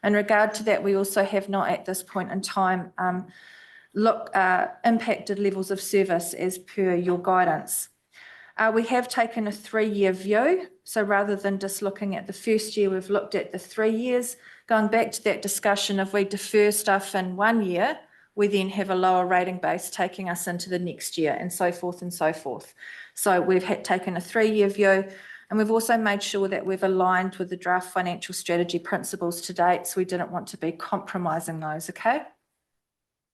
In regard to that, we also have not at this point in time impacted levels of service as per your guidance. We have taken a 3-year view. So rather than just looking at the first year, we've looked at the 3 years. Going back to that discussion, if we defer stuff in 1 year, we then have a lower rating base taking us into the next year and so forth and so forth. So we've taken a 3-year view, and we've also made sure that we've aligned with the draft financial strategy principles to date. So we didn't want to be compromising those, okay?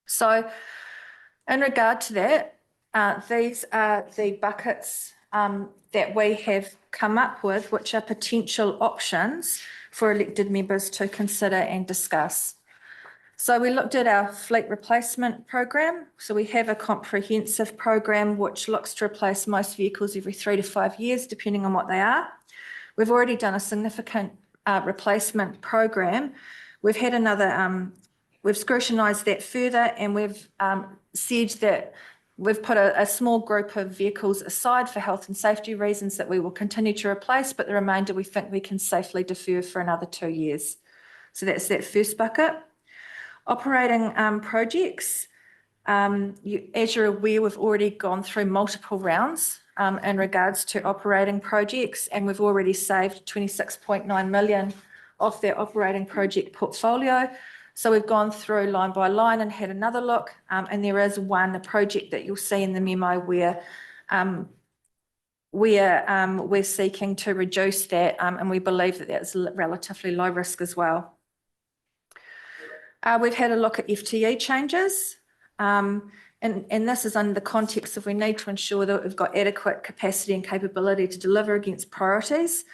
So In regard to that, these are the buckets that we have come up with, which are potential options for elected members to consider and discuss. So we looked at our fleet replacement program. So we have a comprehensive program which looks to replace most vehicles every 3 to 5 years, depending on what they are. We've already done a significant replacement program. We've had another, we've scrutinised that further, and we've said that we've put a small group of vehicles aside for health and safety reasons that we will continue to replace, but the remainder we think we can safely defer for another 2 years. So that's that first bucket. Operating projects, as you're aware, we've already gone through multiple rounds in regards to operating projects, and we've already saved 26.9 million off their operating project portfolio. So we've gone through line by line and had another look, and there is one project that you'll see in the memo where we're seeking to reduce that, and we believe that that's relatively low risk as well. We've had a look at FTE changes, and this is under the context of we need to ensure that we've got adequate capacity and capability to deliver against priorities.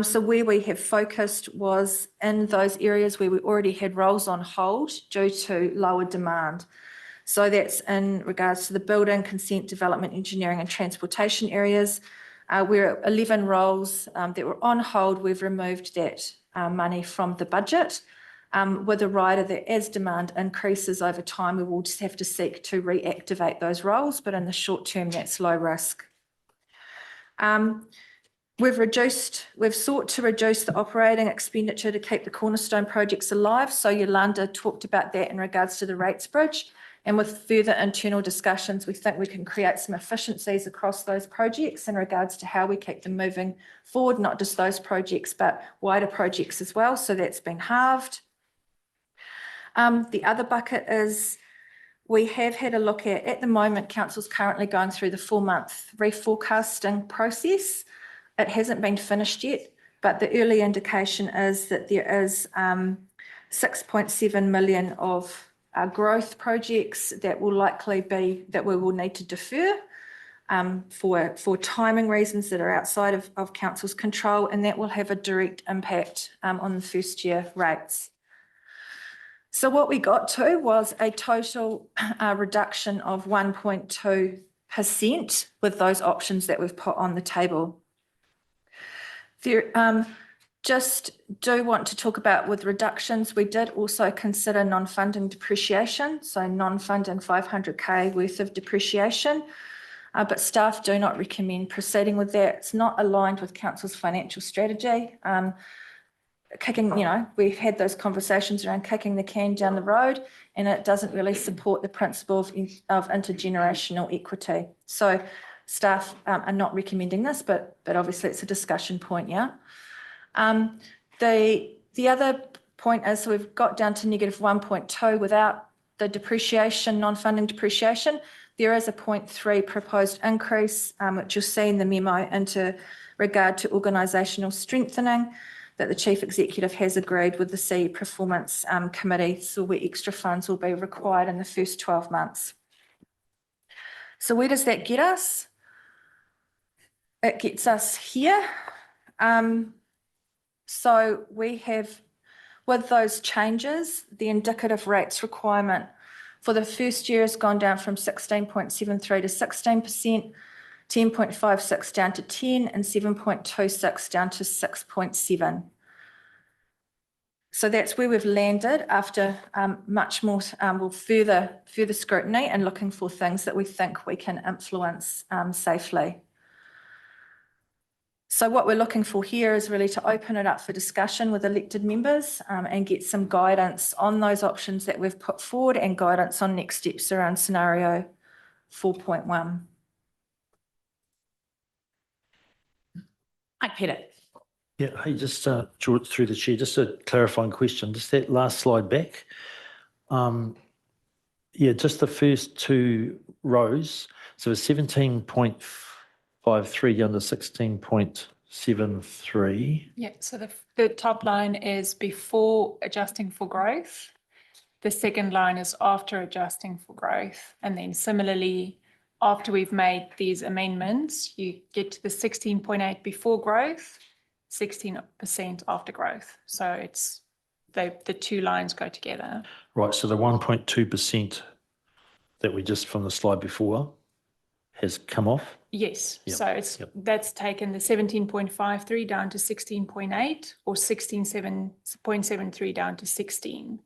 So where we have focused was in those areas where we already had roles on hold due to lower demand. So that's in regards to the building, consent, development, engineering and transportation areas. Where 11 roles that were on hold, we've removed that money from the budget. With a rider that as demand increases over time, we will just have to seek to reactivate those roles, but in the short term, that's low risk. We've sought to reduce the operating expenditure to keep the cornerstone projects alive. So Yolanda talked about that in regards to the rates bridge. And with further internal discussions, we think we can create some efficiencies across those projects in regards to how we keep them moving forward, not just those projects, but wider projects as well. So that's been halved. The other bucket is we have had a look at the moment, council's currently going through the 4-month reforecasting process. It hasn't been finished yet, but the early indication is that there is 6.7 million of growth projects that will likely be that we will need to defer for timing reasons that are outside of council's control, and that will have a direct impact on the first year rates. So what we got to was a total reduction of 1.2% with those options that we've put on the table. There, just do want to talk about with reductions, we did also consider non-funding depreciation, so non-funding 500k worth of depreciation, but staff do not recommend proceeding with that. It's not aligned with council's financial strategy. We've had those conversations around kicking the can down the road, and it doesn't really support the principle of intergenerational equity. So staff are not recommending this, but obviously it's a discussion point, yeah. The other point is, so we've got down to negative 1.2 without the depreciation, non-funding depreciation. There is a 0.3 proposed increase, which you'll see in the memo into regard to organisational strengthening, that the Chief Executive has agreed with the CE Performance Committee, so where extra funds will be required in the first 12 months. So where does that get us? It gets us here. So we have, with those changes, the indicative rates requirement for the first year has gone down from 16.73 to 16%, 10.56 down to 10, and 7.26 down to 6.7. So that's where we've landed after much more further scrutiny and looking for things that we think we can influence safely. So what we're looking for here is really to open it up for discussion with elected members and get some guidance on those options that we've put forward and guidance on next steps around scenario 4.1. Hi, Peter. Yeah, hey, just George, through the chair, just a clarifying question. Just that last slide back. Yeah, just the first two rows. So 17.53 under 16.73. Yeah, so the top line is before adjusting for growth, The second line is after adjusting for growth. And then similarly, after we've made these amendments, you get to the 16.8 before growth, 16% after growth. So it's the two lines go together. Right, so the 1.2% that we just from the slide before has come off? Yes, Yep, so it's that's taken the 17.53 down to 16.8 or 16.73 down to 16.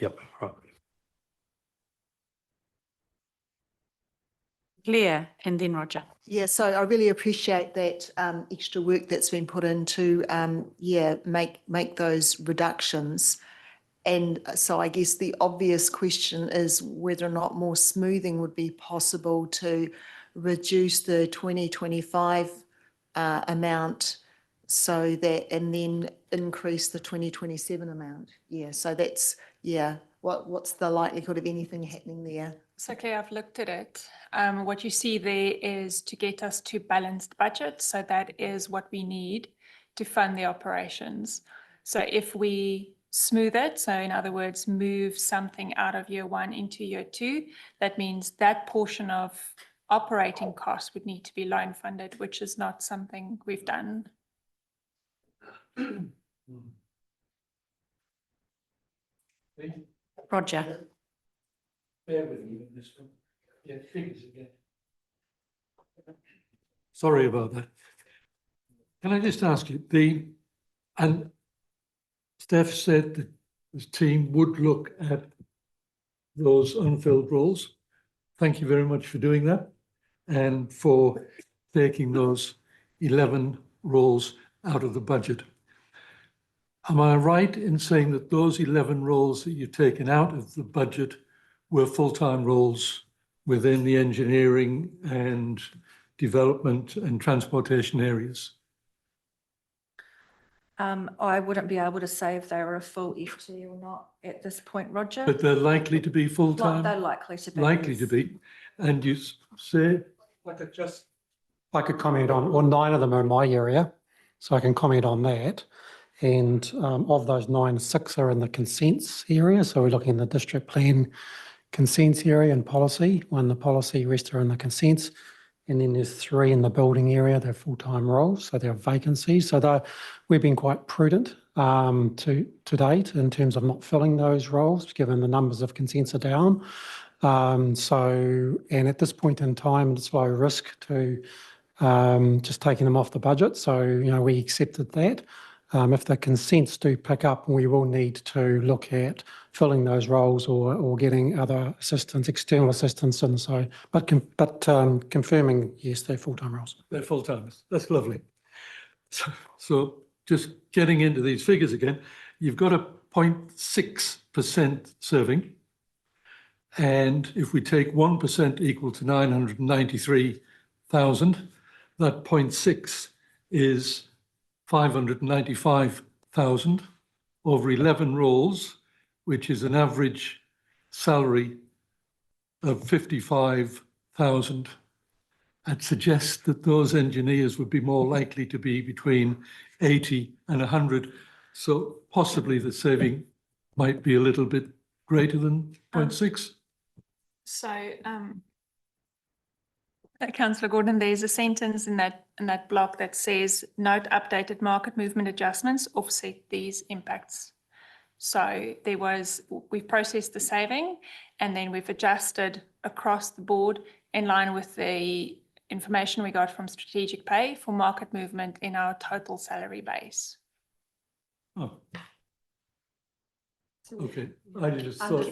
Yep, right. Claire and then Roger. Yeah, so I really appreciate that extra work that's been put into, make those reductions. And so I guess the obvious question is whether or not more smoothing would be possible to reduce the 2025 amount so that, and then increase the 2027 amount. Yeah, so that's, what's the likelihood of anything happening there? So Claire, I've looked at it. What you see there is to get us to balanced budget. So that is what we need to fund the operations. So if we smooth it, so in other words, move something out of year one into year two, that means that portion of operating costs would need to be loan funded, which is not something we've done. Roger. Bear with me on this one. Yeah, figures again. Sorry about that. Can I just ask you, and Steph said that his team would look at those unfilled roles. Thank you very much for doing that and for taking those 11 roles out of the budget. Am I right in saying that those 11 roles that you've taken out of the budget were full-time roles within the engineering and development and transportation areas? I wouldn't be able to say if they were a full FT or not at this point, Roger. But they're likely to be full-time? They're likely to be. Likely to be. And you say? I could comment on, well, 9 of them are in my area, so I can comment on that. And of those 9, 6 are in the consents area. So we're looking in the district plan consents area and policy. 1 the policy, rest are in the consents. And then there's 3 in the building area. They're full-time roles, so they're vacancies. So we've been quite prudent to date in terms of not filling those roles, given the numbers of consents are down. And at this point in time, it's low risk to just taking them off the budget. So, we accepted that. If the consents do pick up, we will need to look at filling those roles or getting other assistance, external assistance. And so, but confirming, yes, they're full-time roles. They're full-time. That's lovely. So just getting into these figures again, you've got a 0.6% serving. And if we take 1% equal to 993,000, that 0.6 is 595,000 over 11 roles, which is an average salary of 55,000. I'd suggest that those engineers would be more likely to be between 80 and 100. So possibly the saving might be a little bit greater than 0.6. So, Councillor Gordon, there's a sentence in that block that says, note updated market movement adjustments offset these impacts. So we've processed the saving and then we've adjusted across the board in line with the information we got from strategic pay for market movement in our total salary base. Oh. Okay, I just thought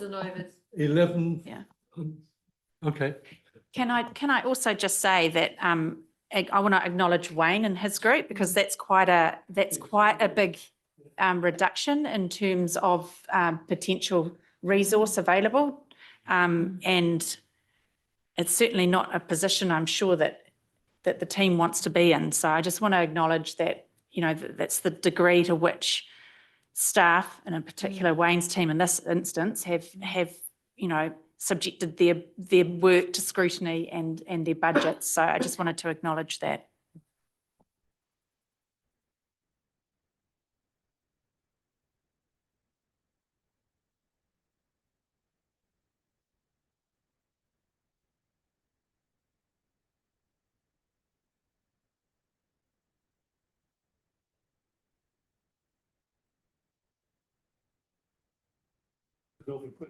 11. Yeah. Okay. Can I also just say that I want to acknowledge Wayne and his group, because that's quite a big reduction in terms of potential resource available, and it's certainly not a position I'm sure that the team wants to be in. So I just want to acknowledge that that's the degree to which staff, and in particular Wayne's team in this instance, have subjected their work to scrutiny and their budgets. So I just wanted to acknowledge that.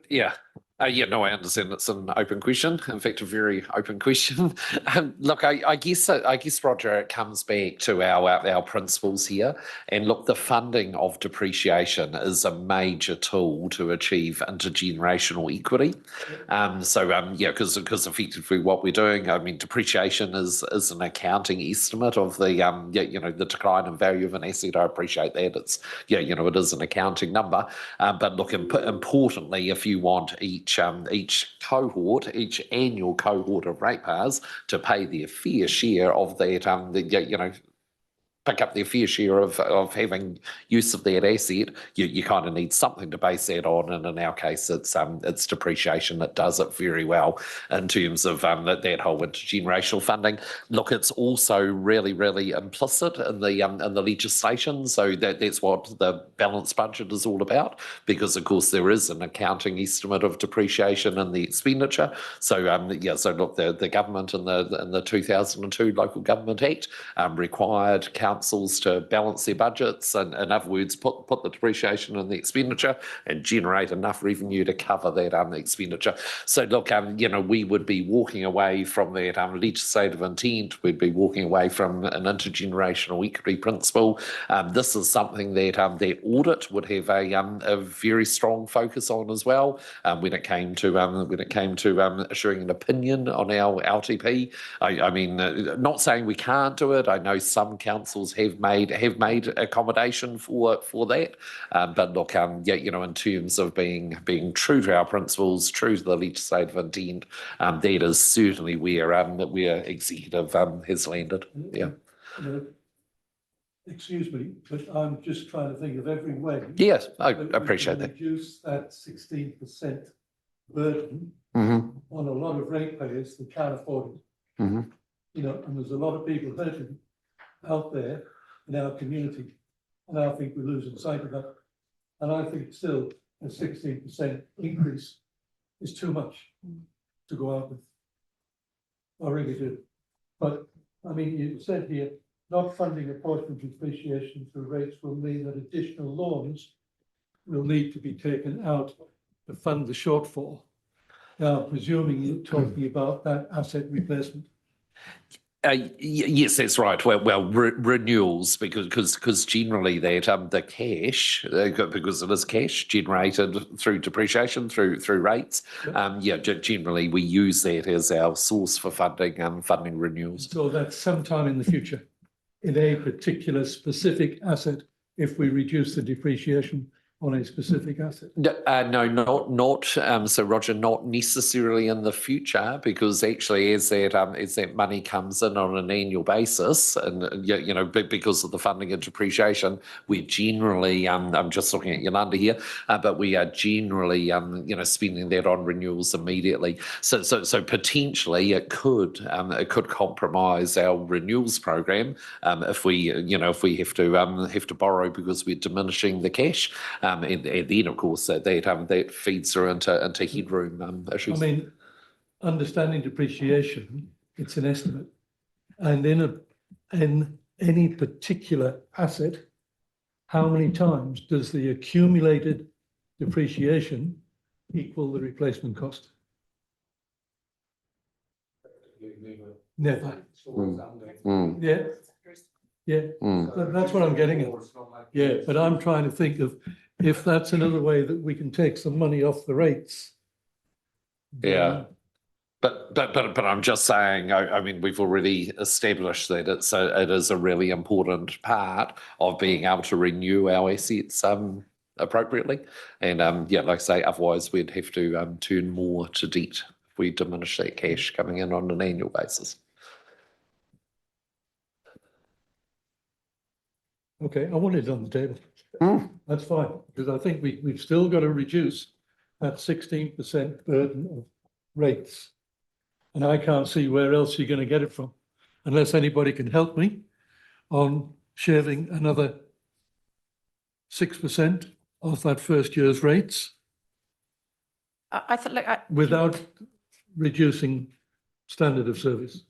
Yeah. Yeah, no, I understand it's an open question. In fact, a very open question. Look, I guess, Roger, it comes back to our principles here. And look, the funding of depreciation is a major tool to achieve intergenerational equity. Yeah, because effectively what we're doing, I mean, depreciation is an accounting estimate of the the decline in value of an asset. I appreciate that. It's it is an accounting number. But look, importantly, if you want each cohort, each annual cohort of ratepayers to pay their fair share of that, pick up their fair share of having use of that asset, you kind of need something to base that on. And in our case, it's depreciation that does it very well in terms of that whole intergenerational funding. Look, it's also really, really implicit in the legislation. So that's what the balanced budget is all about, because of course there is an accounting estimate of depreciation in the expenditure. So so look, the government in the 2002 Local Government Act required councils to balance their budgets, and in other words, put the depreciation in the expenditure and generate enough revenue to cover that expenditure. So look, we would be walking away from that legislative intent. We'd be walking away from an intergenerational equity principle. This is something that that audit would have a very strong focus on as well. When it came to issuing an opinion on our LTP, I mean, not saying we can't do it. I know some councils have made accommodation for that, but look, in terms of being true to our principles, true to the legislative intent, that is certainly where executive has landed. Yeah. Excuse me, but I'm just trying to think of every way. Yes, I appreciate that. Reduce that 16% burden Mm-hmm. on a lot of ratepayers that can't afford it. Mm-hmm. And there's a lot of people hurting out there in our community, and I think we're losing sight of that. And I think still a 16% increase is too much to go out with. I really do. But I mean, you said here, not funding a portion of depreciation through rates will mean that additional loans will need to be taken out to fund the shortfall. Now, presuming you're talking about that asset replacement. Yes, that's right. Well, renewals, because generally that the cash, because it is cash generated through depreciation, through rates. Generally we use that as our source for funding renewals. So that's sometime in the future, in a particular specific asset, if we reduce the depreciation on a specific asset? No, not so Roger, not necessarily in the future, because actually as that money comes in on an annual basis, and because of the funding and depreciation, we're generally I'm just looking at Yolanda here, but we are generally spending that on renewals immediately. So potentially it could compromise our renewals program if we have to borrow because we're diminishing the cash. And then, of course, that feeds through into headroom issues. I mean, understanding depreciation, it's an estimate. And in any particular asset, how many times does the accumulated depreciation equal the replacement cost? Never. Yeah. Yeah, that's what I'm getting at. Yeah, but I'm trying to think of if that's another way that we can take some money off the rates. Yeah. But I'm just saying, I mean, we've already established that it is a really important part of being able to renew our assets appropriately. And like I say, otherwise we'd have to turn more to debt if we diminish that cash coming in on an annual basis. Okay, I want it on the table. That's fine, because I think we've still got to reduce that 16% burden of rates. And I can't see where else you're going to get it from, unless anybody can help me on shaving another 6% off that first year's rates. I thought, without reducing standard of service.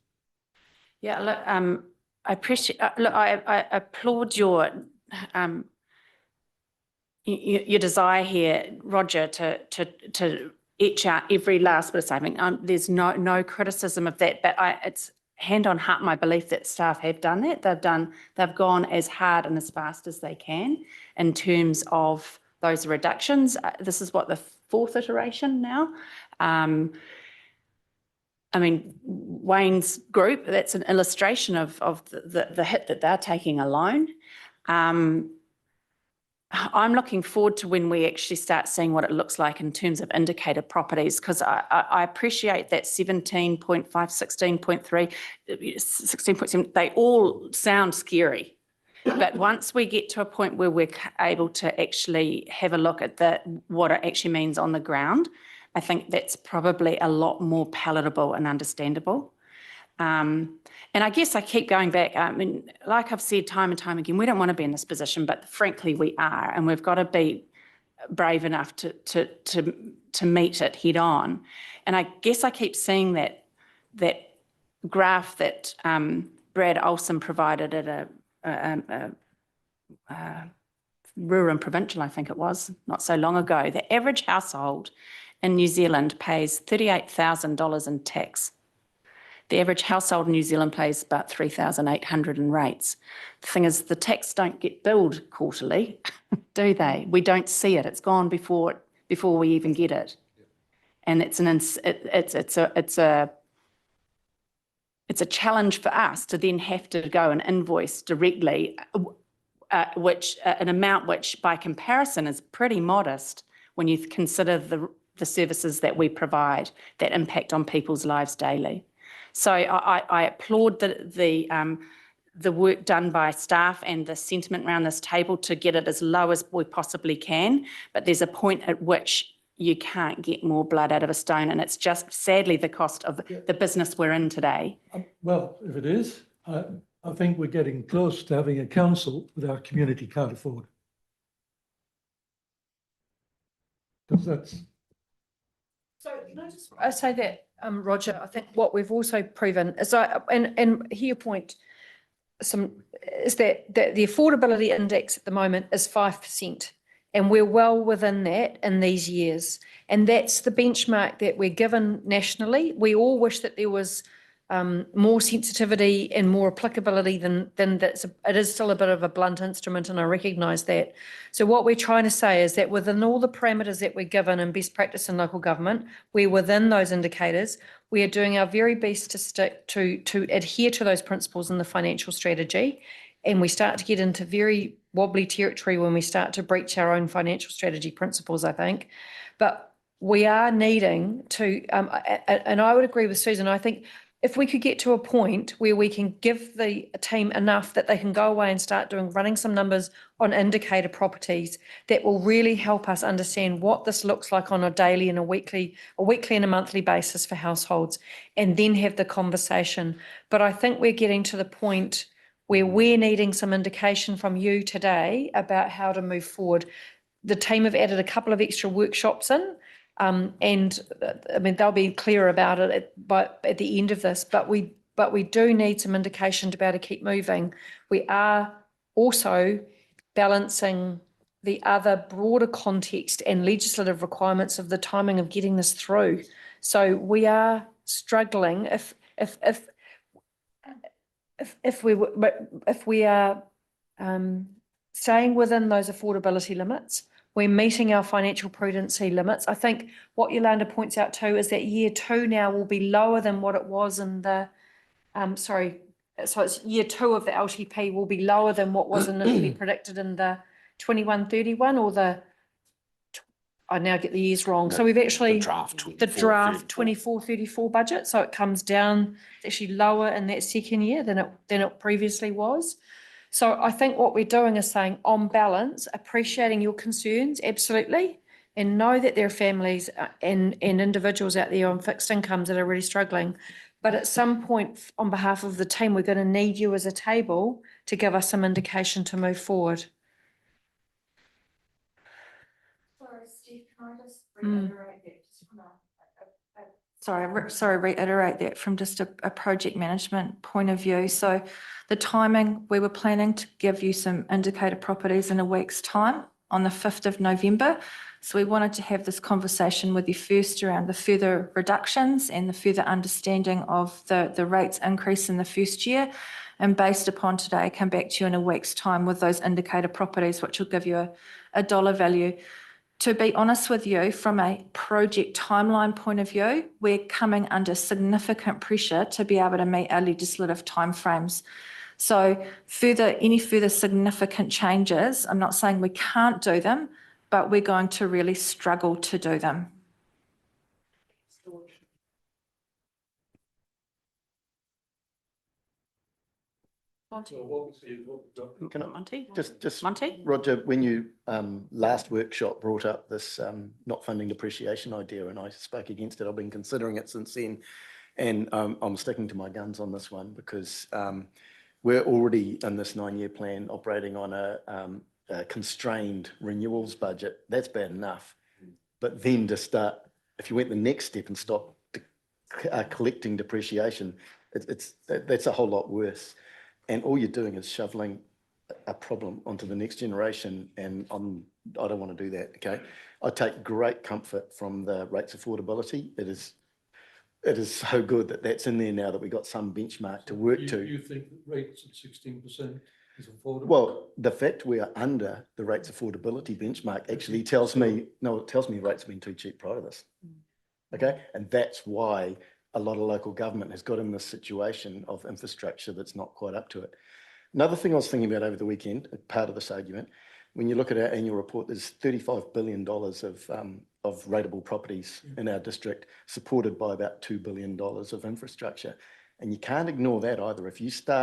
Yeah, look, I appreciate. Look, I applaud your your desire here, Roger, to etch out every last bit of saving. There's no criticism of that, but it's hand on heart my belief that staff have done that. They've gone as hard and as fast as they can in terms of those reductions. This is what, the 4th iteration now. I mean, Wayne's group, that's an illustration of the hit that they're taking alone. I'm looking forward to when we actually start seeing what it looks like in terms of indicator properties, because I appreciate that 17.5, 16.3, 16.7, they all sound scary. But once we get to a point where we're able to actually have a look at what it actually means on the ground, I think that's probably a lot more palatable and understandable. And I guess I keep going back. I mean, like I've said time and time again, we don't want to be in this position, but frankly, we are, and we've got to be brave enough to meet it head on. And I guess I keep seeing that graph that Brad Olsen provided at a Rural and Provincial, I think it was, not so long ago. The average household in New Zealand pays $38,000 in tax. The average household in New Zealand pays about $3,800 in rates. The thing is, the tax don't get billed quarterly, do they? We don't see it. It's gone before we even get it, and it's a challenge for us to then have to go and invoice directly, which an amount which, by comparison, is pretty modest when you consider the services that we provide that impact on people's lives daily. So I applaud the work done by staff and the sentiment around this table to get it as low as we possibly can. But there's a point at which you can't get more blood out of a stone, and it's just sadly the cost of the business we're in today. Well, if it is, I think we're getting close to having a council that our community can't afford. Because that's. So I say that, Roger, I think what we've also proven is, and hear your point, is that the affordability index at the moment is 5%, and we're well within that in these years. And that's the benchmark that we're given nationally. We all wish that there was more sensitivity and more applicability than that. It is still a bit of a blunt instrument, and I recognise that. So what we're trying to say is that within all the parameters that we're given in best practice in local government, we're within those indicators. We are doing our very best to stick to adhere to those principles in the financial strategy, and we start to get into very wobbly territory when we start to breach our own financial strategy principles, I think. But we are needing to, and I would agree with Susan, I think if we could get to a point where we can give the team enough that they can go away and start running some numbers on indicator properties, that will really help us understand what this looks like on a daily and a weekly and a monthly basis for households, and then have the conversation. But I think we're getting to the point where we're needing some indication from you today about how to move forward. The team have added a couple of extra workshops in, and I mean, they'll be clear about it at the end of this, but we do need some indication to be able to keep moving. We are also balancing the other broader context and legislative requirements of the timing of getting this through. So we are struggling if we are staying within those affordability limits. We're meeting our financial prudency limits. I think what Yolanda points out too is that year 2 now will be lower than what it was in the, so it's year 2 of the LTP will be lower than what was initially predicted in the 21-31 or the, I now get the years wrong. So we've actually, the draft 24-34 budget. So it comes down, it's actually lower in that second year than it previously was. So I think what we're doing is saying, on balance, appreciating your concerns, absolutely, and know that there are families and individuals out there on fixed incomes that are really struggling. But at some point, on behalf of the team, we're going to need you as a table to give us some indication to move forward. Sorry, Steve, can I just reiterate that? Reiterate that from just a project management point of view. So the timing, we were planning to give you some indicator properties in a week's time. on the 5th of November. So we wanted to have this conversation with you first around the further reductions and the further understanding of the rates increase in the first year. And based upon today, come back to you in a week's time with those indicator properties, which will give you a dollar value. To be honest with you, from a project timeline point of view, we're coming under significant pressure to be able to meet our legislative timeframes. So any further significant changes, I'm not saying we can't do them, but we're going to really struggle to do them. Can I Monty? just Monty? Roger, when you last workshop brought up this not funding depreciation idea, and I spoke against it, I've been considering it since then, and I'm sticking to my guns on this one because we're already in this 9-year plan operating on a constrained renewals budget. That's bad enough, but then to start, if you went the next step and stopped collecting depreciation, that's a whole lot worse. And all you're doing is shoveling a problem onto the next generation, and I don't want to do that, okay? I take great comfort from the rates affordability. It is so good that that's in there now, that we got some benchmark to work to. You think that rates at 16% is affordable? Well, the fact we are under the rates affordability benchmark actually tells me, no, it tells me rates have been too cheap prior to this, okay? And that's why a lot of local government has got in this situation of infrastructure that's not quite up to it. Another thing I was thinking about over the weekend, part of this argument, when you look at our annual report, there's $35 billion of rateable properties in our district, supported by about $2 billion of infrastructure. And you can't ignore that either. If you sit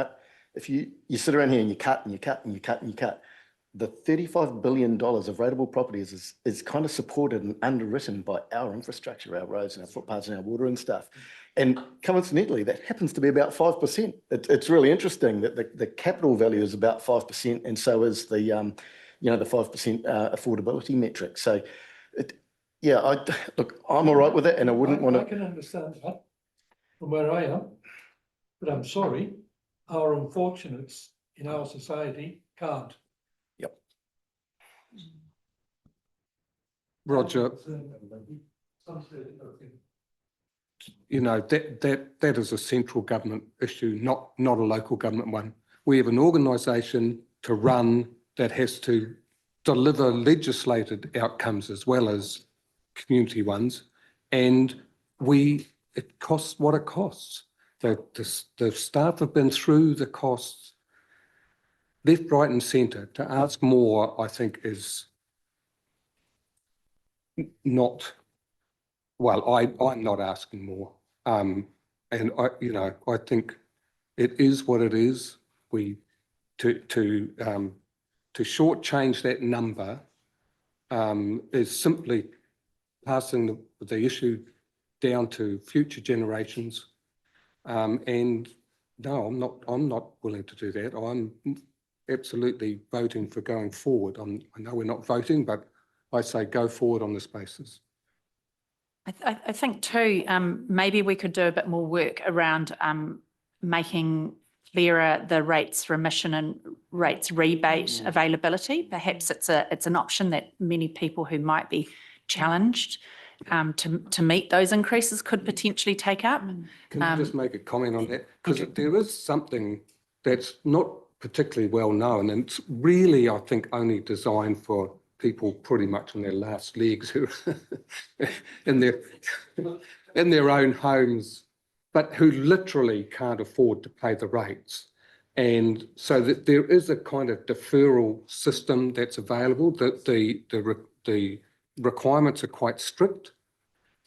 around here and you cut and you cut and you cut and you cut, the $35 billion of rateable properties is kind of supported and underwritten by our infrastructure, our roads and our footpaths and our water and stuff. And coincidentally, that happens to be about 5%. It's really interesting that the capital value is about 5%, and so is the, the 5% affordability metric. So, look, I'm all right with it, and I wouldn't want to. I can understand that from where I am, but I'm sorry, our unfortunates in our society can't. Roger, that is a central government issue, not a local government one. We have an organisation to run that has to deliver legislated outcomes as well as community ones, and it costs what it costs. The staff have been through the costs, left, right and centre. To ask more, I think, is not, well, I'm not asking more. And I think it is what it is. To shortchange that number is simply passing the issue down to future generations. And no, I'm not willing to do that. I'm absolutely voting for going forward. I know we're not voting, but I say go forward on this basis. I think too, maybe we could do a bit more work around making clearer the rates remission and rates rebate availability. Perhaps it's an option that many people who might be challenged to meet those increases could potentially take up. Can I just make a comment on that? Because there is something that's not particularly well known, and it's really, I think, only designed for people pretty much on their last legs who in their own homes, but who literally can't afford to pay the rates. And so that there is a kind of deferral system that's available. That the requirements are quite strict,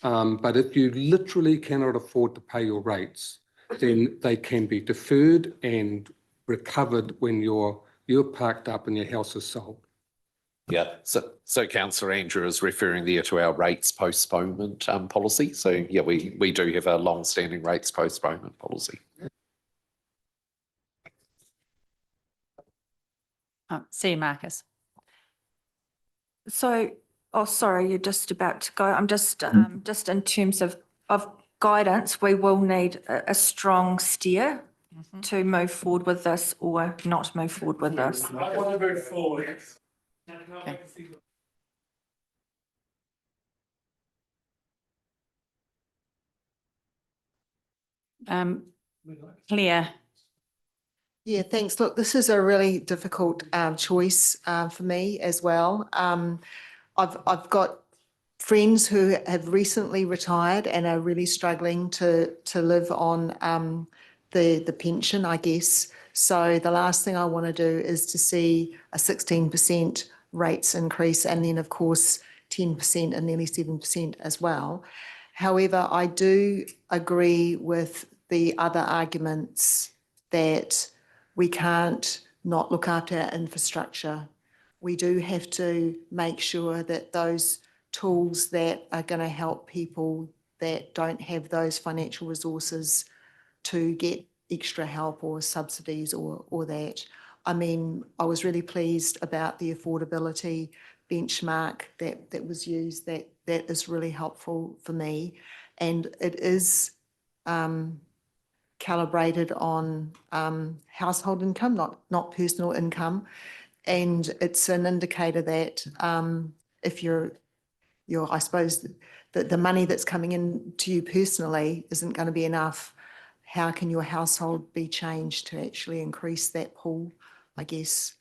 but if you literally cannot afford to pay your rates, then they can be deferred and recovered when you're parked up and your house is sold. Yeah, so Councillor Andrew is referring there to our rates postponement policy. So yeah, we do have a long-standing rates postponement policy. See you, Marcus. So, sorry, you're just about to go. I'm just in terms of guidance, we will need a strong steer to move forward with this or not move forward with this. I want to move forward. Okay. Claire. Yeah, thanks. Look, this is a really difficult choice for me as well. I've got friends who have recently retired and are really struggling to live on the pension, I guess. So the last thing I want to do is to see a 16% rates increase and then, of course, 10% and nearly 7% as well. However, I do agree with the other arguments that we can't not look after our infrastructure. We do have to make sure that those tools that are going to help people that don't have those financial resources to get extra help or subsidies or that. I mean, I was really pleased about the affordability benchmark that was used. That is really helpful for me. And it is calibrated on household income, not personal income. And it's an indicator that if you're, I suppose, the money that's coming in to you personally isn't going to be enough, how can your household be changed to actually increase that pool, I guess?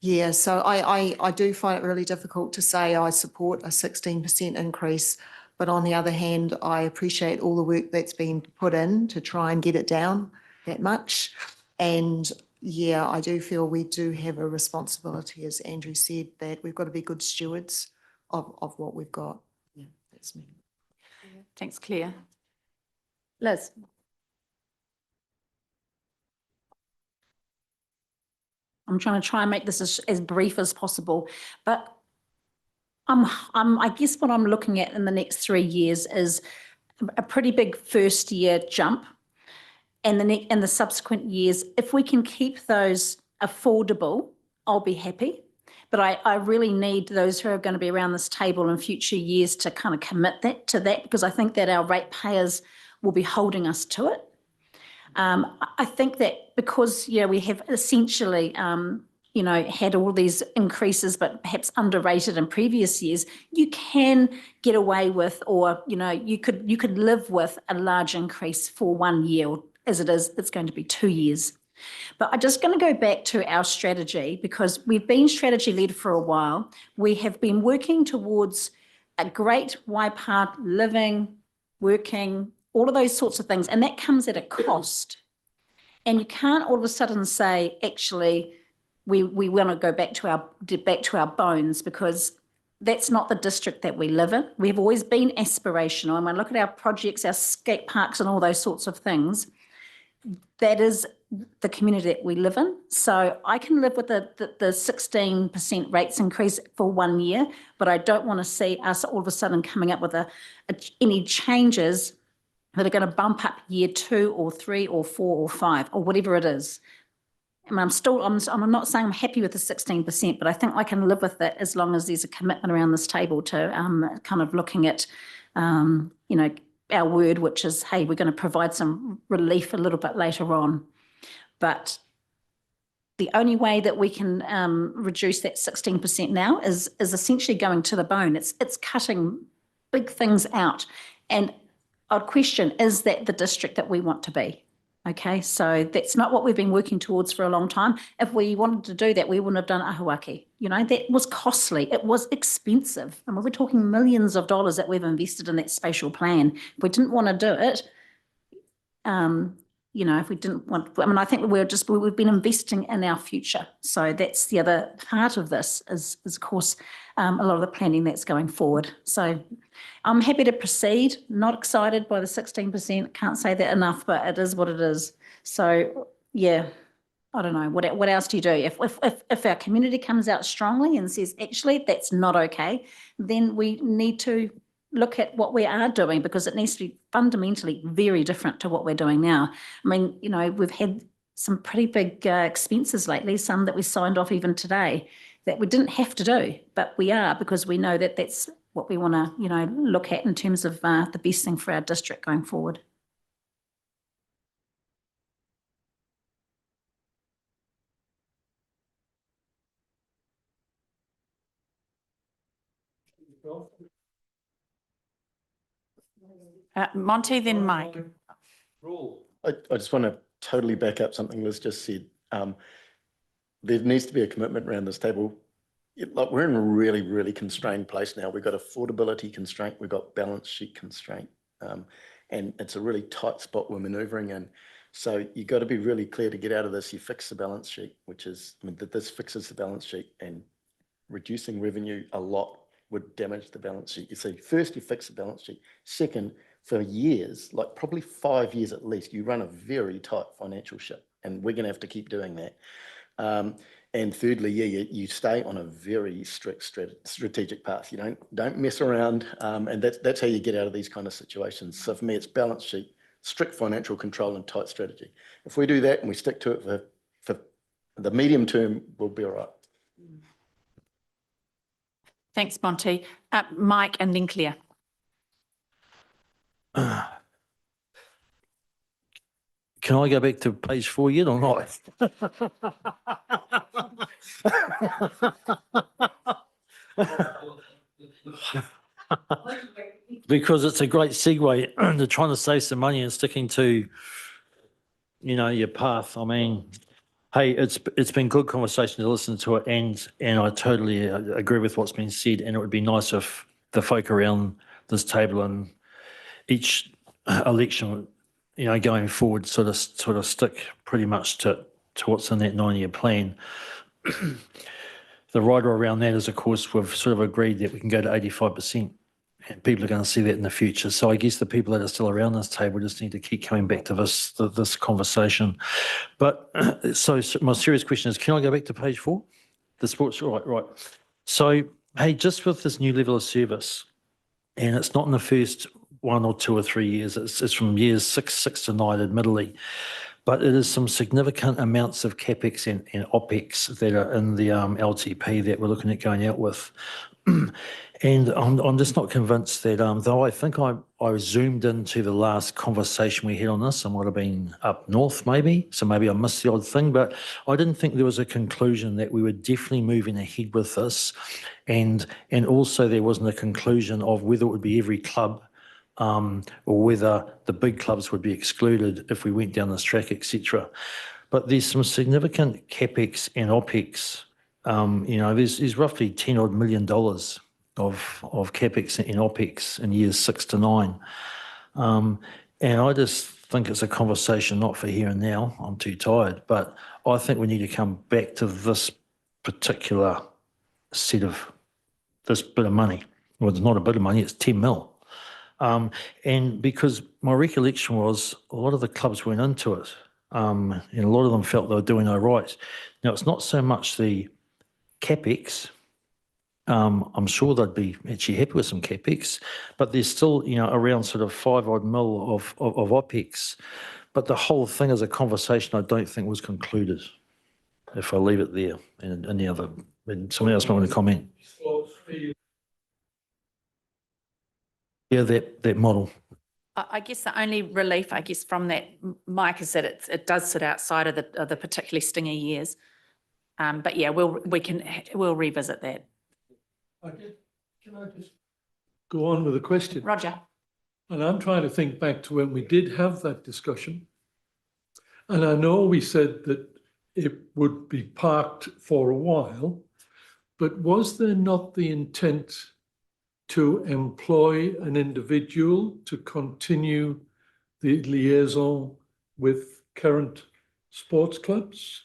Yeah, so I do find it really difficult to say I support a 16% increase, but on the other hand, I appreciate all the work that's been put in to try and get it down that much. And yeah, I do feel we do have a responsibility, as Andrew said, that we've got to be good stewards of what we've got. Yeah, that's me. Thanks, Claire. Liz. I'm trying to make this as brief as possible, but I guess what I'm looking at in the next 3 years is a pretty big first year jump, and the subsequent years, if we can keep those affordable, I'll be happy. But I really need those who are going to be around this table in future years to kind of commit to that, because I think that our ratepayers will be holding us to it. I think that because, we have essentially, had all these increases, but perhaps underrated in previous years, you can get away with, or, you could live with a large increase for 1 year. As it is, it's going to be 2 years. But I'm just going to go back to our strategy, because we've been strategy led for a while. We have been working towards a great Waipā living, working, all of those sorts of things, and that comes at a cost. And you can't all of a sudden say, actually, we want to go back to our bones, because that's not the district that we live in. We've always been aspirational, and when I look at our projects, our skate parks and all those sorts of things, that is the community that we live in. So I can live with the 16% rates increase for 1 year, but I don't want to see us all of a sudden coming up with any changes that are going to bump up year 2 or 3 or 4 or 5 or whatever it is. I mean, I'm not saying I'm happy with the 16%, but I think I can live with it as long as there's a commitment around this table to kind of looking at, our word, which is, hey, we're going to provide some relief a little bit later on. But the only way that we can reduce that 16% now is essentially going to the bone. It's cutting big things out. And I'd question, is that the district that we want to be? Okay, so that's not what we've been working towards for a long time. If we wanted to do that, we wouldn't have done Ahuaki. That was costly. It was expensive. I mean, we're talking millions of dollars that we've invested in that spatial plan. If we didn't want to do it, if we didn't want, I think we've been investing in our future. So that's the other part of this is of course, a lot of the planning that's going forward. So I'm happy to proceed, not excited by the 16%. Can't say that enough, but it is what it is. So yeah, I don't know. What else do you do? If our community comes out strongly and says, actually, that's not okay, then we need to look at what we are doing, because it needs to be fundamentally very different to what we're doing now. I mean, we've had some pretty big expenses lately, some that we signed off even today that we didn't have to do, but we are, because we know that that's what we want to, look at in terms of the best thing for our district going forward. Monty, then Mike. I just want to totally back up something Liz just said. There needs to be a commitment around this table. Like we're in a really, really constrained place now. We've got affordability constraint, we've got balance sheet constraint, and it's a really tight spot we're manoeuvring in. So you've got to be really clear to get out of this. You fix the balance sheet, which is, I mean, that this fixes the balance sheet, and reducing revenue a lot would damage the balance sheet. You see, first you fix the balance sheet. Second, for years, like probably 5 years at least, you run a very tight financial ship, and we're going to have to keep doing that. And thirdly, yeah, you stay on a very strict strategic path. You don't mess around, and that's how you get out of these kind of situations. So for me, it's balance sheet, strict financial control, and tight strategy. If we do that and we stick to it for the medium term, we'll be all right. Thanks, Monty. Mike and then Claire. Can I go back to page 4 yet or not? Because it's a great segue into trying to save some money and sticking to, your path. I mean, hey, it's been good conversation to listen to it, and I totally agree with what's been said. And it would be nice if the folk around this table and each election, going forward, sort of stick pretty much to what's in that 9-year plan. The rider around that is, of course, we've sort of agreed that we can go to 85%, and people are going to see that in the future. So I guess the people that are still around this table just need to keep coming back to this conversation. But so my serious question is, can I go back to page 4? The sports, right. So, hey, just with this new level of service, and it's not in the first 1 or 2 or 3 years, it's from years 6 to 9, admittedly. But it is some significant amounts of CapEx and OpEx that are in the LTP that we're looking at going out with. And I'm just not convinced that, though I think I zoomed into the last conversation we had on this, I might have been up north maybe, so maybe I missed the odd thing, but I didn't think there was a conclusion that we were definitely moving ahead with this. And also there wasn't a conclusion of whether it would be every club or whether the big clubs would be excluded if we went down this track, etc. But there's some significant CapEx and OpEx. There's roughly $10 odd million of CapEx and OpEx in years 6 to 9. And I just think it's a conversation not for here and now. I'm too tired, but I think we need to come back to this particular set of this bit of money. Well, it's not a bit of money, it's 10 mil. And because my recollection was a lot of the clubs went into it, and a lot of them felt they were doing all right. Now, it's not so much the CapEx. I'm sure they'd be actually happy with some CapEx, but there's still, around sort of 5 odd mil of OpEx. But the whole thing as a conversation, I don't think was concluded, if I leave it there. And any other, and someone else might want to comment. Yeah, that model. I guess the only relief, from that, Mike, is that it does sit outside of the particularly stingy years. But yeah, we'll revisit that. Can I just go on with a question? Roger. And I'm trying to think back to when we did have that discussion. And I know we said that it would be parked for a while, but was there not the intent to employ an individual to continue the liaison with current sports clubs?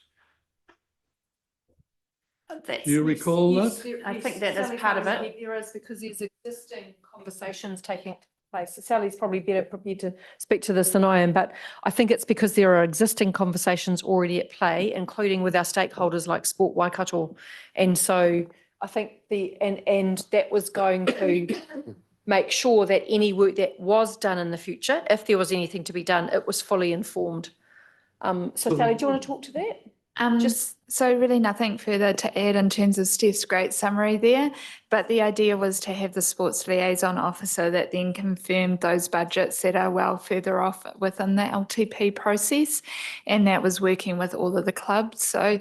Do you recall that? I think that is part of it. There is, because there's existing conversations taking place. Sally's probably better prepared to speak to this than I am, but I think it's because there are existing conversations already at play, including with our stakeholders like Sport Waikato. And so I think and that was going to make sure that any work that was done in the future, if there was anything to be done, it was fully informed. So Sally, do you want to talk to that? So really nothing further to add in terms of Steph's great summary there, but the idea was to have the sports liaison officer that then confirmed those budgets that are well further off within the LTP process, and that was working with all of the clubs. So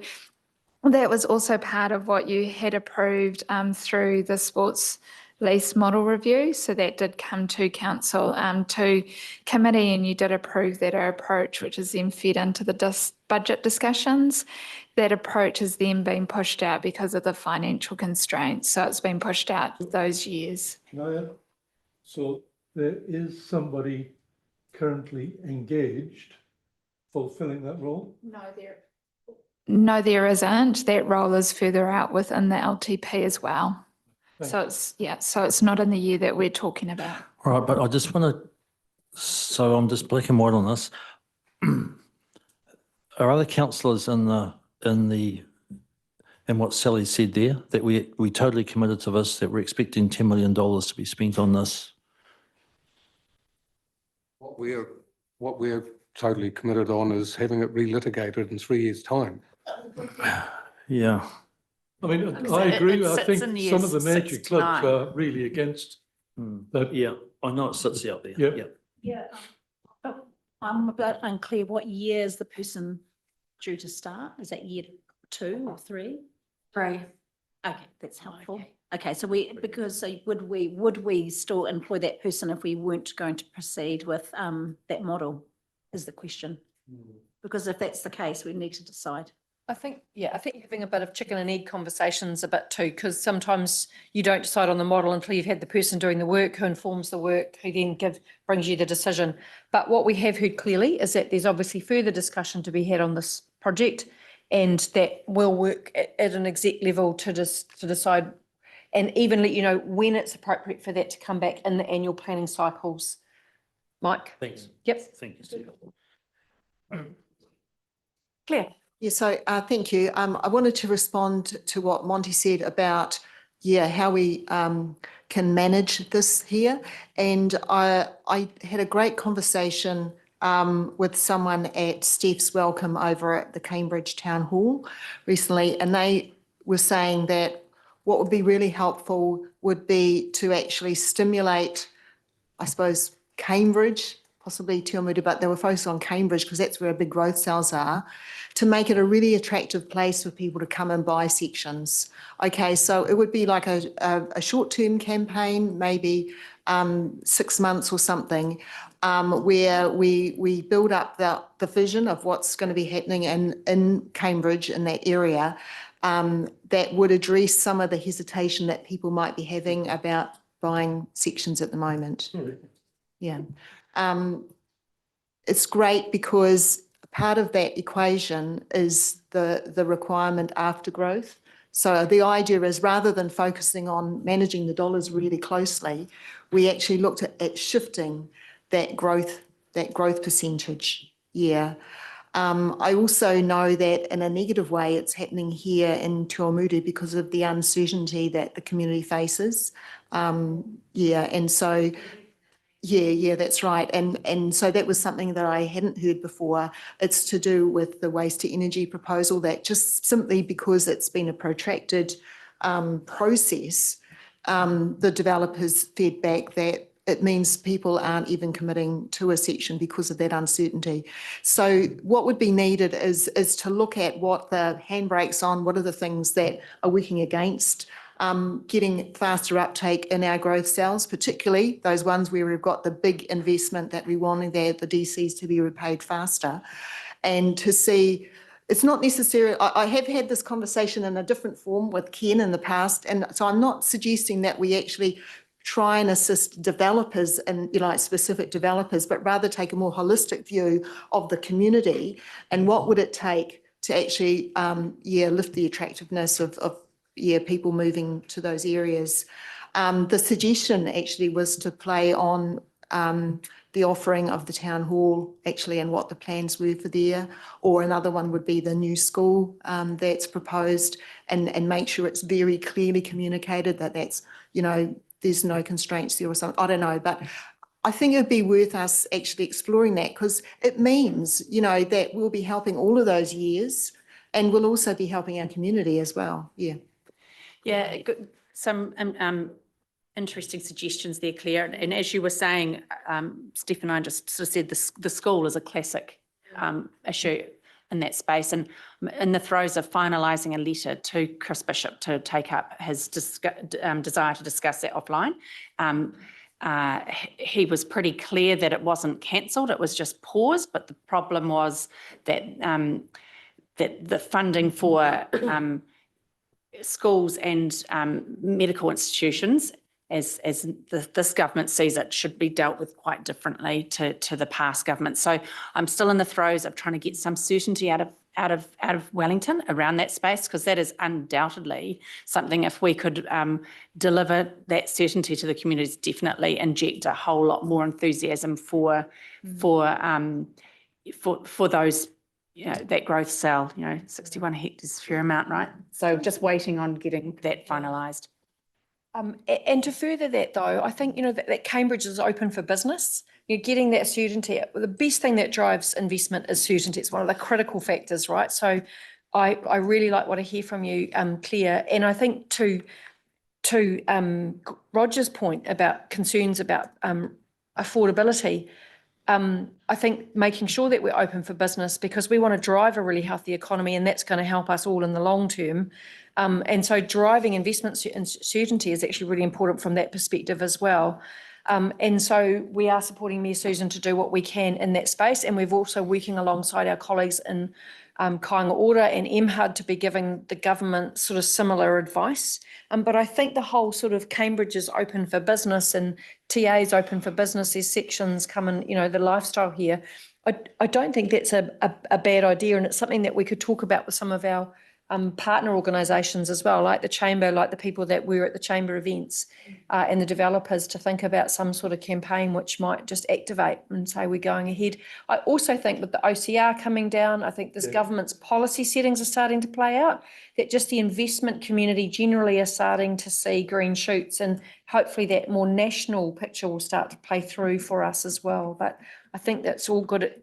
that was also part of what you had approved through the sports lease model review. So that did come to council, to committee, and you did approve that approach, which is then fed into the budget discussions. That approach has then been pushed out because of the financial constraints. So it's been pushed out those years. Can I add? So there is somebody currently engaged fulfilling that role? No, there isn't. That role is further out within the LTP as well. So it's not in the year that we're talking about. All right, but I just want to, so I'm just black and white on this. Are other councillors in what Sally said there, that we totally committed to this, that we're expecting $10 million to be spent on this? What we're totally committed on is having it relitigated in 3 years' time. Yeah. I mean, So I agree. it I sits think in years some of the major 6 to clubs 9. are really against that. Yeah, I know it sits out there. Yeah. Yeah. But I'm a bit unclear, what year is the person due to start? Is that year 2 or 3? 3. Okay, that's helpful. Okay, so would we still employ that person if we weren't going to proceed with that model, is the question? Because if that's the case, we need to decide. I think having a bit of chicken and egg conversations a bit too, because sometimes you don't decide on the model until you've had the person doing the work, who informs the work, who then brings you the decision. But what we have heard clearly is that there's obviously further discussion to be had on this project, and that we'll work at an exec level to decide and even let you know when it's appropriate for that to come back in the annual planning cycles. Mike? Thanks. Yep. Thank you, Steve. Claire? Yeah, so thank you. I wanted to respond to what Monty said about, how we can manage this here. And I had a great conversation with someone at Steph's Welcome over at the Cambridge Town Hall recently, and they were saying that what would be really helpful would be to actually stimulate, I suppose, Cambridge, possibly Te Awamutu, but they were focused on Cambridge because that's where our big growth cells are, to make it a really attractive place for people to come and buy sections. Okay, so it would be like a short-term campaign, maybe 6 months or something, where we build up the vision of what's going to be happening in Cambridge, in that area, that would address some of the hesitation that people might be having about buying sections at the moment. Yeah. It's great because part of that equation is the requirement after growth. So the idea is, rather than focusing on managing the dollars really closely, we actually looked at shifting that growth percentage. Yeah. I also know that in a negative way, it's happening here in Te Awamutu because of the uncertainty that the community faces. And so, that's right. And so that was something that I hadn't heard before. It's to do with the waste to energy proposal, that just simply because it's been a protracted process, the developers fed back that it means people aren't even committing to a section because of that uncertainty. So what would be needed is to look at what the handbrakes on, what are the things that are working against getting faster uptake in our growth cells, particularly those ones where we've got the big investment that we want the DCs to be repaid faster, and to see. It's not necessary. I have had this conversation in a different form with Ken in the past, and so I'm not suggesting that we actually try and assist developers and specific developers, but rather take a more holistic view of the community and what would it take to actually lift the attractiveness of people moving to those areas. The suggestion actually was to play on the offering of the town hall actually and what the plans were for there, or another one would be the new school that's proposed, and make sure it's very clearly communicated that that's there's no constraints there or something. I don't know, but I think it'd be worth us actually exploring that, because it means, that we'll be helping all of those years, and we'll also be helping our community as well. Yeah. Yeah, some interesting suggestions there, Claire. And as you were saying, Steph and I just sort of said the school is a classic issue. in that space, and in the throes of finalising a letter to Chris Bishop to take up his desire to discuss that offline. He was pretty clear that it wasn't cancelled, it was just paused, but the problem was that that the funding for schools and medical institutions, as this government sees it, should be dealt with quite differently to the past government. So I'm still in the throes of trying to get some certainty out of Wellington around that space, because that is undoubtedly something, if we could deliver that certainty to the communities, definitely inject a whole lot more enthusiasm for those, that growth cell. 61 hectares, fair amount, right? So just waiting on getting that finalised. And to further that though, I think, that Cambridge is open for business. You're getting that certainty. The best thing that drives investment is certainty. It's one of the critical factors, right? So I really like what I hear from you, Claire. And I think to Roger's point about concerns about affordability, I think making sure that we're open for business, because we want to drive a really healthy economy, and that's going to help us all in the long term. And so driving investment and certainty is actually really important from that perspective as well. And so we are supporting Mayor Susan to do what we can in that space. And we've also working alongside our colleagues in Kāinga Ora and MHUD to be giving the government sort of similar advice. But I think the whole sort of Cambridge is open for business and TA is open for business. There's sections coming, the lifestyle here. I don't think that's a bad idea. And it's something that we could talk about with some of our partner organisations as well, like the Chamber, like the people that were at the Chamber events and the developers, to think about some sort of campaign which might just activate and say we're going ahead. I also think with the OCR coming down, I think this government's policy settings are starting to play out, that just the investment community generally are starting to see green shoots, and hopefully that more national picture will start to play through for us as well. But I think that's all good.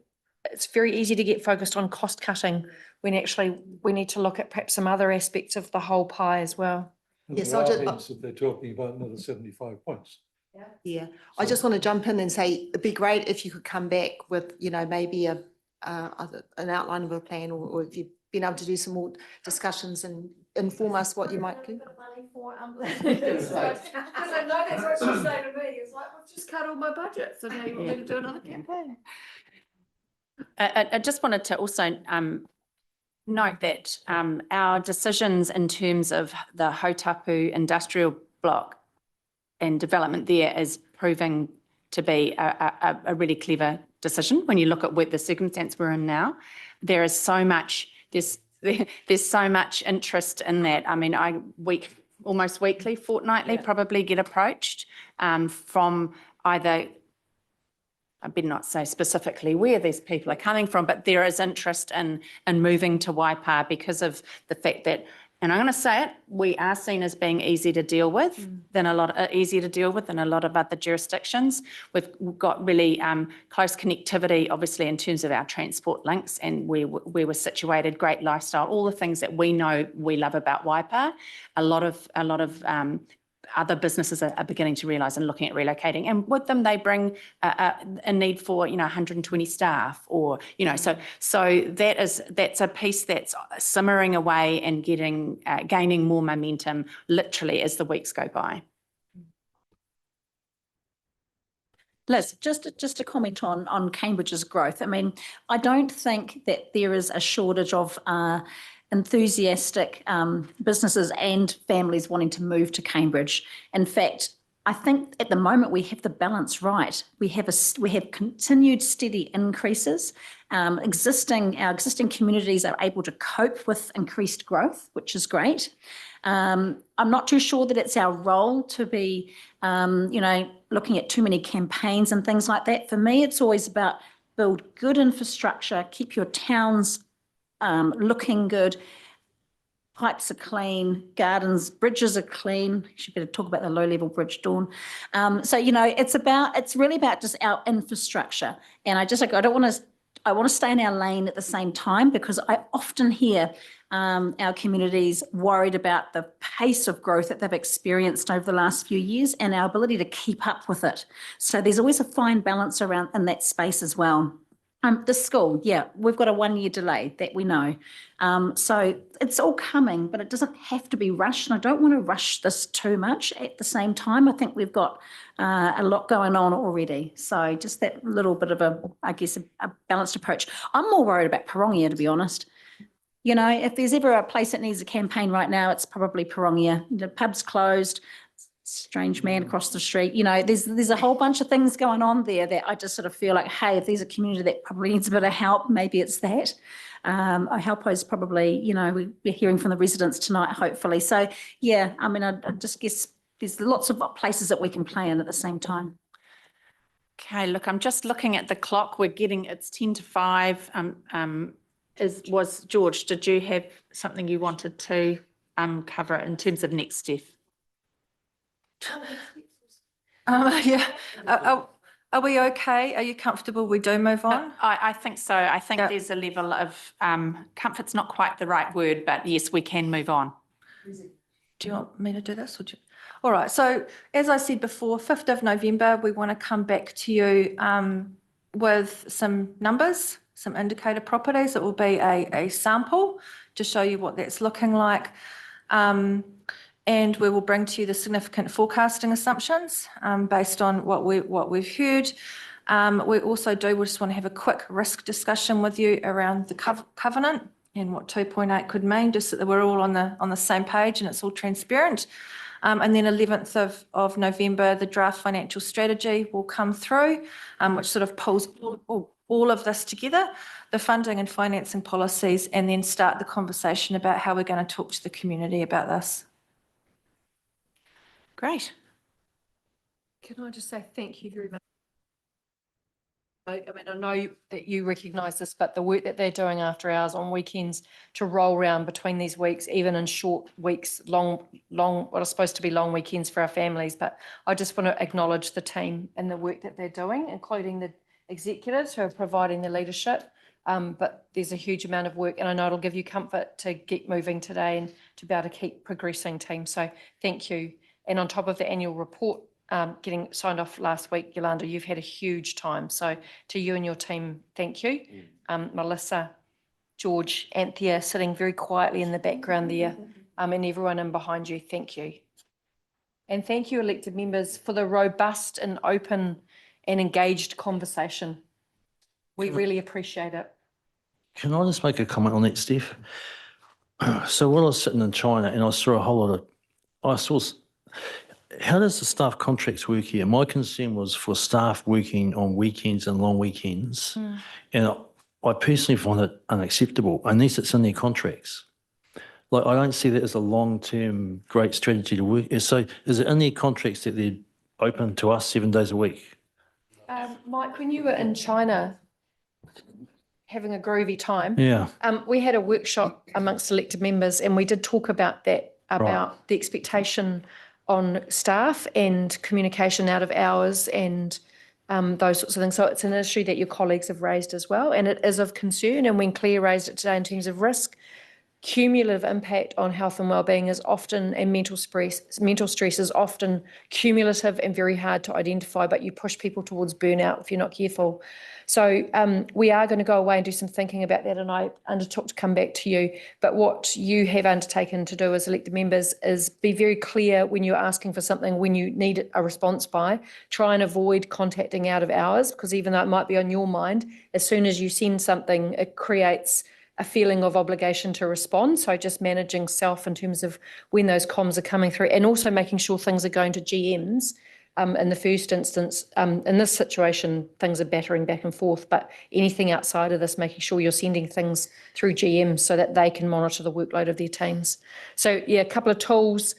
It's very easy to get focused on cost cutting when actually we need to look at perhaps some other aspects of the whole pie as well. Yes, There are hints that they're talking about another 75 points. Yeah, I just want to jump in and say it'd be great if you could come back with, maybe an outline of a plan, or if you've been able to do some more discussions and inform us what you might do. Because I know that's what she's saying to me. It's like, we've just cut all my budget, so now you want me to do another campaign. I just wanted to also note that our decisions in terms of the Hautapu industrial block and development there is proving to be a really clever decision. When you look at the circumstance we're in now, there is so much, there's so much interest in that. I mean, almost weekly, fortnightly, probably get approached from either, I better not say specifically where these people are coming from, but there is interest in moving to Waipa because of the fact that, and I'm going to say it, we are seen as being easier to deal with than a lot of other jurisdictions. We've got really close connectivity, obviously, in terms of our transport links and where we're situated, great lifestyle, all the things that we know we love about Waipa. A lot of other businesses are beginning to realise and looking at relocating, and with them they bring a need for 120 staff, or so that's a piece that's simmering away and gaining more momentum literally as the weeks go by. Liz, just to comment on Cambridge's growth. I mean, I don't think that there is a shortage of enthusiastic businesses and families wanting to move to Cambridge. In fact, I think at the moment we have the balance right. We have continued steady increases. Our existing communities are able to cope with increased growth, which is great. I'm not too sure that it's our role to be, looking at too many campaigns and things like that. For me, it's always about build good infrastructure, keep your towns looking good, pipes are clean, gardens, bridges are clean. You better talk about the low-level bridge, Dawn. So it's really about just our infrastructure. And I want to stay in our lane at the same time, because I often hear our communities worried about the pace of growth that they've experienced over the last few years and our ability to keep up with it. So there's always a fine balance around in that space as well. The school, yeah, we've got a 1 year delay that we know. So it's all coming, but it doesn't have to be rushed. And I don't want to rush this too much at the same time. I think we've got a lot going on already. So just that little bit of a balanced approach. I'm more worried about Parongia, to be honest. You know, if there's ever a place that needs a campaign right now, it's probably Parongia. The pub's closed. Strange man across the street. You know, there's a whole bunch of things going on there that I just sort of feel like, hey, if there's a community that probably needs a bit of help, maybe it's that. Helpo is probably, you know, we're hearing from the residents tonight, hopefully. So yeah, I mean, I just guess there's lots of places that we can play in at the same time. Okay, look, I'm just looking at the clock. It's 10 to 5. George, did you have something you wanted to cover in terms of next step? Yeah. Are we okay? Are you comfortable? We do move on? I think so. I think there's a level of comfort's not quite the right word, but yes, we can move on. Do you want me to do this? All right. So as I said before, 5th of November, we want to come back to you with some numbers, some indicator properties. It will be a sample to show you what that's looking like. And we will bring to you the significant forecasting assumptions based on what we've heard. We just want to have a quick risk discussion with you around the covenant and what 2.8 could mean, just so that we're all on the same page and it's all transparent. And then 11th of November, the draft financial strategy will come through, which sort of pulls all of this together, the funding and financing policies, and then start the conversation about how we're going to talk to the community about this. Great. Can I just say thank you very much? I mean, I know that you recognise this, but the work that they're doing after hours on weekends to roll around between these weeks, even in short weeks, long, what are supposed to be long weekends for our families. But I just want to acknowledge the team and the work that they're doing, including the executives who are providing the leadership. But there's a huge amount of work, and I know it'll give you comfort to get moving today and to be able to keep progressing, team. So thank you. And on top of the annual report getting signed off last week, Yolanda, you've had a huge time. So to you and your team, thank you. Melissa, George, Anthea sitting very quietly in the background there, and everyone in behind you, thank you. And thank you, elected members, for the robust and open and engaged conversation. We really appreciate it. Can I just make a comment on that, Steph? So when I was sitting in China and I saw a whole lot of, how does the staff contracts work here? My concern was for staff working on weekends and long weekends. And I personally find it unacceptable unless it's in their contracts. Like, I don't see that as a long-term great strategy to work. So is it in their contracts that they're open to us 7 days a week? Mike, when you were in China having a groovy time, we had a workshop amongst elected members and we did talk about that, about the expectation on staff and communication out of hours and those sorts of things. So it's an issue that your colleagues have raised as well, and it is of concern. And when Claire raised it today in terms of risk, cumulative impact on health and wellbeing is often, and mental stress is often cumulative and very hard to identify, but you push people towards burnout if you're not careful. So we are going to go away and do some thinking about that, and I undertook to come back to you. But what you have undertaken to do as elected members is be very clear when you're asking for something, when you need a response by. Try and avoid contacting out of hours, because even though it might be on your mind, as soon as you send something, it creates a feeling of obligation to respond. So just managing self in terms of when those comms are coming through, and also making sure things are going to GMs. In the first instance, in this situation, things are battering back and forth, but anything outside of this, making sure you're sending things through GMs so that they can monitor the workload of their teams. So yeah, a couple of tools.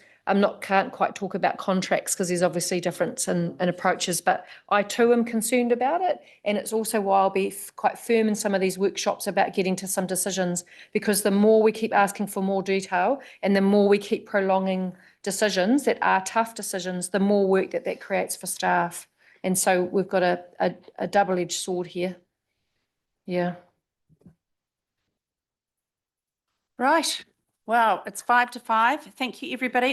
Can't quite talk about contracts because there's obviously difference in approaches, but I too am concerned about it. And it's also why I'll be quite firm in some of these workshops about getting to some decisions, because the more we keep asking for more detail and the more we keep prolonging decisions that are tough decisions, the more work that creates for staff. And so we've got a double-edged sword here. Yeah. Right. Well, it's 5 to 5. Thank you, everybody.